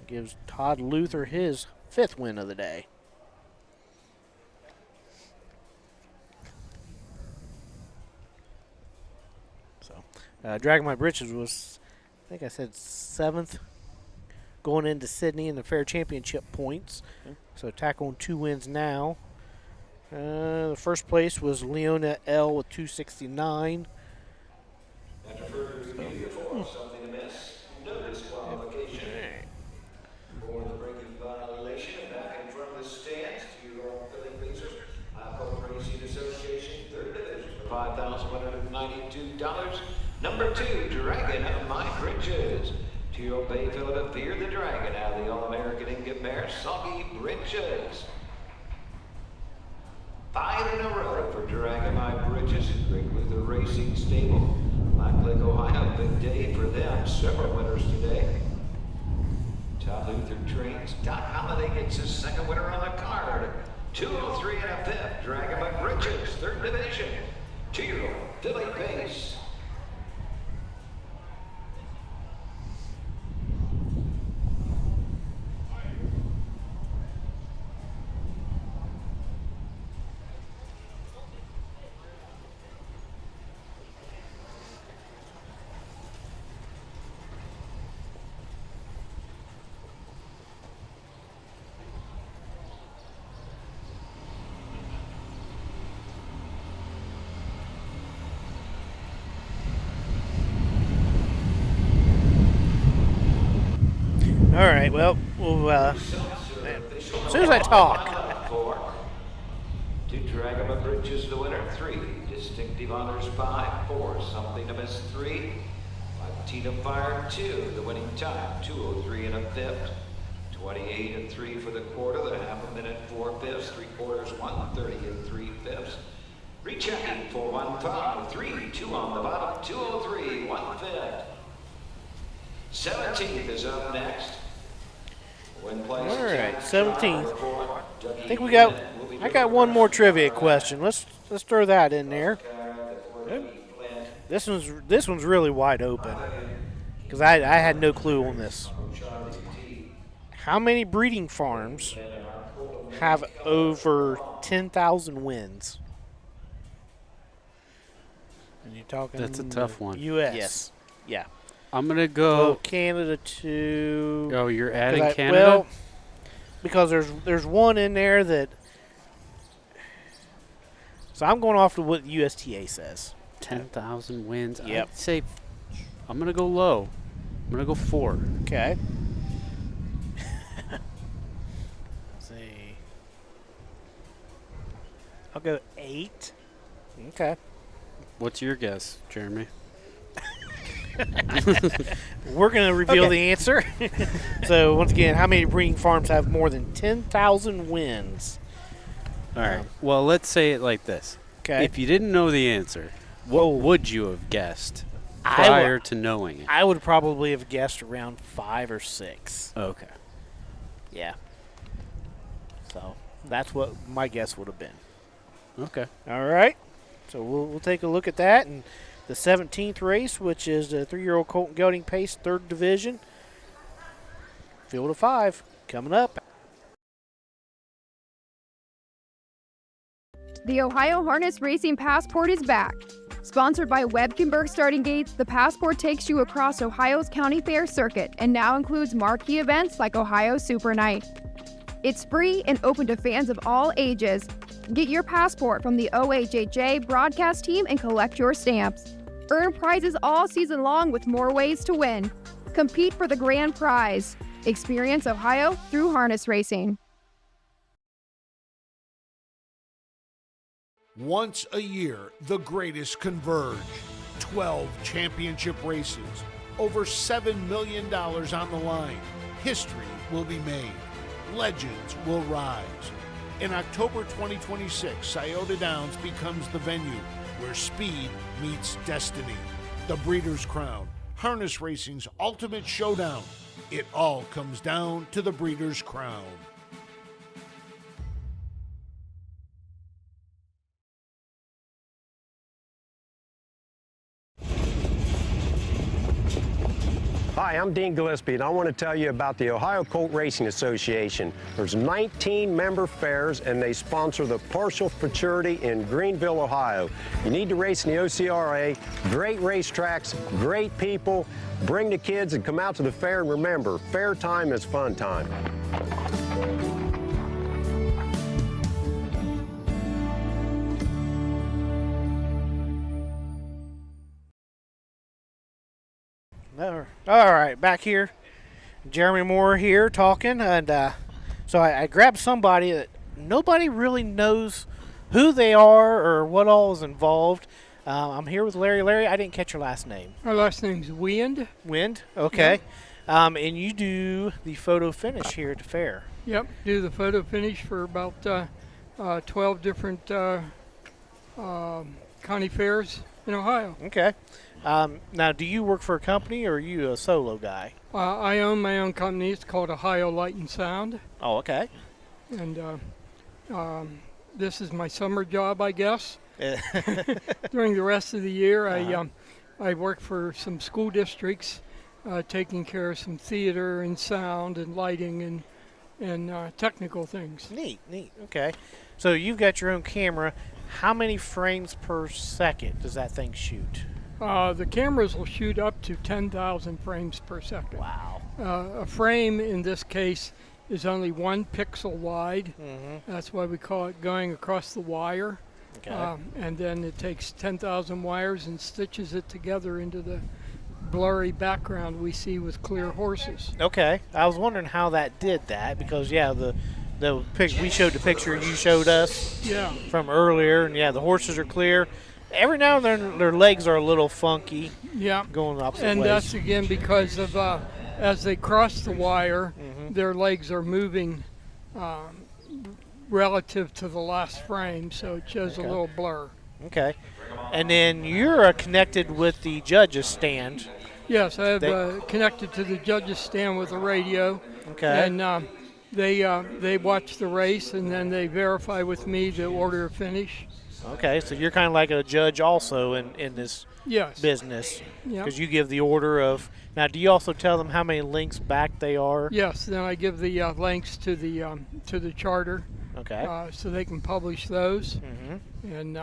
Gives Todd Luther his 5th win of the day. So, Dragging My Britches was, I think I said 7th going into Sydney in the Fair Championship points. So tackling 2 wins now. The first place was Leona L with 269. After further review, something to miss, no disqualification. For the breaking violation, back in front of the stands, 2-year-old Philly Pacers, Colt Racing Association, 3rd Division, for $5,192. Number 2, Dragon of My Britches. 2-year-old Bay Philip Fear the Dragon out of the All-American Ingot Mare, Soggy Britches. 5 in a row for Dragon My Britches, Great Luther Racing Stable. Black Lake, Ohio, big day for them. Several winners today. Todd Luther trains. Doc Holliday gets his 2nd winner on the card. 203 and a 5th. Dragon My Britches, 3rd Division. 2-year-old Philly Pace. All right, well, as soon as I talk. 2 Dragon My Britches, the winner. 3 Distinctive Honors, 5. 4 Something to Miss, 3. Tina Fire, 2. The winning time, 2:03 and a 5th. 28 and 3 for the quarter. The half a minute, 4 fifths. 3 quarters, 1:30 and 3 fifths. Rechecking for 1-5. 3, 2 on the bottom, 2:03, 1/5. 17th is up next. All right, 17th. I think I got one more trivia question. Let's throw that in there. This one's really wide open because I had no clue on this. How many breeding farms have over 10,000 wins? And you're talking. That's a tough one. U.S. Yes. Yeah. I'm going to go. Canada to. Oh, you're adding Canada? Well, because there's one in there that. So I'm going off of what USTA says. 10,000 wins. Yep. I'd say I'm going to go low. I'm going to go 4. Okay. Let's see. I'll go 8. Okay. What's your guess, Jeremy? We're going to reveal the answer. So, once again, how many breeding farms have more than 10,000 wins? All right. Well, let's say it like this. Okay. If you didn't know the answer, what would you have guessed prior to knowing it? I would probably have guessed around 5 or 6. Okay. Yeah. So, that's what my guess would have been. Okay. All right. So, we'll take a look at that. And the 17th race, which is the 3-year-old Colton Gelding Pace, 3rd Division. Field of 5 coming up. The Ohio Harness Racing Passport is back. Sponsored by Webkenberg Starting Gates, the Passport takes you across Ohio's county fair circuit and now includes marquee events like Ohio Super Night. It's free and open to fans of all ages. Get your passport from the OHHA broadcast team and collect your stamps. Earn prizes all season long with more ways to win. Compete for the grand prize. Experience Ohio through harness racing. Once a year, the greatest converge. 12 championship races. Over $7 million on the line. History will be made. Legends will rise. In October 2026, Scioto Downs becomes the venue where speed meets destiny. The Breeders' Crown, harness racing's ultimate showdown. It all comes down to the Breeders' Crown. Hi, I'm Dean Gillespie, and I want to tell you about the Ohio Colt Racing Association. There's 19 member fairs, and they sponsor the partial futurity in Greenville, Ohio. You need to race in the OCRA. Great racetracks, great people. Bring the kids and come out to the fair, and remember, fair time is fun time. All right, back here. Jeremy Moore here talking, and so I grabbed somebody that nobody really knows who they are or what all is involved. I'm here with Larry. Larry, I didn't catch your last name. Our last name's Wind. Wind, okay. Yeah. And you do the photo finish here at the fair. Yep, do the photo finish for about 12 different county fairs in Ohio. Okay. Now, do you work for a company or are you a solo guy? I own my own company. It's called Ohio Light and Sound. Oh, okay. And this is my summer job, I guess. During the rest of the year, I work for some school districts, taking care of some theater and sound and lighting and technical things. Neat. Okay. So you've got your own camera. How many frames per second does that thing shoot? The cameras will shoot up to 10,000 frames per second. Wow. A frame in this case is only 1 pixel wide. Mm-hmm. That's why we call it going across the wire. Okay. And then it takes 10,000 wires and stitches it together into the blurry background we see with clear horses. Okay. I was wondering how that did that because, yeah, we showed the picture you showed us from earlier, and, yeah, the horses are clear. Every now and then their legs are a little funky. Yeah. Going opposite and ways. That's again because of as they cross the wire, their legs are moving relative to the last frame, so it shows a little blur. Okay. And then you're connected with the judges' stand. Yes, I have connected to the judges' stand with a radio. Okay. And they watch the race, and then they verify with me the order of finish. Okay, so you're kind of like a judge also in this business. Because you give the order of. Now, do you also tell them how many links back they are? Yes, then I give the links to the charter. Okay. So they can publish those. Mm-hmm. And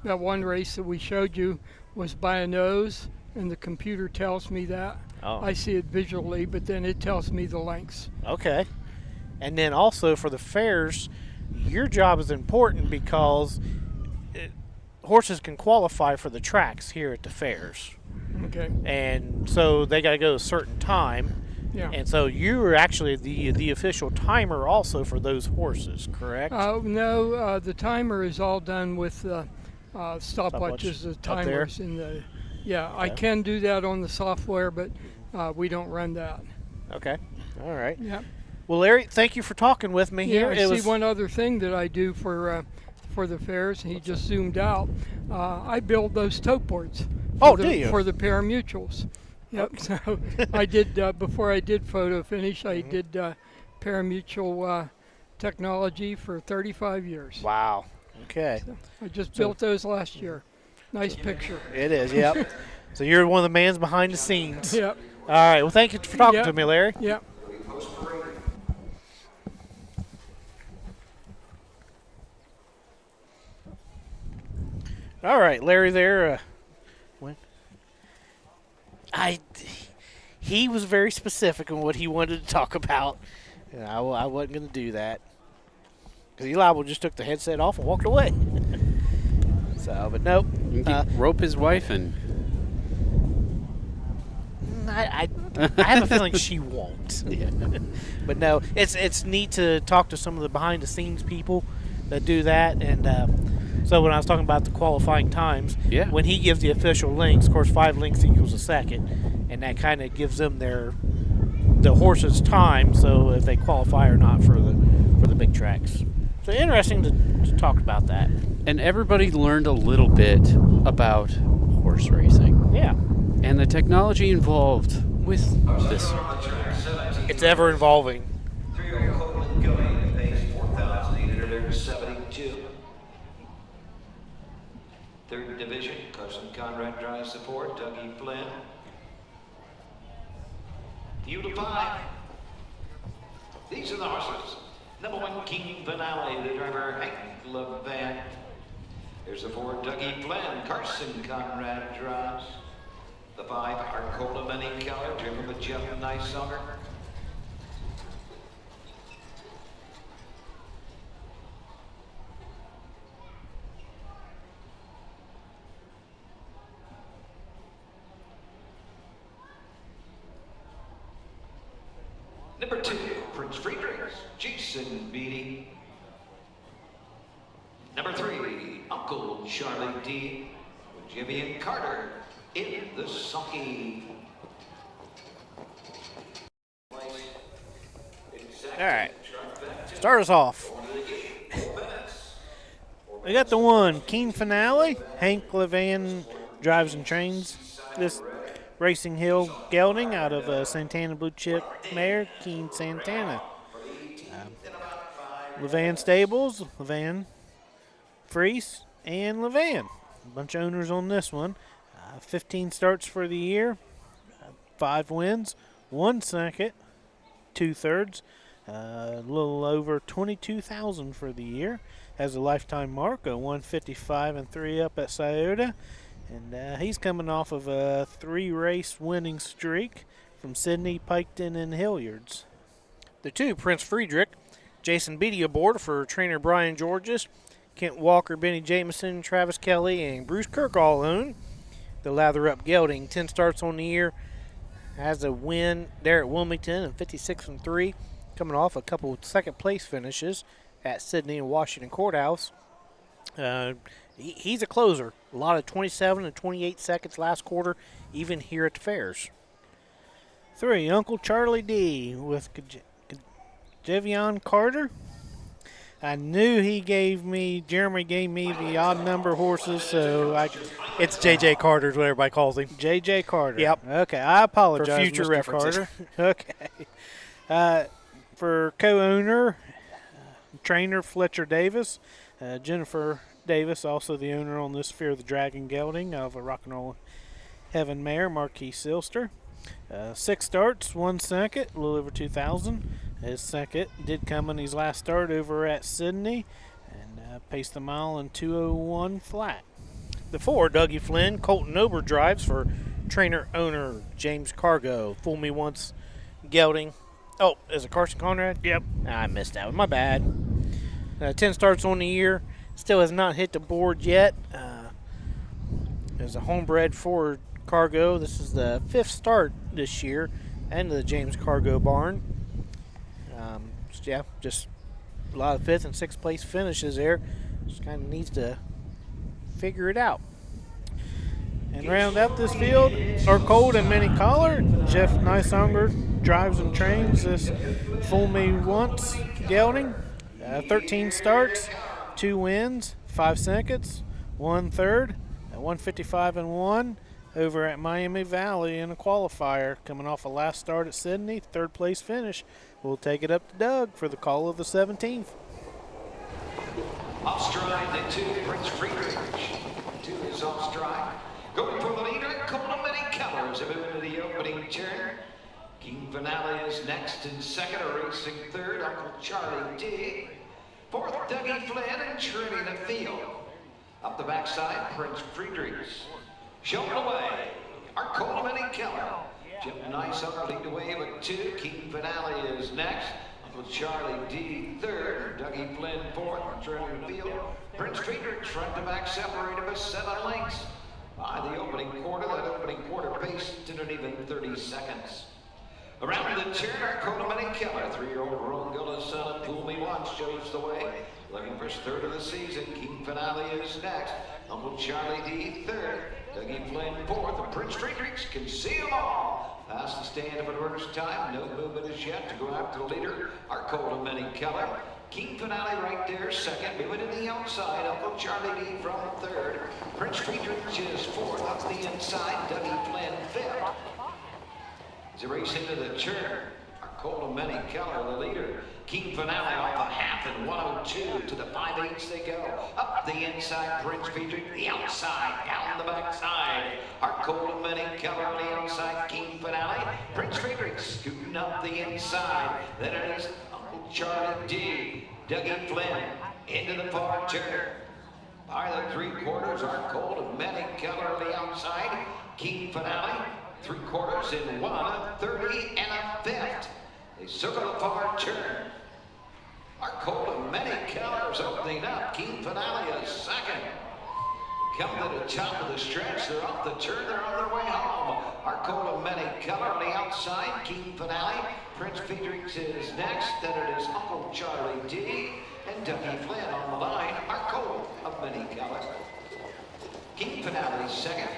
that one race that we showed you was by a nose, and the computer tells me that. Oh. I see it visually, but then it tells me the lengths. Okay. And then also for the fairs, your job is important because horses can qualify for the tracks here at the fairs. Okay. And so they got to go a certain time. Yeah. And so you are actually the official timer also for those horses, correct? No, the timer is all done with stopwatches, the timers in the. Yeah, okay. I can do that on the software, but we don't run that. Okay. All right. Yeah. Well, Larry, thank you for talking with me here. I see one other thing that I do for the fairs. He just zoomed out. I build those tote boards. Do you? For the parimutuels. Yep. Okay. So I did before I did photo finish. I did parimutuel technology for 35 years. Wow. Okay. So I just built those last year. Nice picture. It is. Yep. So you're one of the mans behind the scenes. Yep. All right. Well, thank you for talking to me, Larry. Yep. All right, Larry there. He was very specific on what he wanted to talk about. And I wasn't going to do that. Because Eli just took the headset off and walked away. So, but nope. Rope his wife and... I have a feeling she won't. Yeah. But no, it's neat to talk to some of the behind-the-scenes people that do that. And so when I was talking about the qualifying times, when he gives the official links, of course, 5 links equals a second, and that kind of gives them the horse's time, so if they qualify or not for the big tracks. So interesting to talk about that. And everybody learned a little bit about horse racing. Yeah. And the technology involved with this. It's ever evolving. 3-year-old Coleman going pays $4,872. Third division, Carson Conrad drives the four, Dougie Flynn. Field of 5. These are the horses. Number 1, King Finale, the driver, Hank Levan. There's the 4, Dougie Flynn, Carson Conrad drives. The 5, Arcola Benny Keller, driven by Jeff Niceonger. Number 2, Prince Friedrichs, Jason Beatty. Number 3, Uncle Charlie D, with Jimmy Carter in the sulky. All right, start us off. We got the 1, Keen Finale. Hank Levan drives and trains this Racing Hill gelding out of Santana Blue Chip mare, Keen Santana. Levan Stables, Levan, Freese, and Levan. A bunch of owners on this one. 15 starts for the year, 5 wins, 1 second, 2/3, a little over 22,000 for the year. Has a lifetime mark of 155 and 3 up at Scioto. And he's coming off of a 3-race winning streak from Sydney, Piketon, and Hilliards. The 2, Prince Friedrich, Jason Beatty aboard for trainer Brian Georges, Kent Walker, Benny Jameson, Travis Kelly, and Bruce Kirk all own. The Lather Up gelding, 10 starts on the year, has a win there at Wilmington and 56 and 3, coming off a couple of second-place finishes at Sydney and Washington Courthouse. He's a closer. A lot of 27 and 28 seconds last quarter, even here at the fairs. 3, Uncle Charlie D with Javion Carter. I knew Jeremy gave me the odd number horses, so It's J.J. Carter is what everybody calls him. J.J. Carter. Yep. Okay, I apologize, For future Mr. references. Carter. Okay. For co-owner, trainer Fletcher Davis, Jennifer Davis, also the owner on this Fear of the Dragon gelding of a Rock and Roll Heaven mare, Marquis Silster. 6 starts, 1 second, a little over 2,000. His second did come in his last start over at Sydney and paced the mile in 2:01 flat. The 4, Dougie Flynn, Colton Ober drives for trainer owner James Cargo. Fool Me Once gelding. Oh, is it Carson Conrad? Yep. I missed that one. My bad. 10 starts on the year. Still has not hit the board yet. There's a homebred for Cargo. This is the 5th start this year and the James Cargo barn. Just a lot of 5th and 6th place finishes there. Just kind of needs to figure it out. And round out this field are Cold and Mini Collar. Jeff Niceonger drives and trains this Fool Me Once gelding. 13 starts, 2 wins, 5 seconds, 1/3, at 155 and 1 over at Miami Valley in a qualifier. Coming off a last start at Sydney, 3rd place finish. We'll take it up to Doug for the call of the 17th. Off stride, the 2, Prince Friedrich. 2 is off stride. Going for the leader, Colton Benny Keller as they move into the opening turn. King Finale is next in 2nd, racing 3rd, Uncle Charlie D. 4th, Dougie Flynn and trimming the field. Up the backside, Prince Friedrichs. Showing away, our Colton Benny Keller. Jim Niceonger lead the way with 2. King Finale is next. Uncle Charlie D 3rd. Dougie Flynn 4th. Trimming the field. Prince Friedrichs front to back separated by 7 lengths. By the opening quarter, that opening quarter pace didn't even 30 seconds. Around the turn, our Colton Benny Keller, 3-year-old Rongola son of Fool Me Once shows the way. Looking for his 3rd of the season. King Finale is next. Uncle Charlie D 3rd. Dougie Flynn 4th. And Prince Friedrichs can see them all. Past the stand of an first time. No movement as yet to go after the leader. Our Colton Benny Keller. King Finale right there, 2nd. Moving to the outside. Uncle Charlie D from 3rd. Prince Friedrichs is 4th. Up the inside. Dougie Flynn 5th. As they race into the turn, our Colton Benny Keller, the leader. King Finale off a half and 102 to the 5/8 they go. Up the inside, Prince Friedrich, the outside, down the backside. Heart Cold and Many Color on the outside, King Finale. Prince Friedrich scooting up the inside. Then it is Uncle Charlie D. Dougie Flynn into the far turn. By the 3/4, Heart Cold and Many Color on the outside. King Finale, 3/4 in 1:30 and a 5th. They circle the far turn. Heart Cold and Many Colors opening up. King Finale is second. Come to the top of the stretch. They're off the turn. They're on their way home. Heart Cold and Many Color on the outside. King Finale. Prince Friedrich is next. Then it is Uncle Charlie D. and Dougie Flynn on the line. Heart Cold of Many Color. King Finale second.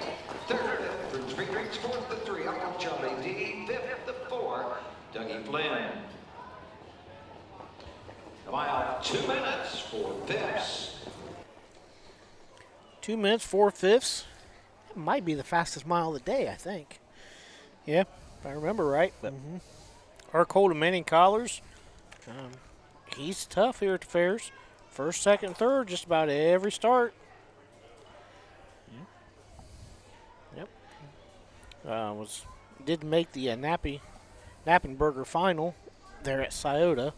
Third, Prince Friedrich's fourth, the 3, Uncle Charlie D. Fifth, the 4, Dougie Flynn. The mile, 2 minutes, 4/5. 2 minutes, 4/5. It might be the fastest mile of the day, I think. Yeah, if I remember right. But Heart Cold and Many Collars, he's tough here at the fairs. First, second, third, just about every start. Yep. Did make the Knappenberger final there at Scioto.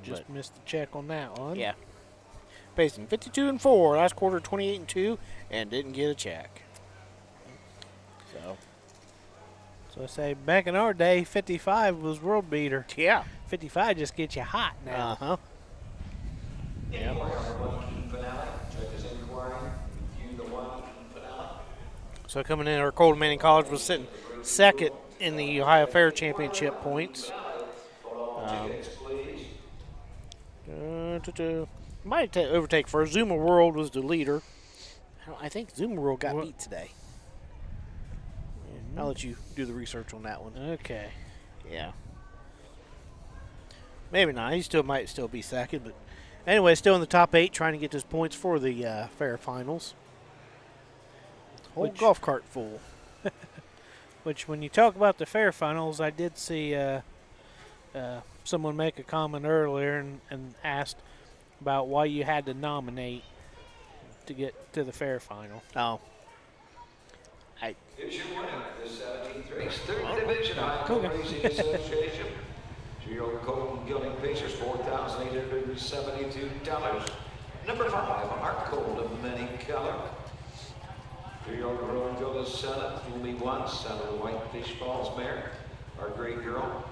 Just missed the check on that one. Yeah. Pacing 52-4, last quarter 28-2, and didn't get a check. So I say back in our day, 55 was world beater. Yeah. 55 just gets you hot now. Uh-huh. Yep. So coming in, our Cold Manning College was sitting second in the Ohio Fair Championship points. Might overtake first. Zuma World was the leader. I think Zuma World got beat today. I'll let you do the research on that one. Okay. Yeah. Maybe not. He might still be second, but anyway, still in the top 8, trying to get his points for the fair finals. Whole golf cart full. Which, when you talk about the fair finals, I did see someone make a comment earlier and asked about why you had to nominate to get to the fair final. Oh. Here's your winner, the 17th race, 3rd Division Ohio Racing Association. 3-year-old Colton Gilding Pacers, $4,872. Number 5, Heart Cold of Many Color. 3-year-old Rowan Gilda Senna, Fool Me Once, out of the White Fish Falls mare. Our great girl,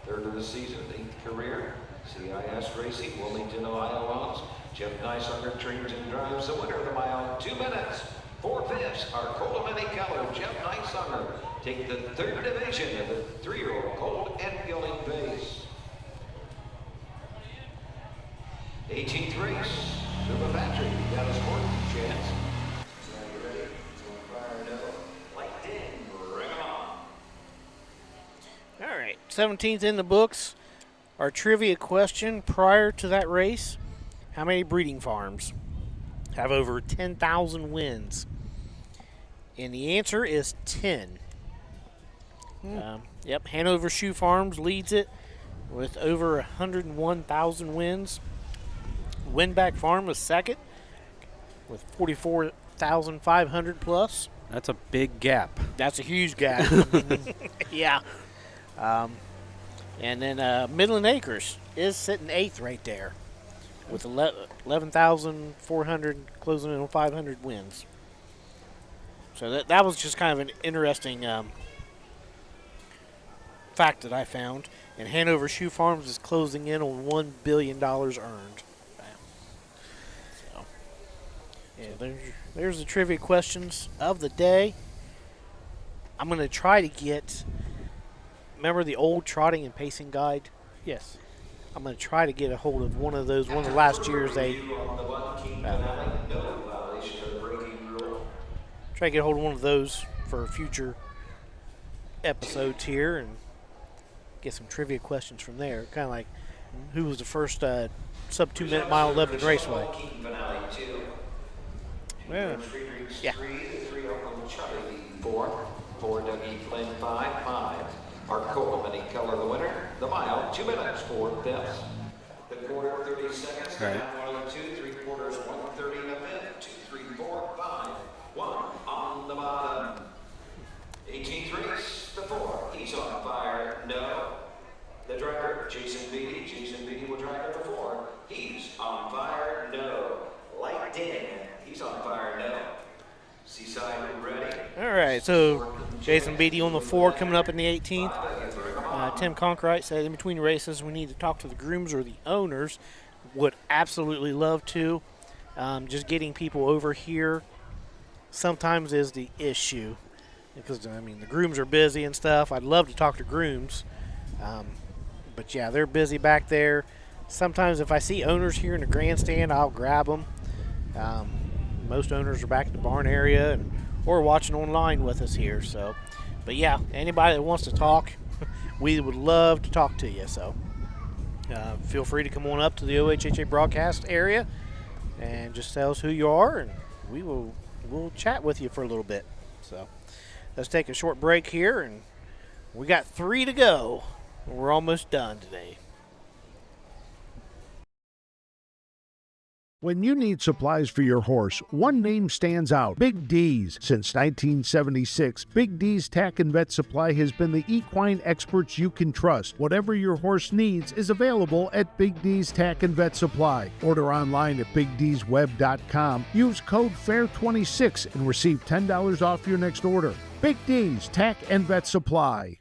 3rd of the season, 8th career. CIS Racing, Wilmington, Ohio owns. Jeff Nicehunger trains and drives the winner of the mile, 2 minutes. 4/5, our Cold of Many Color, Jeff Nicehunger, take the 3rd division of the 3-year-old Cold and Gilding Pace. 18th race, Super Patrick, got his 4th chance. Now you ready? Fired up. Like in, bring 'em on. All right, 17th in the books. Our trivia question prior to that race: how many breeding farms have over 10,000 wins? And the answer is 10. Yep, Hanover Shoe Farms leads it with over 101,000 wins. Winback Farm was second with 44,500 plus. That's a big gap. That's a huge gap. Yeah. And then Midland Acres is sitting 8th right there with 11,400, closing in on 500 wins. So that was just kind of an interesting fact that I found. And Hanover Shoe Farms is closing in on $1 billion earned. So, yeah, there's the trivia questions of the day. I'm going to try to get, remember the old trotting and pacing guide? Yes. I'm going to try to get a hold of one of those. One of the last years they try to get a hold of one of those for future episodes here and get some trivia questions from there. Kind of like who was the first sub 2 minute mile Lebanon Raceway. Yeah. Yeah. 3, Uncle Charlie 4, Dougie Flynn 5, Art Coleman, color the winner. The mile, 2 minutes, 4 tenths. The quarter, 30 seconds. Right. 1 and 2, 3/4, 1:30 and a minute. 2, 3, 4, 5, 1 on the bottom. 18th race, the 4. He's on fire. No. The driver, Jason Beatty. Jason Beatty will drive number 4. He's on fire. No. Light Dan. He's on fire. No. Seaside ready. All right, so Jason Beatty on the 4 coming up in the 18th. Tim Conkwright said in between races we need to talk to the grooms or the owners. Would absolutely love to. Just getting people over here sometimes is the issue because, I mean, the grooms are busy and stuff. I'd love to talk to grooms, but, yeah, they're busy back there. Sometimes if I see owners here in the grandstand, I'll grab them. Most owners are back at the barn area or watching online with us here. So, but yeah, anybody that wants to talk, we would love to talk to you. So, feel free to come on up to the OHHA broadcast area and just tell us who you are, and we'll chat with you for a little bit. So, let's take a short break here, and we got 3 to go. We're almost done today. When you need supplies for your horse, one name stands out: Big D's. Since 1976, Big D's Tack and Vet Supply has been the equine experts you can trust. Whatever your horse needs is available at Big D's Tack and Vet Supply. Order online at BigD'sWeb.com. Use code FAIR26 and receive $10 off your next order. Big D's Tack and Vet Supply.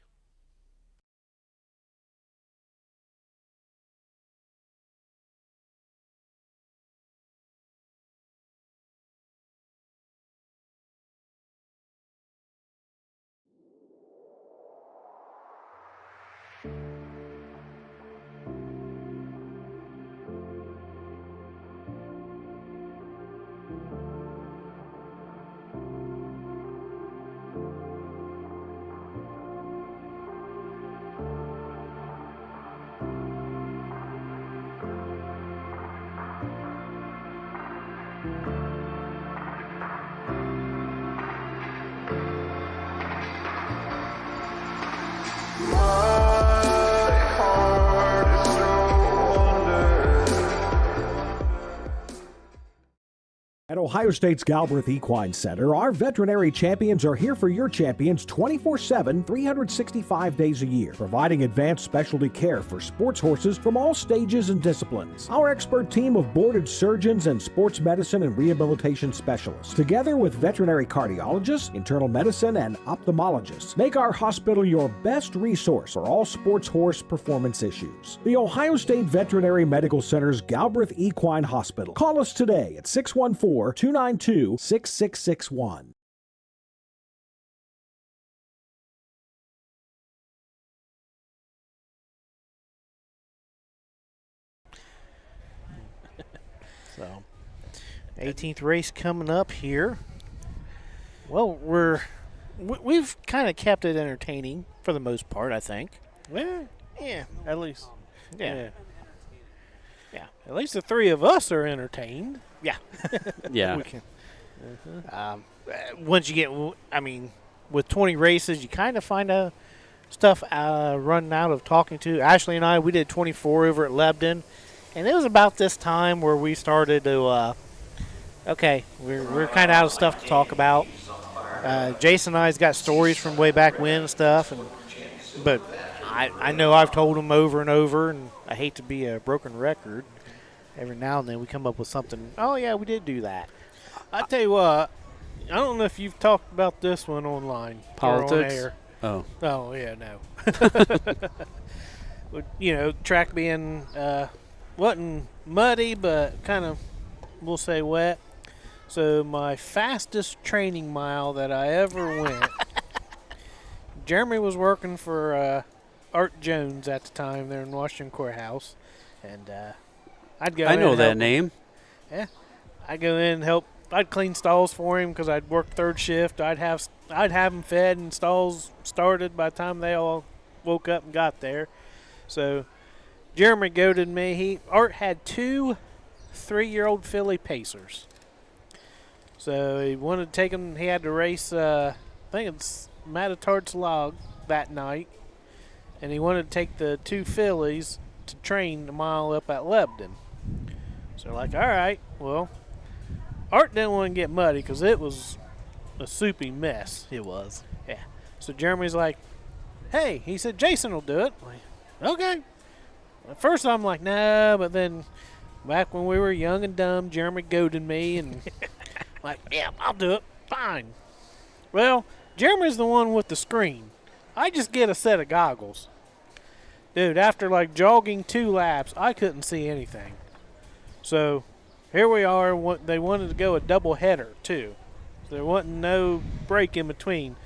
At Ohio State's Galbraith Equine Center, our veterinary champions are here for your champions 24/7, 365 days a year, providing advanced specialty care for sports horses from all stages and disciplines. Our expert team of boarded surgeons and sports medicine and rehabilitation specialists, together with veterinary cardiologists, internal medicine, and ophthalmologists, make our hospital your best resource for all sports horse performance issues. The Ohio State Veterinary Medical Center's Galbraith Equine Hospital. Call us today at 614-292-6661. So, 18th race coming up here. Well, we've kind of kept it entertaining for the most part, I think. Well, yeah, at least. Yeah. At least the 3 of us are entertained. Yeah. Yeah. We can. Once you get, I mean, with 20 races, you kind of find stuff running out of talking to. Ashley and I, we did 24 over at Lebden, and it was about this time where we started to, okay, we're kind of out of stuff to talk about. Jason and I's got stories from way back when and stuff, but I know I've told them over and over, and I hate to be a broken record. Every now and then we come up with something. Oh, yeah, we did do that. I tell you what, I don't know if you've talked about this one online. Politics? Or on air. Oh. Oh, yeah, no. You know, track being, wasn't muddy, but kind of, we'll say wet. So my fastest training mile that I ever went, Jeremy was working for Art Jones at the time there in Washington Courthouse. And I'd go in. I know and that help name. him. Yeah. I'd go in and help. I'd clean stalls for him because I'd work third shift. I'd have them fed and stalls started by the time they all woke up and got there. So Jeremy goaded me. Art had 2 3-year-old filly pacers. So he wanted to take them. He had to race, I think it's Matatart's Log that night. and he wanted to take the 2 fillies to train a mile up at Lebanon. So they're like, all right, well, Art didn't want to get muddy because it was a soupy mess. It was. Yeah. So Jeremy's like, hey, he said, Jason will do it. I'm like, okay. At first I'm like, nah, but then back when we were young and dumb, Jeremy goaded me and like, yeah, I'll do it. Fine. Well, Jeremy's the one with the screen. I just get a set of goggles. Dude, after like jogging 2 laps, I couldn't see anything. So here we are. They wanted to go a double header too. So there wasn't no break in between.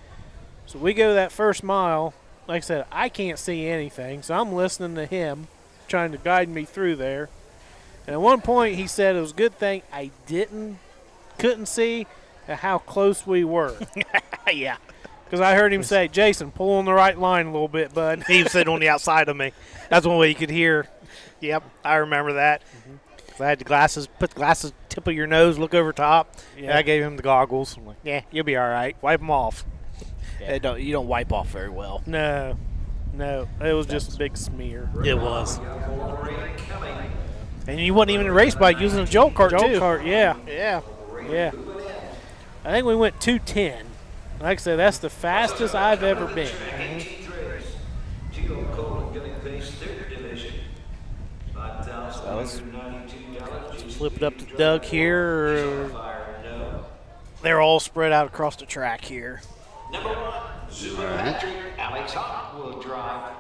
So we go that first mile. Like I said, I can't see anything, so I'm listening to him trying to guide me through there. And at one point he said it was a good thing I couldn't see how close we were. Yeah. Because I heard him say, Jason, pull on the right line a little bit, bud. He was sitting on the outside of me. That's one way you could hear. Yep, I remember that. So I had the glasses, put the glasses tip of your nose, look over top. Yeah. And I gave him the goggles. I'm like, yeah, you'll be all right. Wipe them off. Yeah. You don't wipe off very well. No. It was just a big smear. It was. And you wasn't even in a race bike using a jolt cart, too. Jolt cart, yeah. Yeah. Yeah. I think we went 2:10. Like I said, that's the fastest I've ever been. So let's flip it up to Doug here. They're all spread out across the track here. Number 1, Zuma Patrick, Alex Hawk will drive.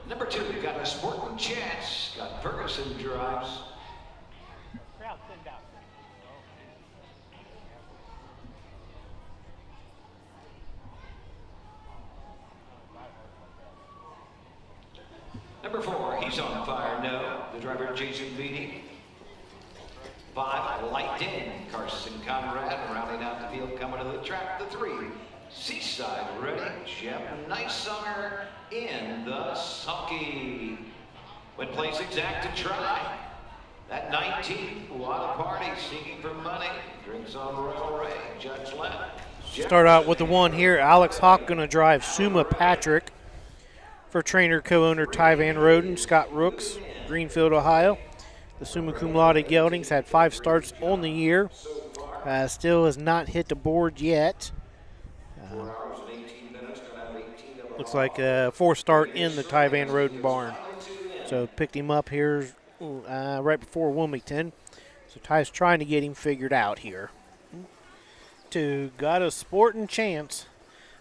Number 2, got a sporting chance. Scott Ferguson drives. Number 4, he's on fire. No, the driver Jason Beatty. 5, Light In, Carson Conrad rounding out the field, coming to the track. The 3, Seaside ready, Jeff Nicesonger in the sulky. When place exact to try. That 19th, what a party, seeking for money. Drinks on Royal Ray, Judge Len. Start out with the 1 here. Alex Hawk going to drive Suma Patrick for trainer co-owner Ty Van Roden, Scott Rooks, Greenfield, Ohio. The summa cum laude geldings had 5 starts on the year. Still has not hit the board yet. Looks like a 4th start in the Ty Van Roden barn. So picked him up here right before Wilmington. So Ty's trying to get him figured out here. To Got a Sporting Chance.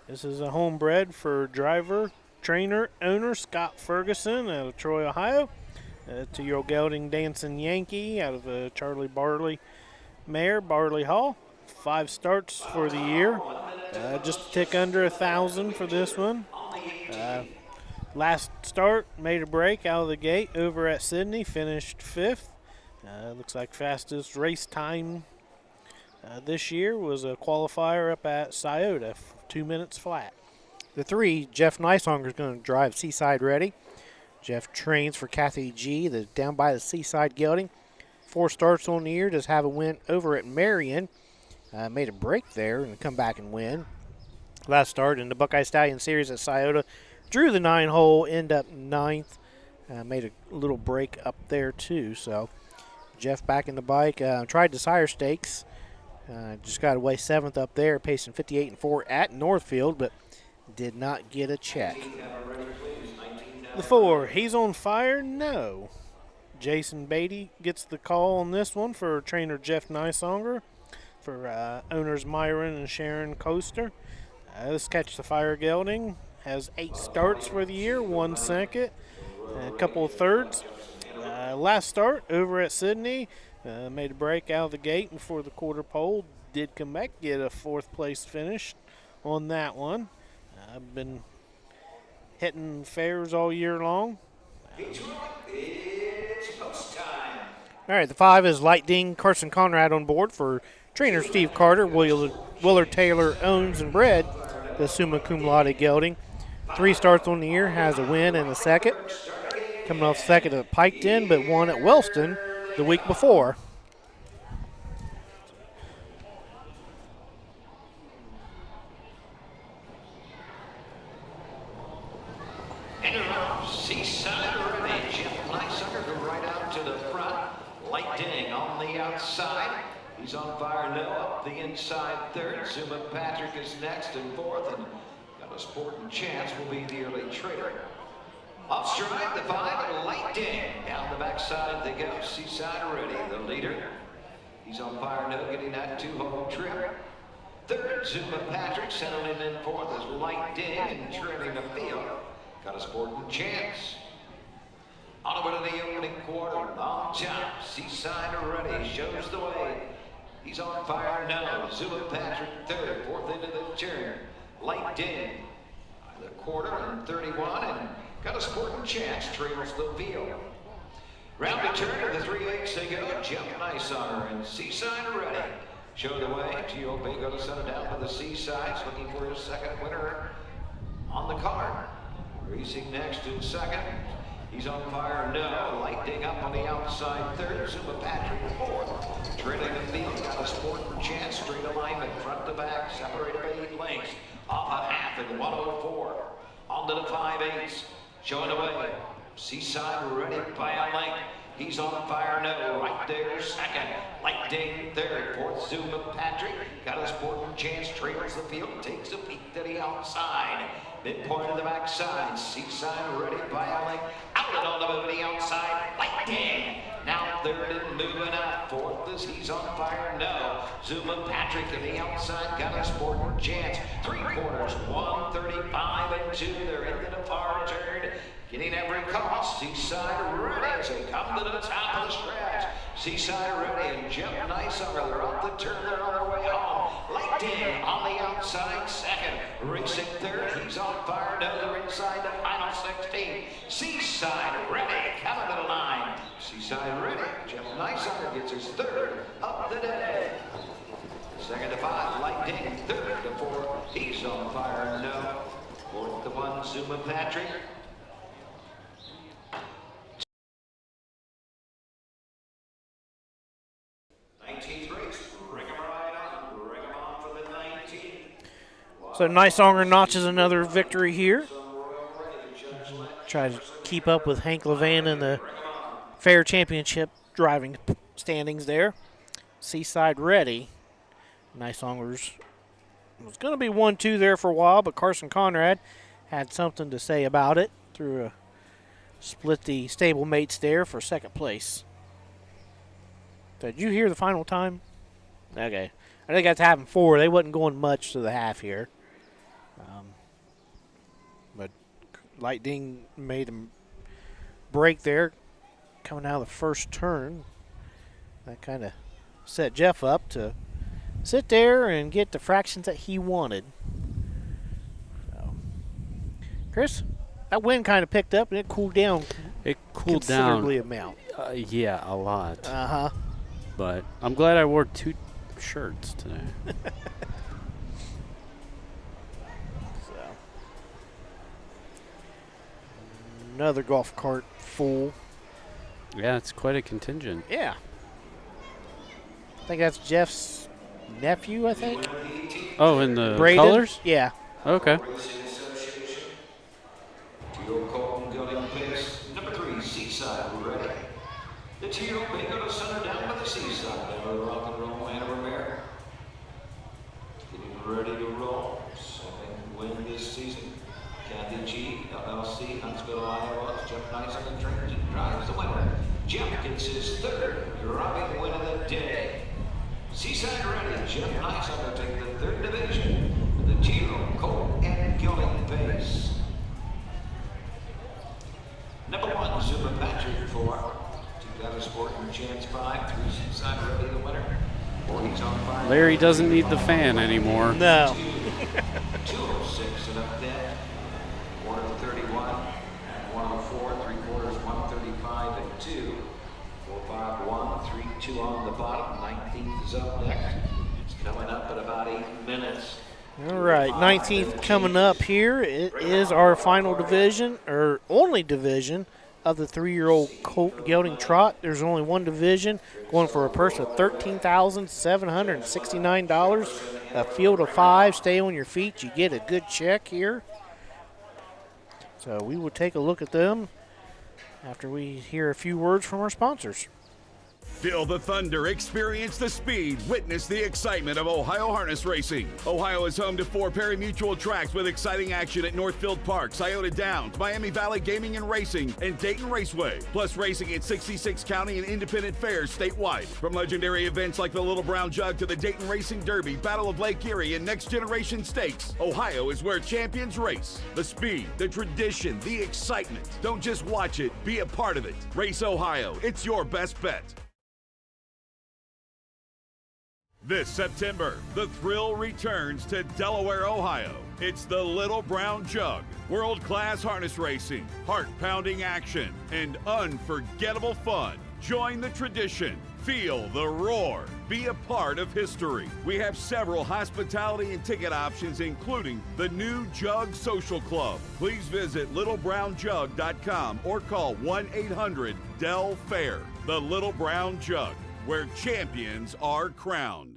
This is a homebred for driver, trainer, owner Scott Ferguson out of Troy, Ohio. 2-year-old gelding Dancing Yankee out of Charlie Barley mare, Barley Hall. 5 starts for the year. Just a tick under 1,000 for this one. Last start, made a break out of the gate over at Sydney, finished 5th. Looks like fastest race time this year was a qualifier up at Scioto, 2 minutes flat. The 3, Jeff Nicesonger is going to drive Seaside ready. Jeff trains for Kathy G, the down by the Seaside gelding. 4 starts on the year, just have a win over at Marion. Made a break there and come back and win. Last start in the Buckeye Stallion Series at Scioto. Drew the 9-hole, end up 9th. Made a little break up there too. So Jeff back in the bike. Tried the Sire Stakes. Just got away 7th up there, pacing 58-4 at Northfield, but did not get a check. The 4, he's on fire? No. Jason Beatty gets the call on this one for trainer Jeff Nicesonger, for owners Myron and Sharon Coaster. This Catch the Fire gelding has 8 starts for the year, 1 second, a couple of thirds. Last start over at Sydney, made a break out of the gate before the quarter pole. Did come back, get a 4th place finish on that one. I've been hitting fairs all year long. It's post time. All right, the 5 is Light Ding Carson Conrad on board for trainer Steve Carter. Willard Taylor owns and bred the summa cum laude gelding. 3 starts on the year, has a win and a second. Coming off second at Piketon, but won at Wellston the week before. And around Seaside ready. Jeff Lysander go right out to the front. Light Ding on the outside. He's on fire now up the inside third. Zuma Patrick is next and fourth. And got a sporting chance will be the early trader. Off stride, the 5, Light Ding. Down the backside they go. Seaside ready, the leader. He's on fire now, getting that 2-hole trip. Third, Zuma Patrick settling in fourth is Light Ding and trailing the field. Got a sporting chance. On over to the opening quarter. Long jump. Seaside ready. Shows the way. He's on fire now. Zuma Patrick third. Fourth into the turn. Light Ding. The quarter and 31 and got a sporting chance. Trails the field. Round the turn of the 3/8 they go. Jeff Niceoner and Seaside ready. Show the way. Gio Bingo to set it down for the Seasides. Looking for his second winner on the card. Racing next in second. He's on fire now. Light Ding up on the outside third. Zuma Patrick fourth. Trailing the field. Got a sporting chance. Straight alignment. Front to back. Separated by 8 lengths. Off a half in 104. On to the 5/8. Showing the way. Seaside ready by a length. He's on fire now. Right there second. Light Ding third. Fourth Zuma Patrick. Got a sporting chance. Trails the field. Takes a peek to the outside. Midpoint of the backside. Seaside ready by a length. Out and on the move to the outside. Light Ding. Now third and moving up. Fourth is he's on fire now. Zuma Patrick in the outside. Got a sporting chance. 3/4. 135 and 2. They're into the far turn. Getting every cost. Seaside ready as they come to the top of the stretch. Seaside ready and Jeff Niceoner. They're up the turn. They're on their way home. Light Ding on the outside second. Racing third. He's on fire. Now they're inside the final 16. Seaside ready. Coming to the line. Seaside ready. Jeff Niceoner gets his third of the day. Second to 5. Light Ding. Third to 4. He's on fire now. Fourth to 1. Zuma Patrick. 19th race, bring him right on, bring him on for the 19th. So Niceoner notches another victory here. Try to keep up with Hank Levan in the Fair Championship driving standings there. Seaside ready. Niceoner's was going to be 1-2 there for a while, but Carson Conrad had something to say about it through a split the stable mates there for second place. Did you hear the final time? Okay. I think that's half and 4. They wasn't going much to the half here. But Light Ding made him break there coming out of the first turn. That kind of set Jeff up to sit there and get the fractions that he wanted. So, Chris, that wind kind of picked up and it cooled down. It cooled down considerably amount. Yeah, a lot. Uh-huh. But I'm glad I wore 2 shirts today. So, another golf cart full. Yeah, it's quite a contingent. Yeah. I think that's Jeff's nephew, I think. Oh, in the Braden? colors? Yeah. Okay. Number 3, Seaside ready. The Gio Bingo to center down by the Seaside. Down to the rock and roll, Anna Romero. Getting ready to roll. Second win this season. Kathy G, LLC, Huntsville, Iowa. Jeff Niceoner trains and drives the winner. Jeff gets his third driving win of the day. Seaside ready. Jeff Niceoner take the third division. The Gio, Colt, and Gilding Pace. Number 1, Zuma Patrick 4. Got a sporting chance 5. 3 Seaside ready, the winner. 4 he's on fire. Larry doesn't need the fan anymore. No. 206 and up there. 131 and 104. 3/4, 135 and 2. 4, 5, 1, two on the bottom. 19th is up next. It's coming up in about 8 minutes. All right, 19th coming up here. It is our final division, or only division, of the 3-year-old colt gelding trot. There's only one division, going for a purse of $13,769. A field of 5. Stay on your feet. You get a good check here. So we will take a look at them after we hear a few words from our sponsors. Feel the thunder, experience the speed, witness the excitement of Ohio harness racing. Ohio is home to 4 pari-mutuel tracks with exciting action at Northfield Park, Scioto Downs, Miami Valley Gaming and Racing, and Dayton Raceway. Plus racing at 66 county and independent fairs statewide. From legendary events like the Little Brown Jug to the Dayton Racing Derby, Battle of Lake Erie, and Next Generation Stakes, Ohio is where champions race. The speed, the tradition, the excitement. Don't just watch it, be a part of it. Race Ohio, it's your best bet. This September, the thrill returns to Delaware, Ohio. It's the Little Brown Jug. World-class harness racing, heart-pounding action, and unforgettable fun. Join the tradition. Feel the roar. Be a part of history. We have several hospitality and ticket options, including the new Jug Social Club. Please visit littlebrownjug.com or call 1-800-DEL-FAIR. The Little Brown Jug, where champions are crowned.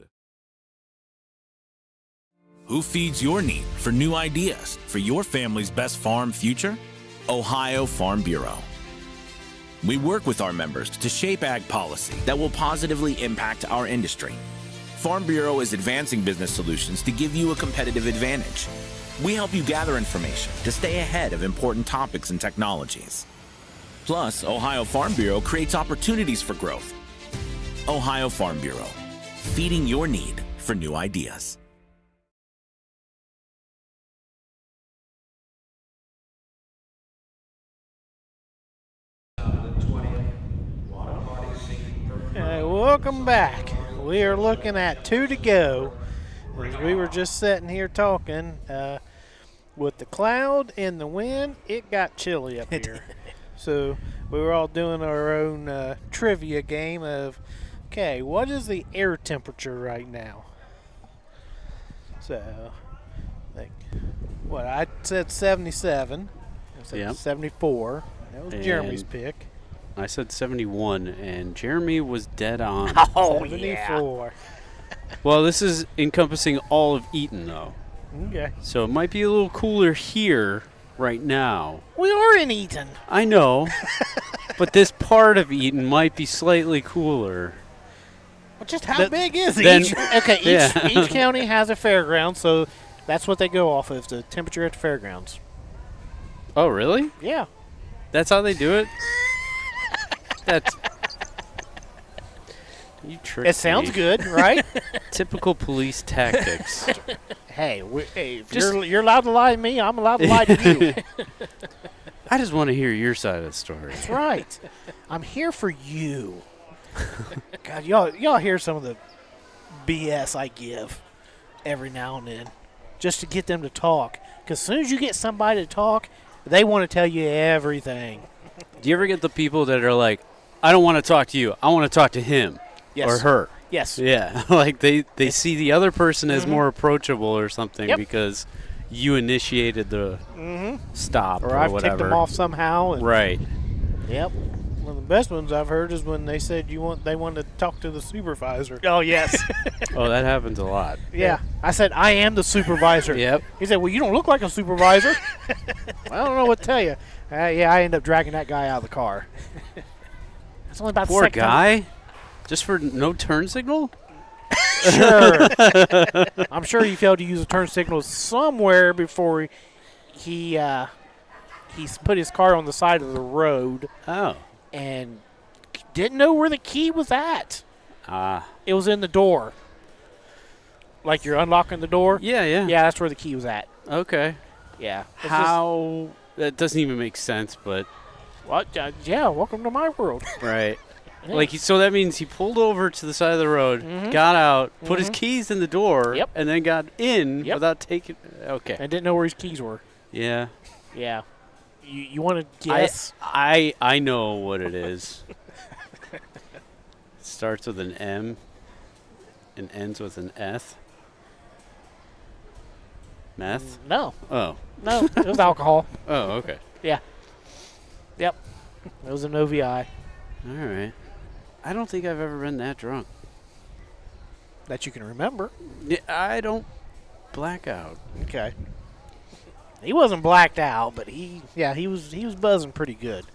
Who feeds your need for new ideas for your family's best farm future? Ohio Farm Bureau. We work with our members to shape ag policy that will positively impact our industry. Farm Bureau is advancing business solutions to give you a competitive advantage. We help you gather information to stay ahead of important topics and technologies. Plus, Ohio Farm Bureau creates opportunities for growth. Ohio Farm Bureau, feeding your need for new ideas. Welcome back. We are looking at 2 to go. As we were just sitting here talking, with the cloud and the wind, it got chilly up here. So we were all doing our own trivia game of, okay, what is the air temperature right now? So, I said 77. I said 74. That was Jeremy's pick. I said 71, and Jeremy was dead on. Oh, 74. Well, this is encompassing all of Eaton, though. Okay. So it might be a little cooler here right now. We are in Eaton. I know, but this part of Eaton might be slightly cooler. Well, just how big is each? Okay, each county has a fairground, so that's what they go off of, the temperature at the fairgrounds. Oh, really? Yeah. That's how they do it? That's... You tricked It sounds me. good, right? Typical police tactics. Hey, if you're allowed to lie to me, I'm allowed to lie to you. I just want to hear your side of the story. That's right. I'm here for you. God, y'all hear some of the BS I give every now and then just to get them to talk. Because as soon as you get somebody to talk, they want to tell you everything. Do you ever get the people that are like, I don't want to talk to you, I want to talk to him or her? Yes. Yeah, like they see the other person as more approachable or something because you initiated the stop or I've whatever. ticked them off somehow. Right. Yep. One of the best ones I've heard is when they said they wanted to talk to the supervisor. Oh, yes. Oh, that happens a lot. Yeah. I said, I am the supervisor. Yep. He said, well, you don't look like a supervisor. I don't know what to tell you. I ended up dragging that guy out of the car. That's only about Poor the second guy? time. Just for no turn signal? Sure. I'm sure he failed to use a turn signal somewhere before he put his car on the side of the road. Oh. And didn't know where the key was at. Ah. It was in the door. Like you're unlocking the door? Yeah, yeah. Yeah, that's where the key was at. Okay. Yeah. How? That doesn't even make sense, but. What? Yeah, welcome to my world. Right. Yeah. Like, so that means he pulled over to the side of the road, got out, put his keys in the door, and then got in without taking. Okay. And didn't know where his keys were. Yeah. Yeah. You want to guess? I know what it is. Starts with an M and ends with an S. Meth? No. Oh. No, it was alcohol. Oh, okay. Yeah. Yep. It was an OVI. All right. I don't think I've ever been that drunk. That you can remember. Yeah, I don't black out. Okay. He wasn't blacked out, but he was buzzing pretty good.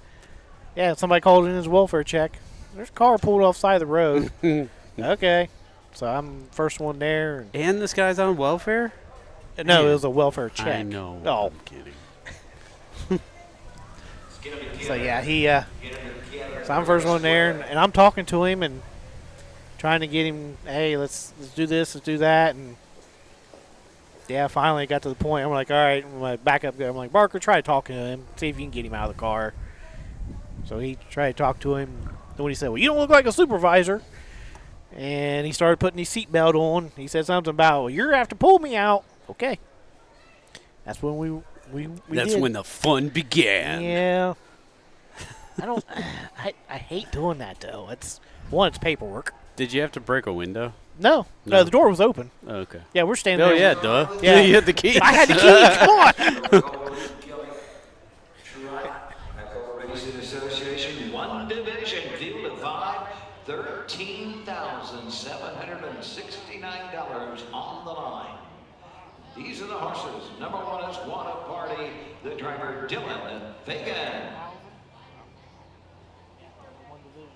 Yeah, somebody called in his welfare check. There's a car pulled off side of the road. Okay. So I'm first one there. And this guy's on welfare? No, it was a welfare check. I know. Oh. I'm kidding. So yeah, so I'm first one there, and I'm talking to him and trying to get him. Hey, let's do this, let's do that, and yeah, finally got to the point. I'm like, all right, my backup guy. I'm like, Barker, try to talk to him, see if you can get him out of the car. So he tried to talk to him. Then when he said, well, you don't look like a supervisor, and he started putting his seatbelt on. He said something about, well, you're gonna have to pull me out. Okay. That's when we That's did. when the fun began. Yeah. I hate doing that though. It's paperwork. Did you have to break a window? No, the door was open. Okay. Yeah, we're standing Oh, there. yeah, duh. Yeah. You had the keys. I had the keys. Come on. Racing Association, one division, field of 5, $13,769 on the line. These are the horses. Number 1 is What a Party, the driver Dylan Fagan.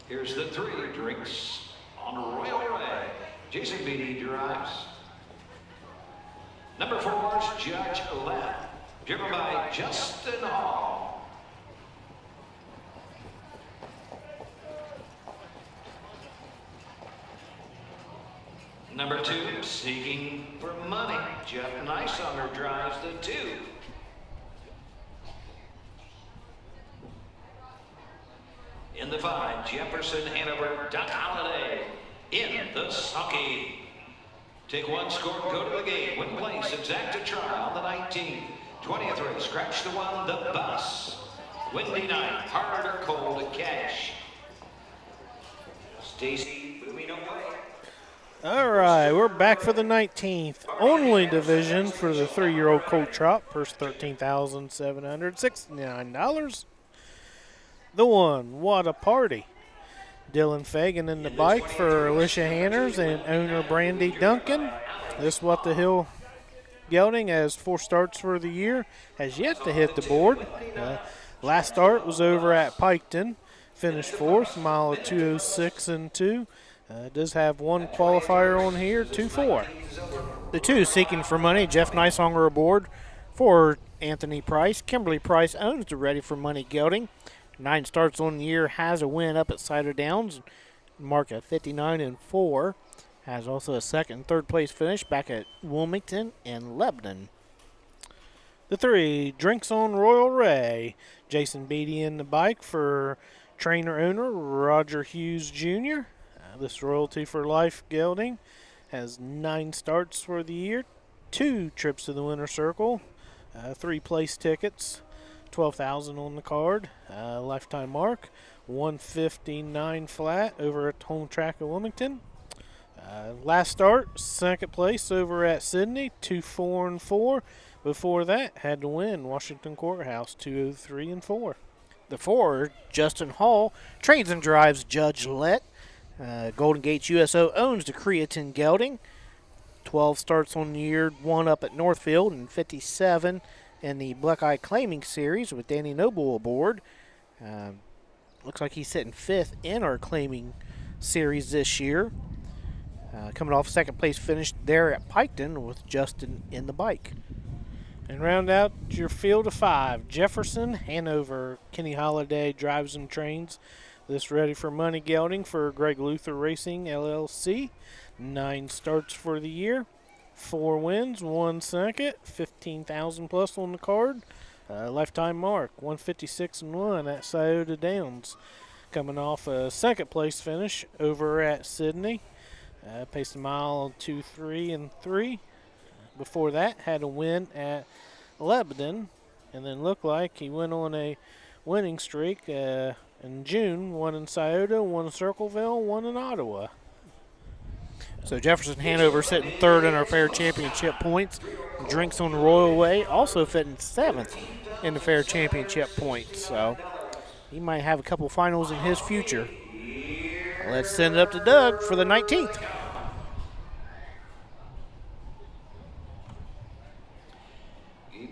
Here's the 3 drinks on Royal Way. Jason Beatty drives. Number 4 is Judge Lett, driven by Justin Hall. Number 2, Seeking for Money. Jeff Nysommer drives the 2. In the 5, Jefferson Hanover, Duck Holiday. In the sulky. Take 1, score, go to the gate. Win place, exacta trial on the 19th. 20th race, scratch the 1, the bus. Windy night, hard or cold, cash. Stacy, moving away. All right, we're back for the 19th only division for the 3-year-old colt trot. Purse $13,769. The 1, What a Party. Dylan Fagan in the bike for Alicia Hanners and owner Brandy Duncan. This What the Hill gelding has 4 starts for the year, has yet to hit the board. Last start was over at Piketon, finished 4th, mile of 2:06 and 2. Does have 1 qualifier on here, 2-4. The 2, Seeking for Money, Jeff Nicehonger aboard for Anthony Price. Kimberly Price owns the Ready for Money gelding. 9 starts on the year, has a win up at Cider Downs, mark at 59 and 4. Has also a 2nd and 3rd place finish back at Wilmington and Lebanon. The 3, Drinks on Royal Ray. Jason Beatty in the bike for trainer owner Roger Hughes Jr. This Royalty for Life gelding has 9 starts for the year, 2 trips to the winner's circle, 3 place tickets, 12,000 on the card, lifetime mark, 159 flat over at home track of Wilmington. Last start, 2nd place over at Sydney, 2-4 and 4. Before that, had to win Washington Courthouse, 203 and 4. The 4, Justin Hall, trains and drives Judge Lett. Golden Gates USO owns the Creatine gelding. 12 starts on the year, 1 up at Northfield, and 57 in the Buckeye Claiming Series with Danny Noble aboard. Looks like he's sitting 5th in our Claiming Series this year. Coming off 2nd place finish there at Piketon with Justin in the bike. And round out your field of 5, Jefferson Hanover. Kenny Holliday drives and trains this Ready for Money gelding for Greg Luther Racing LLC. 9 starts for the year, 4 wins, 1 second, 15,000 plus on the card. Lifetime mark, 156 and 1 at Scioto Downs. Coming off a 2nd place finish over at Sydney. Paced a mile 2-3 and 3. Before that, had a win at Lebanon, and then looked like he went on a winning streak in June, one in Scioto, one in Circleville, one in Ottawa. So Jefferson Hanover sitting third in our fair championship points. Drinks on the Royal Way also fitting seventh in the fair championship points. So he might have a couple finals in his future. Let's send it up to Doug for the 19th.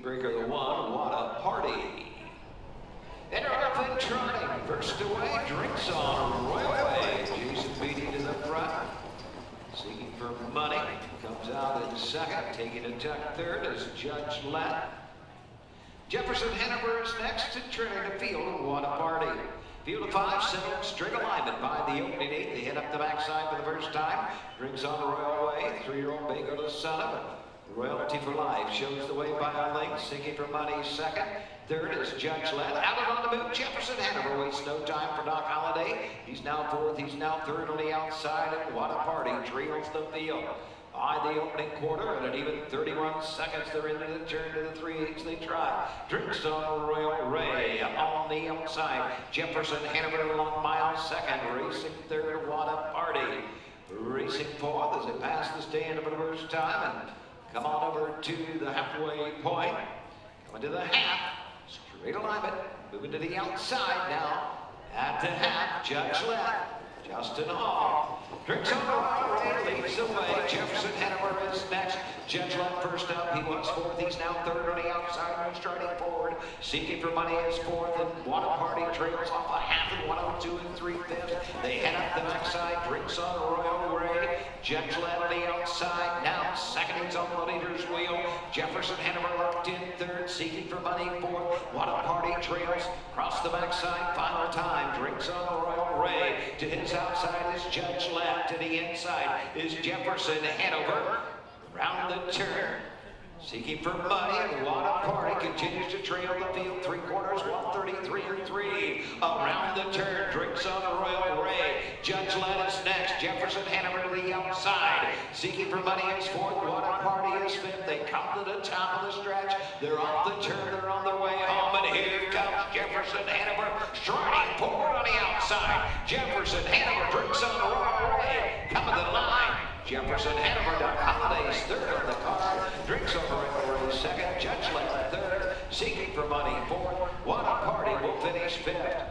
Breaker the one, what a party. And Arthur Trotting, first away, Drinks on Royal Way. Jason Beatty to the front. Seeking for money, comes out in second, taking a tuck third is Judge Lett. Jefferson Hanover is next to Trinity Field, what a party. Field of 5, settled straight alignment by the opening 8. They hit up the backside for the first time. Drinks on the Royal Way, 3-year-old Baker to son of it. Royalty for Life shows the way by a length. Seeking for money second. Third is Judge Lett. Out and on the move, Jefferson Hanover wastes no time for Doc Holliday. He's now fourth. He's now third on the outside. And what a party trails the field. By the opening quarter, and at even 31 seconds, they're into the turn to the 3/8 they try. Drinks on Royal Ray on the outside. Jefferson Hanover 1 mile second. Racing third, what a party. Racing fourth as they pass the stand for the first time. And come on over to the halfway point. Coming to the half. Straight alignment. Moving to the outside now. At the half, Judge Lett. Justin Hall. Drinks on the Royal Ray leads the way. Jefferson Hanover is next. Judge Lett first up. He was fourth. He's now third on the outside. One striding forward. Seeking for money is fourth. And what a party trails off a half and 102 and 3/5. They head up the backside. Drinks on the Royal Ray. Judge Lett on the outside. Now second, he's on the leader's wheel. Jefferson Hanover locked in third. Seeking for money fourth. What a party trails. Cross the backside. Final time. Drinks on the Royal Ray. To his outside is Judge Lett. To the inside is Jefferson Hanover. Round the turn. Seeking for money, and what a party continues to trail the field. 3/4, 133 and 3. Around the turn, Drinks on the Royal Ray. Judge Lett is next. Jefferson Hanover to the outside. Seeking for money is fourth. What a party is fifth. They come to the top of the stretch. They're off the turn. They're on their way home. And here comes Jefferson Hanover striding forward on the outside. Jefferson Hanover, Drinks on the Royal Ray. Coming to the line. Jefferson Hanover, Doc Holliday's third on the car. Drinks on the Royal Ray second. Judge Lett third. Seeking for money fourth. What a party will finish fifth.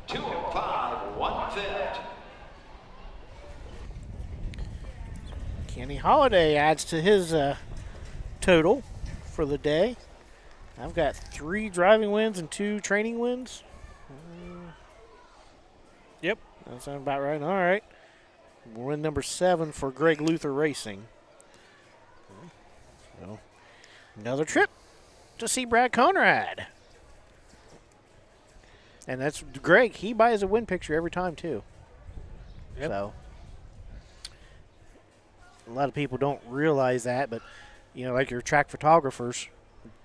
205, 1/5. Kenny Holliday adds to his total for the day. I've got 3 driving wins and 2 training wins. Yep, that sounds about right. All right. Win number 7 for Greg Luther Racing. So, another trip to see Brad Conrad. And that's Greg. He buys a win picture every time, too. Yep. So, a lot of people don't realize that, but, you know, like your track photographers,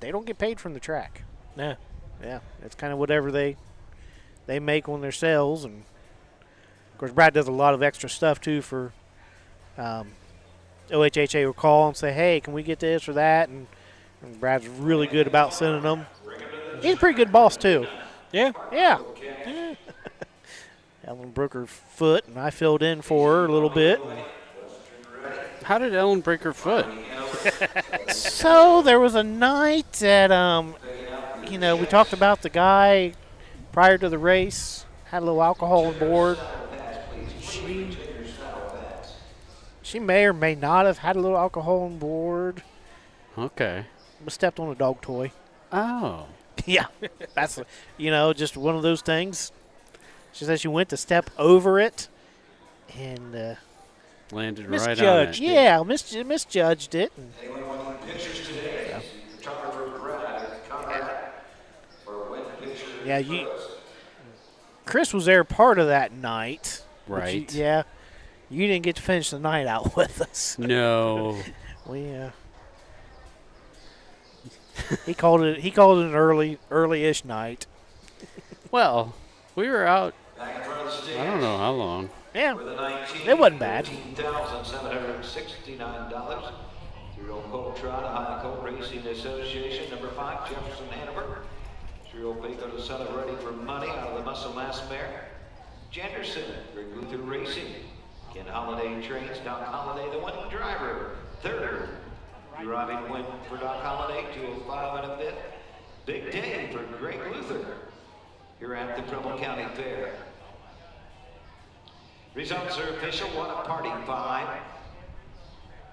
they don't get paid from the track. No. Yeah, it's kind of whatever they make on their sales. And, of course, Brad does a lot of extra stuff, too, for OHHA will call and say, hey, can we get this or that? And Brad's really good about sending them. He's a pretty good boss, too. Yeah. Yeah. Ellen broke her foot, and I filled in for her a little bit. How did Ellen break her foot? So there was a night that, you know, we talked about the guy prior to the race, had a little alcohol on board. She may or may not have had a little alcohol on board. Okay. But stepped on a dog toy. Oh. Yeah. That's, you know, just one of those things. She said she went to step over it and landed misjudged. right on it. Yeah, misjudged it. And, yeah, Chris was there part of that night. Right. You didn't get to finish the night out with us. No. He called it an early-ish night. Well, we were out, I don't know how long. Yeah, it wasn't bad. $19,769 through Old Colt Trot, Ohio Colt Racing Association, number 5, Jefferson Hanover. Trio Baco to celebrating for money out of the Muscle Mass Mare. Janderson, Greg Luther Racing. Ken Holiday trains, Doc Holiday, the winning driver. Third, driving win for Doc Holiday, 205 and a bit. Big day for Greg Luther here at the Preble County Fair. Results are official. 1 a party 5.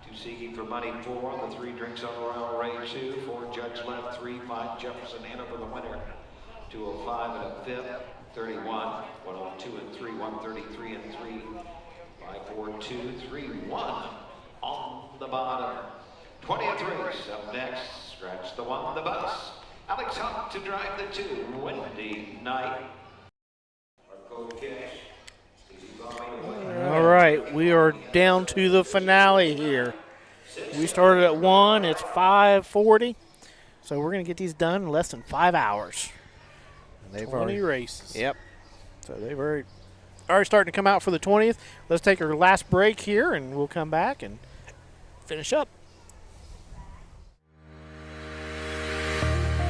2 seeking for money 4. The 3 drinks on Royal Ray 2. 4 judge left 3. 5 Jefferson Anna for the winner. 205 and a fifth. 31. 102 and 3. 133 and 3. 542 3 1 on the bottom. 20th race up next. Scratch the 1, the bus. Alex Hunt to drive the 2. Wendy Knight. Our code cash. All right, we are down to the finale here. We started at 1. It's 5:40. So we're going to get these done in less than 5 hours. And they've 20 races. Yep. So they've already starting to come out for the 20th. Let's take our last break here, and we'll come back and finish up.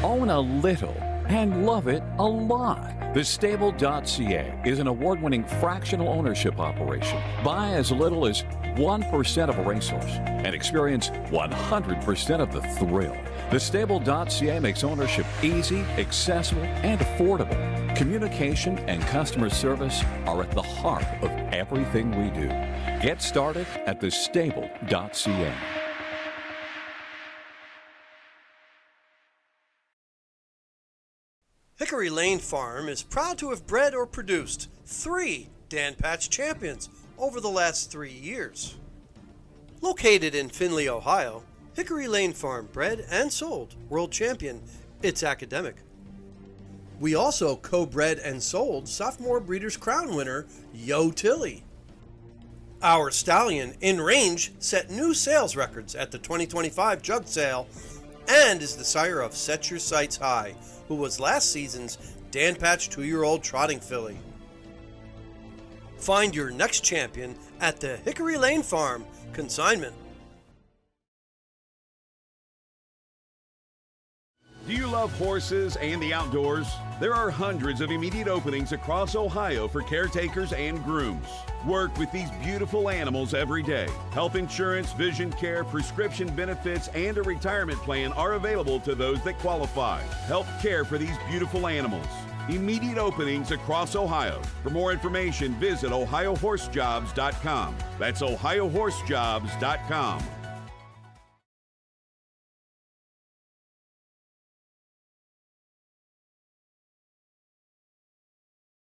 Own a little and love it a lot. The Stable.ca is an award-winning fractional ownership operation. Buy as little as 1% of a racehorse and experience 100% of the thrill. The Stable.ca makes ownership easy, accessible, and affordable. Communication and customer service are at the heart of everything we do. Get started at thestable.ca. Hickory Lane Farm is proud to have bred or produced 3 Dan Patch champions over the last 3 years. Located in Findlay, Ohio, Hickory Lane Farm bred and sold world champion It's Academic. We also co-bred and sold sophomore Breeders' Crown winner Yo Tilly. Our stallion in range set new sales records at the 2025 jug sale and is the sire of Set Your Sights High, who was last season's Dan Patch 2-year-old trotting filly. Find your next champion at the Hickory Lane Farm consignment. Do you love horses and the outdoors? There are hundreds of immediate openings across Ohio for caretakers and grooms. Work with these beautiful animals every day. Health insurance, vision care, prescription benefits, and a retirement plan are available to those that qualify. Help care for these beautiful animals. Immediate openings across Ohio. For more information, visit OhioHorseJobs.com. That's OhioHorseJobs.com.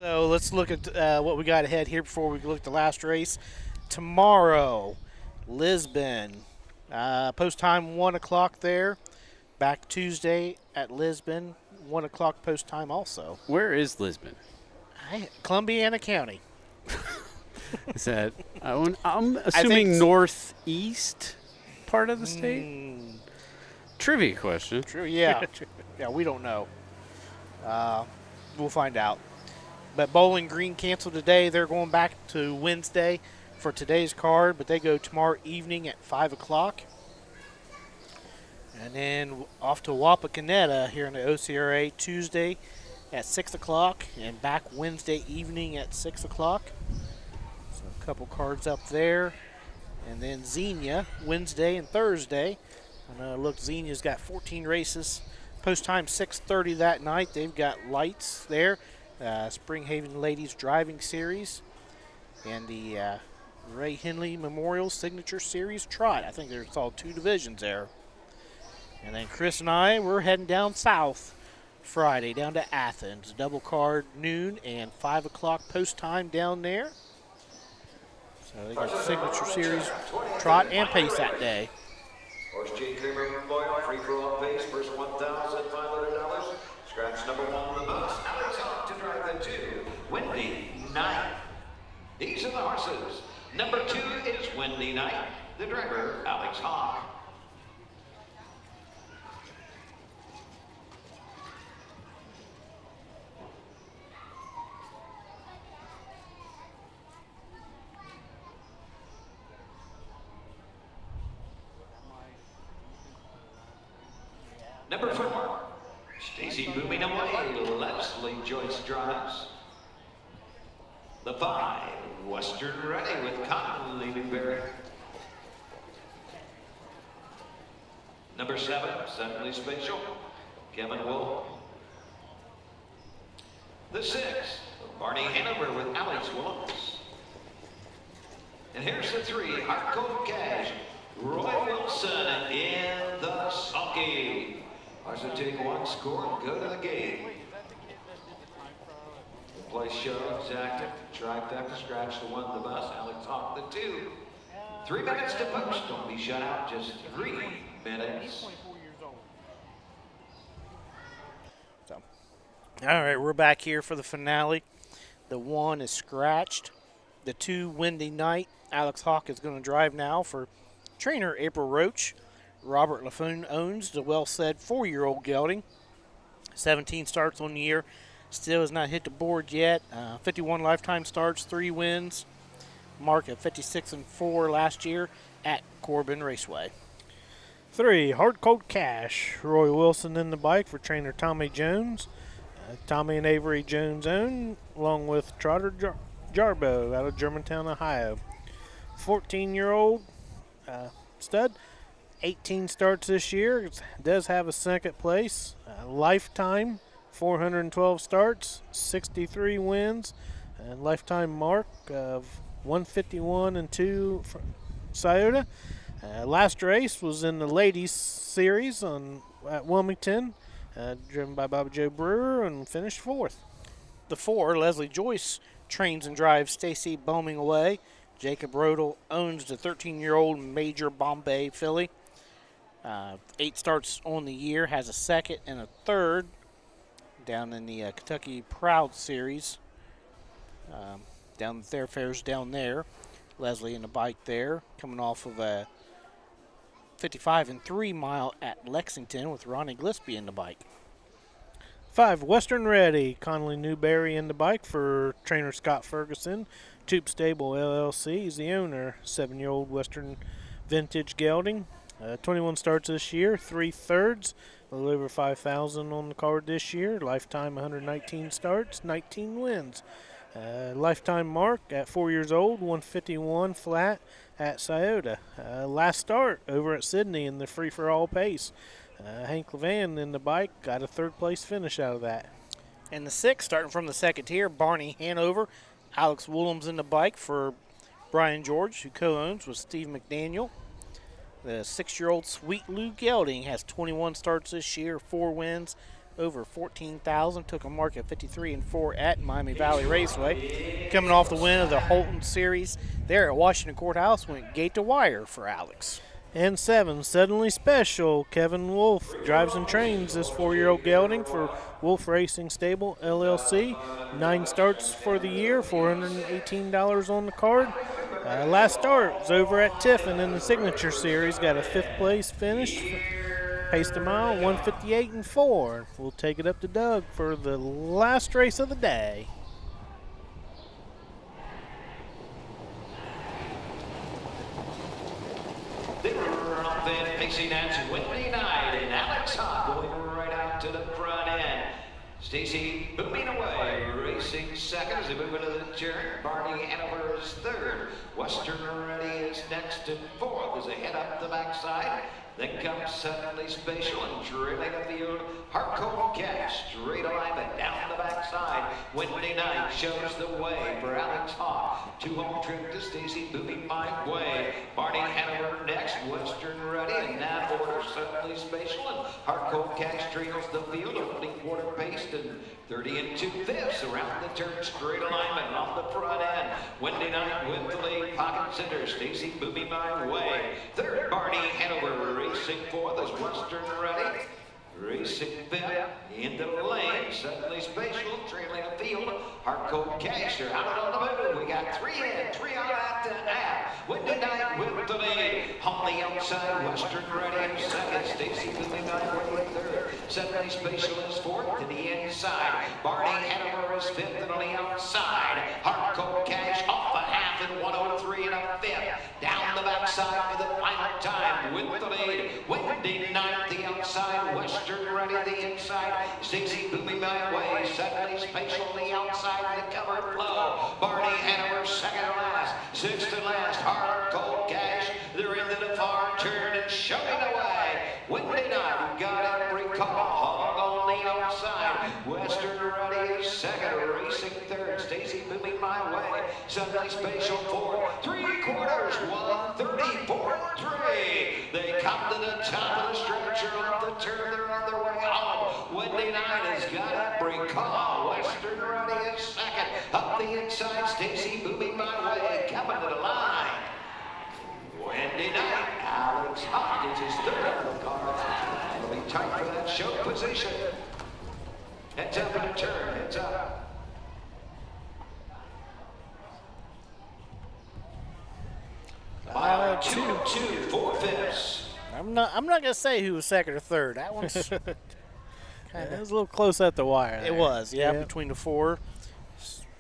So let's look at what we got ahead here before we look at the last race. Tomorrow, Lisbon. Post time 1 o'clock there. Back Tuesday at Lisbon, 1 o'clock post time also. Where is Lisbon? Columbiana County. Is that, I'm assuming northeast part of the state? Trivia question. True, yeah. Yeah, we don't know. We'll find out. But Bowling Green canceled today. They're going back to Wednesday for today's card, but they go tomorrow evening at 5 o'clock. And then off to Wapakoneta here in the OCRA Tuesday at 6 o'clock and back Wednesday evening at 6 o'clock. So a couple cards up there. And then Xenia Wednesday and Thursday. And look, Xenia's got 14 races. Post time 6:30 that night. They've got lights there. Springhaven Ladies Driving Series and the Ray Henley Memorial Signature Series Trot. I think there's all 2 divisions there. And then Chris and I, we're heading down south Friday, down to Athens. Double card noon and 5 o'clock post time down there. So they got Signature Series Trot and Pace that day. Horse J. Kramer Memorial, free for all pace, first $1,500. Scratch number 1 the bus. Alex Hawk to drive the 2. Wendy Knight. These are the horses. Number 2 is Wendy Knight. The driver, Alex Hawk. Number 4, Stacy Booming Away. Joyce drives. The 5, Western Ready with Conley Newberry. Number 7, Suddenly Spatial, Kevin Wolf. The 6, Barney Hanover with Alex Williams. And here's the 3, Hardcore Cash, Roy Wilson in the sulky. Ours will take one score and go to the game. The play show, exacted, trifecta, scratch the 1, the bus, Alex Hawk the 2. 3 minutes to post, don't be shut out, just 3 minutes. All right, we're back here for the finale. The 1 is scratched. The 2, Windy Night. Alex Hawk is going to drive now for trainer April Roach. Robert LaFoon owns the well-said 4-year-old gelding. 17 starts on the year. Still has not hit the board yet. 51 lifetime starts, 3 wins. Mark at 56-4 last year at Corbin Raceway. 3, Hard Cold Cash. Roy Wilson in the bike for trainer Tommy Jones. Tommy and Avery Jones own, along with Trotter Jarbo out of Germantown, Ohio. 14-year-old stud. 18 starts this year. It does have a second place. Lifetime, 412 starts, 63 wins, and lifetime mark of 151-2 for Scioto. Last race was in the ladies series at Wilmington, driven by Bobby Joe Brewer, and finished 4th. The 4, Leslie Joyce trains and drives Stacy Booming away. Jacob Rodel owns the 13-year-old Major Bombay filly. 8 starts on the year, has a 2nd and a 3rd down in the Kentucky Proud Series. Down their fairs down there. Leslie in the bike there, coming off of a 55-3 mile at Lexington with Ronnie Gillespie in the bike. 5, Western Ready. Conley Newberry in the bike for trainer Scott Ferguson. Toop Stable LLC is the owner. 7-year-old Western vintage gelding. 21 starts this year, 3 thirds. A little over 5,000 on the card this year. Lifetime 119 starts, 19 wins. Lifetime mark at 4 years old, 151 flat at Scioto. Last start over at Sydney in the free-for-all pace. Hank Levan in the bike got a 3rd place finish out of that. And the 6, starting from the 2nd tier, Barney Hanover. Alex Williams in the bike for Brian George, who co-owns with Steve McDaniel. The 6-year-old Sweet Lou Gelding has 21 starts this year, 4 wins, over 14,000. Took a mark at 53-4 at Miami Valley Raceway. Coming off the win of the Holton Series there at Washington Courthouse, went gate to wire for Alex. And 7, Suddenly Special. Kevin Wolf drives and trains this 4-year-old gelding for Wolf Racing Stable LLC. 9 starts for the year, $418 on the card. Last start was over at Tiffin in the Signature Series. Got a 5th place finish. Paced a mile, 158-4. We'll take it up to Doug for the last race of the day. They were off in Pixie Dance Windy Night, and Alex Hawk going right out to the front end. Stacy booming away, racing 2nd as they move into the turn. Barney Hanover is 3rd. Western Ready is next and 4th as they head up the backside. Then comes Suddenly Spatial and trailing the field. Hardcore Cash, straight alignment down the backside. Windy Night shows the way for Alex Hawk. 2-home trip to Stacy Booming My Way. Barney Hanover next, Western Ready, in that order. Suddenly Spatial and Hardcore Cash trails the field. Opening quarter paced and 30 2/5 around the turn, straight alignment off the front end. Windy Night with the lead, pocket center. Stacy Booming My Way. 3rd, Barney Hanover. Racing 4th is Western Ready. Racing 5th into the lane. Suddenly Spatial trailing the field. Hardcore Cash are out on the move. We got 3 in, 3 out at the half. Windy Night with the lead. On the outside, Western Ready in 2nd. Stacy Booming My Way 3rd. Suddenly Spatial is 4th to the inside. Barney Hanover is 5th and on the outside. Hardcore Cash off a half and 103 and a 5th. Down the backside for the final time with the lead. Windy Wendy Knight, the outside. Western Ready, the inside. Stacy booming my way. Suddenly Spatial, the outside. The cover flow. Barney Hanover, second to last. Sixth to last. Hard Cold Cash. They're into the far turn and shoving away. Wendy Knight got every call. Hog on the outside. Western Ready is second. Racing third. Stacy booming my way. Suddenly Spatial fourth. 3/4, 1:34.3. They come to the top of the stretcher of the turn. They're on their way home. Wendy Knight has got every call. Western Ready is second. Up the inside, Stacy booming my way. Coming to the line. Wendy Knight. Alex Hopkins is third on the car. It'll be tight for that show position. Heads up in the turn. Heads up. By 2.24. I'm not gonna say who was second or third. That one's It was a little close at the wire. It was, yeah, between the 4.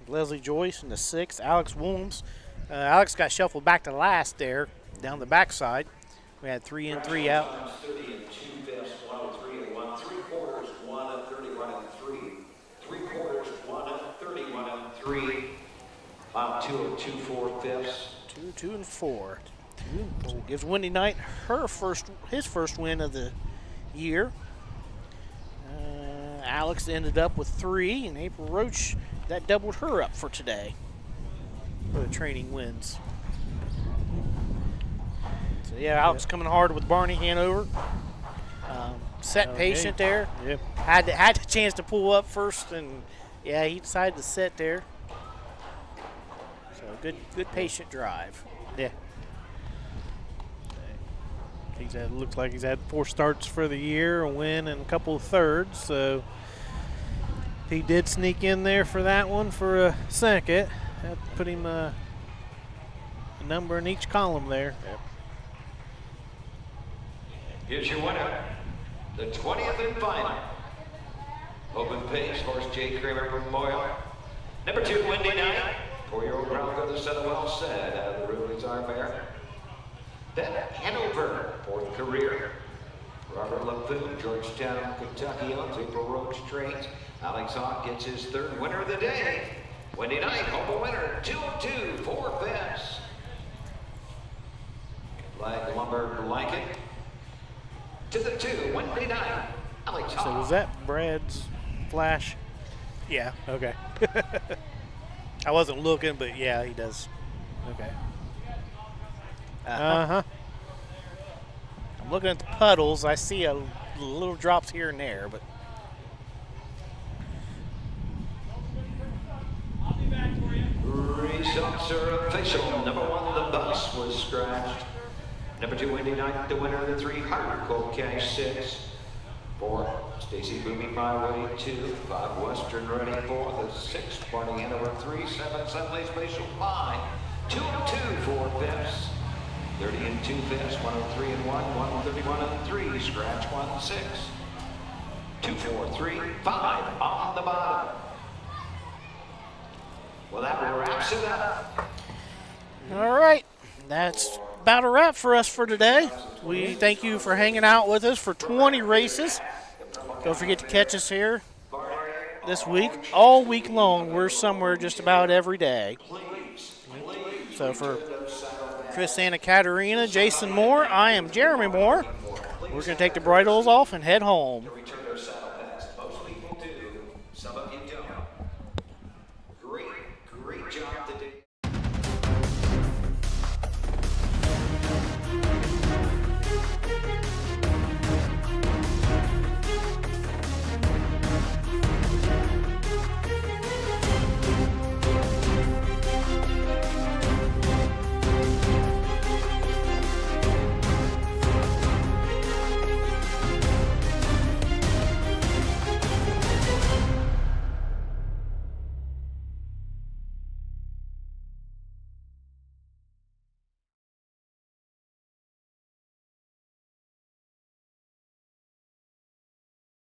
Leslie Joyce and the 6, Alex Williams. Alex got shuffled back to last there, down the backside. We had 3 in, 3 out. 30 and 2/5, 103 and 1 3/4, 1:31 and 3. 3/4, 1:31 and 3. 2 and 2/4. 2 and 4. So it gives Wendy Knight his first win of the year. Alex ended up with 3, and April Roach, that doubled her up for today for the training wins. So yeah, Alex coming hard with Barney Hanover. Set patient there. Yep. Had the chance to pull up first, and yeah, he decided to set there. So good patient drive. Yeah. Looks like he's had 4 starts for the year, a win, and a couple of thirds. So he did sneak in there for that one for a second. That put him a number in each column there. Yep. Here's your winner, the 20th and final. Open pace, horse J. Kramer Memorial. Number 2, Wendy Knight. 4-year-old Bronco, the son well said, out of the Ruby's Our Bear. Then Hanover, 4th career. Robert LaFoon, Georgetown, Kentucky, owns April Roach trains. Alex Hawk gets his 3rd winner of the day. Wendy Knight, home winner, 2 and 2, 4/5. Flag Lumber Blanket. To the 2, Wendy Knight, Alex Hawk. So was that Brad's flash? Yeah. Okay. I wasn't looking, but yeah, he does. Okay. I'm looking at the puddles. I see a little drops here and there, but Results are official. Number 1, the bus was scratched. Number 2, Wendy Knight, the winner of the 3, Hard Cold Cash 6. 4, Stacy Booming My Way 2. 5, Western Ready 4. The 6, Barney Hanover 3. 7, Sunday Spatial 5. 2 and 2, 4/5. 30 and 2/5, 103 and 1, 131 and 3. Scratch 1, 6. 2, 4, 3, 5 on the bottom. Well, that wraps it up. all right. That's about a wrap for us for today. We thank you for hanging out with us for 20 races. Don't forget to catch us here this week. All week long, we're somewhere just about every day. So for Chris Santa Caterina, Jason Moore, I am Jeremy Moore. We're going to take the bridles off and head home.